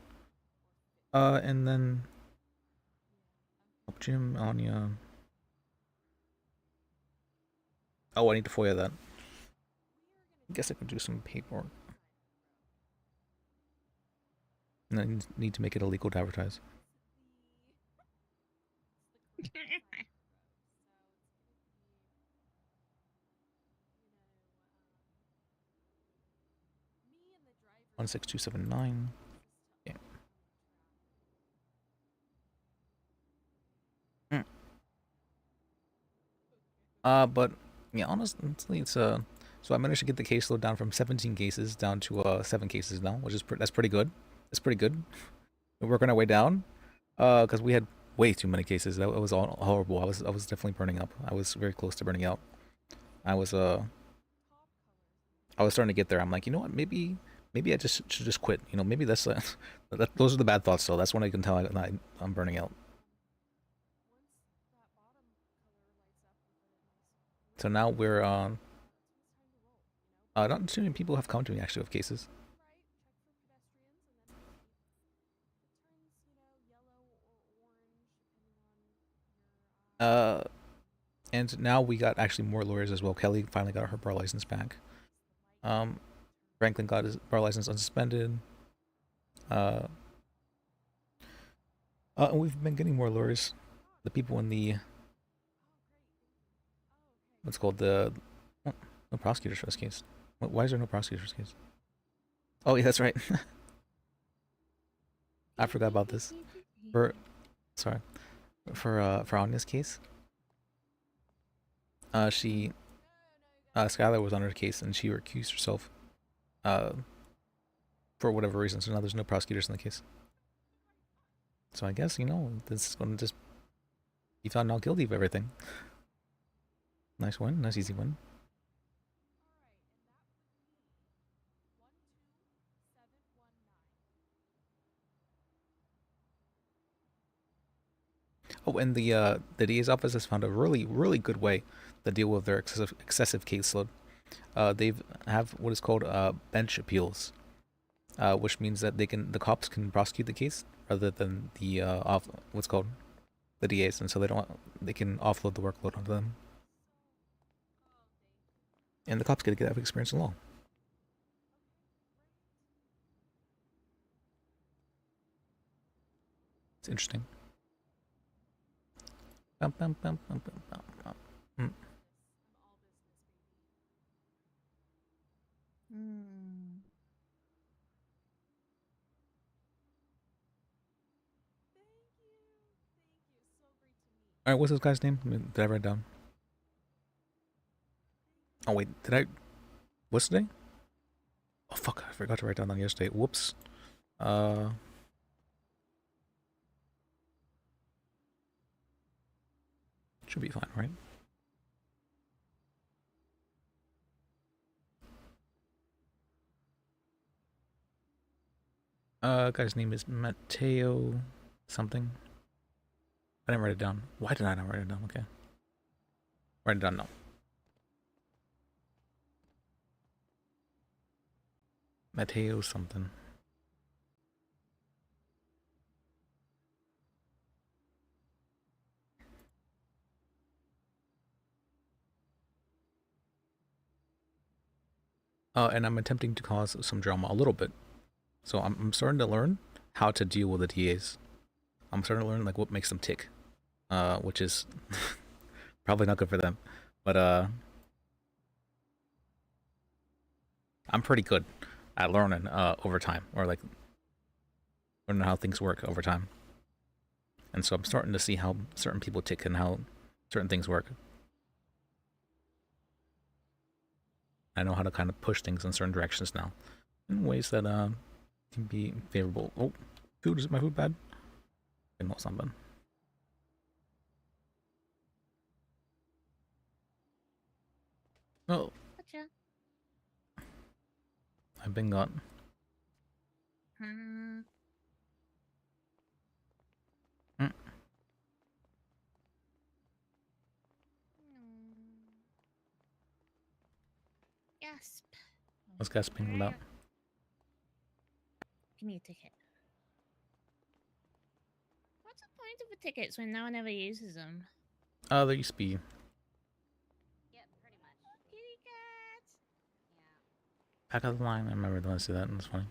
And then help Jim, Anya. Oh, I need to FOIA that. I guess I could do some paperwork. And I need to make it illegal to advertise. One 6279. Yeah. But yeah, honestly, it's So I managed to get the caseload down from 17 cases down to 7 cases now, which is that's pretty good. That's pretty good. We're working our way down, because we had way too many cases. That was all horrible. I was definitely burning up. I was very close to burning out. I was starting to get there. I'm like, you know what? Maybe I just should just quit. You know, maybe that's those are the bad thoughts. So that's when I can tell I'm burning out. So now we're not too many people have come to me actually with cases. And now we got actually more lawyers as well. Kelly finally got her bar license back. Franklin got his bar license unsuspended. And we've been getting more lawyers. The people in the what's called the no prosecutors for this case. Why is there no prosecutors for this case? Oh yeah, that's right. I forgot about this. For Anya's case. Skylar was on her case and she recused herself. For whatever reason, so now there's no prosecutors in the case. So I guess, you know, this is gonna just be found not guilty of everything. Nice win, nice easy win. Oh, and the DA's office has found a really good way to deal with their excessive caseload. They have what is called bench appeals, which means that the cops can prosecute the case rather than the what's called the DAs, and so they can offload the workload onto them. And the cops get to get that experience in law. It's interesting. Bum, bum, bum, bum, bum, bum, bum. Mm. All right, what's this guy's name? Did I write it down? Oh wait, did I? What's today? Oh fuck, I forgot to write down on yesterday. Whoops. Should be fine, right? Guy's name is Matteo something. I didn't write it down. Why did I not write it down? Okay. Write it down now. Matteo something. And I'm attempting to cause some drama a little bit. So I'm starting to learn how to deal with the DAs. I'm starting to learn like what makes them tick. Which is probably not good for them. But I'm pretty good at learning over time, or like learning how things work over time. And so I'm starting to see how certain people tick and how certain things work. I know how to kind of push things in certain directions now, in ways that can be favorable. Oh, food, is my food bad? I know something. Oh. Gotcha. I've been gone. Gasp. What's gasping about? Give me a ticket. What's the point of the tickets when no one ever uses them? There used to be. Yeah, pretty much. Back of the line. I remember the ones do that, and it's funny.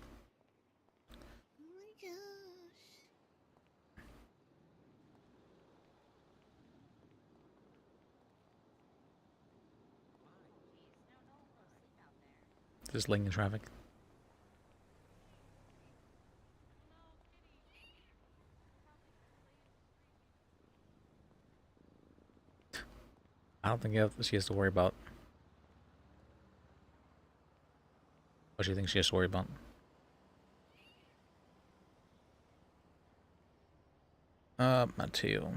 Just laying in traffic. I don't think she has to worry about what she thinks she has to worry about. Mateo.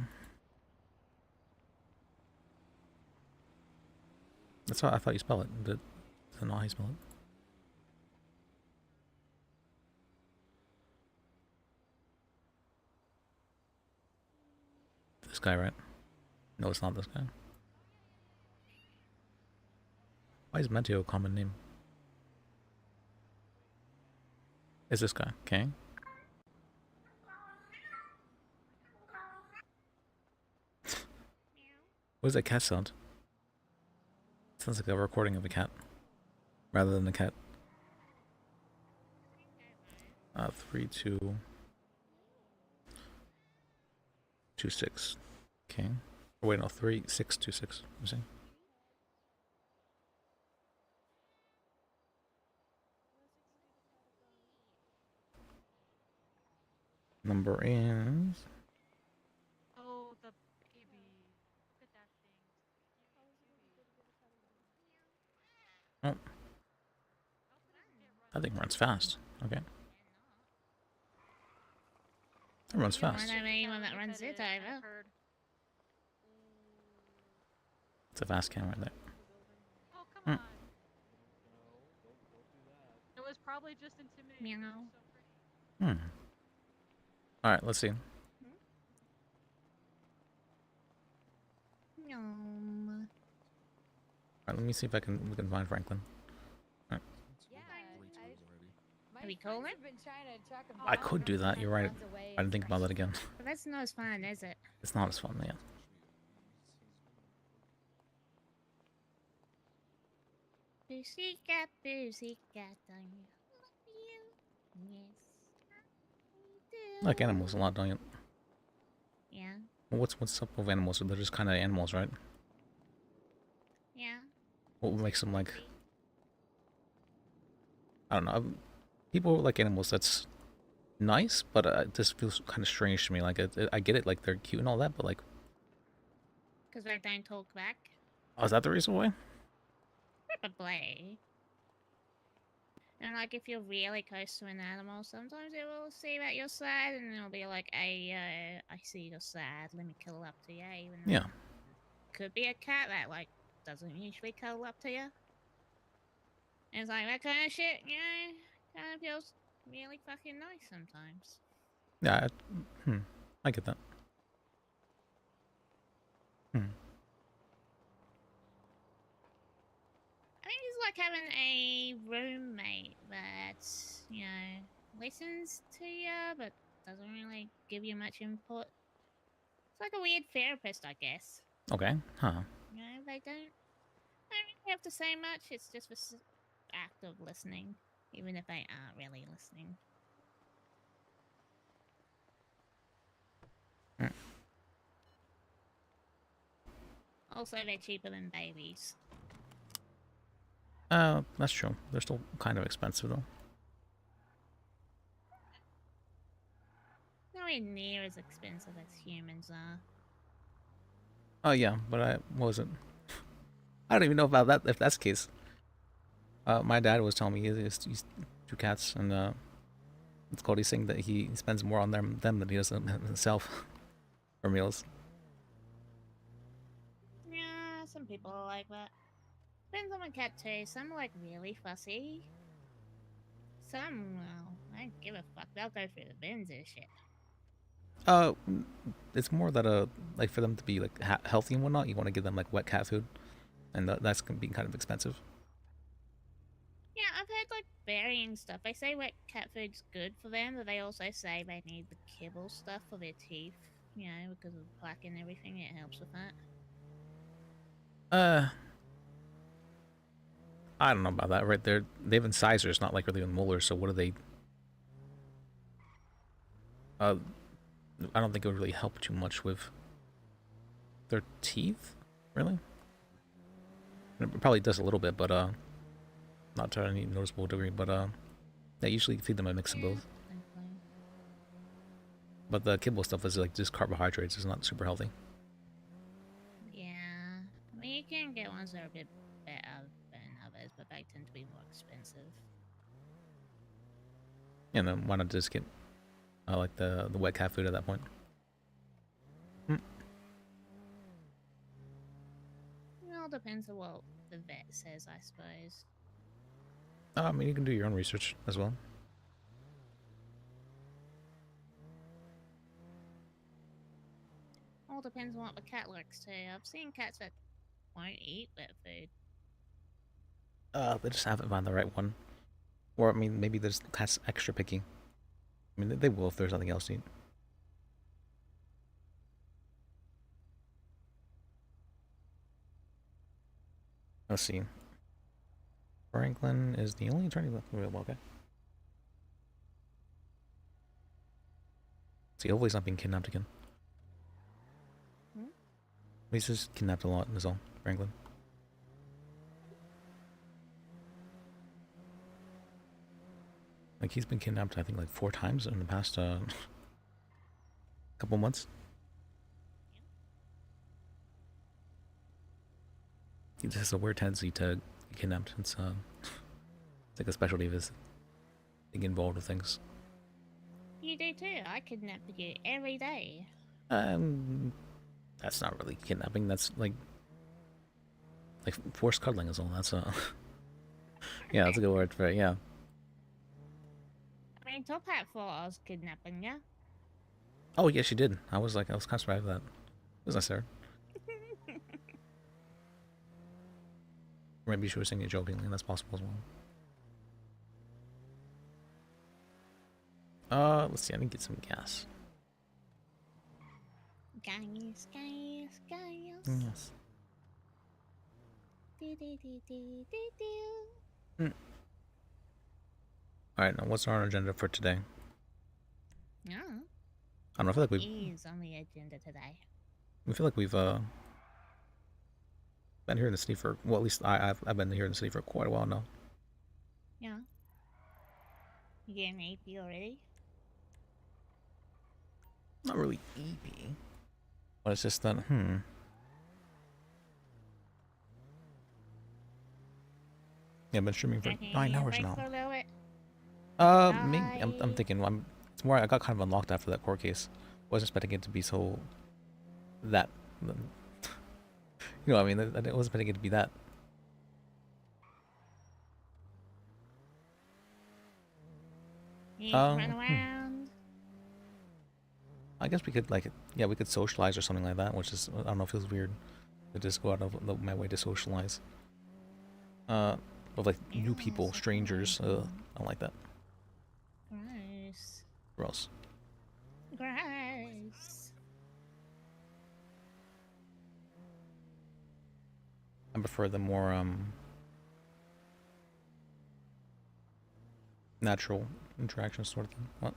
That's how I thought you spell it. That's not how you spell it. This guy, right? No, it's not this guy. Why is Mateo a common name? Is this guy? Okay. What is that cat sound? Sounds like a recording of a cat, rather than a cat. 3, 2, 2, 6. Okay. Oh, wait, no, 3, 6, 2, 6. I'm saying. Number is. Oh, the baby. Look at that thing. Oh. That thing runs fast. Okay. That runs fast. I know anyone that runs it over. It's a fast camera right there. Oh, come on. It was probably just intimidating. Alright, let's see. Yum. Alright, let me see if we can find Franklin. Alright. Have you called him? I could do that, you're right. I didn't think about that again. But that's not as fun, is it? It's not as fun, yeah. Pussycat, pussycat, I love you. Yes. I like animals a lot, don't you? Yeah. Well, what's up with animals? They're just kind of animals, right? Yeah. What makes them like? I don't know. People who like animals, that's nice, but this feels kind of strange to me. Like, I get it, like they're cute and all that, but like, Because they don't talk back. oh, is that the reason why? Probably. And like, if you're really close to an animal, sometimes it will see that you're sad, and it'll be like, "Hey, I see you're sad. Let me cuddle up to you." Even though Yeah. could be a cat that like doesn't usually cuddle up to you. And it's like that kind of shit, you know, kind of feels really fucking nice sometimes. Yeah. I get that. I think it's like having a roommate that, you know, listens to you but doesn't really give you much input. It's like a weird therapist, I guess. Okay. Huh. You know, they don't really have to say much. It's just this act of listening, even if they aren't really listening. Also, they're cheaper than babies. That's true. They're still kind of expensive though. Nowhere near as expensive as humans are. Oh yeah, but I wasn't. I don't even know about that. If that's the case, my dad was telling me he's 2 cats, and it's called. He's saying that he spends more on them than he does on himself for meals. Yeah, some people are like that. Depends on the cat too. Some are like really fussy. Some, well, I don't give a fuck. They'll go through the bins and shit. It's more that like for them to be like healthy and whatnot, you want to give them like wet cat food, and that's gonna be kind of expensive. Yeah, I've heard like varying stuff. They say wet cat food's good for them, but they also say they need the kibble stuff for their teeth. You know, because of the plaque and everything, it helps with that. I don't know about that. Right there, they have incisors, not like really molars. So what do they? I don't think it would really help too much with their teeth, really. It probably does a little bit, but not to any noticeable degree. But they usually feed them a mix of both. But the kibble stuff is like just carbohydrates. It's not super healthy. Yeah. I mean, you can get ones that are a bit better than others, but they tend to be more expensive. You know, why not just get like the wet cat food at that point? It all depends on what the vet says, I suppose. I mean, you can do your own research as well. All depends on what the cat likes too. I've seen cats that won't eat wet food. They just haven't found the right one. Or, I mean, maybe there's cats extra picky. I mean, they will if there's nothing else to eat. Let's see. Franklin is the only attorney left available, okay. See, hopefully he's not being kidnapped again. He's just kidnapped a lot, is all, Franklin. Like, he's been kidnapped, I think, like 4 times in the past, couple months. He just has a weird tendency to get kidnapped. It's like a specialty of his, being involved with things. You do too. I kidnap you every day. That's not really kidnapping. That's like forced cuddling is all. That's yeah, that's a good word for it. Yeah. I mean, Top Hat thought I was kidnapping you. Oh yeah, she did. I was kind of surprised with that. It was nice there. Maybe she was saying it jokingly. That's possible as well. Let's see. I need to get some gas. Gas. Yes. Alright, now what's on our agenda for today? No. I don't know, I feel like What we've... is on the agenda today? We feel like we've, been here in the city for... Well, at least I've been here in the city for quite a while now. Yeah. You getting AP already? Not really EP. But it's just that, Yeah, I've been streaming for 9 hours now. Maybe, I'm thinking, it's more, I got kind of unlocked after that court case. Wasn't expecting it to be so... That... You know what I mean? I wasn't expecting it to be that. You run around. I guess we could, like, yeah, we could socialize or something like that, which is, I don't know, feels weird to just go out of my way to socialize. With, like, new people, strangers, I don't like that. Gross. Gross. Gross. I prefer the more, natural interaction sort of thing. What?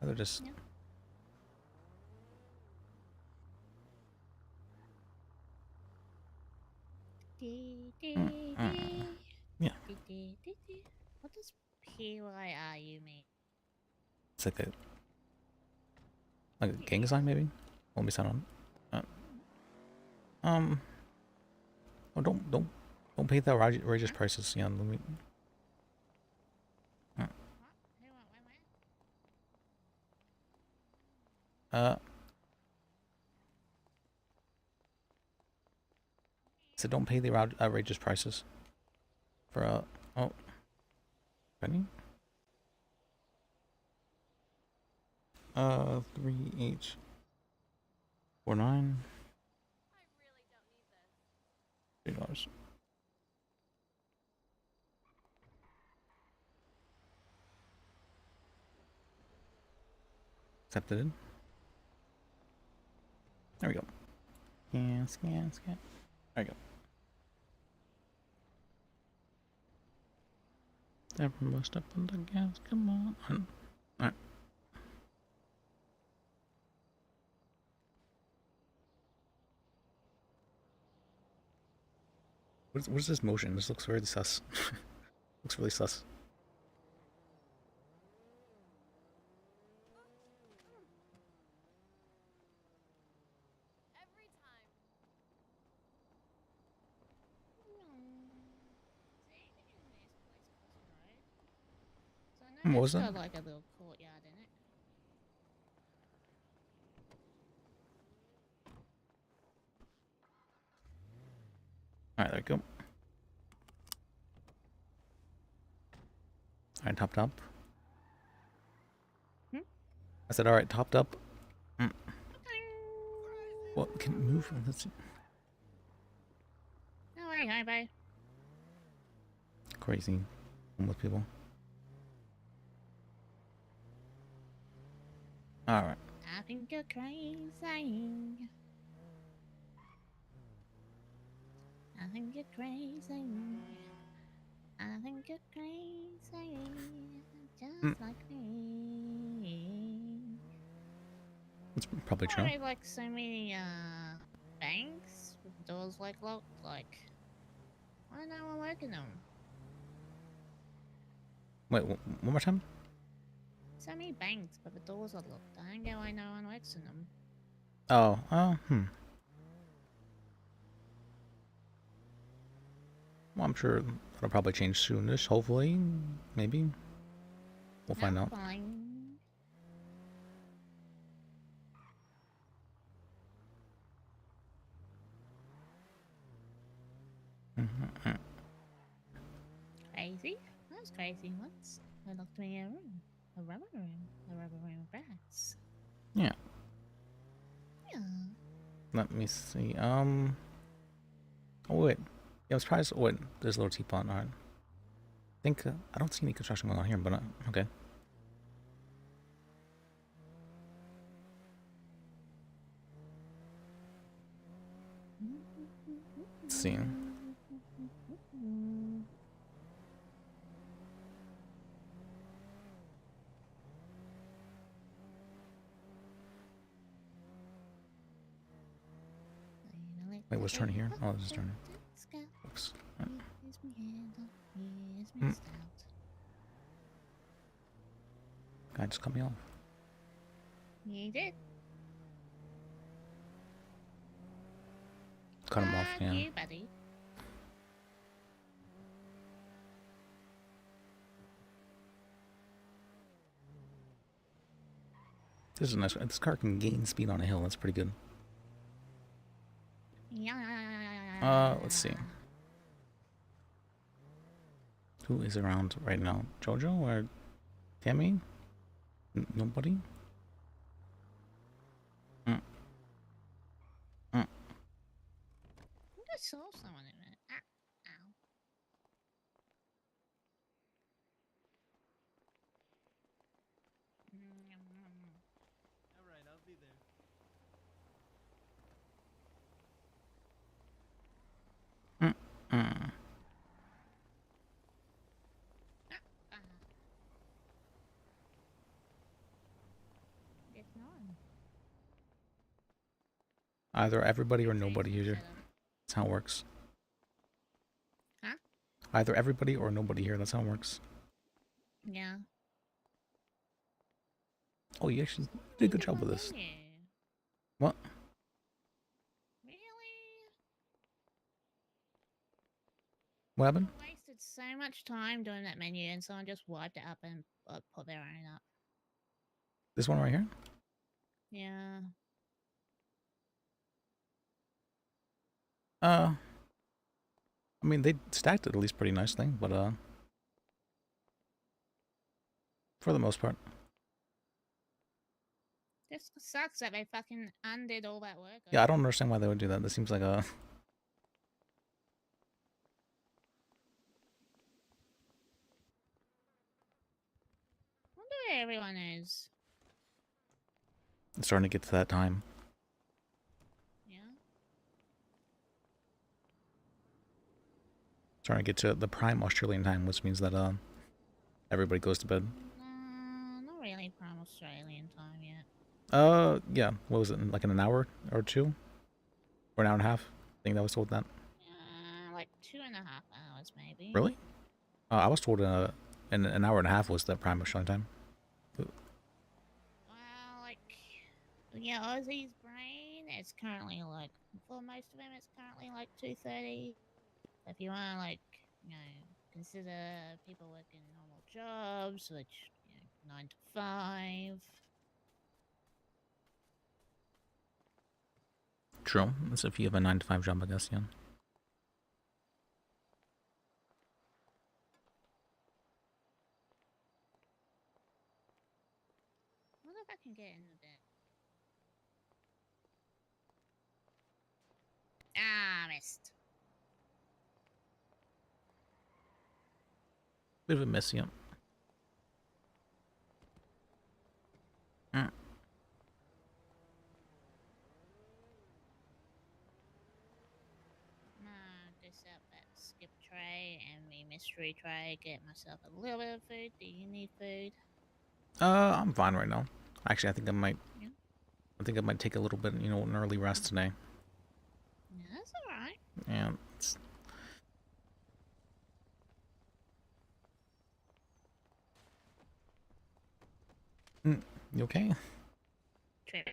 Rather just... Yep. Yeah. What does PYRU mean? It's like a gang sign, maybe? Won't be sound on. Oh, don't pay the outrageous prices. Yeah, let me. So don't pay the outrageous prices for oh, Penny. 3H 49. $3. Accepted. There we go. Scan. There we go. Everyone step on the gas, come on. Alright. What is this motion? This looks very sus. Looks really sus. So I know What was it's that? got like a little courtyard in it. Alright, there we go. Alright, topped up. I said, alright, topped up. Well, can it move? Let's see. No way, hi, bye. Crazy. Homeless people. Alright. I think you're crazy. I think you're crazy. I think you're crazy. Just like me. It's probably true. Why are like so many banks with doors like locked? Like, why no one working them? Wait, one more time? So many banks, but the doors are locked. I don't get why no one works in them. Oh, Well, I'm sure that'll probably change soonish, hopefully. Maybe. We'll find out. Fine. Crazy? I was crazy once. I locked me in a room. A rubber room. A rubber room of rats. Yeah. Yeah. Let me see. Oh, wait. Yeah, I'm surprised. Oh, wait, there's a little teapot. Alright. I think, I don't see any construction going on here, but, okay. Let's see. Wait, what's turning here? Oh, this is turning. Oops. Guy just cut me off. You did. Cut him off, yeah. You, buddy. This is nice. This car can gain speed on a hill. That's pretty good. Let's see. Who is around right now? Jojo or Tammy? Nobody? I think I saw someone in it. Ow. Alright, I'll be there. Guess not. Either everybody or nobody here. That's how it works. Huh? Either everybody or nobody here. That's how it works. Yeah. Oh, you actually did a good job with this. What? Really? What happened? I wasted so much time doing that menu and someone just wiped it up and put their own up. This one right here? Yeah. I mean, they stacked it at least pretty nicely, but, for the most part. This sucks that they fucking undid all that work. Yeah, I don't understand why they would do that. This seems like a... Wonder where everyone is. It's starting to get to that time. Yeah. Starting to get to the prime Australian time, which means that, everybody goes to bed. Not really prime Australian time yet. Yeah. What was it? Like in an hour or two, or an hour and a half? I think that was told that. Like 2.5 hours maybe. Really? I was told in an hour and a half was the prime Australian time. Well, like, yeah, Aussie's brain, it's currently like, for most of them, it's currently like 2:30. If you want to, like, consider people working normal jobs, which, 9 to 5. True. That's if you have a 9 to 5 job, I guess. Yeah. I wonder if I can get in a bit. Missed. Bit of a miss, yeah. This up that skip tray and the mystery tray. Get myself a little bit of food. Do you need food? I'm fine right now. Actually, I think I might. Yeah. I think I might take a little bit, an early rest today. Yeah, that's alright. Yeah. You okay? Trip.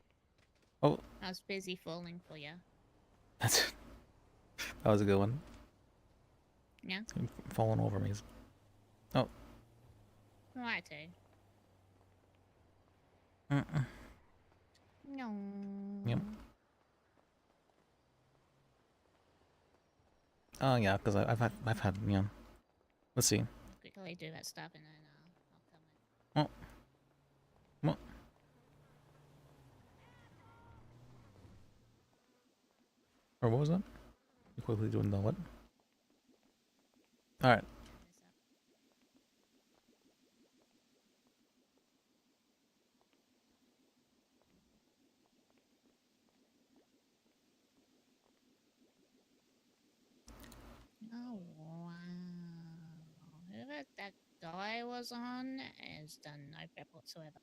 Oh. I was busy falling for you. That was a good one. Yeah. Falling over me. Oh. Right too. No. Yep. Oh yeah, because I've had Let's see. Quickly do that stuff and then I'll come in. Oh. What? Or what was that? You quickly doing the what? All right. Oh wow! Whoever that guy was on has done no prep whatsoever.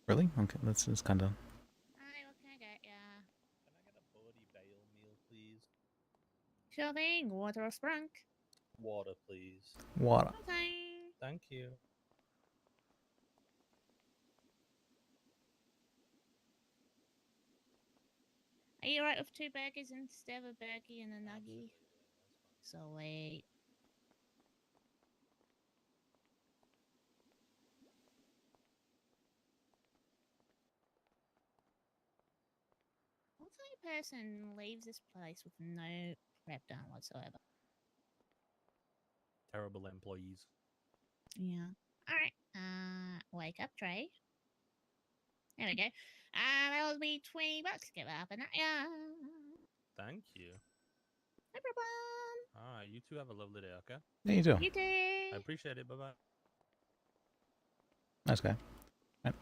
Really? Okay, that's kind of. Hi, what can I get ya? Can I get a birdie bale meal, please? Sure thing. Water or sprunk? Water, please. Water. Okay. Thank you. Are you alright with 2 burgers instead of a burger and a nugget? So wait. What type of person leaves this place with no prep done whatsoever? Terrible employees. Yeah. Alright. Wake up tray. There we go. That'll be $20 to get that up and that. Yeah. Thank you. No problem. Alright, you two have a lovely day, okay? Yeah, you too. You too. I appreciate it. Bye bye. Nice guy. Right.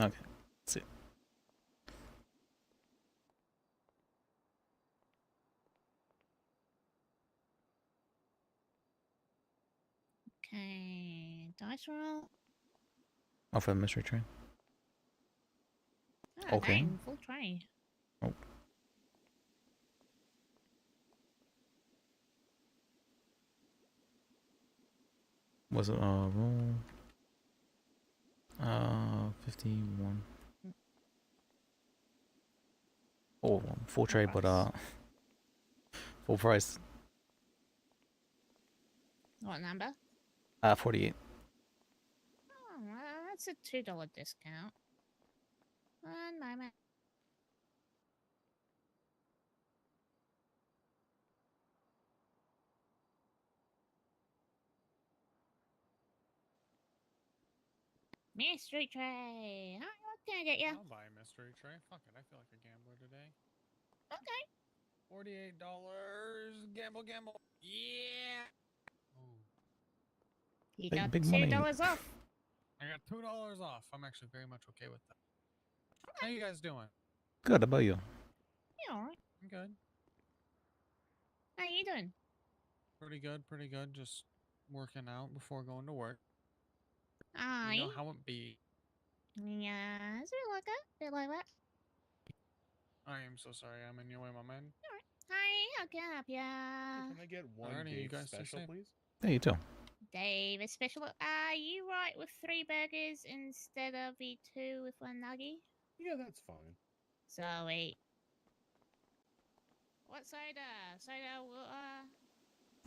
Okay. Let's see. Okay. Dice roll. Oh, for the mystery train. Oh, Okay. dang, full tray. Oh. Was it roll? 51. Oh, full tray, but full price. What number? 48. Oh, well, that's a $2 discount. One moment. Mystery tray. Hi, what can I get you? I'll buy a mystery tray. Fuck it. I feel like a gambler today. Okay. $48. Gamble, gamble. Yeah. Ooh. You Big- got big $2 money. off. I got $2 off. I'm actually very much okay with that. How you guys doing? Good. How about you? You alright? I'm good. How you doing? Pretty good, pretty good. Just working out before going to work. Aye. You know how it be. Yeah, is it like that? Bit like that? I am so sorry. I'm in your way, my man. Hi, how can I help ya? Can I get one Alrighty, you Dave guys stay special, safe. please? Yeah, you too. Dave, a special. Are you right with 3 burgers instead of the 2 with 1 nugget? Yeah, that's fine. Sweet. What soda? Soda, water?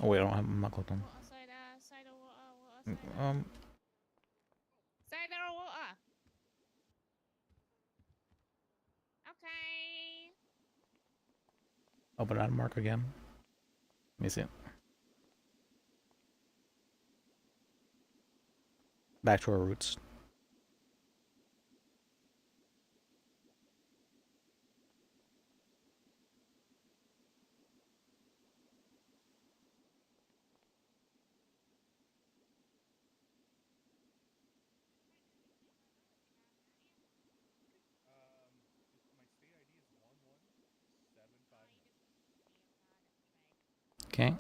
Oh wait, I'm not clicked on. Water, soda, soda, water, soda. Soda or water? Okay. Open out mark again. Let me see it. Back to our roots. My state ID is 11759. Okay. And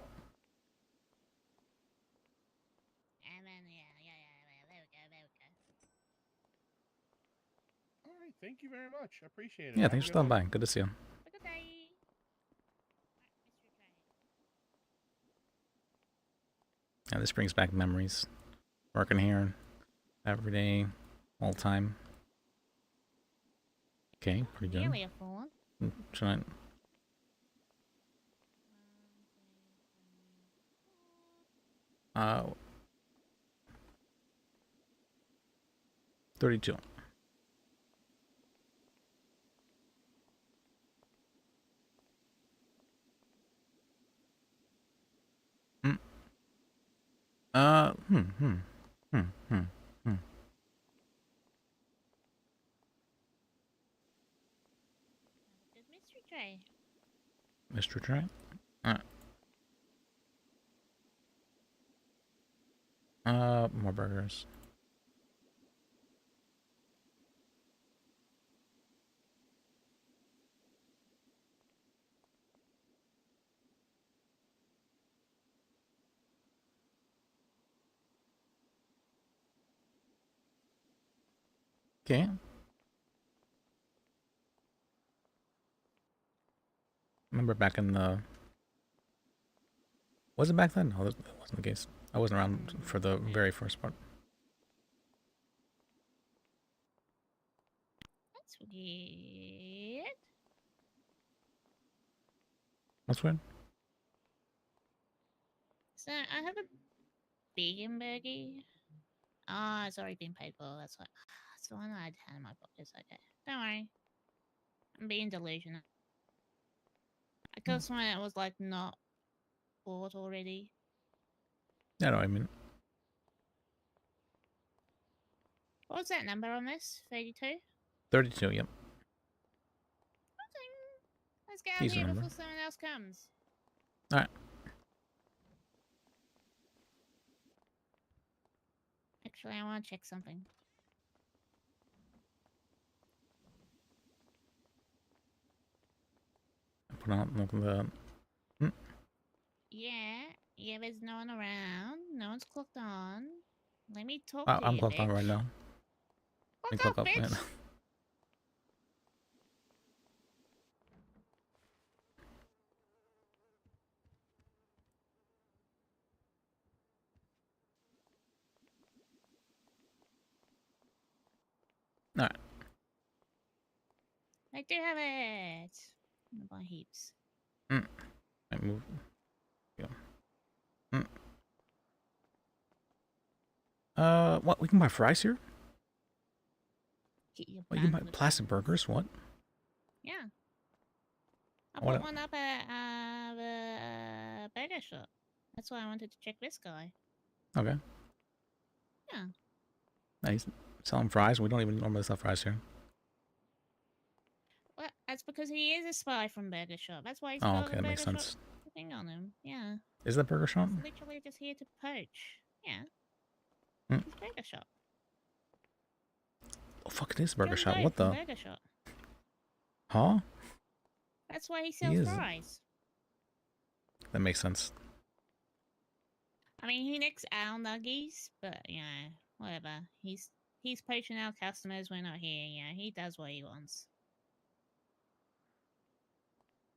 then, yeah, there we go. All right, thank you very much. I appreciate it. Yeah, Have thanks a for good stopping one. by. Good to see you. Have a good day. Yeah, this brings back memories. Working here every day, all the time. Okay, pretty good. Nearly a full one. Trying. Uh, 32. Hmm. Hmm. Good mystery tray. Mr. Try. More burgers. Okay. Remember back in the... Was it back then? No, that wasn't the case. I wasn't around for the very first part. That's weird. What's weird? So, I have a vegan burger. Oh, it's already been paid for. That's why. That's the one I had in my pockets. Okay. Don't worry. I'm being delusional. I could have sworn it was like not bought already. Yeah, no, I mean... What was that number on this? 32? 32, yep. Let's get out Decent here number. before someone else comes. Alright. Actually, I want to check something. Put on the... Yeah, there's no one around. No one's clocked on. Let me talk to I'm you, clocked on bitch. right now. Let me clock up. bitch. Alright. I do have it. I'm gonna buy heaps. I move. Yeah. What? We can buy fries here? Get your What, you can buy bun with plastic burgers? What? Yeah. I What- put one up at the burger shop. That's why I wanted to check this guy. Okay. Yeah. Nice. Selling fries? We don't even normally sell fries here. Well, that's because he is a spy from Burger Shop. That's why he's Oh, got okay, the that Burger makes Shop sense. thing on him. Yeah. Is that Burger Shop? He's literally just here to poach. Yeah. Hmm. He's Burger Shop. Oh, fuck, it is Burger John Shop. Doe What from the? Burger Shop. Huh? That's why he sells is. fries. That makes sense. I mean, he nicks our nuggies, but whatever. He's poaching our customers. We're not here. Yeah, he does what he wants.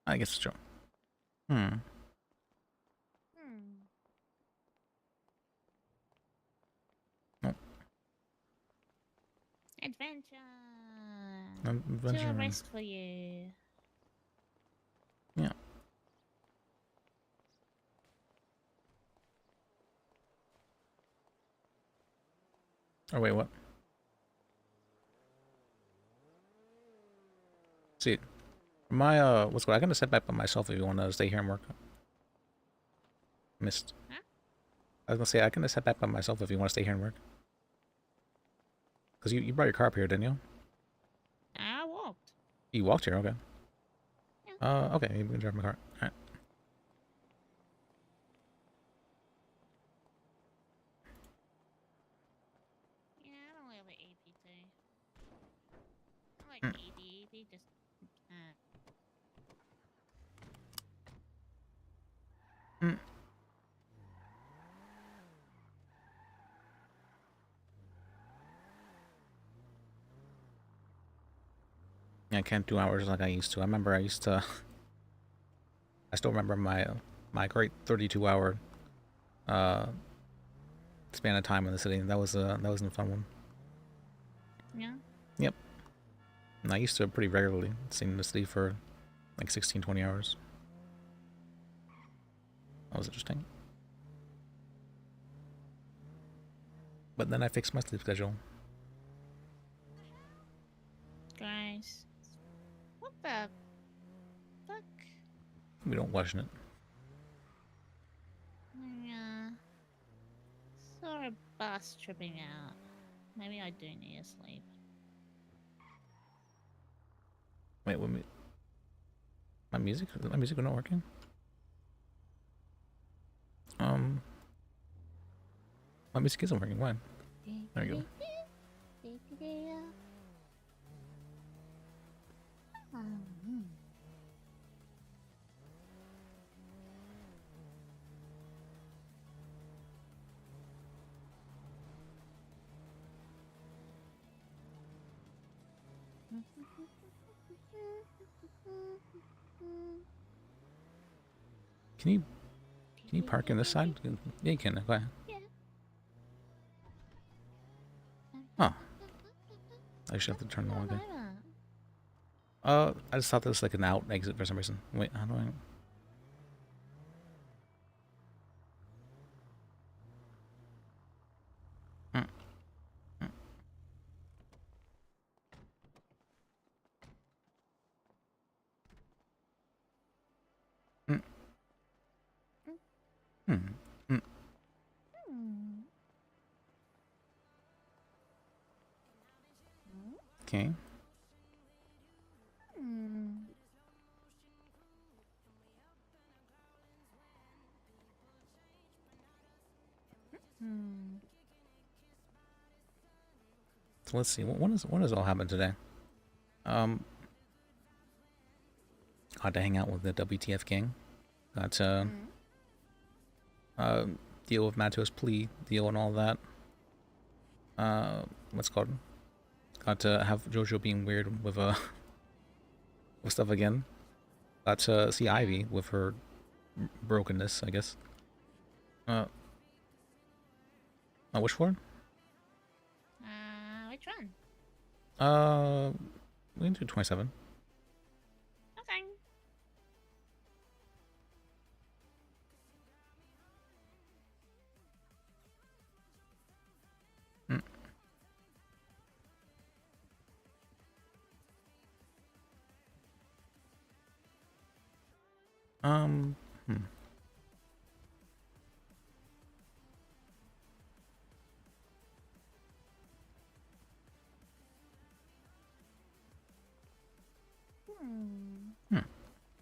I guess it's true. Hmm. Nope. Adventure. Adventure. To a rest for you. Yeah. Oh wait, what? See, my what's going? I'm gonna sit back by myself if you want to stay here and work. Missed. Huh? I was gonna say I can sit back by myself if you want to stay here and work. Cause you brought your car up here, didn't you? I walked. You walked here, okay. Yeah. Okay, you can drive my car. All right. Yeah, I don't like the APT. I like ED. ED just. I can't do hours like I used to. I remember I used to. I still remember my great 32-hour span of time in the city. That was a fun one. Yeah. Yep. And I used to pretty regularly stay in the city for like 16, 20 hours. That was interesting. But then I fixed my sleep schedule. Guys. What the fuck? We don't question it. Yeah. Saw a bus tripping out. Maybe I do need to sleep. Wait, what? My music? Is my music not working? My music isn't working. Why? There you go. Can you park in this side? Yeah, you can. Go ahead. Oh. I should have to turn the one thing. I just thought this was like an out exit for some reason. Wait, how do I? Okay. So let's see. What has all happened today? Got to hang out with the WTF gang. Got to deal with Matto's plea deal and all that. What's it called? Got to have Jojo being weird with with stuff again. Got to see Ivy with her brokenness, I guess. Which floor? Which one? We can do 27. Okay. Hmm.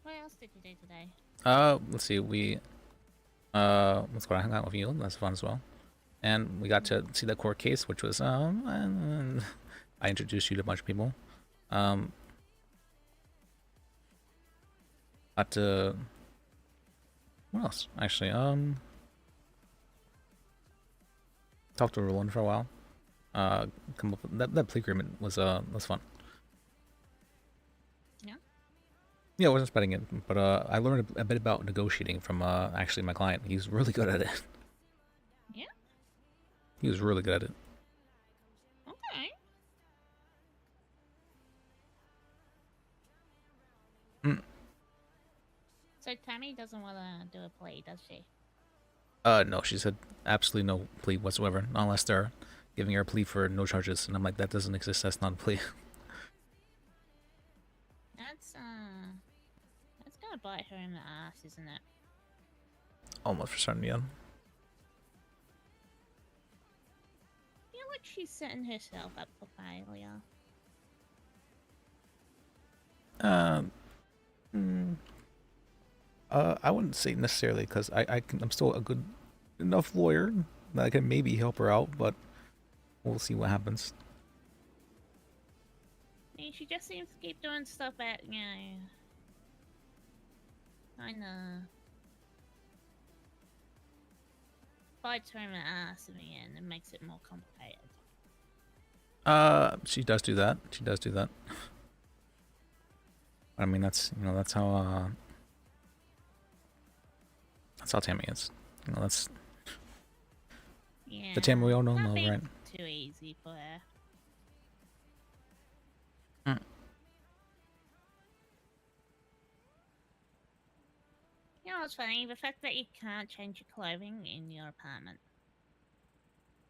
What else did you do today? Let's see. Let's go hang out with you. That's fun as well. And we got to see the court case, which was I introduced you to a bunch of people. Got to What else? Actually, talked to Roland for a while. Come up with, that plea agreement was fun. Yeah. Yeah, I wasn't expecting it, but I learned a bit about negotiating from actually my client. He's really good at it. Yeah. He was really good at it. Okay. Mm. So Tammy doesn't want to do a play, does she? No, she said absolutely no plea whatsoever, unless they're giving her a plea for no charges. And I'm like, that doesn't exist. That's not a plea. That's gonna bite her in the ass, isn't it? Almost for certain, yeah. I feel like she's setting herself up for failure. I wouldn't say necessarily, because I'm still a good enough lawyer that I can maybe help her out, but we'll see what happens. I mean, she just seems to keep doing stuff that, you know, kinda bites her in the ass in the end and makes it more complicated. She does do that. She does do that. I mean, that's how Tammy is. That's Yeah. the Tammy we all know, Nothing right? too easy for her. Mm. You know what's funny? The fact that you can't change your clothing in your apartment.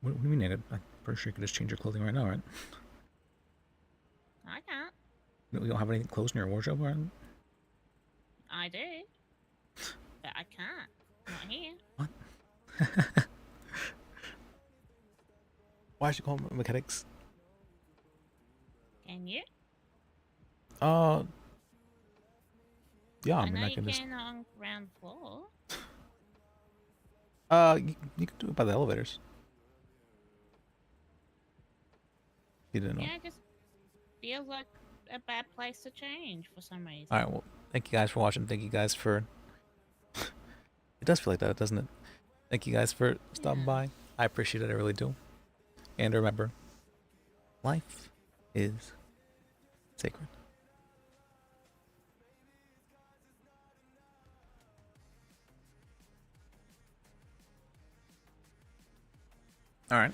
What do you mean? I'm pretty sure you could just change your clothing right now, right? I can't. You don't have any clothes in your wardrobe, right? I do. But I can't. Not here. Why should you call them mechanics? Can you? Yeah, I I mean, know I you can just. can on ground floor. You can do it by the elevators. You didn't know. Yeah, it just feels like a bad place to change for some reason. All right, well, thank you guys for watching. Thank you guys for. It does feel like that, doesn't it? Thank you guys for stopping by. I appreciate it. I really do. And remember, life is sacred. All right.